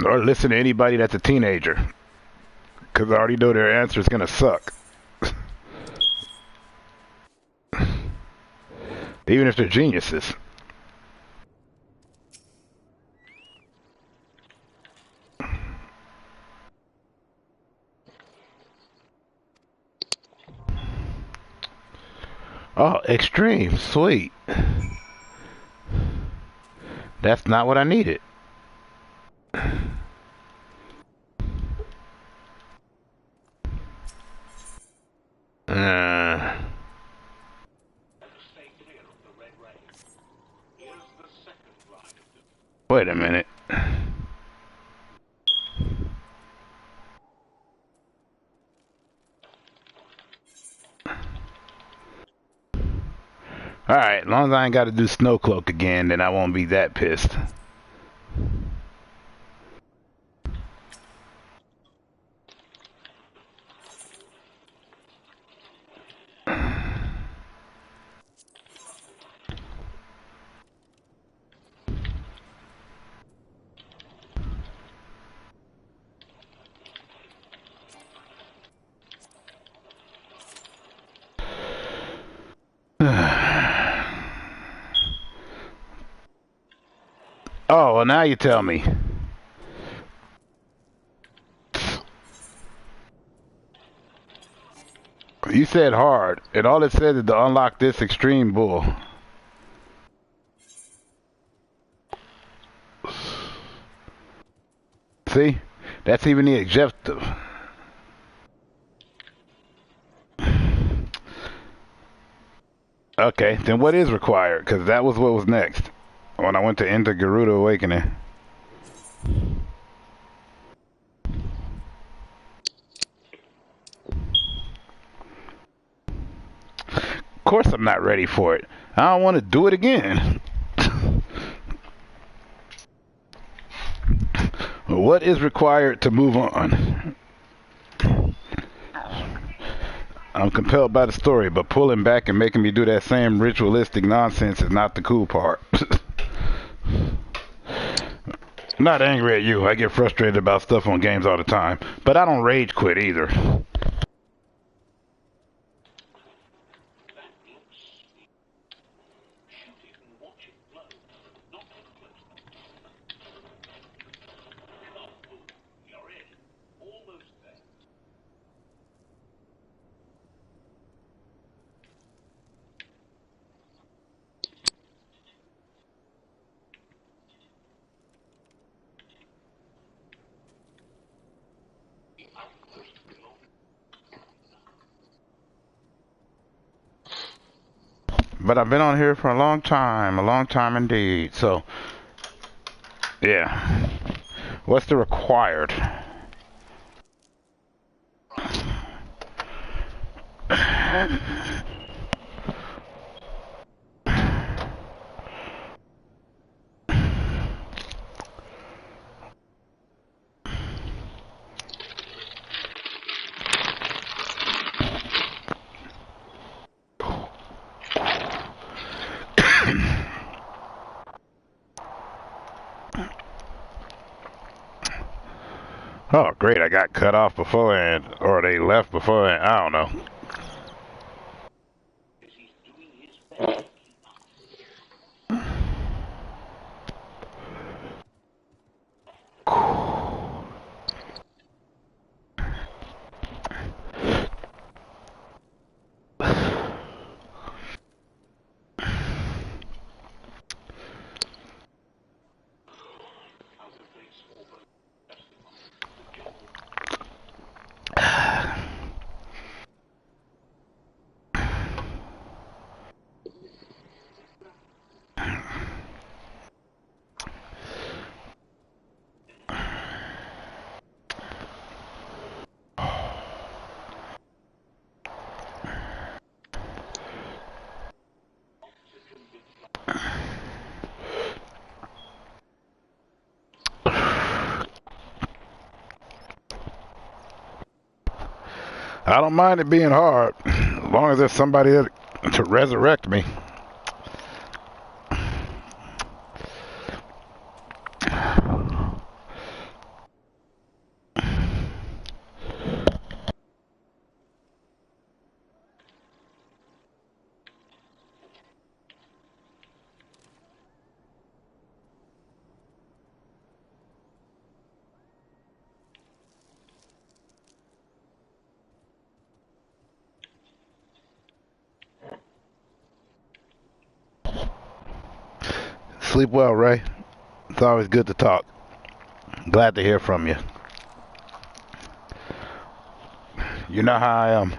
Or listen to anybody that's a teenager. Because I already know their answer is going to suck. Even if they're geniuses. Oh, extreme. Sweet. That's not what I needed. Wait a minute. Alright, as long as I ain't got to do snow cloak again, then I won't be that pissed. well, now you tell me. You said hard, and all it said is to unlock this extreme bull. See? That's even the objective. Okay, then what is required? Because that was what was next when I went to enter Garuda Awakening. Of course I'm not ready for it. I don't want to do it again. What is required to move on? I'm compelled by the story, but pulling back and making me do that same ritualistic nonsense is not the cool part. I'm not angry at you. I get frustrated about stuff on games all the time, but I don't rage quit either. But I've been on here for a long time indeed. So, yeah. What's the required? Oh, great. I got cut off beforehand, or they left beforehand. I don't know. I don't mind it being hard, as long as there's somebody to resurrect me. Sleep well, Ray. It's always good to talk. Glad to hear from you. You know how I am.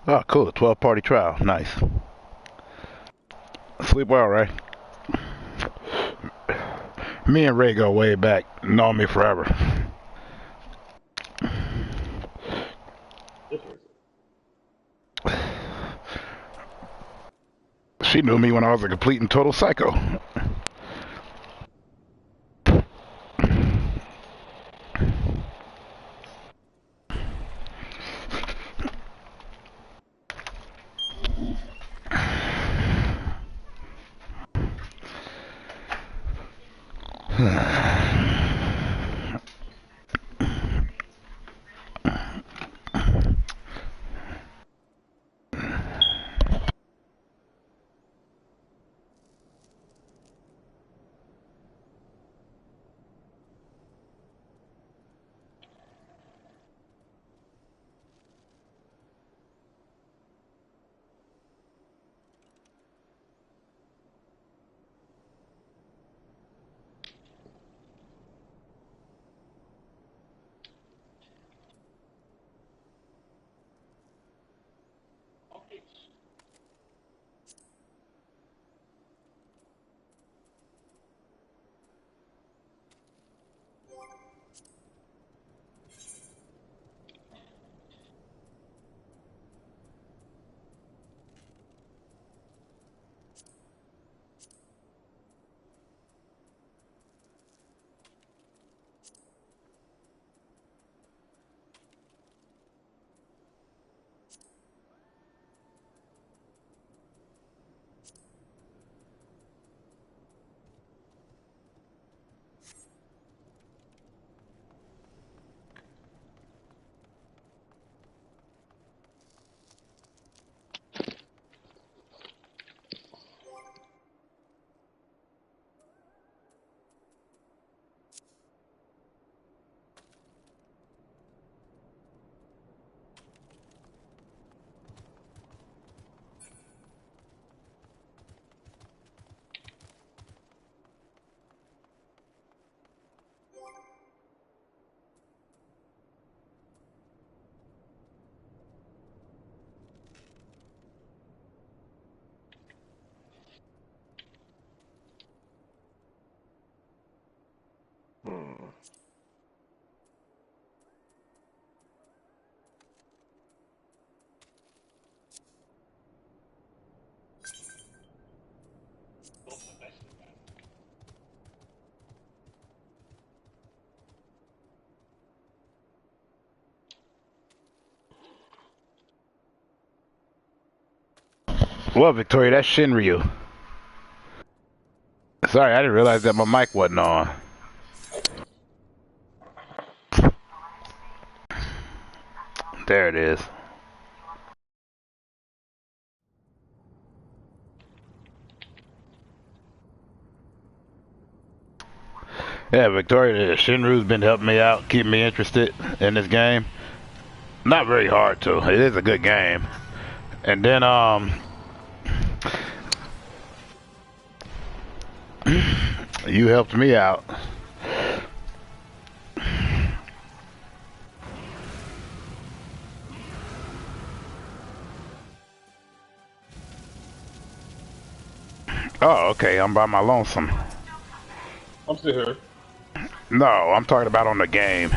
Oh, cool. 12-party trial. Nice. Sleep well, Ray. Me and Ray go way back. Know me forever. She knew me when I was a complete and total psycho. Well, Victoria, that's Shinryu. Sorry, I didn't realize that my mic wasn't on. There it is. Yeah, Victoria, Shinryu's been helping me out, keeping me interested in this game. Not very hard too. It is a good game. And then you helped me out. Oh, okay. I'm by my lonesome. I'm still here. No, I'm talking about on the game.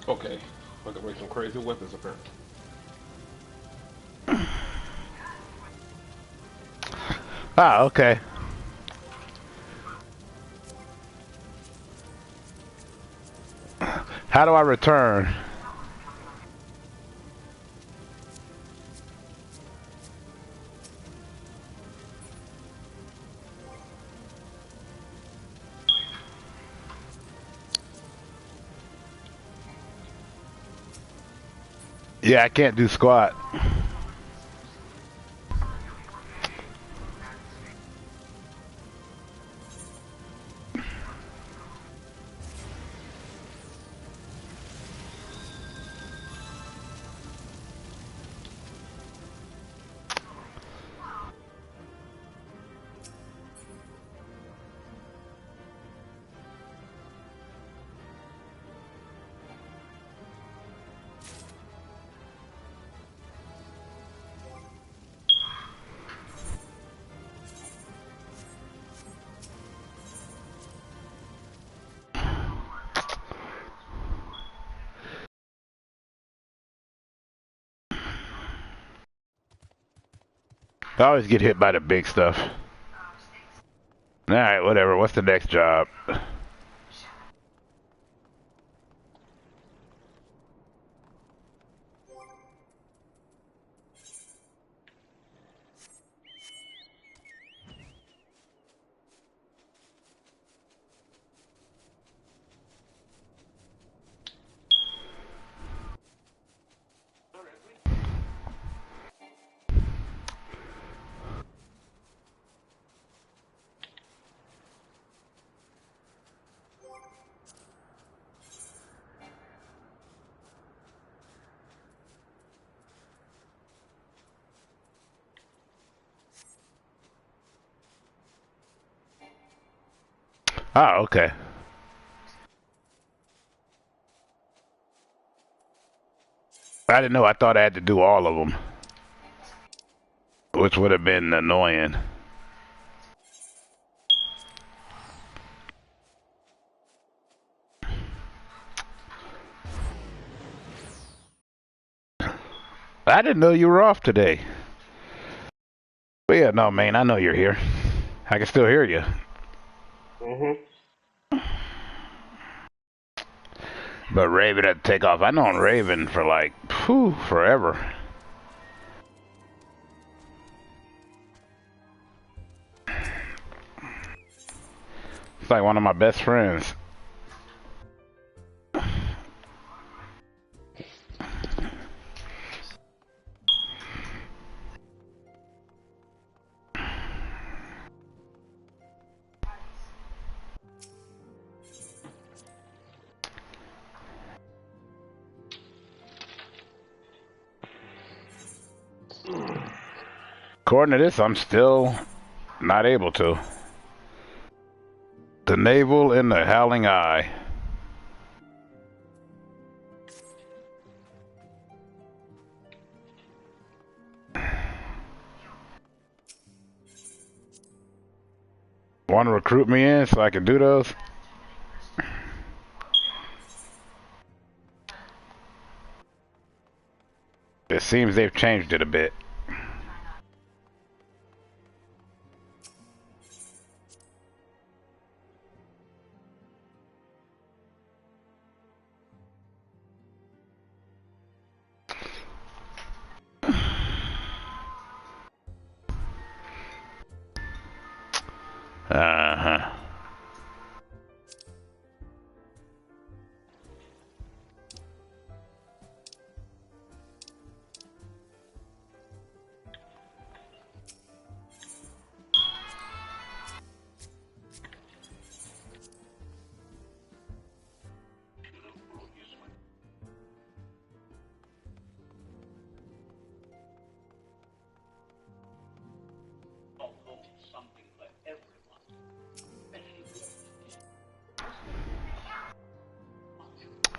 Okay, I can make some crazy weapons apparently. Ah, okay. How do I return? Yeah, I can't do squat. I always get hit by the big stuff. Alright, whatever. What's the next job? Oh, okay. I didn't know. I thought I had to do all of them, which would have been annoying. I didn't know you were off today. But yeah, no, man, I know you're here. I can still hear you. But Raven had to take off. I known Raven for like, forever. It's like one of my best friends. According to this, I'm still not able to. The navel in the howling eye. Want to recruit me in so I can do those? It seems they've changed it a bit. Uh-huh.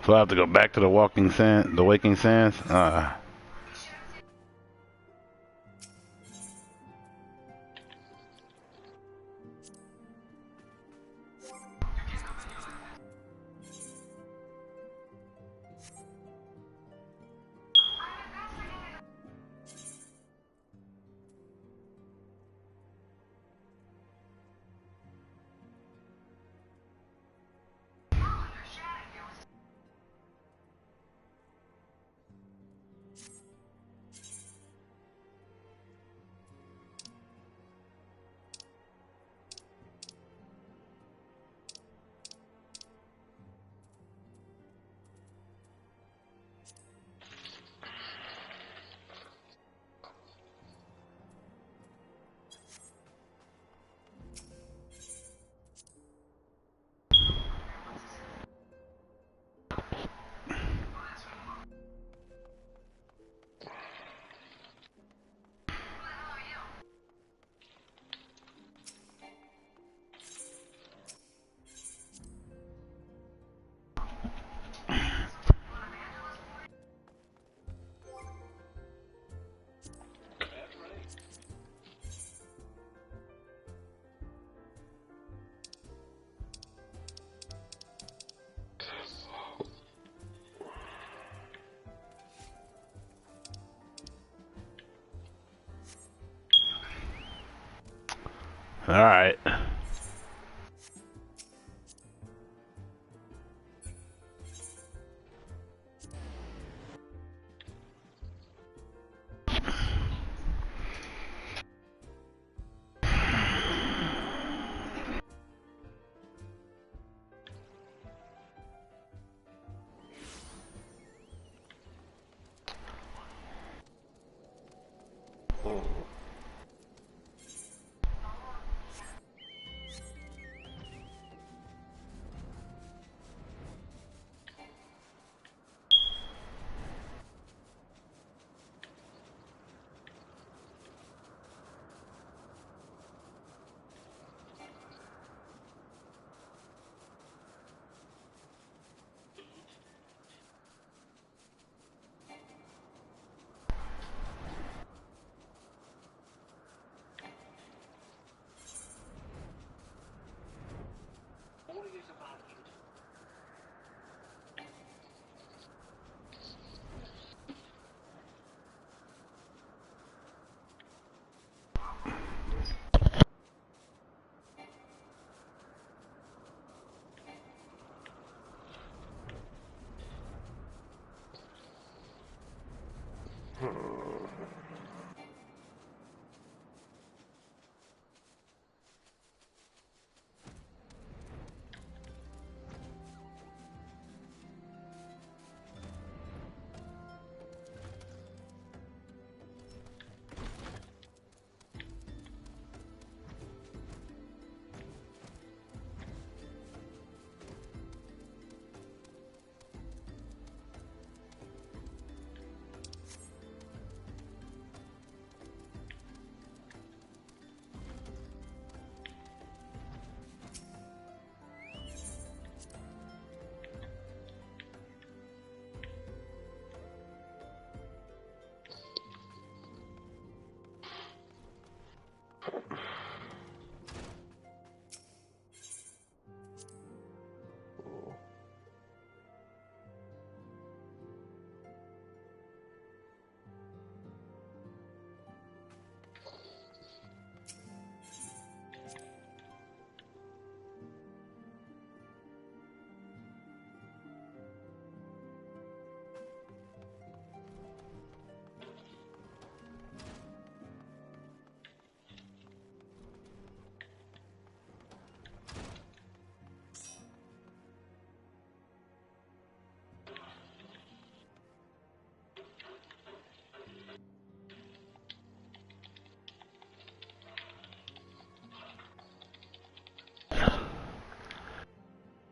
So I have to go back to the waking sands. Alright.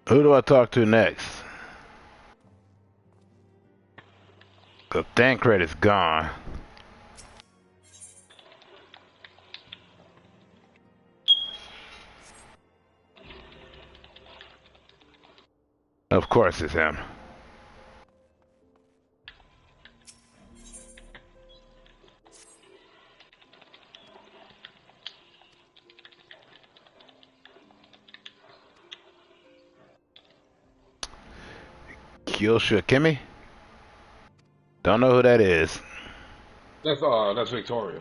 Who do I talk to next? The Thancred is gone. Of course it's him. Kyosha Kimmy? Don't know who that is. That's Victoria.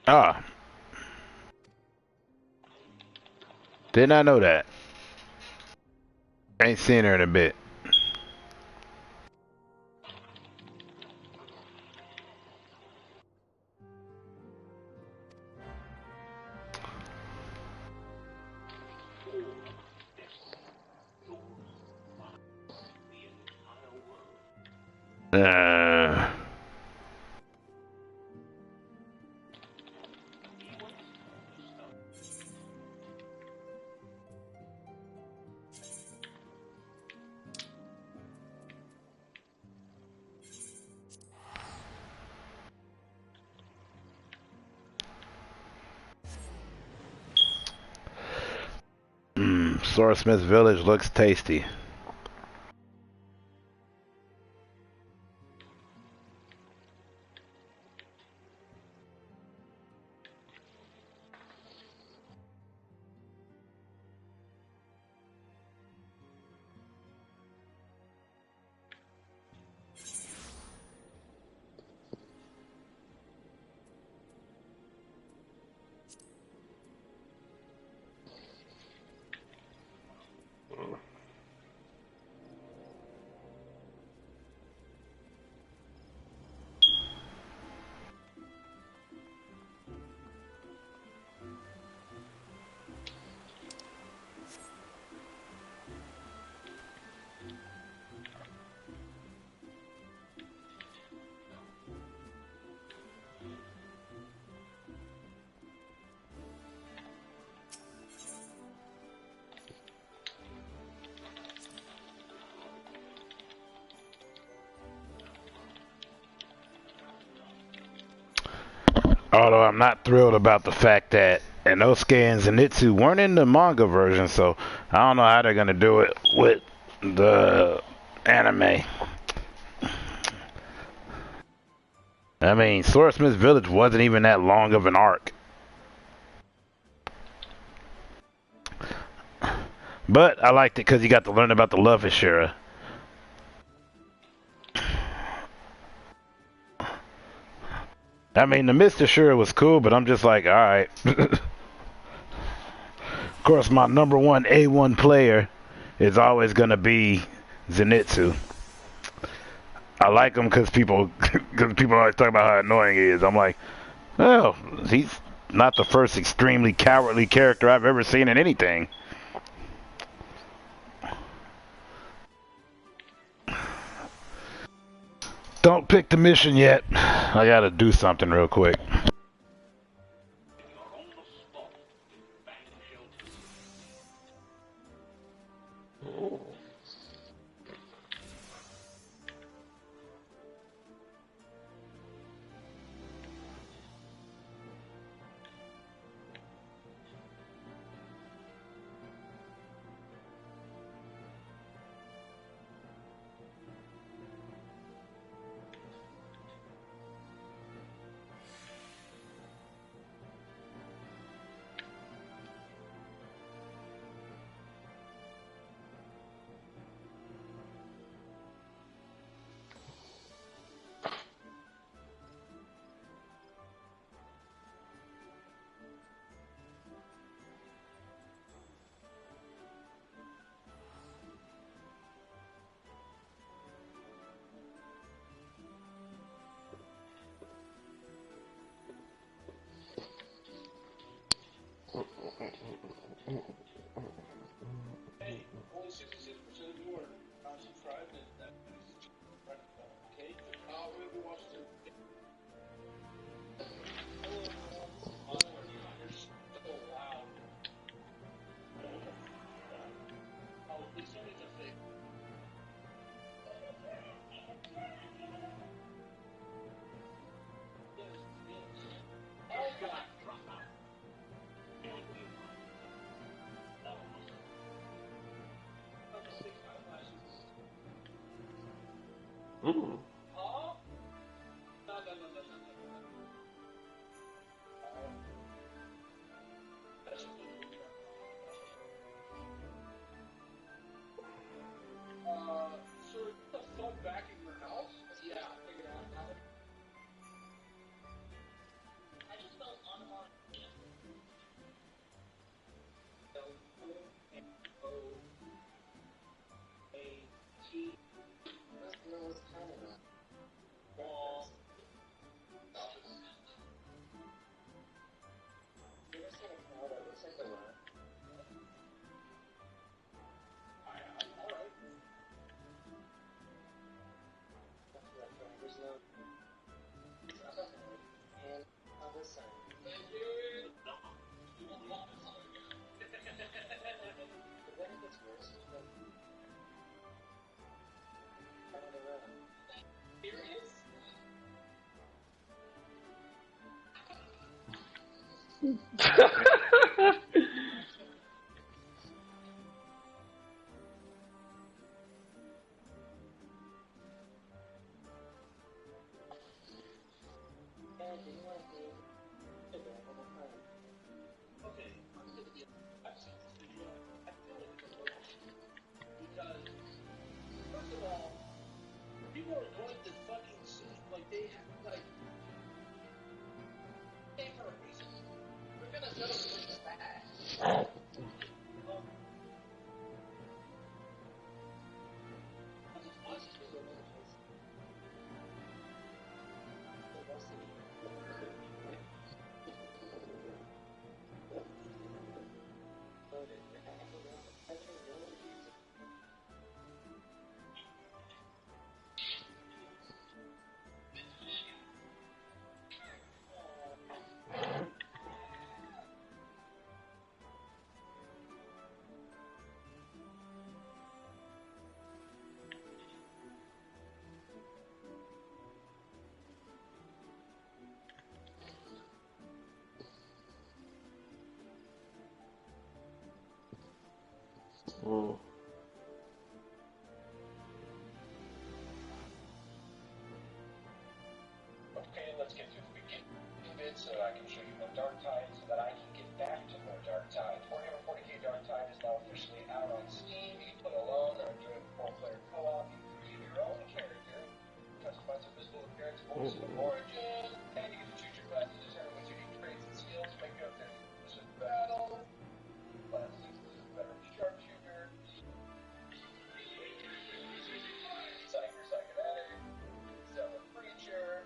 Ah. Did not know that. Ain't seen her in a bit. Uh, Swordsmith Village looks tasty. Although I'm not thrilled about the fact that Inosuke and Zenitsu weren't in the manga version, so I don't know how they're gonna do it with the anime. I mean, Swordsmith Village wasn't even that long of an arc. But I liked it because you got to learn about the love of Shira. I mean, the Mr. Shira was cool, but I'm just like, alright. Of course, my number one A1 player is always going to be Zenitsu. I like him because people always talk about how annoying he is. I'm like, well, he's not the first extremely cowardly character I've ever seen in anything. Don't pick the mission yet. I gotta do something real quick. Hey, only 66% of you are subscribed, and that means okay? We're gonna be watching some. Hello, everyone. This is Monster. You're so loud. Oh, please tell me it's a fake. Yes, yes. Oh, God. Mm. Huh? No, no, no, no, no, no, no. That's just so is the fun back in your house? Yeah, I figured out how to. I just felt unarmed. L-O-A-T. That's the lowest kind of that. Ball. You ever seen a cow that looks like a rat? Alright. That's right, there's no. And on this side. Thank you. But then it gets worse. Like, out of the road. Serious? Okay, I'm gonna be I've seen this video. I feel like it's a little because first of all, people are going to fucking see like they like pay for a reason. They're gonna know it's bad. Mm. Okay, let's get through the beginning bit so I can show you more Dark Tide so that I can get back to more Dark Tide. 440k Dark Tide is now officially out on Steam. You can play alone or enjoy the 4-player co-op. You can create your own character, customize their physical appearance, voice, and origin, and you get to choose your classes to determine which unique traits and skills make you a fit battle. Class 6 is a better sharpshooter. Psyker, psychotic. Zealot preacher.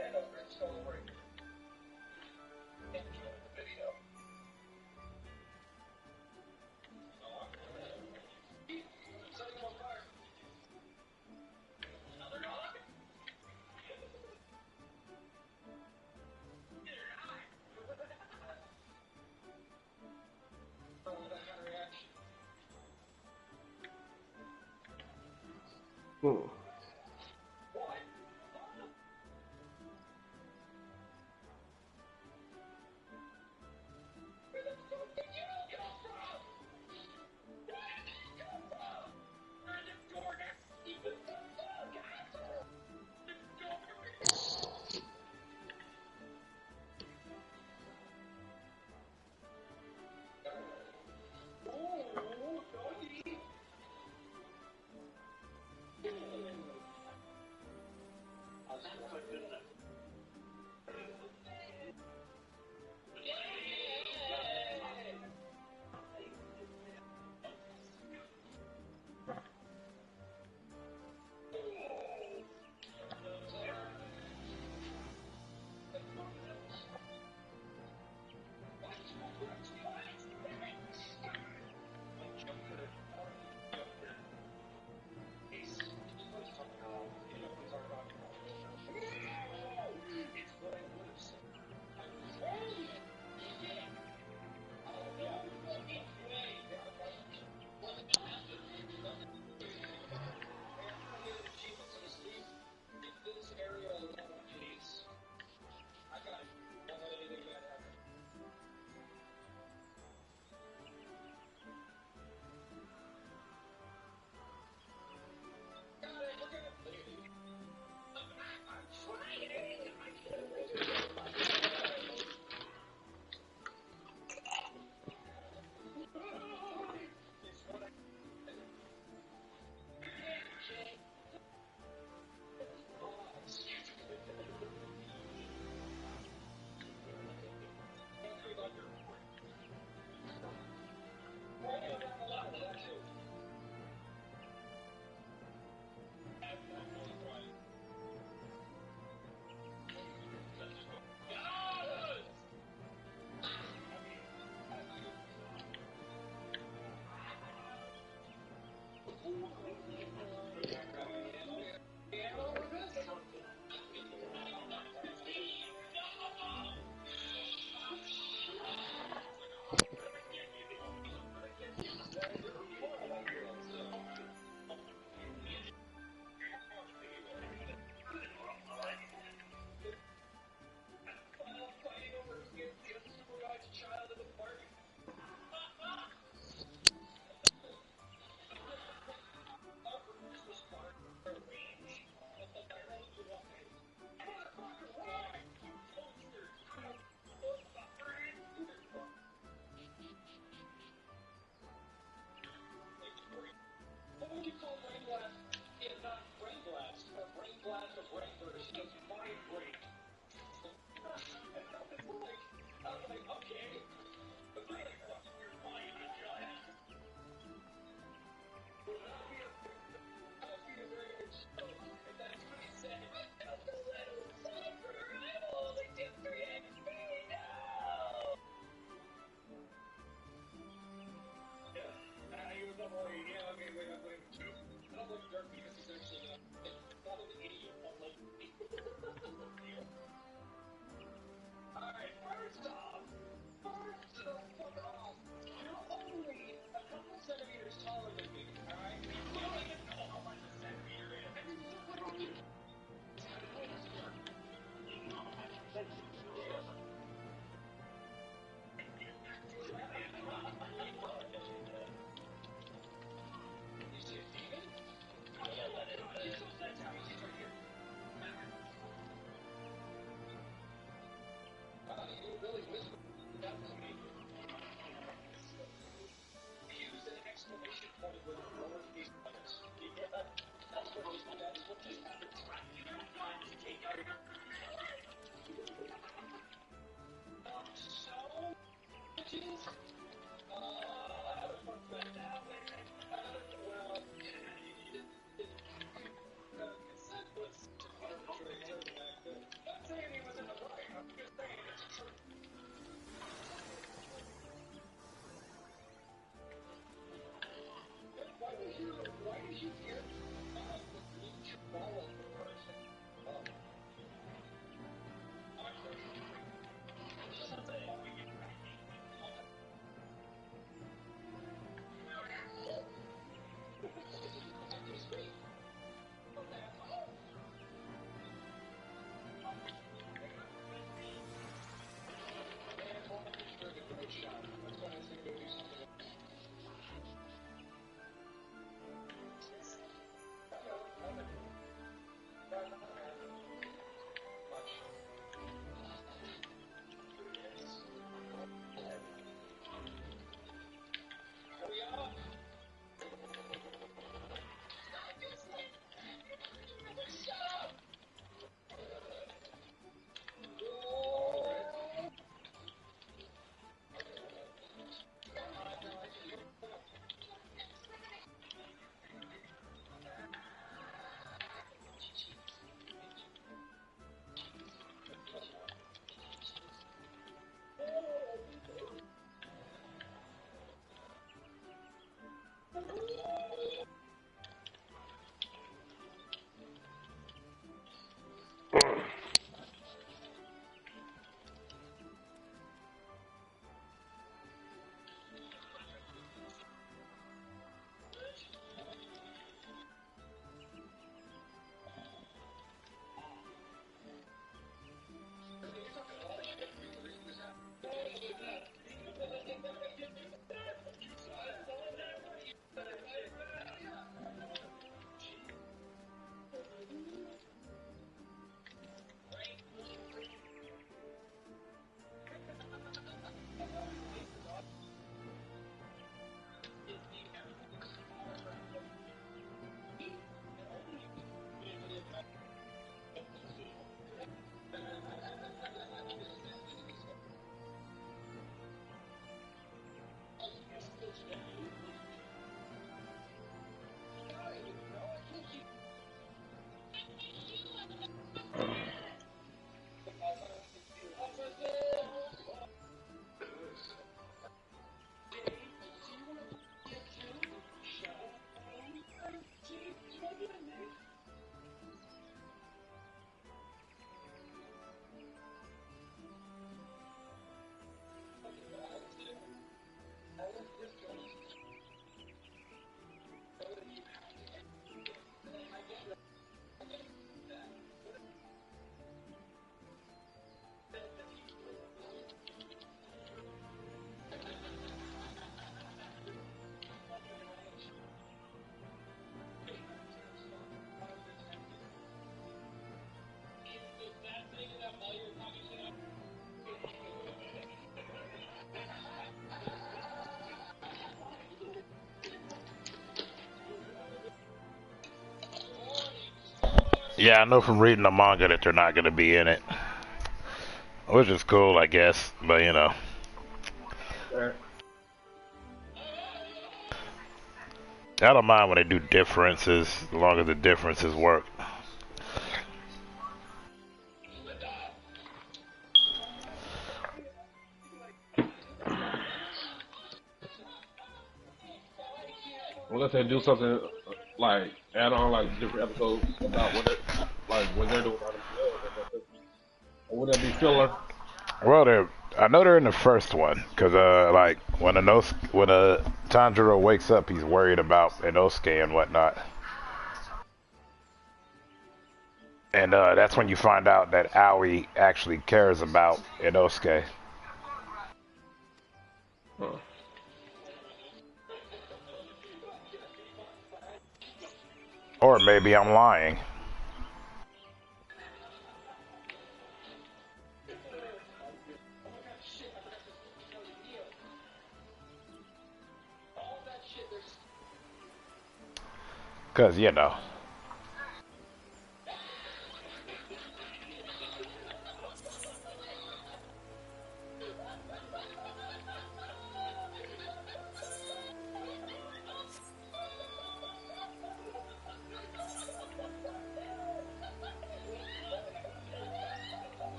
And upgrade Soul Breaker. Enjoy the video. So Yeah, I know from reading the manga that they're not going to be in it, which is cool, I guess. But you know, I don't mind when they do differences, as long as the differences work. Unless they do something like add on like different episodes about what what they're doing by themselves, or would that be filler? Well, I know they're in the first one, cause like when Tanjiro wakes up, he's worried about Inosuke and whatnot, and that's when you find out that Aoi actually cares about Inosuke. Huh. Or maybe I'm lying. Cause you know.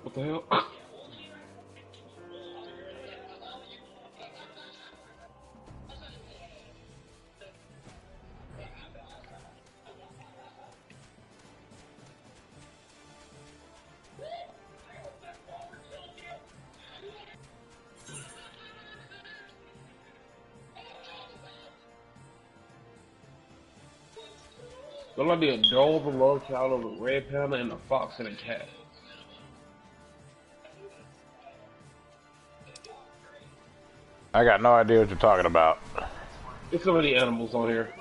What the hell? There might be a adorable love child of a red panda and a fox and a cat. I got no idea what you're talking about. There's so many animals on here.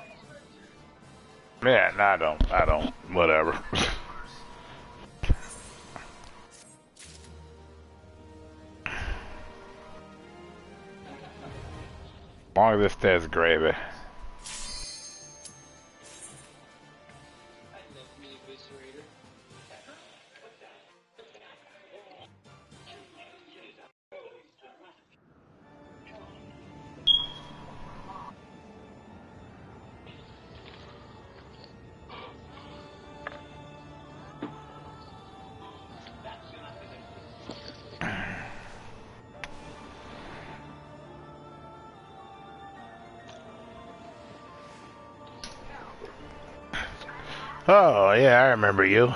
Yeah, no, I don't. Whatever. As long as this tastes gravy. Oh, yeah, I remember you.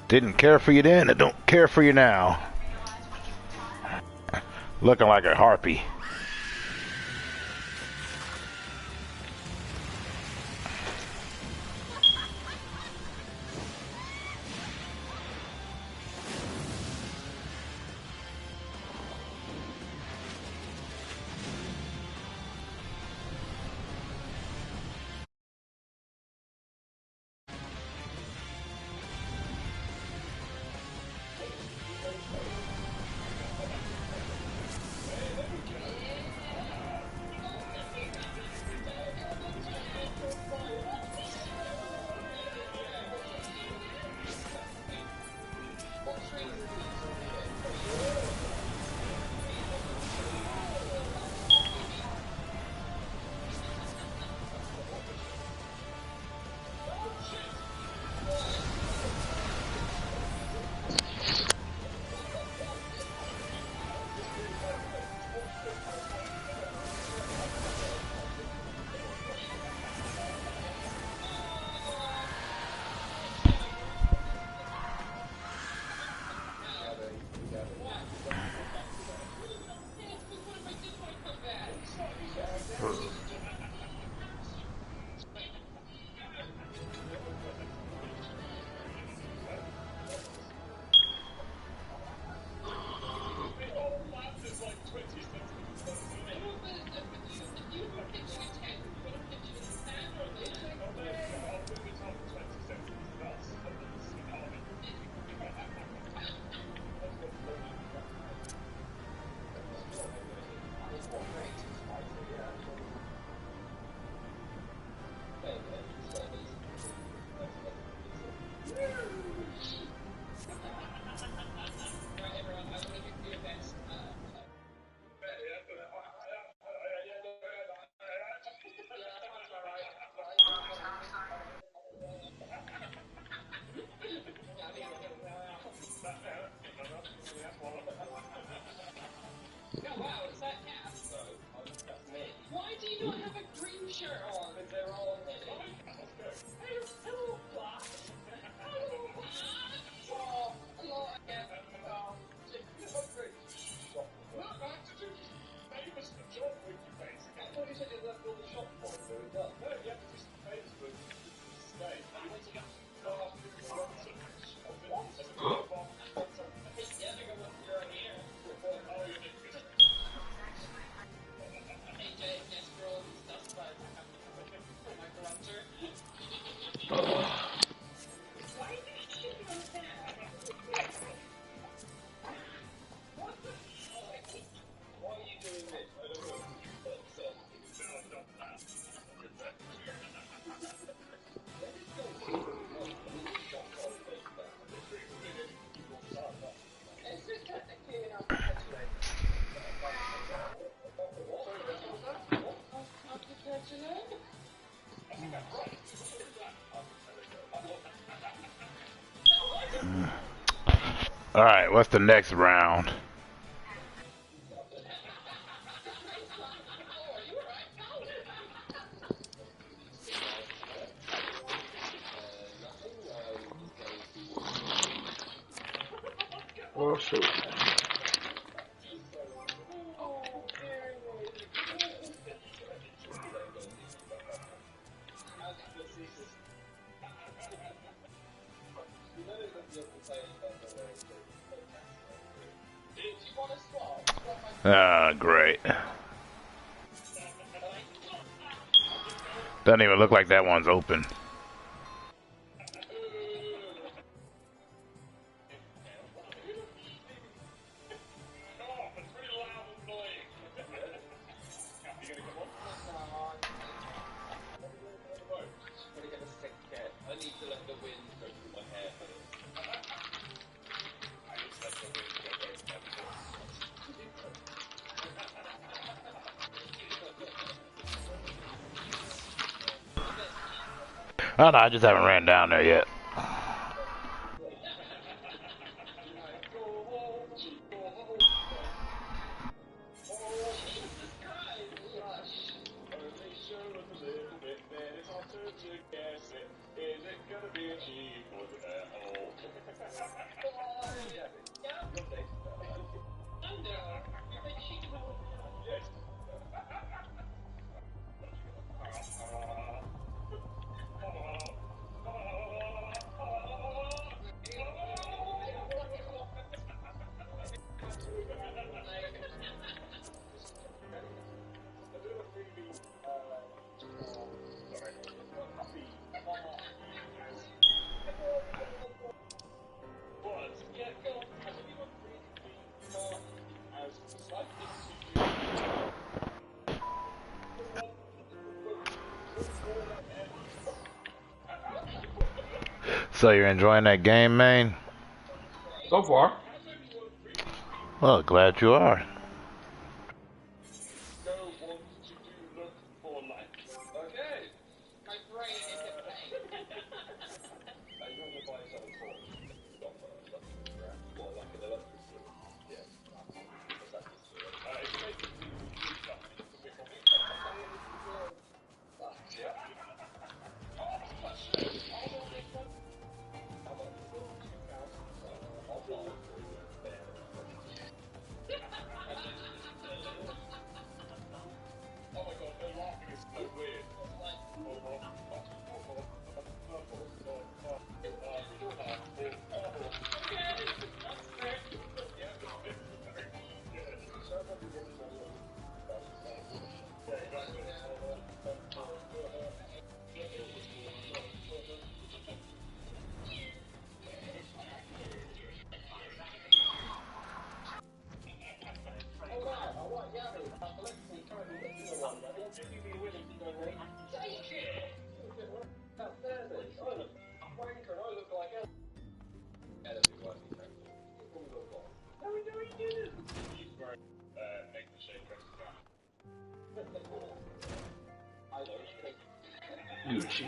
Didn't care for you then, I don't care for you now. Looking like a harpy. Alright, what's the next round? Oh, shoot. Ah, great. Doesn't even look like that one's open. Oh no, I just haven't ran down there yet. So you're enjoying that game, man? So far. Well, glad you are. You cheat.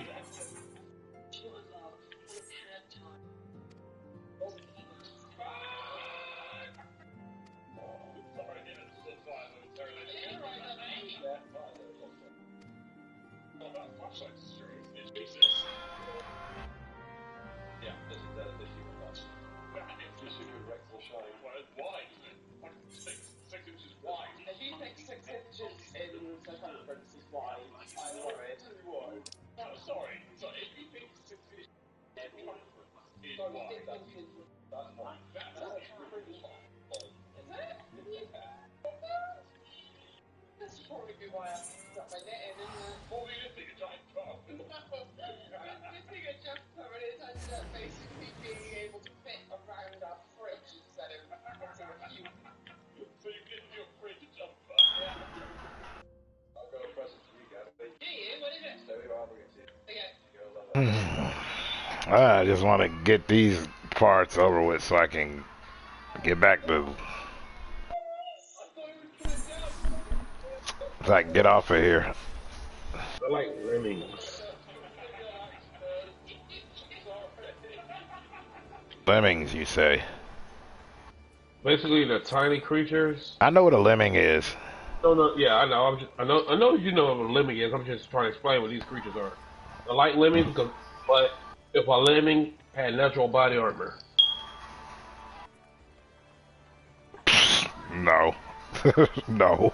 I just want to get these parts over with so I can get back to, so I can get off of here. I like lemmings. Lemmings, you say? Basically, they're tiny creatures. I know what a lemming is. No, no, yeah, I know. I know you know what a lemming is. I'm just trying to explain what these creatures are. They're like lemmings, but if a lemming had natural body armor. No. No.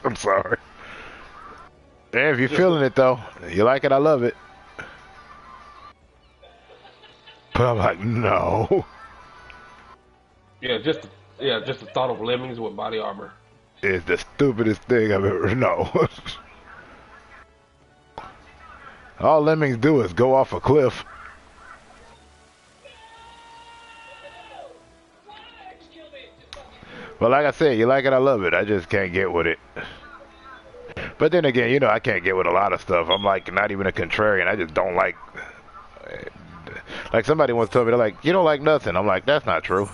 I'm sorry. Hey, if you're feeling it though, you like it, I love it. But I'm like, no. Just the thought of lemmings with body armor. It's the stupidest thing I've ever known. All lemmings do is go off a cliff. But like I said, you like it, I love it. I just can't get with it. But then again, you know, I can't get with a lot of stuff. I'm like not even a contrarian. I just don't like. Like somebody once told me, they're like, you don't like nothing. I'm like, that's not true.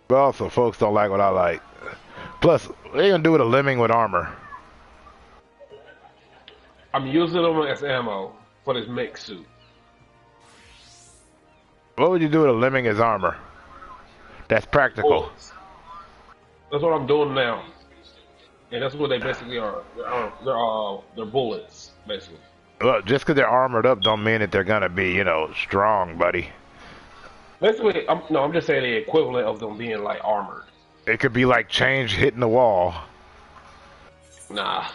But also, folks don't like what I like. Plus, what are you gonna do with a lemming with armor? I'm using them as ammo for this mech suit. What would you do with a lemming as armor? That's practical. Bullets. That's what I'm doing now. And that's what they basically are. They're bullets, basically. Look, just because they're armored up don't mean that they're gonna be, you know, strong, buddy. Basically, I'm just saying the equivalent of them being like armored. It could be like change hitting the wall. Nah.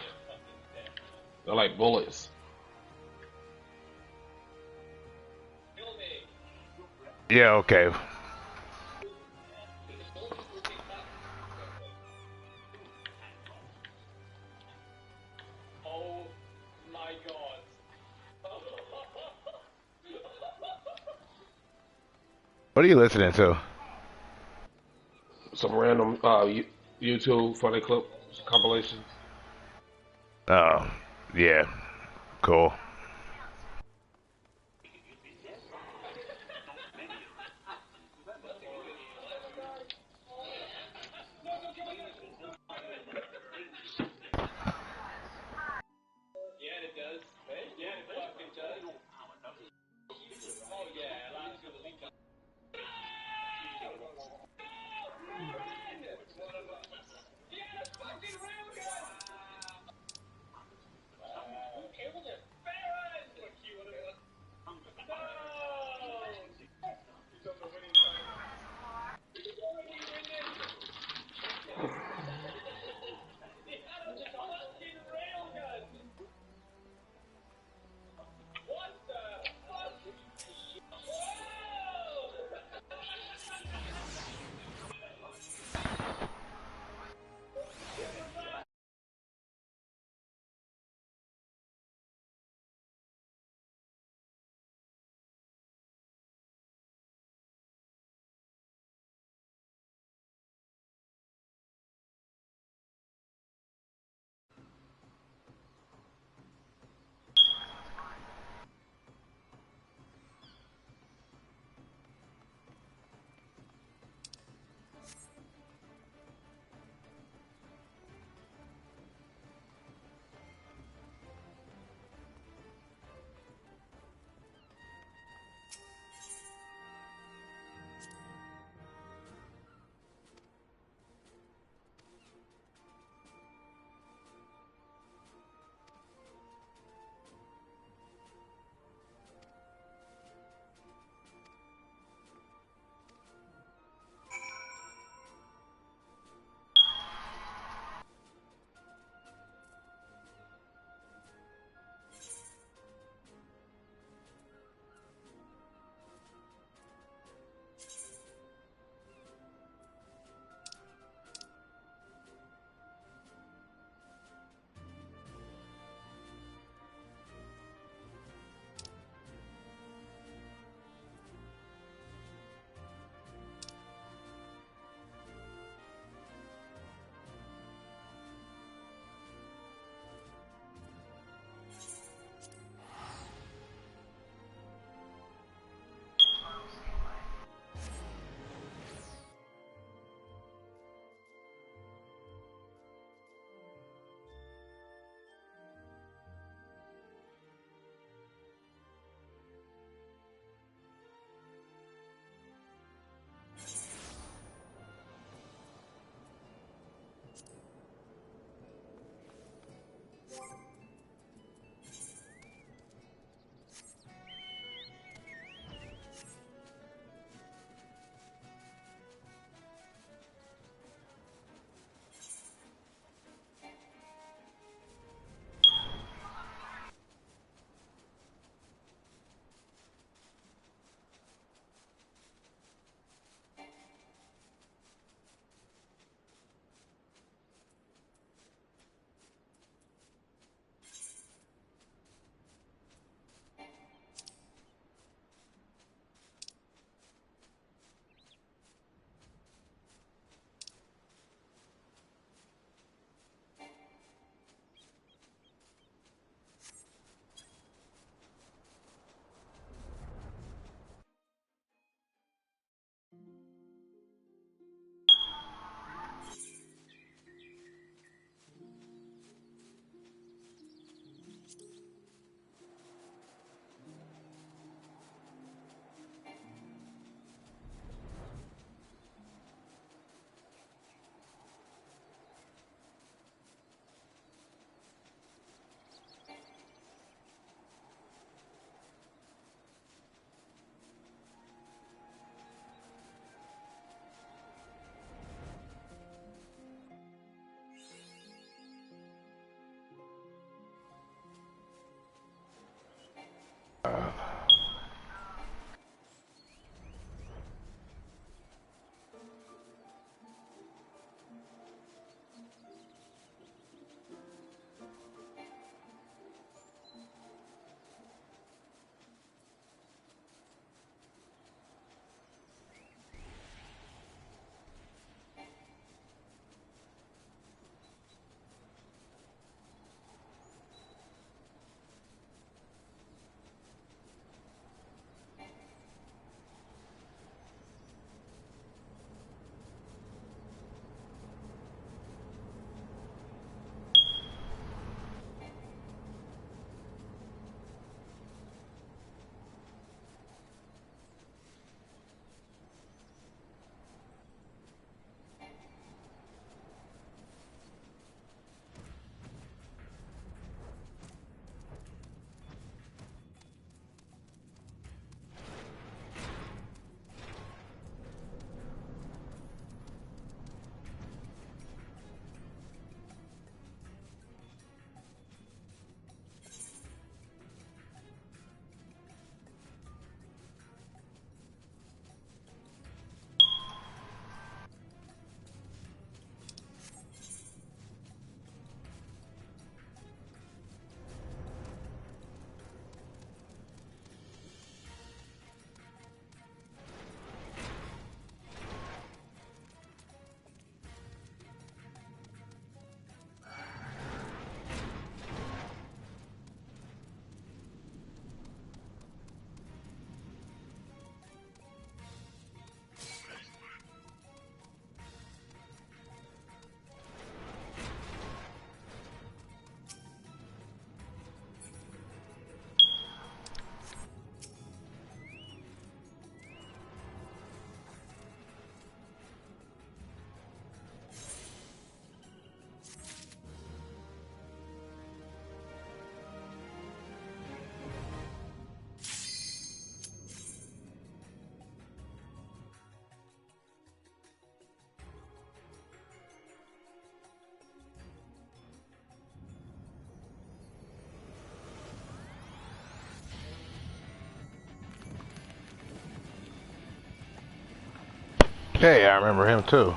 They're like bullets. Yeah, okay. What are you listening to? Some random YouTube funny clip compilation. Oh, yeah. Cool. Hey, I remember him too.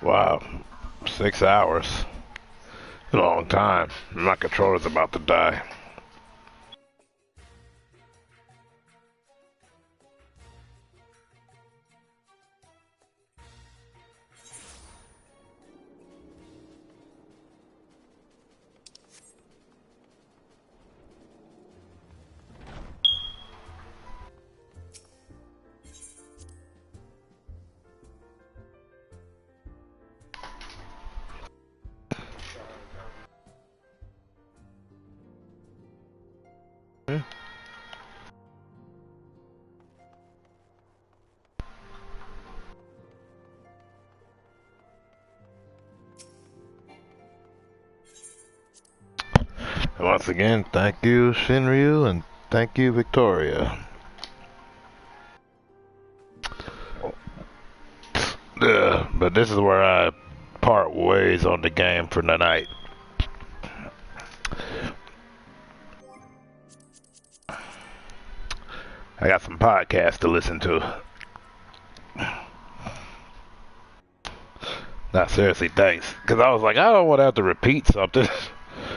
Wow, 6 hours. A long time. My controller's about to die. Once again, thank you, Shinryu, and thank you, Victoria. But this is where I part ways on the game for tonight. I got some podcasts to listen to. Not seriously, thanks. Because I was like, I don't want to have to repeat something.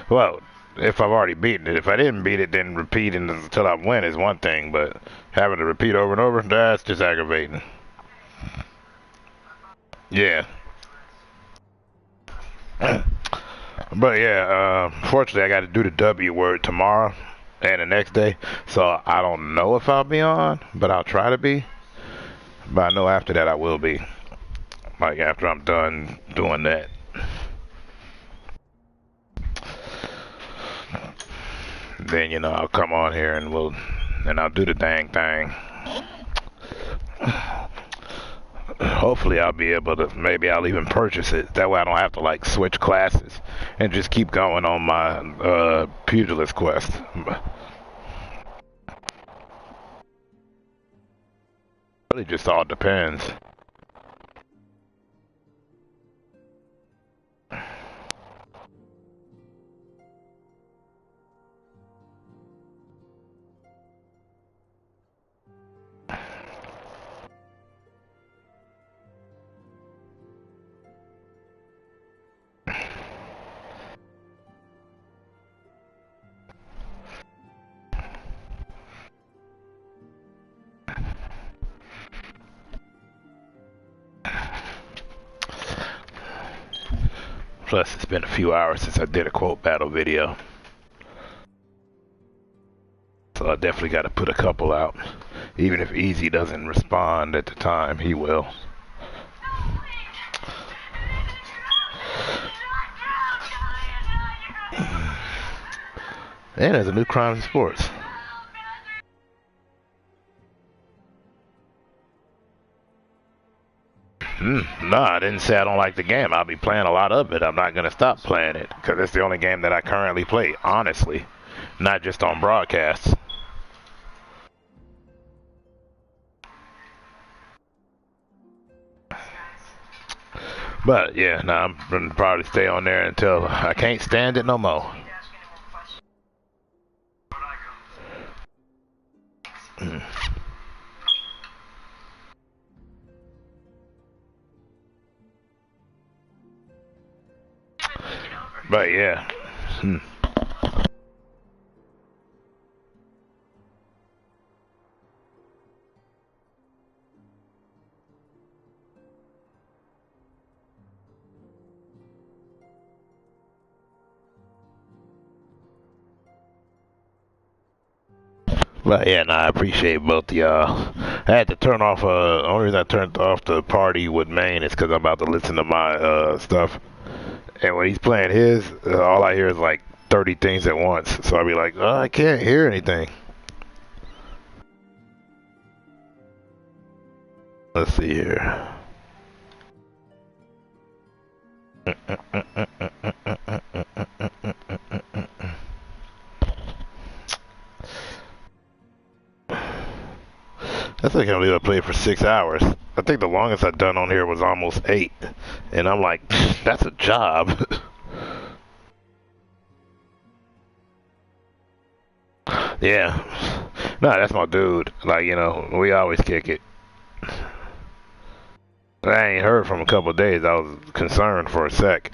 Well, if I've already beaten it. If I didn't beat it, then repeating until I win is one thing. But having to repeat over and over, that's just aggravating. Yeah. But yeah, fortunately I got to do the W word tomorrow and the next day. So I don't know if I'll be on, but I'll try to be. But I know after that I will be. Like after I'm done doing that. Then, you know, I'll come on here and I'll do the dang thing. Hopefully I'll be able to, maybe I'll even purchase it. That way I don't have to like switch classes and just keep going on my pugilist quest. Really just all depends. Plus, it's been a few hours since I did a quote battle video. So I definitely got to put a couple out. Even if Easy doesn't respond at the time, he will. And there's a new Crimes and Sports. No, I didn't say I don't like the game. I'll be playing a lot of it. I'm not going to stop playing it because it's the only game that I currently play, honestly. Not just on broadcasts. But, yeah, I'm going to probably stay on there until I can't stand it no more. But yeah. But yeah, I appreciate both of y'all. I had to turn off, only reason I turned off the party with Maine is because I'm about to listen to my stuff. And when he's playing his, all I hear is like 30 things at once. So I'll be like, oh, I can't hear anything. Let's see here. I think I'm able to play for 6 hours. I think the longest I've done on here was almost 8. And I'm like, that's a job. Yeah. No, that's my dude. Like, you know, we always kick it. I ain't heard from a couple of days. I was concerned for a sec.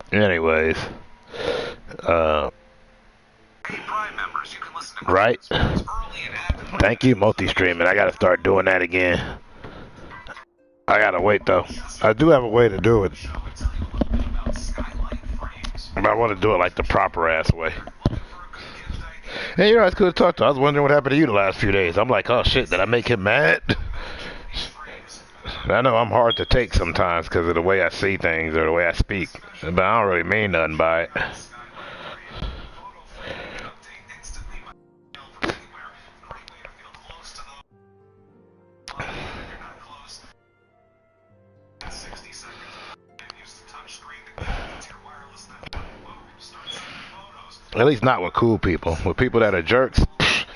Anyways, right? Thank you, multi-streaming. I gotta start doing that again. I gotta wait though. I do have a way to do it, but I want to do it like the proper ass way. Hey, you're always cool to talk to. I was wondering what happened to you the last few days. I'm like, oh shit, did I make him mad? I know I'm hard to take sometimes because of the way I see things or the way I speak, but I don't really mean nothing by it. At least not with cool people. With people that are jerks,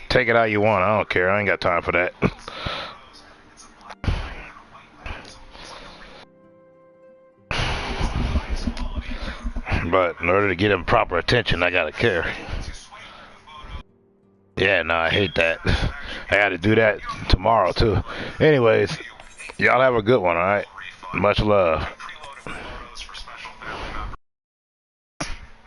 take it how you want. I don't care. I ain't got time for that. But in order to get him proper attention, I gotta care. Yeah, no, I hate that. I gotta do that tomorrow, too. Anyways, y'all have a good one, alright? Much love.